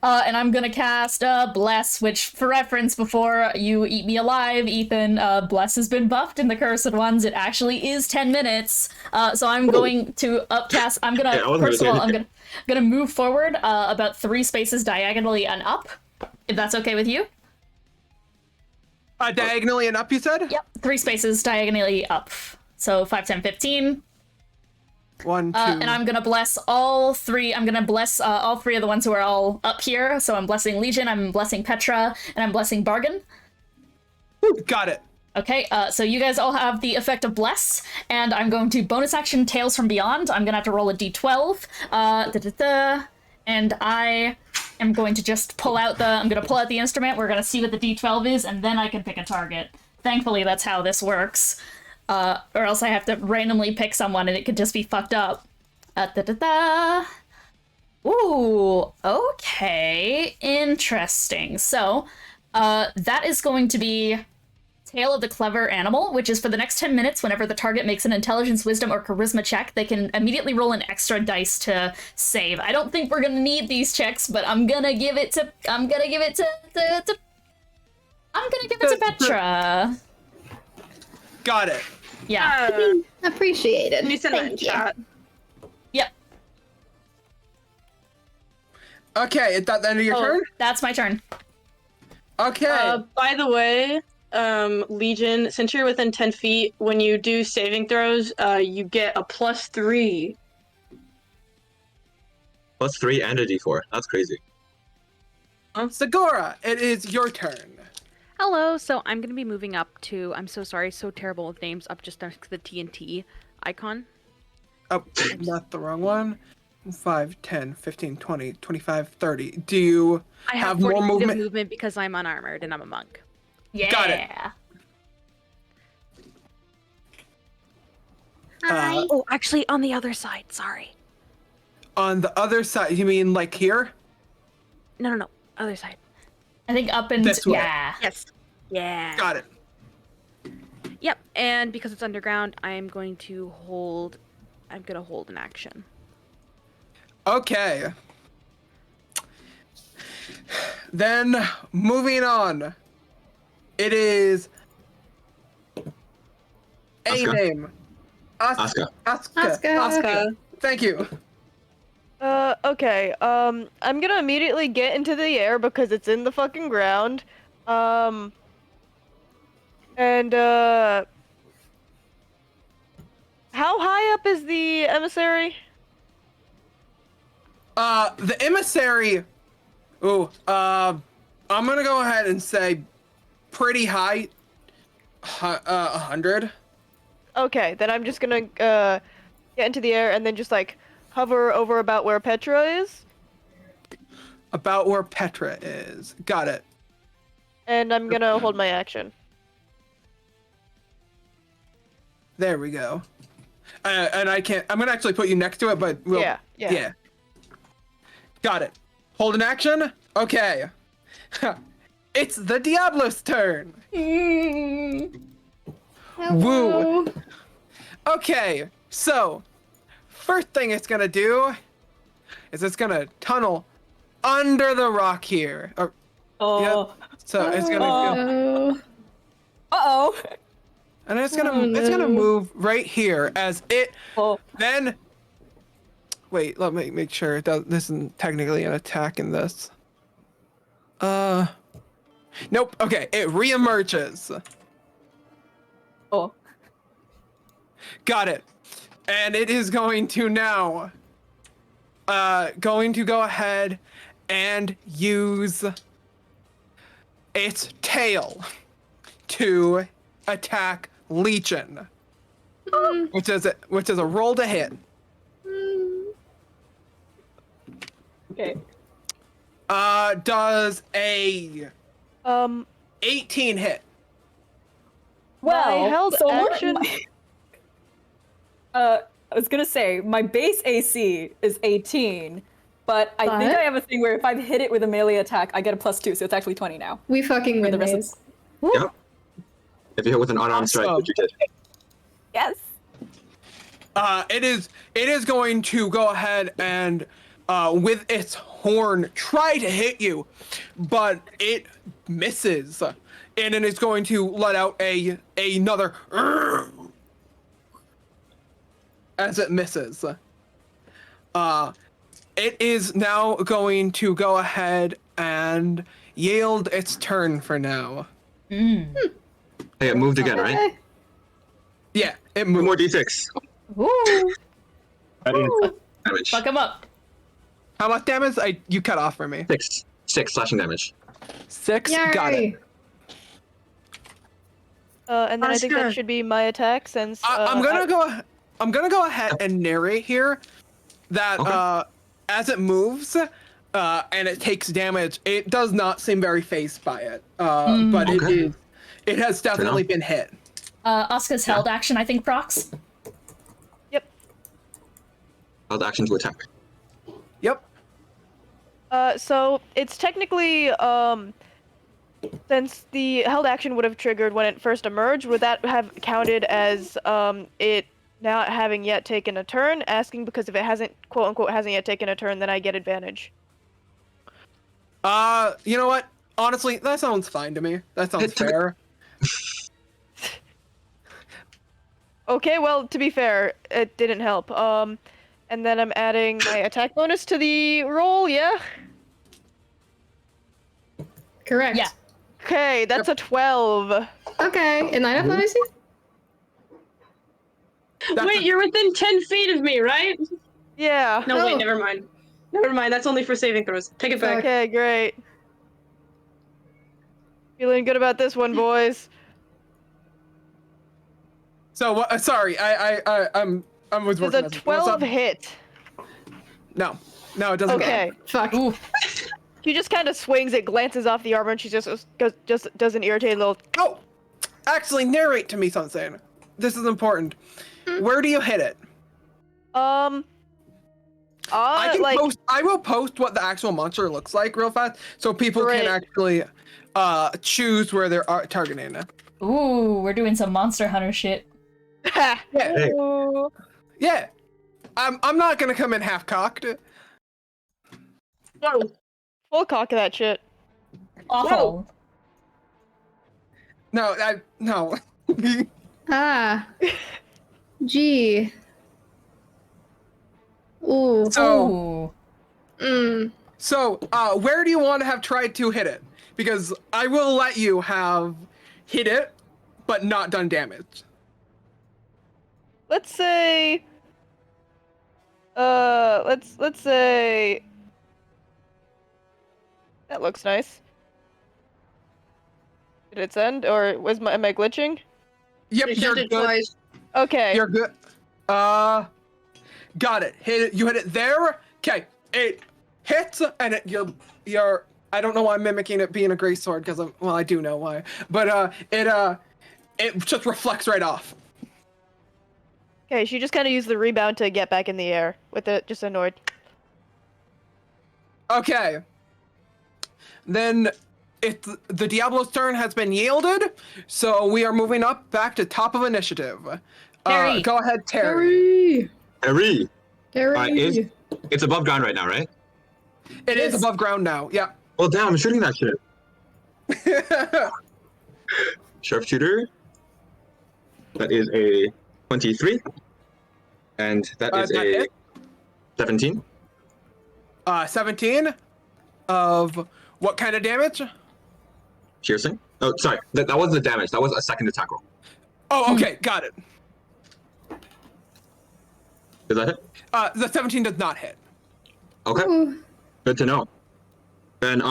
And I'm gonna cast Bless, which, for reference, before you eat me alive, Ethan, Bless has been buffed in the Cursed Ones. It actually is 10 minutes. So I'm going to upcast. I'm gonna first of all, I'm gonna move forward about 3 spaces diagonally and up, if that's okay with you. Diagonally and up, you said? Yep, 3 spaces diagonally up. So 5, 10, 15. 1, 2. And I'm gonna bless all 3. I'm gonna bless all 3 of the ones who are all up here. So I'm blessing Legion, I'm blessing Petra, and I'm blessing Bargain. Got it. Okay, so you guys all have the effect of Bless, and I'm going to bonus action Tales from Beyond. I'm gonna have to roll a d12. And I am going to just pull out the instrument. We're gonna see what the d12 is, and then I can pick a target. Thankfully, that's how this works. Or else I have to randomly pick someone, and it could just be fucked up. Ooh, okay, interesting. So, that is going to be Tale of the Clever Animal, which is for the next 10 minutes, whenever the target makes an intelligence, wisdom, or charisma check, they can immediately roll an extra dice to save. I don't think we're gonna need these checks, but I'm gonna give it to Petra. Got it. Yeah. Appreciated. Can you send that in Thank you. chat? Yep. Okay, is that the end of your turn? That's my turn. Okay. By the way, Legion, since you're within 10 feet, when you do saving throws, you get a +3. +3 and a d4. That's crazy. Segura, it is your turn. Hello, so I'm going to be moving up to, I'm so sorry, so terrible with names, up just next to the TNT icon. Oh, not the wrong one. 5, 10, 15, 20, 25, 30. Do you I have more 40 feet of movement? movement because I'm unarmored and I'm a monk. Yeah. Got it. Hi. Oh, actually, on the other side, sorry. On the other side, you mean like here? No, other side. I think up and This way. yeah. Yes. Yeah. Got it. Yep, and because it's underground, I'm going to hold an action. Okay. Then, moving on. It is a Asuka. name. Asuka. Asuka. Thank you. Okay, I'm gonna immediately get into the air because it's in the fucking ground. How high up is the emissary? The emissary. Ooh, I'm gonna go ahead and say pretty high. 100. Okay, then I'm just gonna get into the air and then just like hover over about where Petra is. About where Petra is. Got it. And I'm gonna hold my action. There we go. And I can't. I'm gonna actually put you next to it, but we'll. Yeah. Got it. Hold an action. Okay. It's the Diablo's turn. Woo. Okay. So, first thing it's gonna do is it's gonna tunnel under the rock here. Or, Oh. Yep. So it's gonna go. Uh-oh. And it's gonna move right here as it Oh. then. Wait, let me make sure this isn't technically an attack in this. Nope. Okay, it reemerges. Oh. Got it. And it is going to now go ahead and use its tail to attack Legion. Which is a roll to hit. Okay. Does a 18 hit. Well, I held so action. I was gonna say, my base AC is 18, but I think But- I have a thing where if I hit it with a melee attack, I get a +2, so it's actually 20 now. We fucking win the rest of- these. Yep. If you hit with an unarmed strike, Awesome. which you did. Yes. It is going to go ahead and with its horn try to hit you, but it misses, and then it's going to let out another as it misses. It is now going to go ahead and yield its turn for now. Mm. Hey, it moved again, right? Okay. Yeah, it Two moved. more d6. Ooh. That is Ooh. damage. Fuck him up. How much damage? You cut off for me. 6. 6 slashing damage. 6. Got it. Yay. And then I think that Oscar. should be my attack since I'm gonna go ahead and narrate here that Okay. as it moves and it takes damage, it does not seem very phased by it. But Okay. it has definitely been hit. Asuka's held action, I think, procs. Held action to attack. Yep. So it's technically since the held action would have triggered when it first emerged, would that have counted as it not having yet taken a turn? Asking because if it hasn't, quote unquote, hasn't yet taken a turn, then I get advantage. You know what? Honestly, that sounds fine to me. That sounds fair. Okay, well, to be fair, it didn't help. And then I'm adding my attack bonus to the roll, yeah? Correct. Yeah. Okay, that's a 12. Okay, and I have that, I see? Wait, you're within 10 feet of me, right? Yeah. No, Oh. wait, never mind. Never mind, that's only for saving throws. Take it back. Okay, great. Feeling good about this one, boys. So what? Sorry, I was Does working. a as 12 hit? No, it doesn't. Okay. Fuck. Ooh. She just kind of swings it, glances off the armor, and she just does an irritated little. Oh, actually, narrate to me something. This is important. Where do you hit it? I can like. I will post what the actual monster looks like real fast, so people Great. can actually choose where they're targeting it. Ooh, we're doing some Monster Hunter shit. Yeah, Hey. yeah. I'm not gonna come in half cocked. Whoa. Full cock of that shit. Awful. No. Ah. Gee. Ooh. So, Ooh. so where do you want to have tried to hit it? Because I will let you have hit it, but not done damage. Let's say. Let's say. That looks nice. Did it send, or am I glitching? Yep, You you're sent it good. twice. Okay. You're good. Got it. Hit it. You hit it there. Okay. It hits, and you're. I don't know why I'm mimicking it being a great sword because I do know why, but it just reflects right off. Okay, she just kind of used the rebound to get back in the air with it, just annoyed. Okay. Then the Diablo's turn has been yielded, so we are moving up back to top of initiative. Terry. Go ahead, Terry. Terry. Harry! Terry. It's above ground right now, right? It is above ground now. Yeah. Well, damn, I'm shooting that shit. Sharpshooter. That is a 23. And that is that a hit. 17. 17 of what kind of damage? Piercing. Oh, sorry. That wasn't the damage. That was a second attack roll. Oh, okay. Got it. Does that hit? The 17 does not hit. Okay. Ooh. Good to know. Then,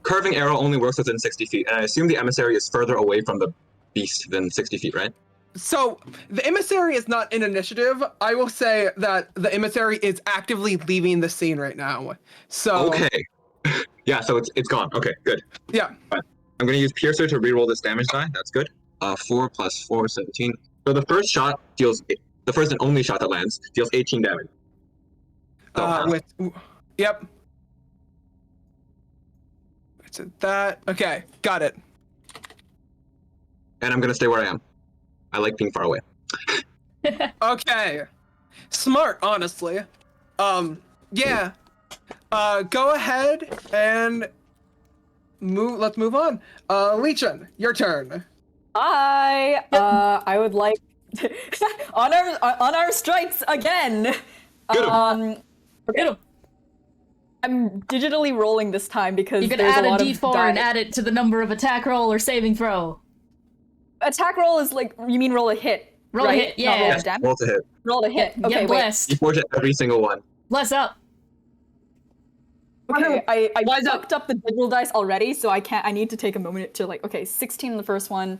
curving arrow only works within 60 feet, and I assume the emissary is further away from the beast than 60 feet, right? So the emissary is not in initiative. I will say that the emissary is actively leaving the scene right now. So Okay. Yeah, so it's gone. Okay, good. yeah. I'm going to use Piercer to reroll this damage die. That's good. 4 plus 4, 17. So the first shot deals, the first and only shot that lands deals 18 damage. So, Yep. It's that. Okay, got it. and I'm going to stay where I am. I like being far away. Okay. Smart, honestly. Yeah. Go ahead and move. Let's move on. Legion, your turn. I would like on our strikes again. Get 'em. Get him. I'm digitally rolling this time because You can there's add a a lot d4 of and add it to the number of attack roll or saving throw. Attack roll is like, you mean roll a hit, Roll a right? hit, Not yeah. roll a Yes, damage? roll to hit. Roll a hit. Get Okay, wait. blessed. You forge every single one. Bless up. Okay, I Why's up? fucked up the digital dice already, so I need to take a moment to like, okay, 16 in the first one,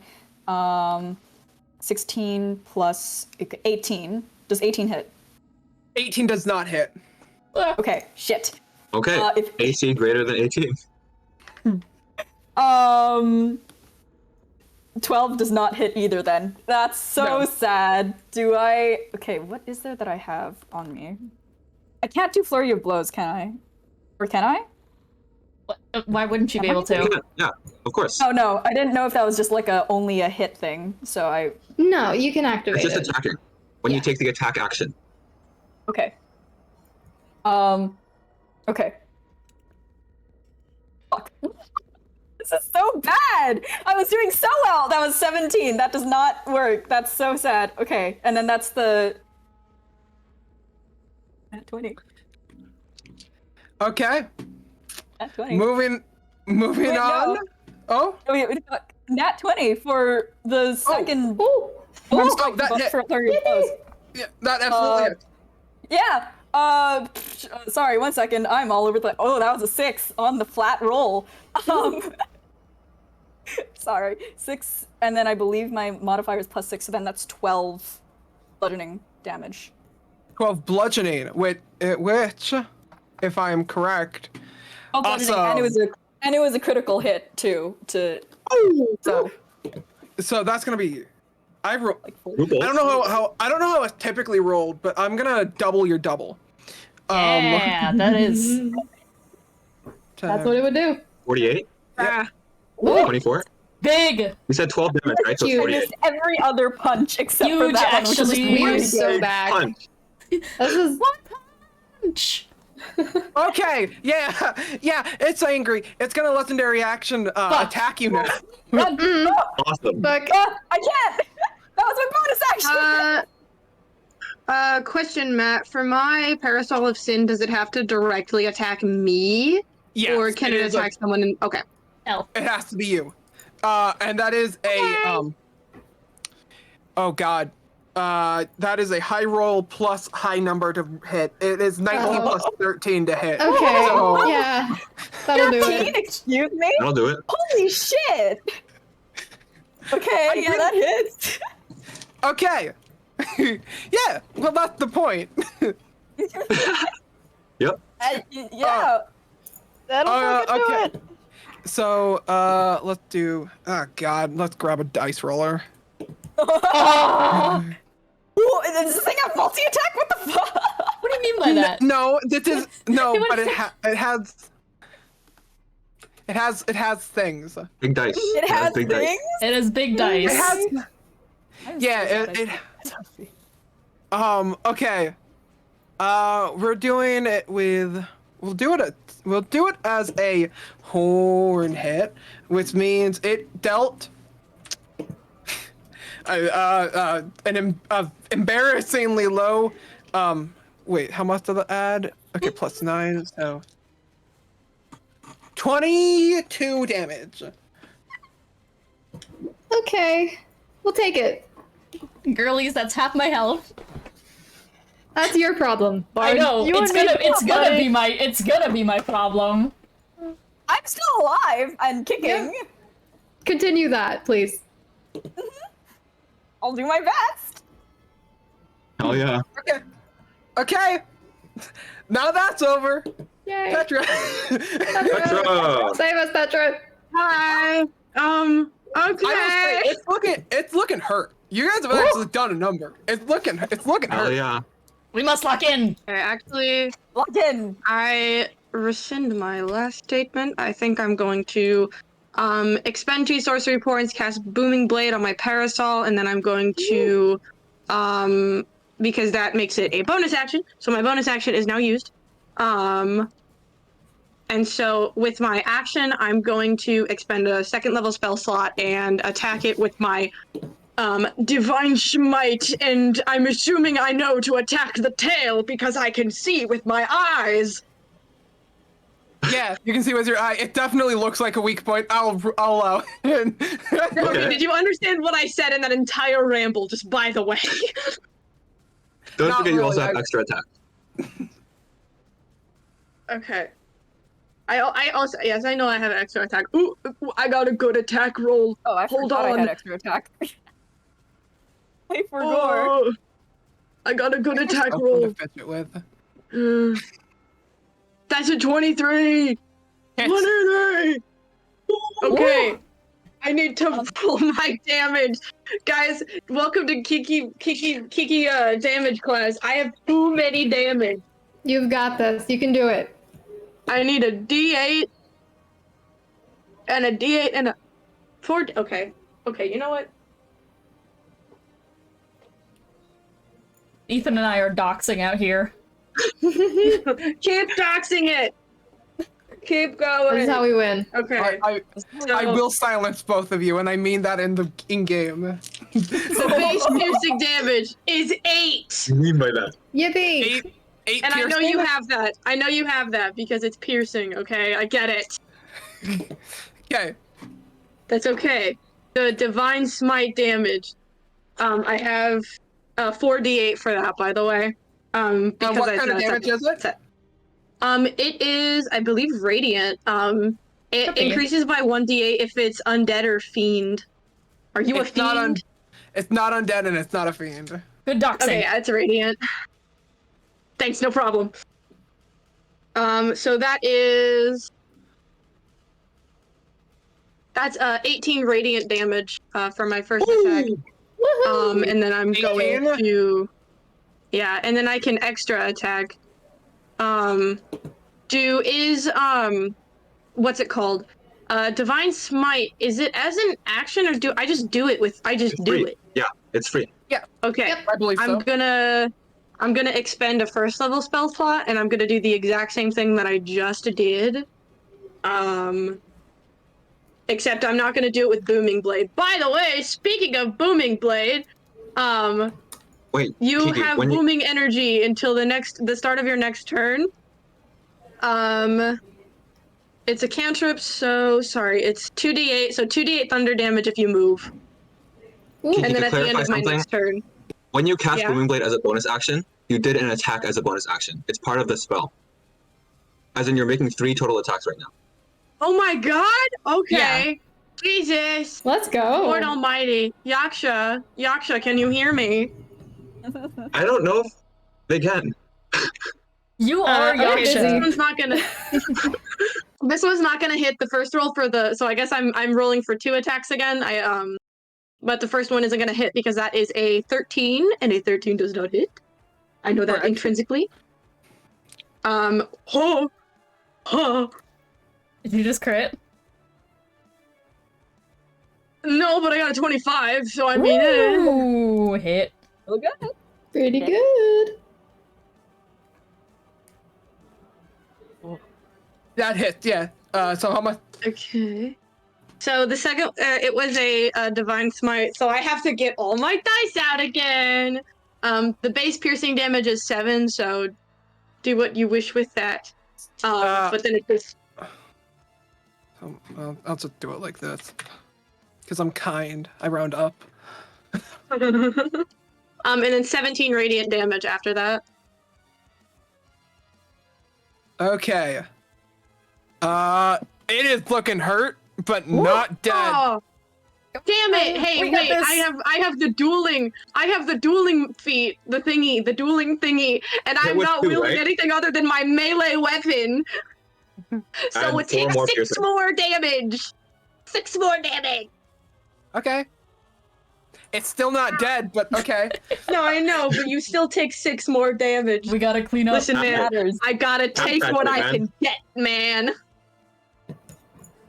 16 plus 18. Does 18 hit? 18 does not hit. Okay, shit. Okay, If 18 greater than 18. 12 does not hit either then. That's so No. sad. Okay, what is there that I have on me? I can't do Flurry of Blows, can I? Or can I? Why wouldn't you be able to? Yeah, of course. Oh no, I didn't know if that was just like only a hit thing, so I... No, you can It's activate just it. attacking. When you take the attack action. Okay. Okay. Fuck. This is so bad! I was doing so well! That was 17. That does not work. That's so sad. Okay, and then that's the... 20. Okay, 20. moving Wait, on. no. Oh, Wait, nat 20 for the second... Ooh. oh, that hit. For Flurry of Blows. Yeah, that absolutely hit. Yeah. Sorry, 1 second. I'm all over the. Oh, that was a 6 on the flat roll. Sorry, 6, and then I believe my modifier is +6, so then that's 12 bludgeoning damage. 12 bludgeoning, which, if I am correct, Oh, bludgeoning, awesome. and it was a critical hit too. So that's gonna be. I roll. like 4. Group I don't know how it's typically rolled, but I'm gonna double your double. Yeah, that is. That's what it would do. 48? Ah, 24? Big! You said 12 damage, right? So Huge. 48. Missed every other punch except for Huge, that one, which is actually. really We're good. so bad. Punch. This is One punch! Okay, yeah, it's angry. It's gonna legendary action attack you now. Run! Awesome. fuck. I can't. That was my bonus action. question, Matt. For my Parasol of Sin, does it have to directly attack me? Yes, Or can it is attack someone in... Okay. L. it has to be you. And that is a oh god. That is a high roll plus high number to hit. It is 19 plus 13 to hit. Okay. So- Yeah. That'll do it. Excuse me? That'll do it. Holy shit! Okay, yeah, that hits. Okay. Yeah, well that's the point. Yep. Yeah. That'll fucking do okay. it. So, let's do. Oh God, let's grab a dice roller. Ooh, does this thing have multi attack? What the fuck? What do you mean by that? No, this is no, It but was- it has things. Big dice. It has big things? It is big dice. It has. Yeah, it. Okay. We're doing it with. We'll do it as a horn hit, which means it dealt an embarrassingly low. Wait, how much did it add? Okay, +9, so 22 damage. Okay. We'll take it. Girlies, that's half my health. That's your problem. I know. you It's and me gonna both, buddy. it's gonna be my problem. I'm still alive and kicking. Continue that, please. I'll do my best. Hell yeah. Okay. Now that's over. Yay. Petra. Petra! Save us, Petra. Hi. Okay. I will say, it's looking hurt. You guys have actually done a number. It's looking Hell hurt. yeah. We must lock in. Okay, actually, Lock in. I rescind my last statement. I think I'm going to expend 2 sorcery points, cast Booming Blade on my Parasol, and then I'm going to because that makes it a bonus action. So my bonus action is now used. And so with my action, I'm going to expend a 2nd level spell slot and attack it with my Divine Smite, and I'm assuming I know to attack the tail because I can see with my eyes. Yeah, you can see with your eye. It definitely looks like a weak point. I'll allow it. Okay, did you understand what I said in that entire ramble, just by the way? Don't Not forget you also really, have extra attack. Okay. I also, yes, I know I have extra attack. Ooh, I got a good attack roll. Oh, I Hold forgot on. I had extra attack. I forgot. Oh, I got a good attack Something roll. to fetch it with. That's a 23! Hits. 23! Okay. I need to roll my damage. Guys, welcome to Kiki damage class. I have too many damage. You've got this. You can do it. I need a D8 and a D8 and a 4. Okay. Okay, you know what? Ethan and I are doxing out here. Keep doxing it. Keep going. This is how we win. Okay. I will silence both of you, and I mean that in game. The base piercing damage is 8. What do you mean by that? Yippee! Eight And I know piercing? you have that. I know you have that because it's piercing, okay? I get it. Okay. That's okay. The divine smite damage. I have 4d8 for that, by the way. Because What kind of damage is it? It is, I believe, radiant. It Okay. increases by 1d8 if it's undead or fiend. Are you a fiend? It's not undead and it's not a fiend. Good doxing. Okay, yeah, it's radiant. Thanks, no problem. So that is... That's 18 radiant damage for my first attack. And then I'm going 18? to... Yeah, and then I can extra attack. What's it called? Divine Smite, is it as an action or do I just do it with, I just It's do free. it? Yeah, it's free. Okay. I believe so. I'm gonna expend a first level spell slot and I'm gonna do the exact same thing that I just did. Except I'm not gonna do it with Booming Blade. By the way, speaking of Booming Blade, Wait, you Kiki, have when you- booming energy until the start of your next turn. It's a cantrip, so sorry, it's 2d8, so 2d8 thunder damage if you move. Kiki, And then to at the end clarify of my something, next turn. when you cast Yeah. Booming Blade as a bonus action, you did an attack as a bonus action. It's part of the spell. As in, you're making 3 total attacks right now. Oh my god! Okay. Jesus. Let's go. Lord Almighty. Yaksha, can you hear me? I don't know if they can. You are Okay, Yaksha. this one's not gonna. This one's not gonna hit the first roll for the. So I guess I'm rolling for 2 attacks again. But the first one isn't gonna hit because that is a 13, and a 13 does not hit. I know that Correct. intrinsically. Did you just crit? No, but I got a 25, so I mean. Ooh, hit. Okay. Pretty good. That hit, yeah. So how much? Okay. So the second, it was a divine smite, so I have to get all my dice out again. The base piercing damage is 7, so do what you wish with that. But then it just. I'll just do it like this. Because I'm kind. I round up. And then 17 radiant damage after that. Okay. It is looking hurt, but not dead. Oh, damn it! Hey, We got wait! this. I have the dueling. I have the dueling feat, the dueling thingy, and I'm with not 2, wielding right? anything other than my melee weapon. So And it 4 takes more 6 piercing. more damage. 6 more damage. Okay. It's still not dead, but okay. No, I know, but you still take 6 more damage. We gotta clean up. Listen, man, Matters. I gotta take That's what right, I man. can get, man.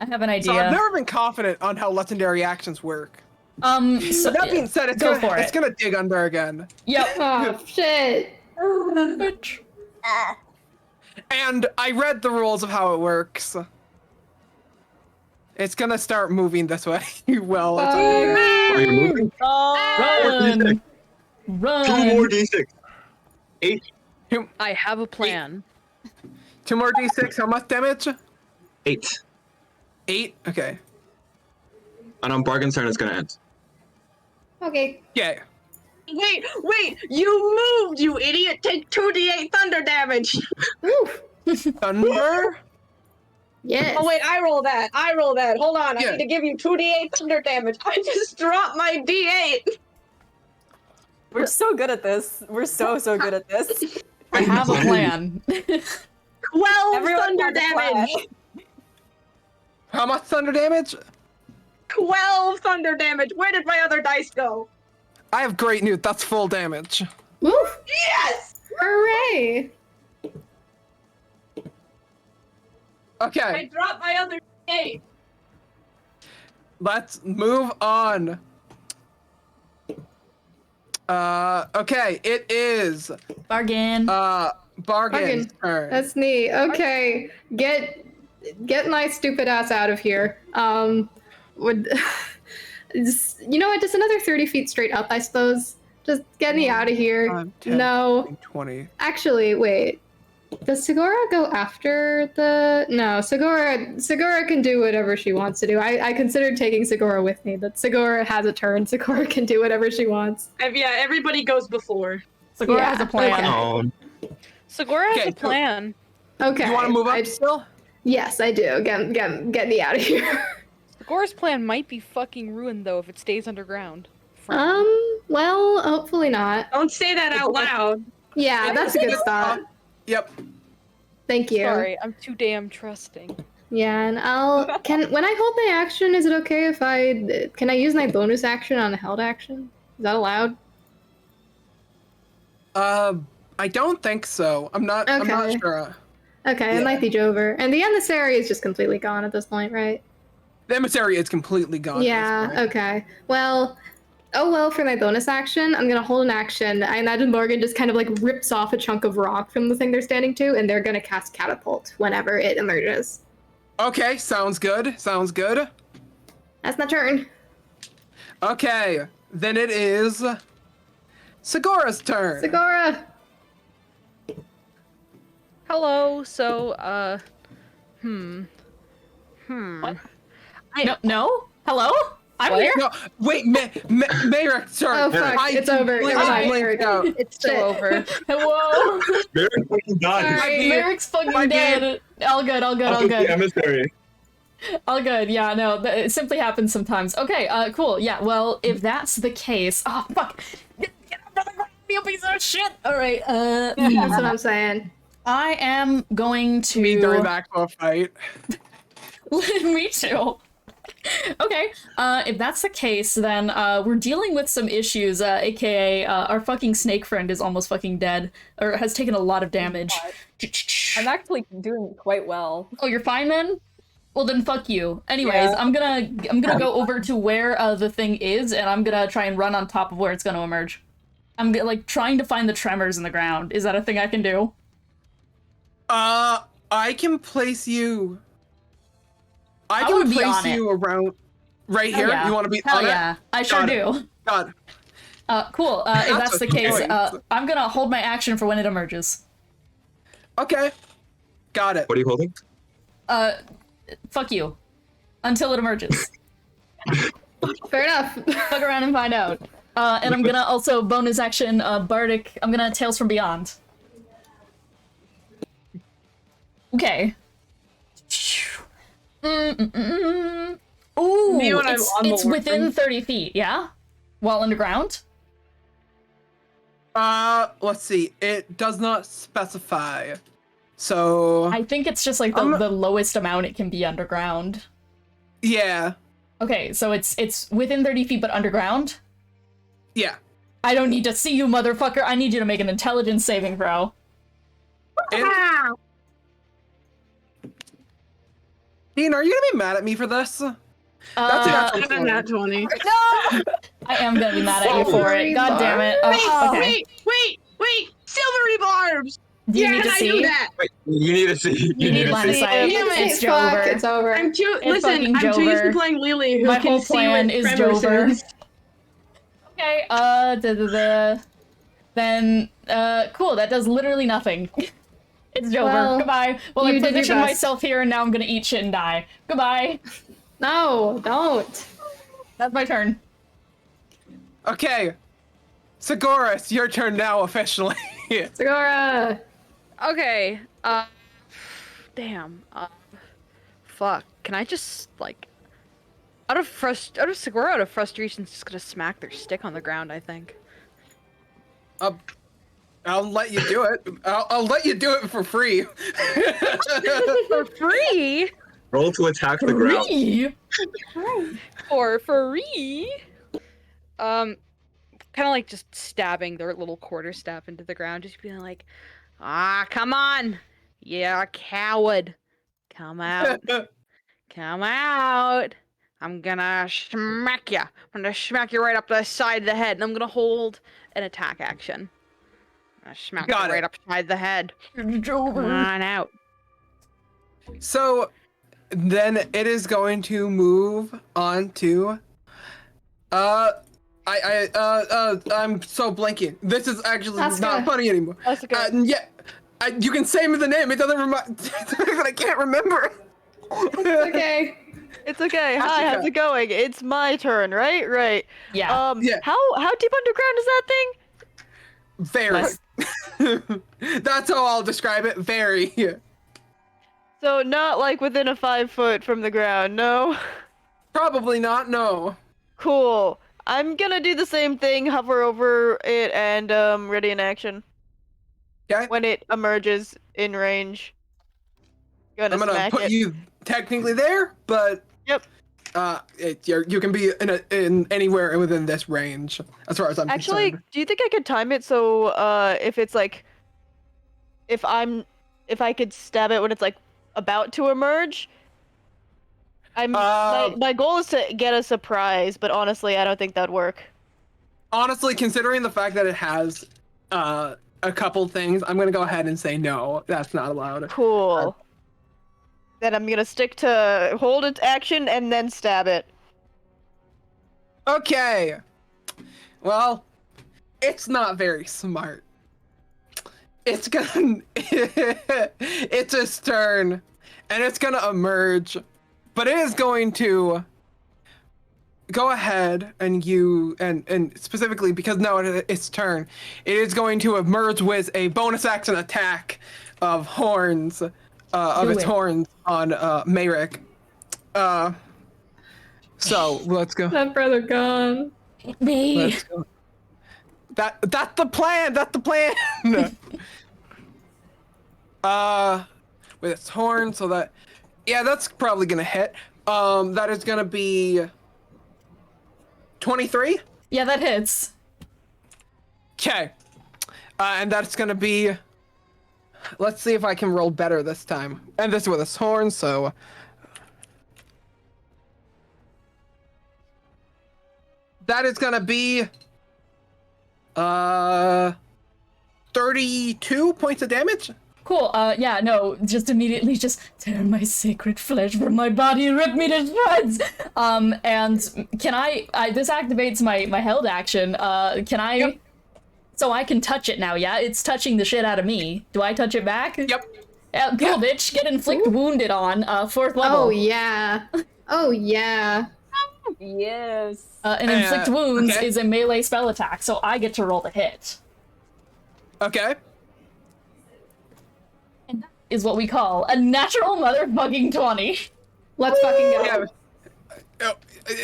I have an So I've idea. never been confident on how legendary actions work. So, That being said, it's go gonna, for it's it. gonna dig under again. Yep. Oh, shit. Bitch. And I read the rules of how it works. It's gonna start moving this way. Well, it's Are you moving? Run! 2 Run! more d6. 8. I have a plan. 2 more d6. How much damage? 8. 8. Okay. And on Bargain's turn, it's gonna end. Okay. Yeah. Wait! You moved, you idiot! Take 2d8 thunder damage! Ooh. Thunder. Yes. Oh wait, I roll that. Hold on, Yeah. I need to give you 2d8 thunder damage. I just dropped my d8! We're so good at this. We're so good at this. I have a plan. 12 Everyone thunder has a plan. damage! How much thunder damage? 12 thunder damage! Where did my other dice go? I have great news. That's full damage. Woof. Yes! Hooray. I Okay, dropped my other d8! let's move on. Okay, it is Bargain. Bargain's turn. That's neat. Okay. Get my stupid ass out of here. Would you know what? Just another 30 feet straight up, I suppose. Just get me out of here. 5, 10, No. 15, 20. Actually, wait. Does Segura go after the... No, Segura can do whatever she wants to do. I considered taking Segura with me, but Segura has a turn. Segura can do whatever she wants. Yeah, everybody goes before. Segura yeah, has a plan. okay. Segura has Okay, a plan. Okay. You want to move up I- still? Yes, I do. Get me out of here. Segura's plan might be fucking ruined though if it stays underground. Well, hopefully not. Don't say that out loud. Yeah, that's a good thought. Yep. Thank you. Sorry, I'm too damn trusting. Yeah, and when I hold my action, is it okay if can I use my bonus action on a held action? Is that allowed? I don't think so. I'm not Okay. sure. Okay, Yeah. it might be Jover. And the emissary is just completely gone at this point, right? The emissary is completely gone. at this Yeah, point. okay. Well, oh well, for my bonus action, I'm gonna hold an action. I imagine Morgan just kind of like rips off a chunk of rock from the thing they're standing to, and they're gonna cast Catapult whenever it emerges. Okay, sounds good. Sounds good. That's my turn. Okay, then it is Segura's turn. Segura! Hello, so, No? Hello? I'm What? here? No, wait, Mayrick's turn. Oh fuck, I it's over. completely It's fine. blanked out. It's still shit. over. Whoa! Merrick fucking died. Sorry. Merrick's fucking My dead. All good, all good, all I'll the good. emissary. All good, yeah, no, it simply happens sometimes. Okay, cool, yeah, well, if that's the case... Oh, fuck! Get up on the ground, you piece of shit! Alright, That's what I'm saying. I am going to... Me during the actual fight. Me too. Okay, if that's the case, then we're dealing with some issues, aka our fucking snake friend is almost fucking dead, or has taken a lot of damage. I'm actually doing quite well. Oh, you're fine then? Well then, fuck you. Anyways, Yeah. I'm gonna go over to where the thing is, and I'm gonna try and run on top of where it's gonna emerge. I'm like trying to find the tremors in the ground. Is that a thing I can do? I can place you. I I would can be on place it. you around right Hell here. yeah. You want to be Hell on yeah, I sure Got it. do. God. Cool. If That's that's the a case, choice. I'm gonna hold my action for when it emerges. Okay. Got it. What are you holding? Fuck you. Until it emerges. Fair enough. Fuck around and find out. And I'm gonna also bonus action Bardic. I'm gonna Tales from Beyond. Okay. Ooh, Me when I'm on the it's within orphan. 30 feet, yeah? While underground? Let's see. It does not specify. So I think it's just like the lowest amount it can be underground. yeah. Okay, so it's within 30 feet but underground? Yeah. I don't need to see you, motherfucker. I need you to make an intelligence saving throw. Dean, are you gonna be mad at me for this? That's Uh, a Nat 20. No! I am gonna be mad at you for it. God damn it. Okay. Wait! Silvery barbs! Do you need to I see? do that? Wait, you need to see. You need line of sight. Damn it. It's Fuck, Jover. it's over. I'm too It's fucking I'm too used to Jover. playing Lily, who My can whole see plan what is tremors Jover. is. Okay, then, cool, that does literally nothing. It's over. Well, Goodbye. Well, I you did your positioned best. myself here, and now I'm gonna eat shit and die. Goodbye. No, don't. That's my turn. Okay. Segura, it's your turn now officially. Segura. Okay. Damn. Fuck. Can I just like, out of Segura, out of frustration, just gonna smack their stick on the ground? I think. I'll let you do it. I'll let you do it for free. For free? Roll to attack the ground. Free? For free? Kind of like just stabbing their little quarterstaff into the ground, just being like, come on, you're a coward. Come out. Come out. I'm gonna smack you. I'm gonna smack you right up the side of the head, and I'm gonna hold an attack action. I'm gonna smack you right upside the head. Come on out. So then it is going to move on to I'm so blanking. This is actually Asuka. not funny anymore. Asuka. Yeah, you can say me the name. It doesn't remind that I can't remember. Okay. It's okay. Hi, Asuka. how's it going? It's my turn, right? Right. Yeah. Yeah. How deep underground is that thing? Very. That's how I'll describe it. Very. So not like within a 5 foot from the ground, no? Probably not. No. Cool. I'm gonna do the same thing, hover over it, and ready in action. Okay. When it emerges in range. I'm gonna smack put it. you technically there, but Yep. you can be in anywhere within this range as far as I'm Actually, concerned. do you think I could time it so if it's like if I could stab it when it's like about to emerge? My goal is to get a surprise, but honestly, I don't think that'd work. Honestly, considering the fact that it has a couple things, I'm gonna go ahead and say no. That's not allowed. Cool. Then I'm gonna stick to hold its action and then stab it. Okay. Well, it's not very smart. It's gonna it's its turn, and it's gonna emerge, but it is going to go ahead and and specifically because now it's its turn, it is going to emerge with a bonus action attack of horns, horns on Mayrick. So let's go. That brother gone. Me. Let's go. That's the plan. That's the plan. With its horn, so that's probably gonna hit. That is gonna be 23. Yeah, that hits. Okay. And that's gonna be. Let's see if I can roll better this time. And this with its horn, so. That is gonna be 32 points of damage. Cool. Yeah, no, just immediately just tear my sacred flesh from my body and rip me to shreds. And can I this activates my held action. Can I? Yep. So I can touch it now, yeah? It's touching the shit out of me. Do I touch it back? Yep. Cool, Yeah. bitch. Get inflict wounded on, 4th level. Oh yeah. Oh yeah. Yes. And inflict wounds okay. is a melee spell attack, so I get to roll the hit. Okay. And that is what we call a natural motherfucking 20. Let's fucking go. Yeah.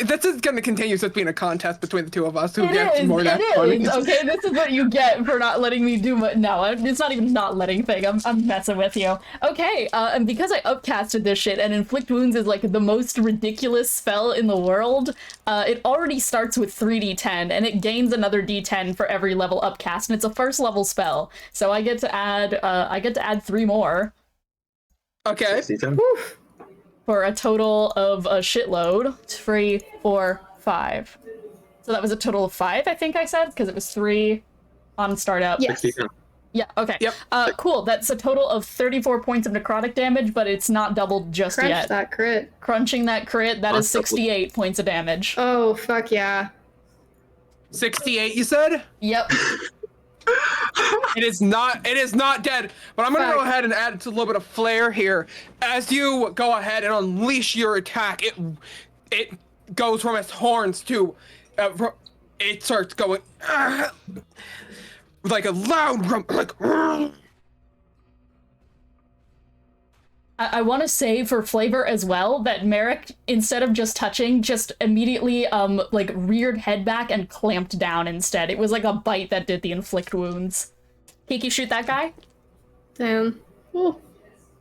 This is going to continue just being a contest between the two of us who It gets is, more it than is. 20. Okay, this is what you get for not letting me do what. No, it's not even not letting thing. I'm messing with you. Okay, and because I upcasted this shit, and inflict wounds is like the most ridiculous spell in the world, it already starts with 3d10, and it gains another d10 for every level upcast, and it's a 1st level spell. So I get to add 3 more. Okay. 60. For a total of a shitload. 3, 4, 5. So that was a total of 5, I think I said, because it was 3 on startup. Yes. 60. Yeah, okay. Yep. Cool. That's a total of 34 points of necrotic damage, but it's not doubled just Crunch yet. that crit. Crunching that crit, that is 68 points of damage. Oh fuck yeah. 68, you said? Yep. It is not dead, but I'm gonna go ahead and add a little bit of flair here. As you go ahead and unleash your attack, it goes from its horns to, it starts going like a loud like. I want to say for flavor as well that Merrick, instead of just touching, just immediately like reared head back and clamped down instead. It was like a bite that did the inflict wounds. Kiki, shoot that guy. Damn. Ooh.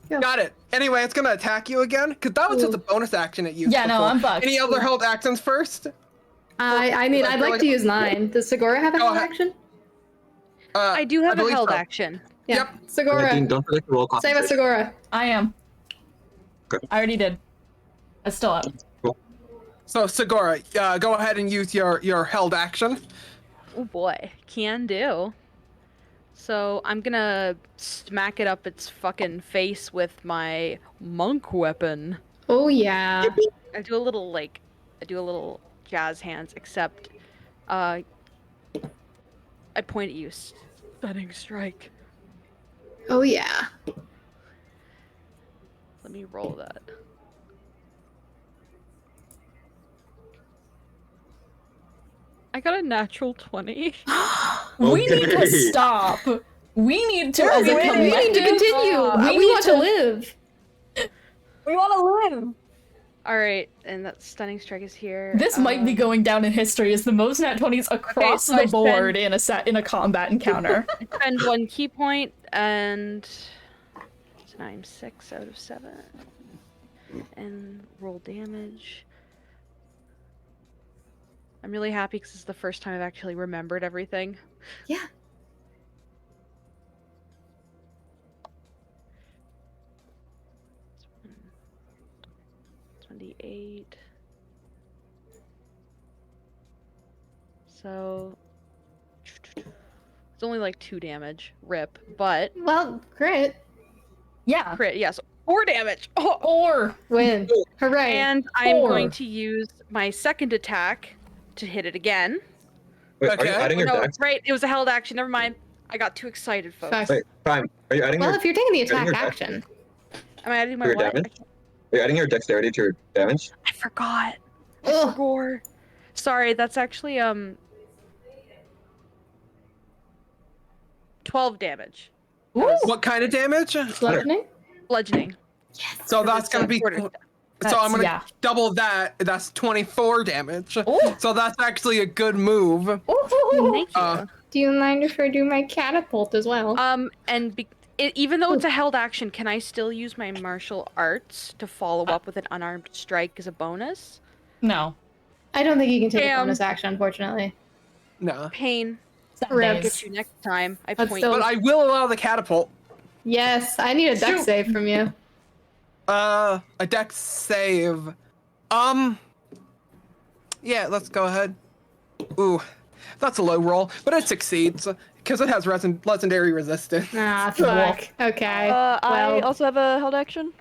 Got it. Anyway, it's gonna attack you again because that was just a bonus action it used. Yeah, no, before. I'm bucked. Any other held actions first? I mean, I'd like to use mine. Does Segura have a held action? I do have a believe held so. action. Yeah. Yep. Segura. Dean, don't forget to roll Save concentration. us, Segura. I am. Okay. I already did. It's still up. So Segura, go ahead and use your held action. Oh boy, can do. So I'm gonna smack it up its fucking face with my monk weapon. Oh yeah. I do a little jazz hands, except I point at you. Stunning strike. Oh yeah. Let me roll that. I got a natural 20. We need to stop. We need to, as a collective, we need to continue. We want to live. We want to live. All right, and that stunning strike is here. This might be going down in history as the most nat 20s across so I the board in a combat encounter. I spend 1 key point, and I'm 6 out of 7, and roll damage. I'm really happy because it's the first time I've actually remembered everything. Yeah. $28. So it's only like 2 damage, rip, but Well, crit. Yeah. crit, yes, 4 damage. Oh. Or Win. Hooray. And I'm Four. going to use my second attack to hit it again. Wait, are you Okay. adding your No, dex? right, it was a held action. Never mind. I got too excited, folks. Fuck. Wait, Prime, are you adding Well, your, if you're taking the attack your dex? action. Am I adding my your what? damage? Are you adding your dexterity to your damage? I forgot. Ugh. Gore. Sorry, that's actually 12 damage. What kind of damage? Bludgeoning? Bludgeoning. So that's gonna be. Quarter. So I'm gonna yeah. double that. That's 24 damage. Ooh. So that's actually a good move. Thank you. Do you mind if I do my catapult as well? And even though it's a held action, can I still use my martial arts to follow up with an unarmed strike as a bonus? no. I don't think you can take a Damn. bonus action, unfortunately. No. Pain. Rip. I'll get you next time. I But point. still- But I will allow the catapult. Yes, I need a dex Shoot. save from you. A dex save. Yeah, let's go ahead. Ooh, that's a low roll, but it succeeds because it has legendary resistance. Ah, fuck. Okay. I well, also have a held action.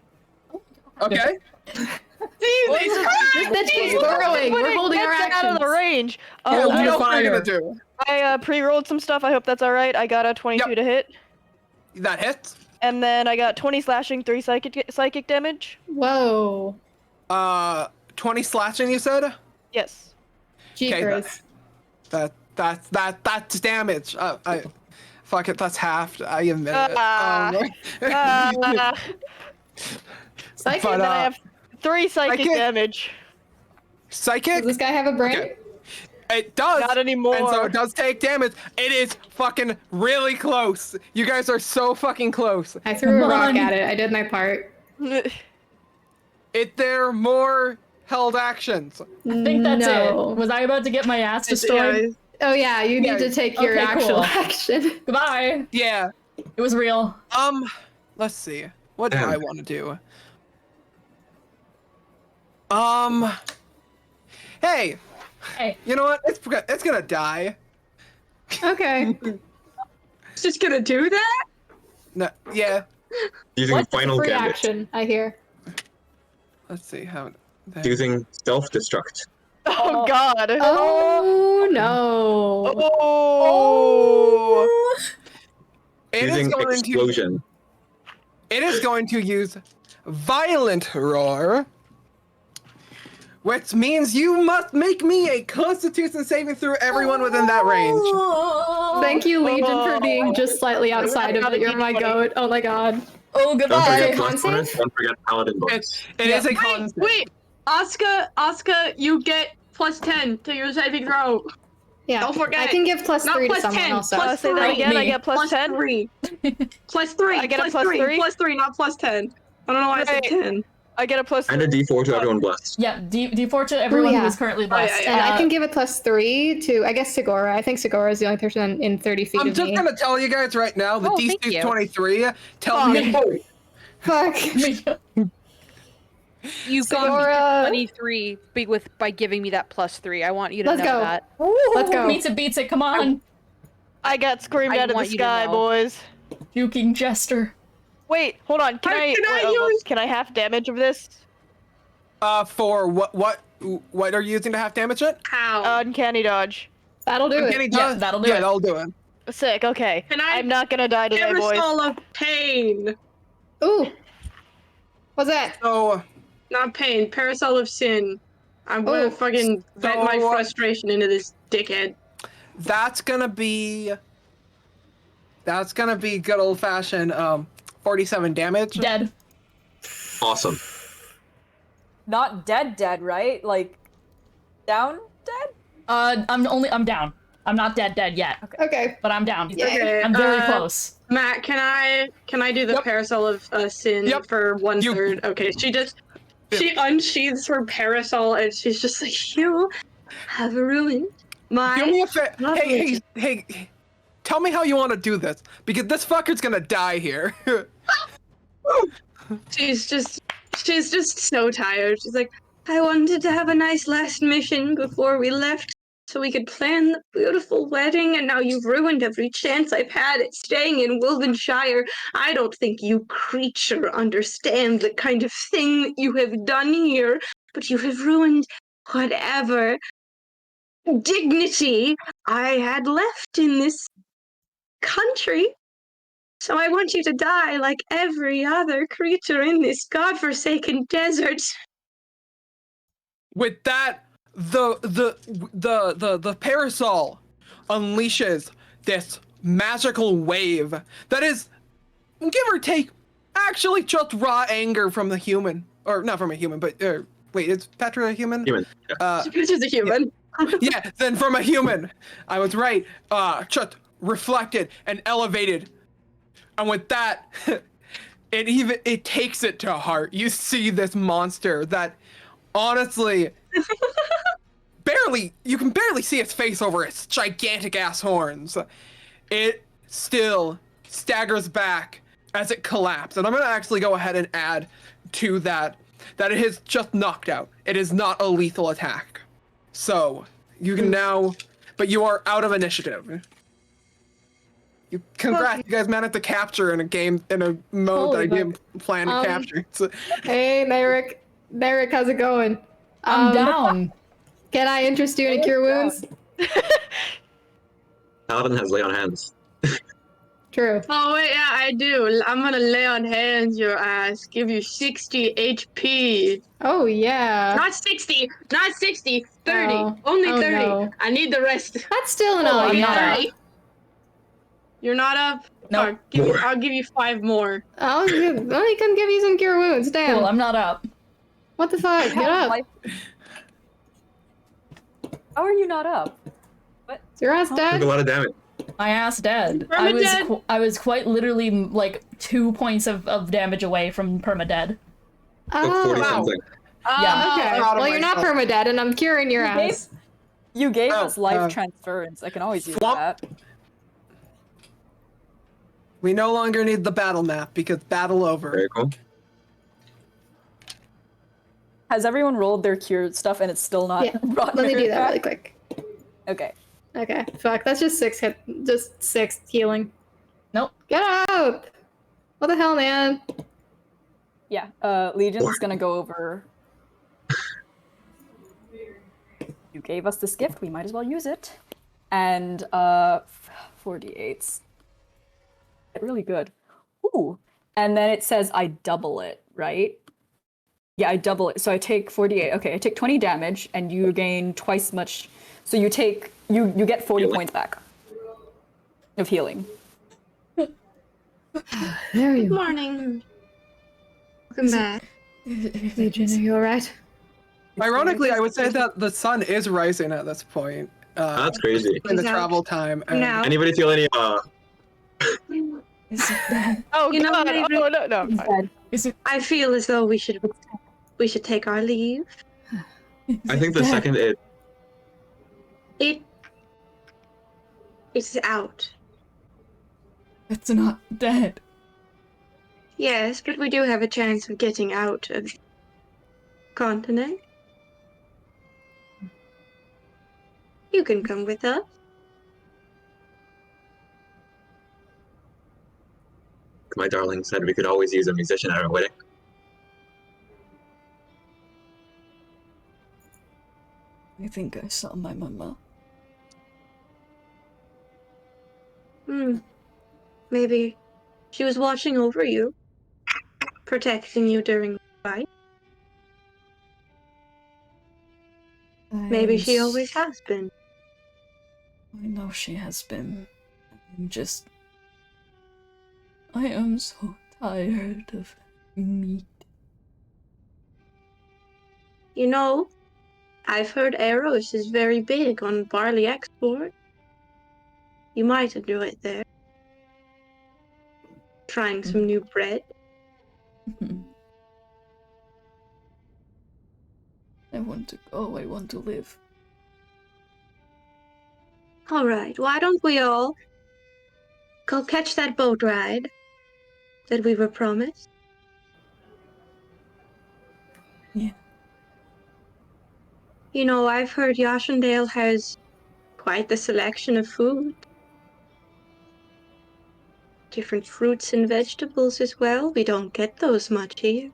Okay. that keeps burrowing. We're holding our Gets out of the actions. range. Yeah, what under else are you fire. gonna do? I pre-rolled some stuff. I hope that's all right. I got a 22 Yep. to hit, That hits. and then I got 20 slashing, 3 psychic damage. Whoa. 20 slashing. You said. Yes. Jeepers. That's damage. Fuck it. That's half. I admit it. Psychic? But, Then I have 3 psychic Psychic? damage. Psychic. Does this guy have a brain? Okay. It does. Not anymore. And so it does take damage. It is fucking really close. You guys are so fucking close. I threw a Come rock on. at it. I did my part. There are more held actions. I think that's No. it. Was I about to get my ass destroyed? Oh yeah, you need Yeah. to take your Okay, actual cool. action. Goodbye. Yeah. It was real. Let's see. What do Damn. I want to do? Hey, Hey. you know what? It's gonna die. Okay. It's just gonna do that? No, yeah. Using What's the final free gambit. action? I hear. Let's see how. Using self-destruct. Oh god. Oh no. Oh. It is Using going to. explosion. It is going to use violent roar, which means you must make me a Constitution saving throw. Everyone within that range. Thank you, Legion, for being just slightly outside of it. You're my goat. Oh my god. Oh, Don't goodbye. forget Con plus bonus. save? Don't forget paladin bonus. It is a con. save. Wait, Asuka, you get plus 10 to your saving throw. Yeah. Don't forget. I can give plus Not 3 to plus someone 10, also. plus Say that 3. again. I Me. get plus 10. 3. Plus 3. I get a plus plus 3. 3? Plus 3, not plus 10. I don't know why I said Right. 10. I get a plus. And a D4 to everyone blessed. Yeah, D4 to everyone yeah. who is currently blessed. And I can give a plus 3 to, I guess, Segura. I think Segura is the only person in 30 feet I'm of just me. gonna tell you guys right now, the Oh, DC thank is you. 23 tells me. Fuck. You've gone Segura. 23 by giving me that +3. I want you to Let's know go. that. Let's go. Meets it, beats it, come on. I got screamed I out of the want you to sky, know. boys. Juking jester. Wait, hold on. Can I? Can I half damage of this? For what are you using to half damage it? How? Uncanny dodge. That'll do Uncanny it. Yeah, dodge? that'll do Yeah, it. that'll do it. Sick. Okay. Can I- I'm not gonna die today, boys. Parasol of pain. Ooh. What's that? So, Not pain. Parasol of sin. I'm gonna Oh, fucking vent my so- frustration into this dickhead. that's gonna be good old fashioned 47 damage. Dead. Awesome. Not dead, right? Like, down dead? I'm down. I'm not dead yet. Okay. But I'm down. Okay, I'm very close. Matt, can I do the Yep. parasol of sin Yep. for 1/3? Okay, she unsheathes her parasol and she's just like, you have ruined my Do me a fa- lovely- hey, tell me how you want to do this, because this fucker's gonna die here. She's just so tired. She's like, I wanted to have a nice last mission before we left so we could plan the beautiful wedding, and now you've ruined every chance I've had at staying in Wolvenshire. I don't think you creature understand the kind of thing that you have done here, but you have ruined whatever dignity I had left in this country. So I want you to die like every other creature in this godforsaken desert. With that, the parasol unleashes this magical wave that is, give or take, actually just raw anger from the human, or not from a human, but wait, is Petra a human? Human. Which is a human. Yeah, then from a human. I was right. Just reflected and elevated. And with that, it takes it to heart. You see this monster that honestly you can barely see its face over its gigantic ass horns. It still staggers back as it collapses. And I'm gonna actually go ahead and add to that it is just knocked out. It is not a lethal attack. So you can now, but you are out of initiative. Congrats, you guys managed to capture in a game, in a mode Holy that I didn't plan to capture. So, Hey, Merrick. Merrick, how's it going? I'm down. Can I interest you in Cure Wounds? Paladin has lay on hands. True. Oh wait, yeah, I do. I'm gonna lay on hands your ass, give you 60 HP. Oh, yeah. Not 60, 30. Oh. Only Oh, 30. no. I need the rest. That's still an Oh, all, I'm yeah. not up. 30. You're not up? No. Oh, I'll give you 5 more. Well, he can give you some Cure Wounds. Damn. Cool, I'm not up. What the fuck? Get up. How are you not up? Is your ass Took a dead? lot of damage. My ass dead. Permadead. I was quite literally like 2 points of damage away from permadead. Took Oh, 40 wow. something. Yeah. okay. proud of Well, you're not myself. permadead, and I'm curing your Okay. ass. You gave Oh, us life transference. I can always use Flop. that. we no longer need the battle map because battle over. Very cool. Has everyone rolled their cure stuff and it's still not Yeah, brought Let me do Merrick that back? really quick. Okay. Okay, fuck. That's just 6 hit. Just 6 healing. Nope. Get out! What the hell, man? Yeah. Legion's gonna go over. You gave us this gift, we might as well use it. And 4d8s. really good. Ooh. And then it says I double it, right? Yeah, I double it. So I take 48. Okay, I take 20 damage and you gain twice much. So you get 40 points back of healing. There you Good are. morning. Welcome back. Legion, are you alright? Ironically, I would say that the sun is rising at this point. That's crazy. In the He's out travel time. And now. Anybody feel any Is it dead? Oh You know, god! maybe- Oh no, no. I'm fine. Is it? I feel as though we should take our leave. I think the second It's out. It's not dead. Yes, but we do have a chance of getting out of the continent. You can come with us. my darling said we could always use a musician at our wedding. I think I saw my mama. Maybe she was watching over you, protecting you during the fight. Maybe she always has been. I know she has been. I am so tired of meat. You know, I've heard Eros is very big on barley export. You might enjoy it there. Trying some new bread. I want to go, I want to live. Alright, why don't we all go catch that boat ride that we were promised? Yeah. You know, I've heard Yashandale has quite the selection of food. Different fruits and vegetables as well. We don't get those much here.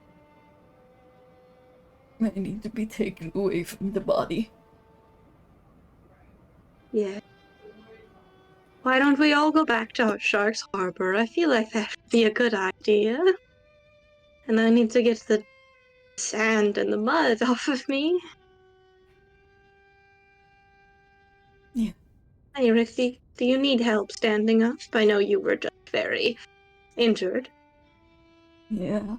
I need to be taken away from the body. Yeah. Why don't we all go back to Shark's Harbor? I feel like that would be a good idea. And I need to get the sand and the mud off of me. Yeah. Hey, Ricky, do you need help standing up? I know you were just very injured. Yeah.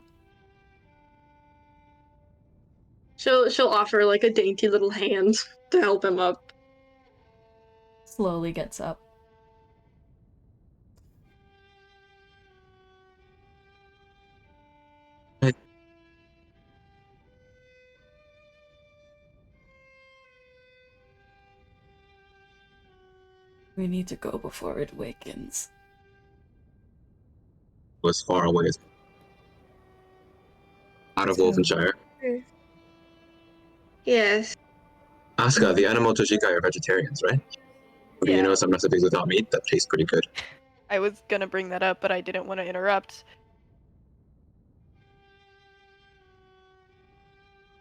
She'll offer like a dainty little hand to help him up. Slowly gets up. We need to go before it wakens. Was far away. Out of Wolvenshire. Yes. Asuka, the animal Toshika are vegetarians, right? Do you know some recipes without meat that taste pretty good? I was gonna bring that up, but I didn't want to interrupt.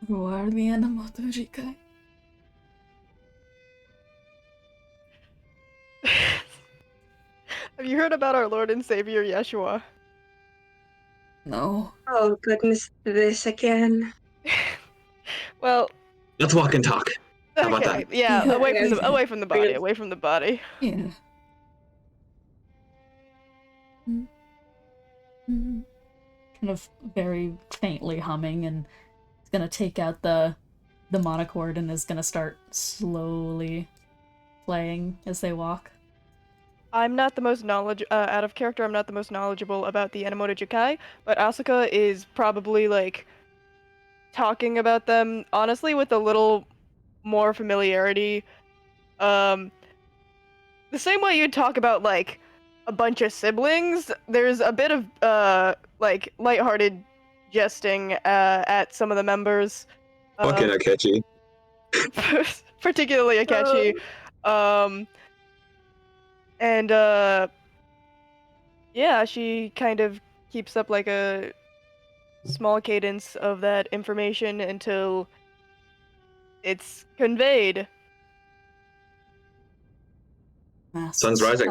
Who are the Yanamoto Jikai? Have you heard about our Lord and Savior Yeshua? No. Oh, goodness, this again. Well, Let's walk and talk. How about okay, that? yeah, Yeah. away from the Yeah. away from the body, away from the body. Yeah. Kind of very faintly humming, and it's gonna take out the monochord and is gonna start slowly playing as they walk. I'm not the most out of character. I'm not the most knowledgeable about the Enomoto Jukai, but Asuka is probably like talking about them honestly with a little more familiarity. The same way you'd talk about like a bunch of siblings. There's a bit of like lighthearted jesting at some of the members. Fucking Akechi. Particularly Akechi. And yeah, she kind of keeps up like a small cadence of that information until it's conveyed. Sun's rising.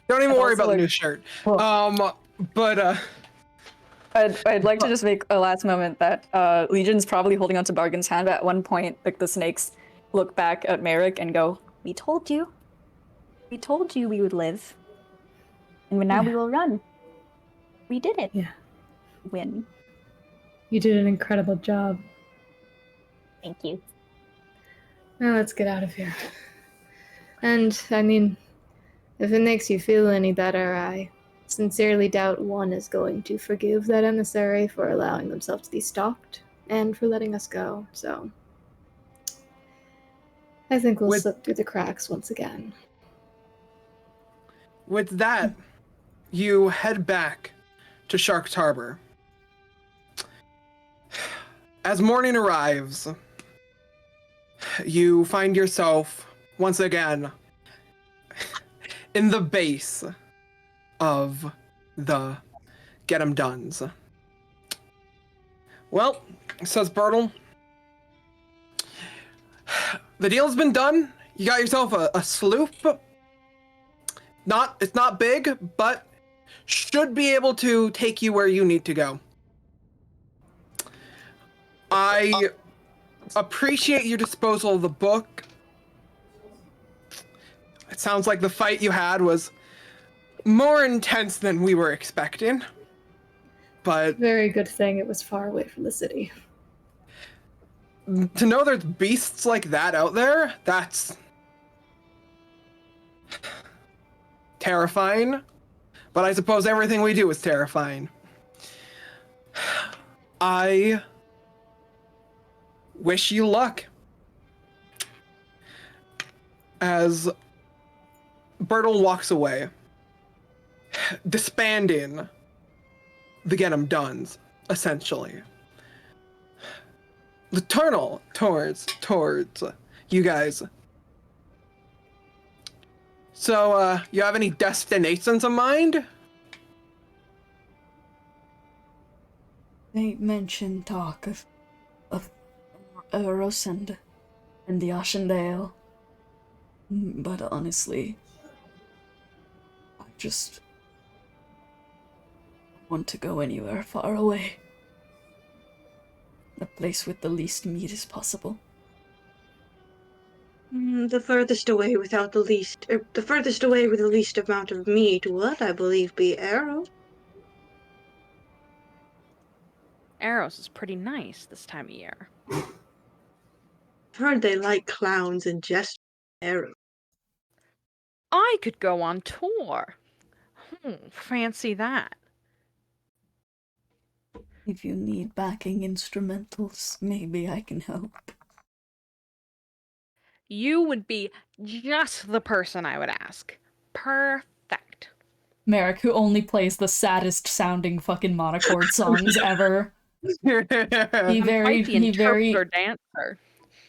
Don't even I'd worry also about the like- new shirt. Well- But I'd like to just make a last moment that Legion's probably holding onto Bargain's hand, but at one point, like, the snakes look back at Merrick and go, "We told you. We told you we would live. And now we will run. We did it. Yeah. Win. You did an incredible job. Thank you." Now let's get out of here. And, I mean, if it makes you feel any better, I sincerely doubt one is going to forgive that emissary for allowing themselves to be stalked and for letting us go, so I think we'll slip through the cracks once again. with that, you head back to Shark's Harbor. As morning arrives, you find yourself once again in the base of the Get 'em Dones. Well, says Bertle, the deal's been done. You got yourself a sloop. It's not big, but should be able to take you where you need to go. I appreciate your disposal of the book. It sounds like the fight you had was more intense than we were expecting. But Very good thing it was far away from the city. to know there's beasts like that out there, that's terrifying. But I suppose everything we do is terrifying. I wish you luck. As Bertle walks away, disbanding the Get 'em Dones, essentially. The tunnel towards you guys. So, you have any destinations in mind? They mentioned talk of Eros and the Ashendale. But honestly, I just want to go anywhere far away. A place with the least meat as possible. The furthest away with the least amount of meat would, I believe, be Arrow. Eros is pretty nice this time of year. I've heard they like clowns and jest Arrow. I could go on tour. Fancy that. If you need backing instrumentals, maybe I can help. You would be just the person I would ask. Perfect. Merrick, who only plays the saddest sounding fucking monochord songs ever. He very dancer.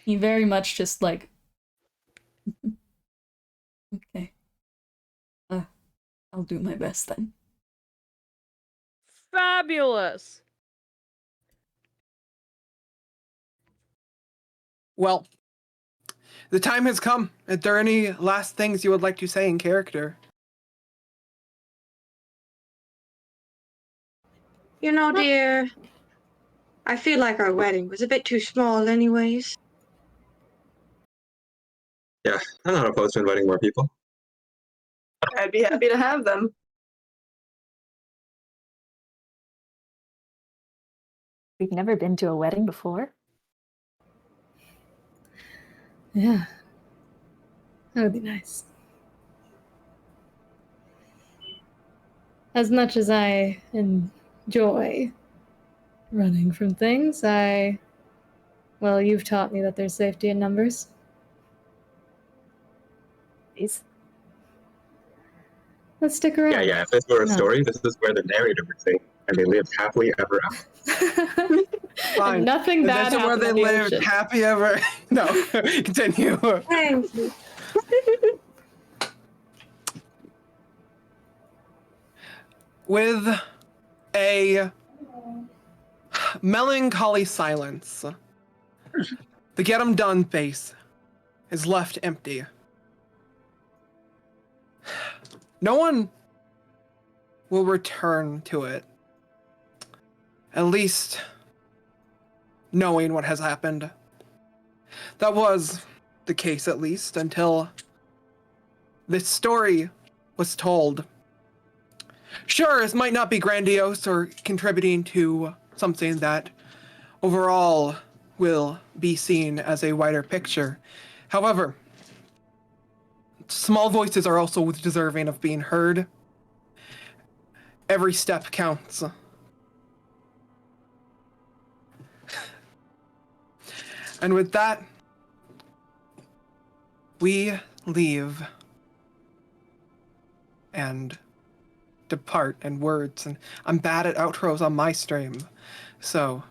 He very much just like okay. I'll do my best then. Fabulous. Well, the time has come. Are there any last things you would like to say in character? You know, dear, I feel like our wedding was a bit too small anyways. Yeah, I'm not opposed to inviting more people. I'd be happy to have them. We've never been to a wedding before. Yeah. That would be nice. As much as I enjoy running from things, well, you've taught me that there's safety in numbers. Please. Let's stick around. Yeah, if this were a No. story, this is where the narrator would say, and they lived happily ever after. Fine. Nothing bad This is where happened they on the lived ocean. happy ever. No, continue. Thank you. With a melancholy silence, the Get 'em Done base is left empty. no one will return to it. At least knowing what has happened. That was the case, at least, until this story was told. Sure, it might not be grandiose or contributing to something that overall will be seen as a wider picture. However, small voices are also deserving of being heard. Every step counts. And with that, we leave and depart in words. And I'm bad at outros on my stream, so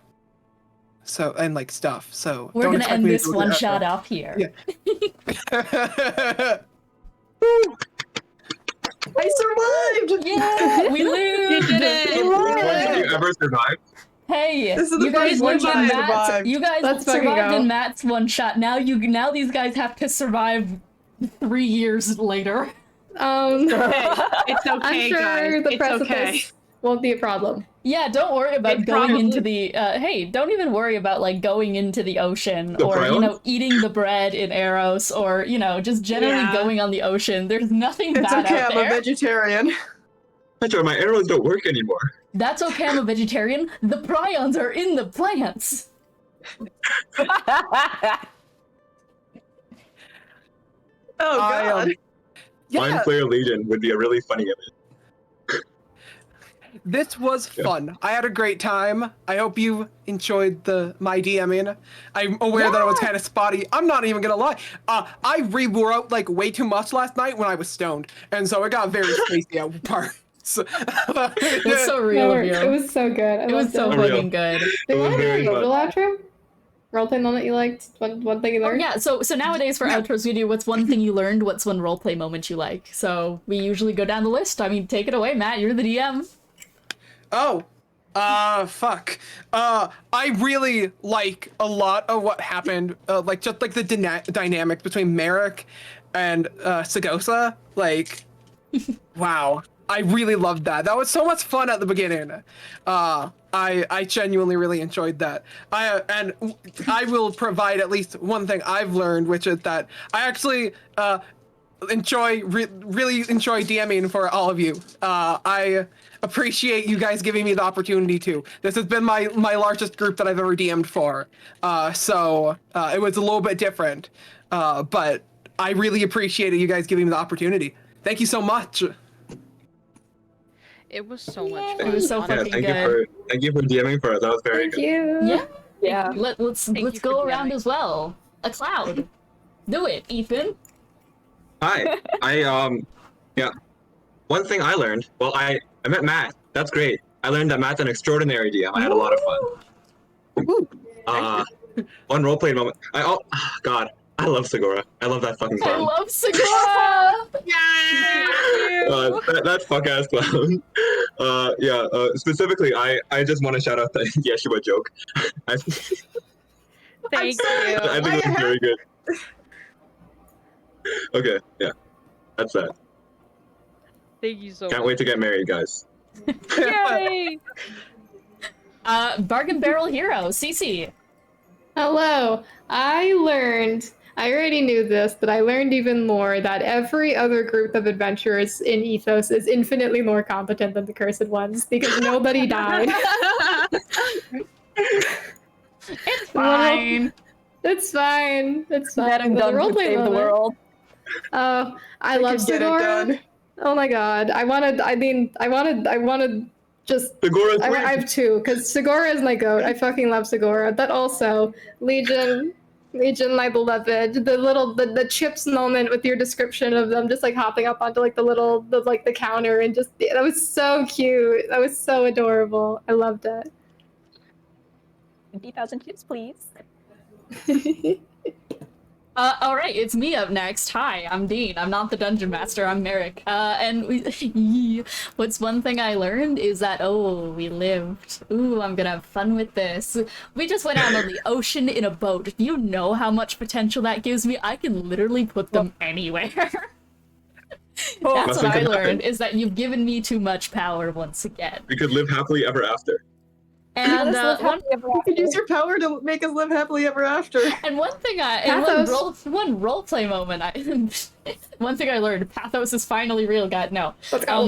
and like stuff. So We're don't gonna expect end me to this do a good one shot outro. off here. Yeah. I survived! Yeah, we lived. You did it! Did you ever survive? Hey, This is the you guys first one lived in I Matt's. survived. You guys Let's fucking survived go. in Matt's one shot. Now these guys have to survive 3 years later. It's okay, I'm sure guys. the It's precipice okay. won't be a problem. Yeah, don't worry about It going into probably- the. Hey, don't even worry about like going into the ocean The or prions? eating the bread in Eros or just generally Yeah. going on the ocean. There's nothing It's bad okay, out I'm a there. vegetarian. Petra, my arrows don't work anymore. That's okay. I'm a vegetarian. The prions are in the plants. Oh god. Mind Yeah, Flayer Legion would be a really funny image. this was fun. I had a great time. I hope you enjoyed my DMing. I'm aware that I was kind of spotty. I'm not even gonna lie. I rewrote like way too much last night when I was stoned, and so it got very spacey out parts. It's so real of you. It was so good. It was so Unreal. fucking good. Do It you was want to do very a modal outro? Roleplay moment you liked? One thing you Oh, learned? yeah, so nowadays for outros we do what's one thing you learned, what's one roleplay moment you like. So we usually go down the list. I mean, take it away, Matt. You're the DM. Oh, fuck. I really like a lot of what happened. Like just like the dynamic between Merrick and Sagosa. Like, wow. I really loved that. That was so much fun at the beginning. I genuinely really enjoyed that. And I will provide at least one thing I've learned, which is that I actually really enjoy DMing for all of you. I appreciate you guys giving me the opportunity to. This has been my largest group that I've ever DM'd for. So it was a little bit different. But I really appreciated you guys giving me the opportunity. Thank you so much. It was so much fun. It was so Yeah, fucking thank good. you for DMing for us. That was very Thank good. you. Yeah. Yeah. Let's you for go around DMing. as well. A cloud. Do it, Ethan. Hi. Yeah. One thing I learned. Well, I met Matt. That's great. I learned that Matt's an extraordinary DM. I had a lot of fun. One roleplay moment. God, I love Segura. I love that fucking I clown. love Segura. That fuck ass clown. Specifically, I just want to shout out the Yeshua joke. I think it was very good. Okay, yeah, that's that. Thank you so Can't much. wait to get married, guys. Yay! Bargain Barrel Hero, Cece. Hello. I already knew this, but I learned even more that every other group of adventurers in Ethos is infinitely more competent than the Cursed Ones because nobody died. It's fine. It's fine. It's fine. That and But done the could roleplay save the moment- world. Oh, I love could get it Segura. done. Oh my god. I wanted just Segura's I great. have two, because Segura is my goat. I fucking love Segura. But also, Legion, my beloved. The chips moment with your description of them just like hopping up onto like the counter and just that was so cute. That was so adorable. I loved it. 50,000 chips, please. All right, it's me up next. Hi, I'm Dean. I'm not the dungeon master. I'm Merrick. What's one thing I learned is that we lived. Ooh, I'm gonna have fun with this. We just went out on the ocean in a boat. Do you know how much potential that gives me? I can literally put them anywhere. That's what I Nothing can learned, happen. is that you've given me too much power once again. We could live happily ever after. And one You could use your power to make us live happily ever after. And one thing one roleplay moment one thing I learned, pathos is finally real, God, no. Let's go.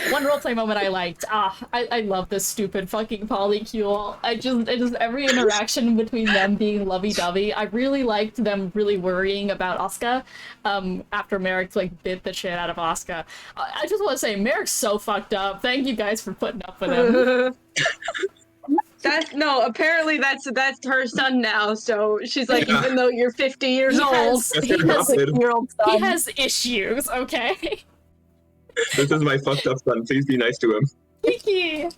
One roleplay moment I liked, I love this stupid fucking polycule. I just every interaction between them being lovey-dovey, I really liked them really worrying about Asuka, after Merrick, like, bit the shit out of Asuka. I just want to say, Merrick's so fucked up. Thank you guys for putting up with him. Apparently that's her son now, so she's like, Yeah. even though you're 50 years old. He has issues, okay? This is my fucked up son. Please be nice to him. Kiki!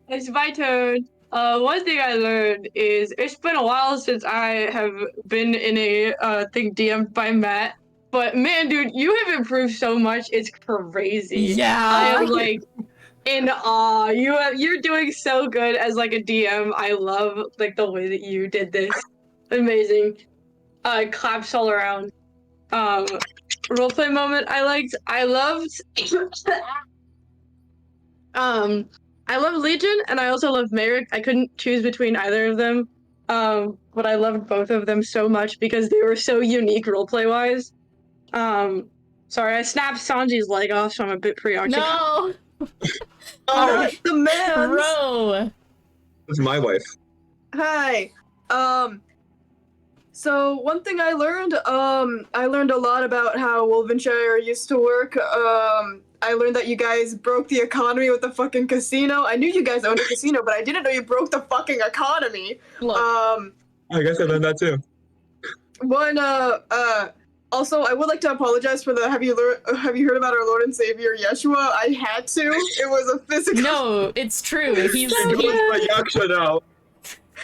It's my turn. One thing I learned is it's been a while since I have been in a thing DM'd by Matt. But man, dude, you have improved so much. It's crazy. Yeah. I am like in awe. You're doing so good as like a DM. I love like the way that you did this. Amazing. Claps all around. Roleplay moment I liked. I loved Legion and I also loved Merrick. I couldn't choose between either of them. But I loved both of them so much because they were so unique roleplay wise. Sorry, I snapped Sanji's leg off, so I'm a bit preoccupied. No! Not the man. Bro! This is my wife. Hi. So one thing I learned a lot about how Wolvenshire used to work. I learned that you guys broke the economy with the fucking casino. I knew you guys owned a casino, but I didn't know you broke the fucking economy. Look. I guess I learned that too. Also, I would like to apologize for the have you heard about our Lord and Savior Yeshua? I had to. It was a physical. No, it's true. He's My Yaksha now.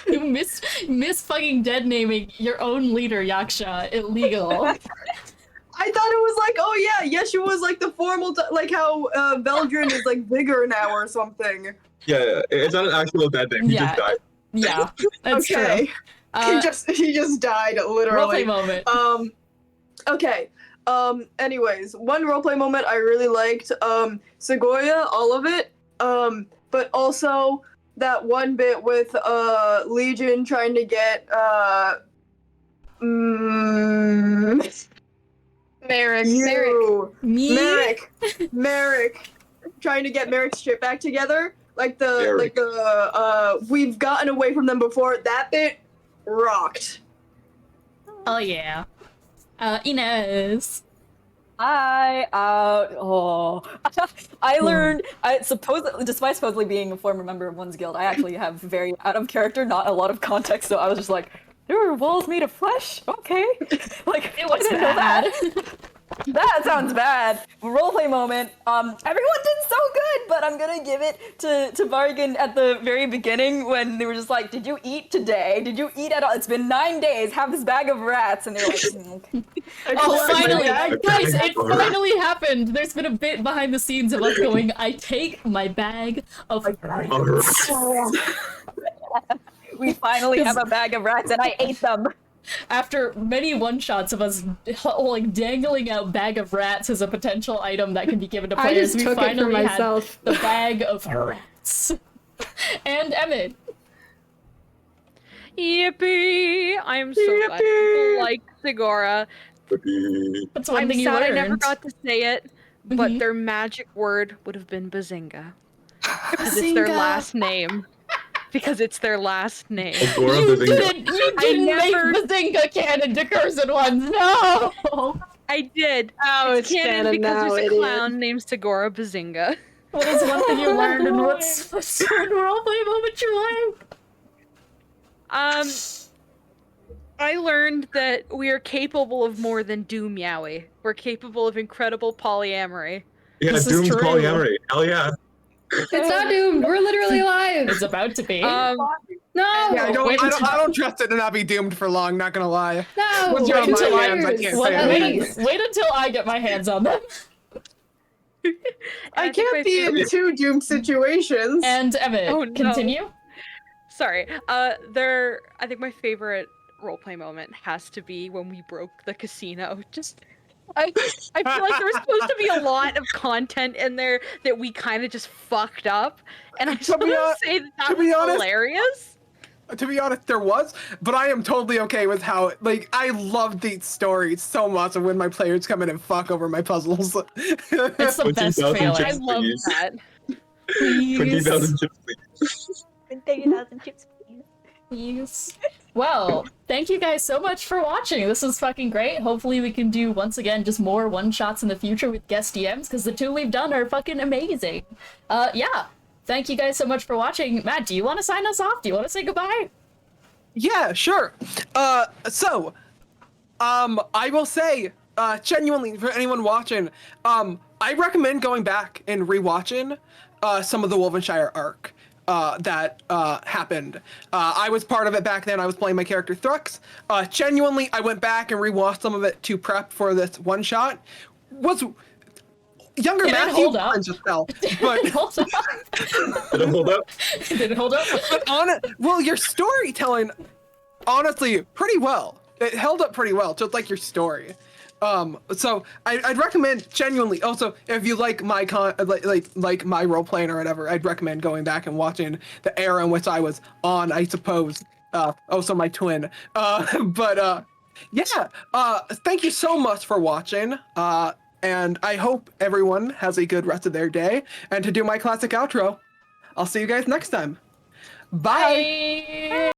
you miss fucking dead naming your own leader, Yaksha. Illegal. I thought it was like, oh yeah, Yeshua was like the formal, like how Veldrin is like bigger now or something. Yeah, it's not an actual dead name. He Yeah. just died. Yeah, that's Okay. true. He just died literally. Roleplay moment. Okay. Anyways, one roleplay moment I really liked. Segoya, all of it. But also that one bit with Legion trying to get Merrick. Merrick trying to get Merrick's shit back together. Merrick. We've gotten away from them before. That bit rocked. Oh yeah. Inez. I learned, despite supposedly being a former member of one's guild, I actually have very out of character, not a lot of context, so I was just like, there are walls made of flesh? Okay. Like, It was I didn't know bad. That sounds bad. Roleplay moment. Everyone did so good, but I'm gonna give it to Bargain at the very beginning when they were just like, did you eat today? Did you eat at all? It's been 9 days. Have this bag of rats. And they were like, okay. Oh, finally! bag. Guys, it finally happened! There's been a bit behind the scenes of us going, I take my bag of rats. We finally have a bag of rats and I ate them. After many one-shots of us like dangling out bag of rats as a potential item that can be given to I players, just we took it for finally had myself. the bag of rats. And Emmett. Yippee! I'm so glad people like Segora. That's one I'm thing you sad learned. I never got to say it, but Mhm. their magic word would have been Bazinga. Because it's their Bazinga. last name. Because it's their last name. Agora You Bazinga. didn't never- make Bazinga canon to Cursed Ones, no! I did. Oh, It's canon because now, there's a idiot. clown named Segora Bazinga. What is one thing you learned and what's one roleplay moment you learned? I learned that we are capable of more than Doom Yowie. We're capable of incredible polyamory. Yeah, This is Doom's true. polyamory. Hell yeah. It's not doomed. We're literally alive. It's about to be. No. Yeah, I Wait until- don't trust it to not be doomed for long, not gonna lie. No. What's your Wait until my I- hands? I can't Wait, say wait, anything. wait until I get my hands on them. I think my can't be in favorite- two doomed situations. And Emmett, Oh, no. continue. Sorry. I think my favorite roleplay moment has to be when we broke the casino. Just I feel like there was supposed to be a lot of content in there that we kind of just fucked up, and I just want to say that was hilarious. To be honest, there was, but I am totally okay with how, like, I love these stories so much of when my players come in and fuck over my puzzles. It's the best feeling. I love that. Please. 20,000 chips, please. 20,000 chips, please. Please. Well, thank you guys so much for watching. This was fucking great. Hopefully we can do, once again, just more one-shots in the future with guest DMs, because the two we've done are fucking amazing. Yeah. Thank you guys so much for watching. Matt, do you want to sign us off? Do you want to say goodbye? Yeah, sure. I will say, genuinely, for anyone watching, I recommend going back and rewatching some of the Wolvenshire arc that happened. I was part of it back then. I was playing my character Thrux. Genuinely, I went back and rewatched some of it to prep for this one shot. Younger Matthew just fell, but Did it hold up? Did it hold up? Did it hold up? Well, your storytelling, honestly, pretty well. It held up pretty well, just like your story. So I'd recommend genuinely. Also, if you like my like my role playing or whatever, I'd recommend going back and watching the era in which I was on. I suppose. Also my twin. Yeah. Thank you so much for watching. And I hope everyone has a good rest of their day. And to do my classic outro, I'll see you guys next time. Bye. Bye.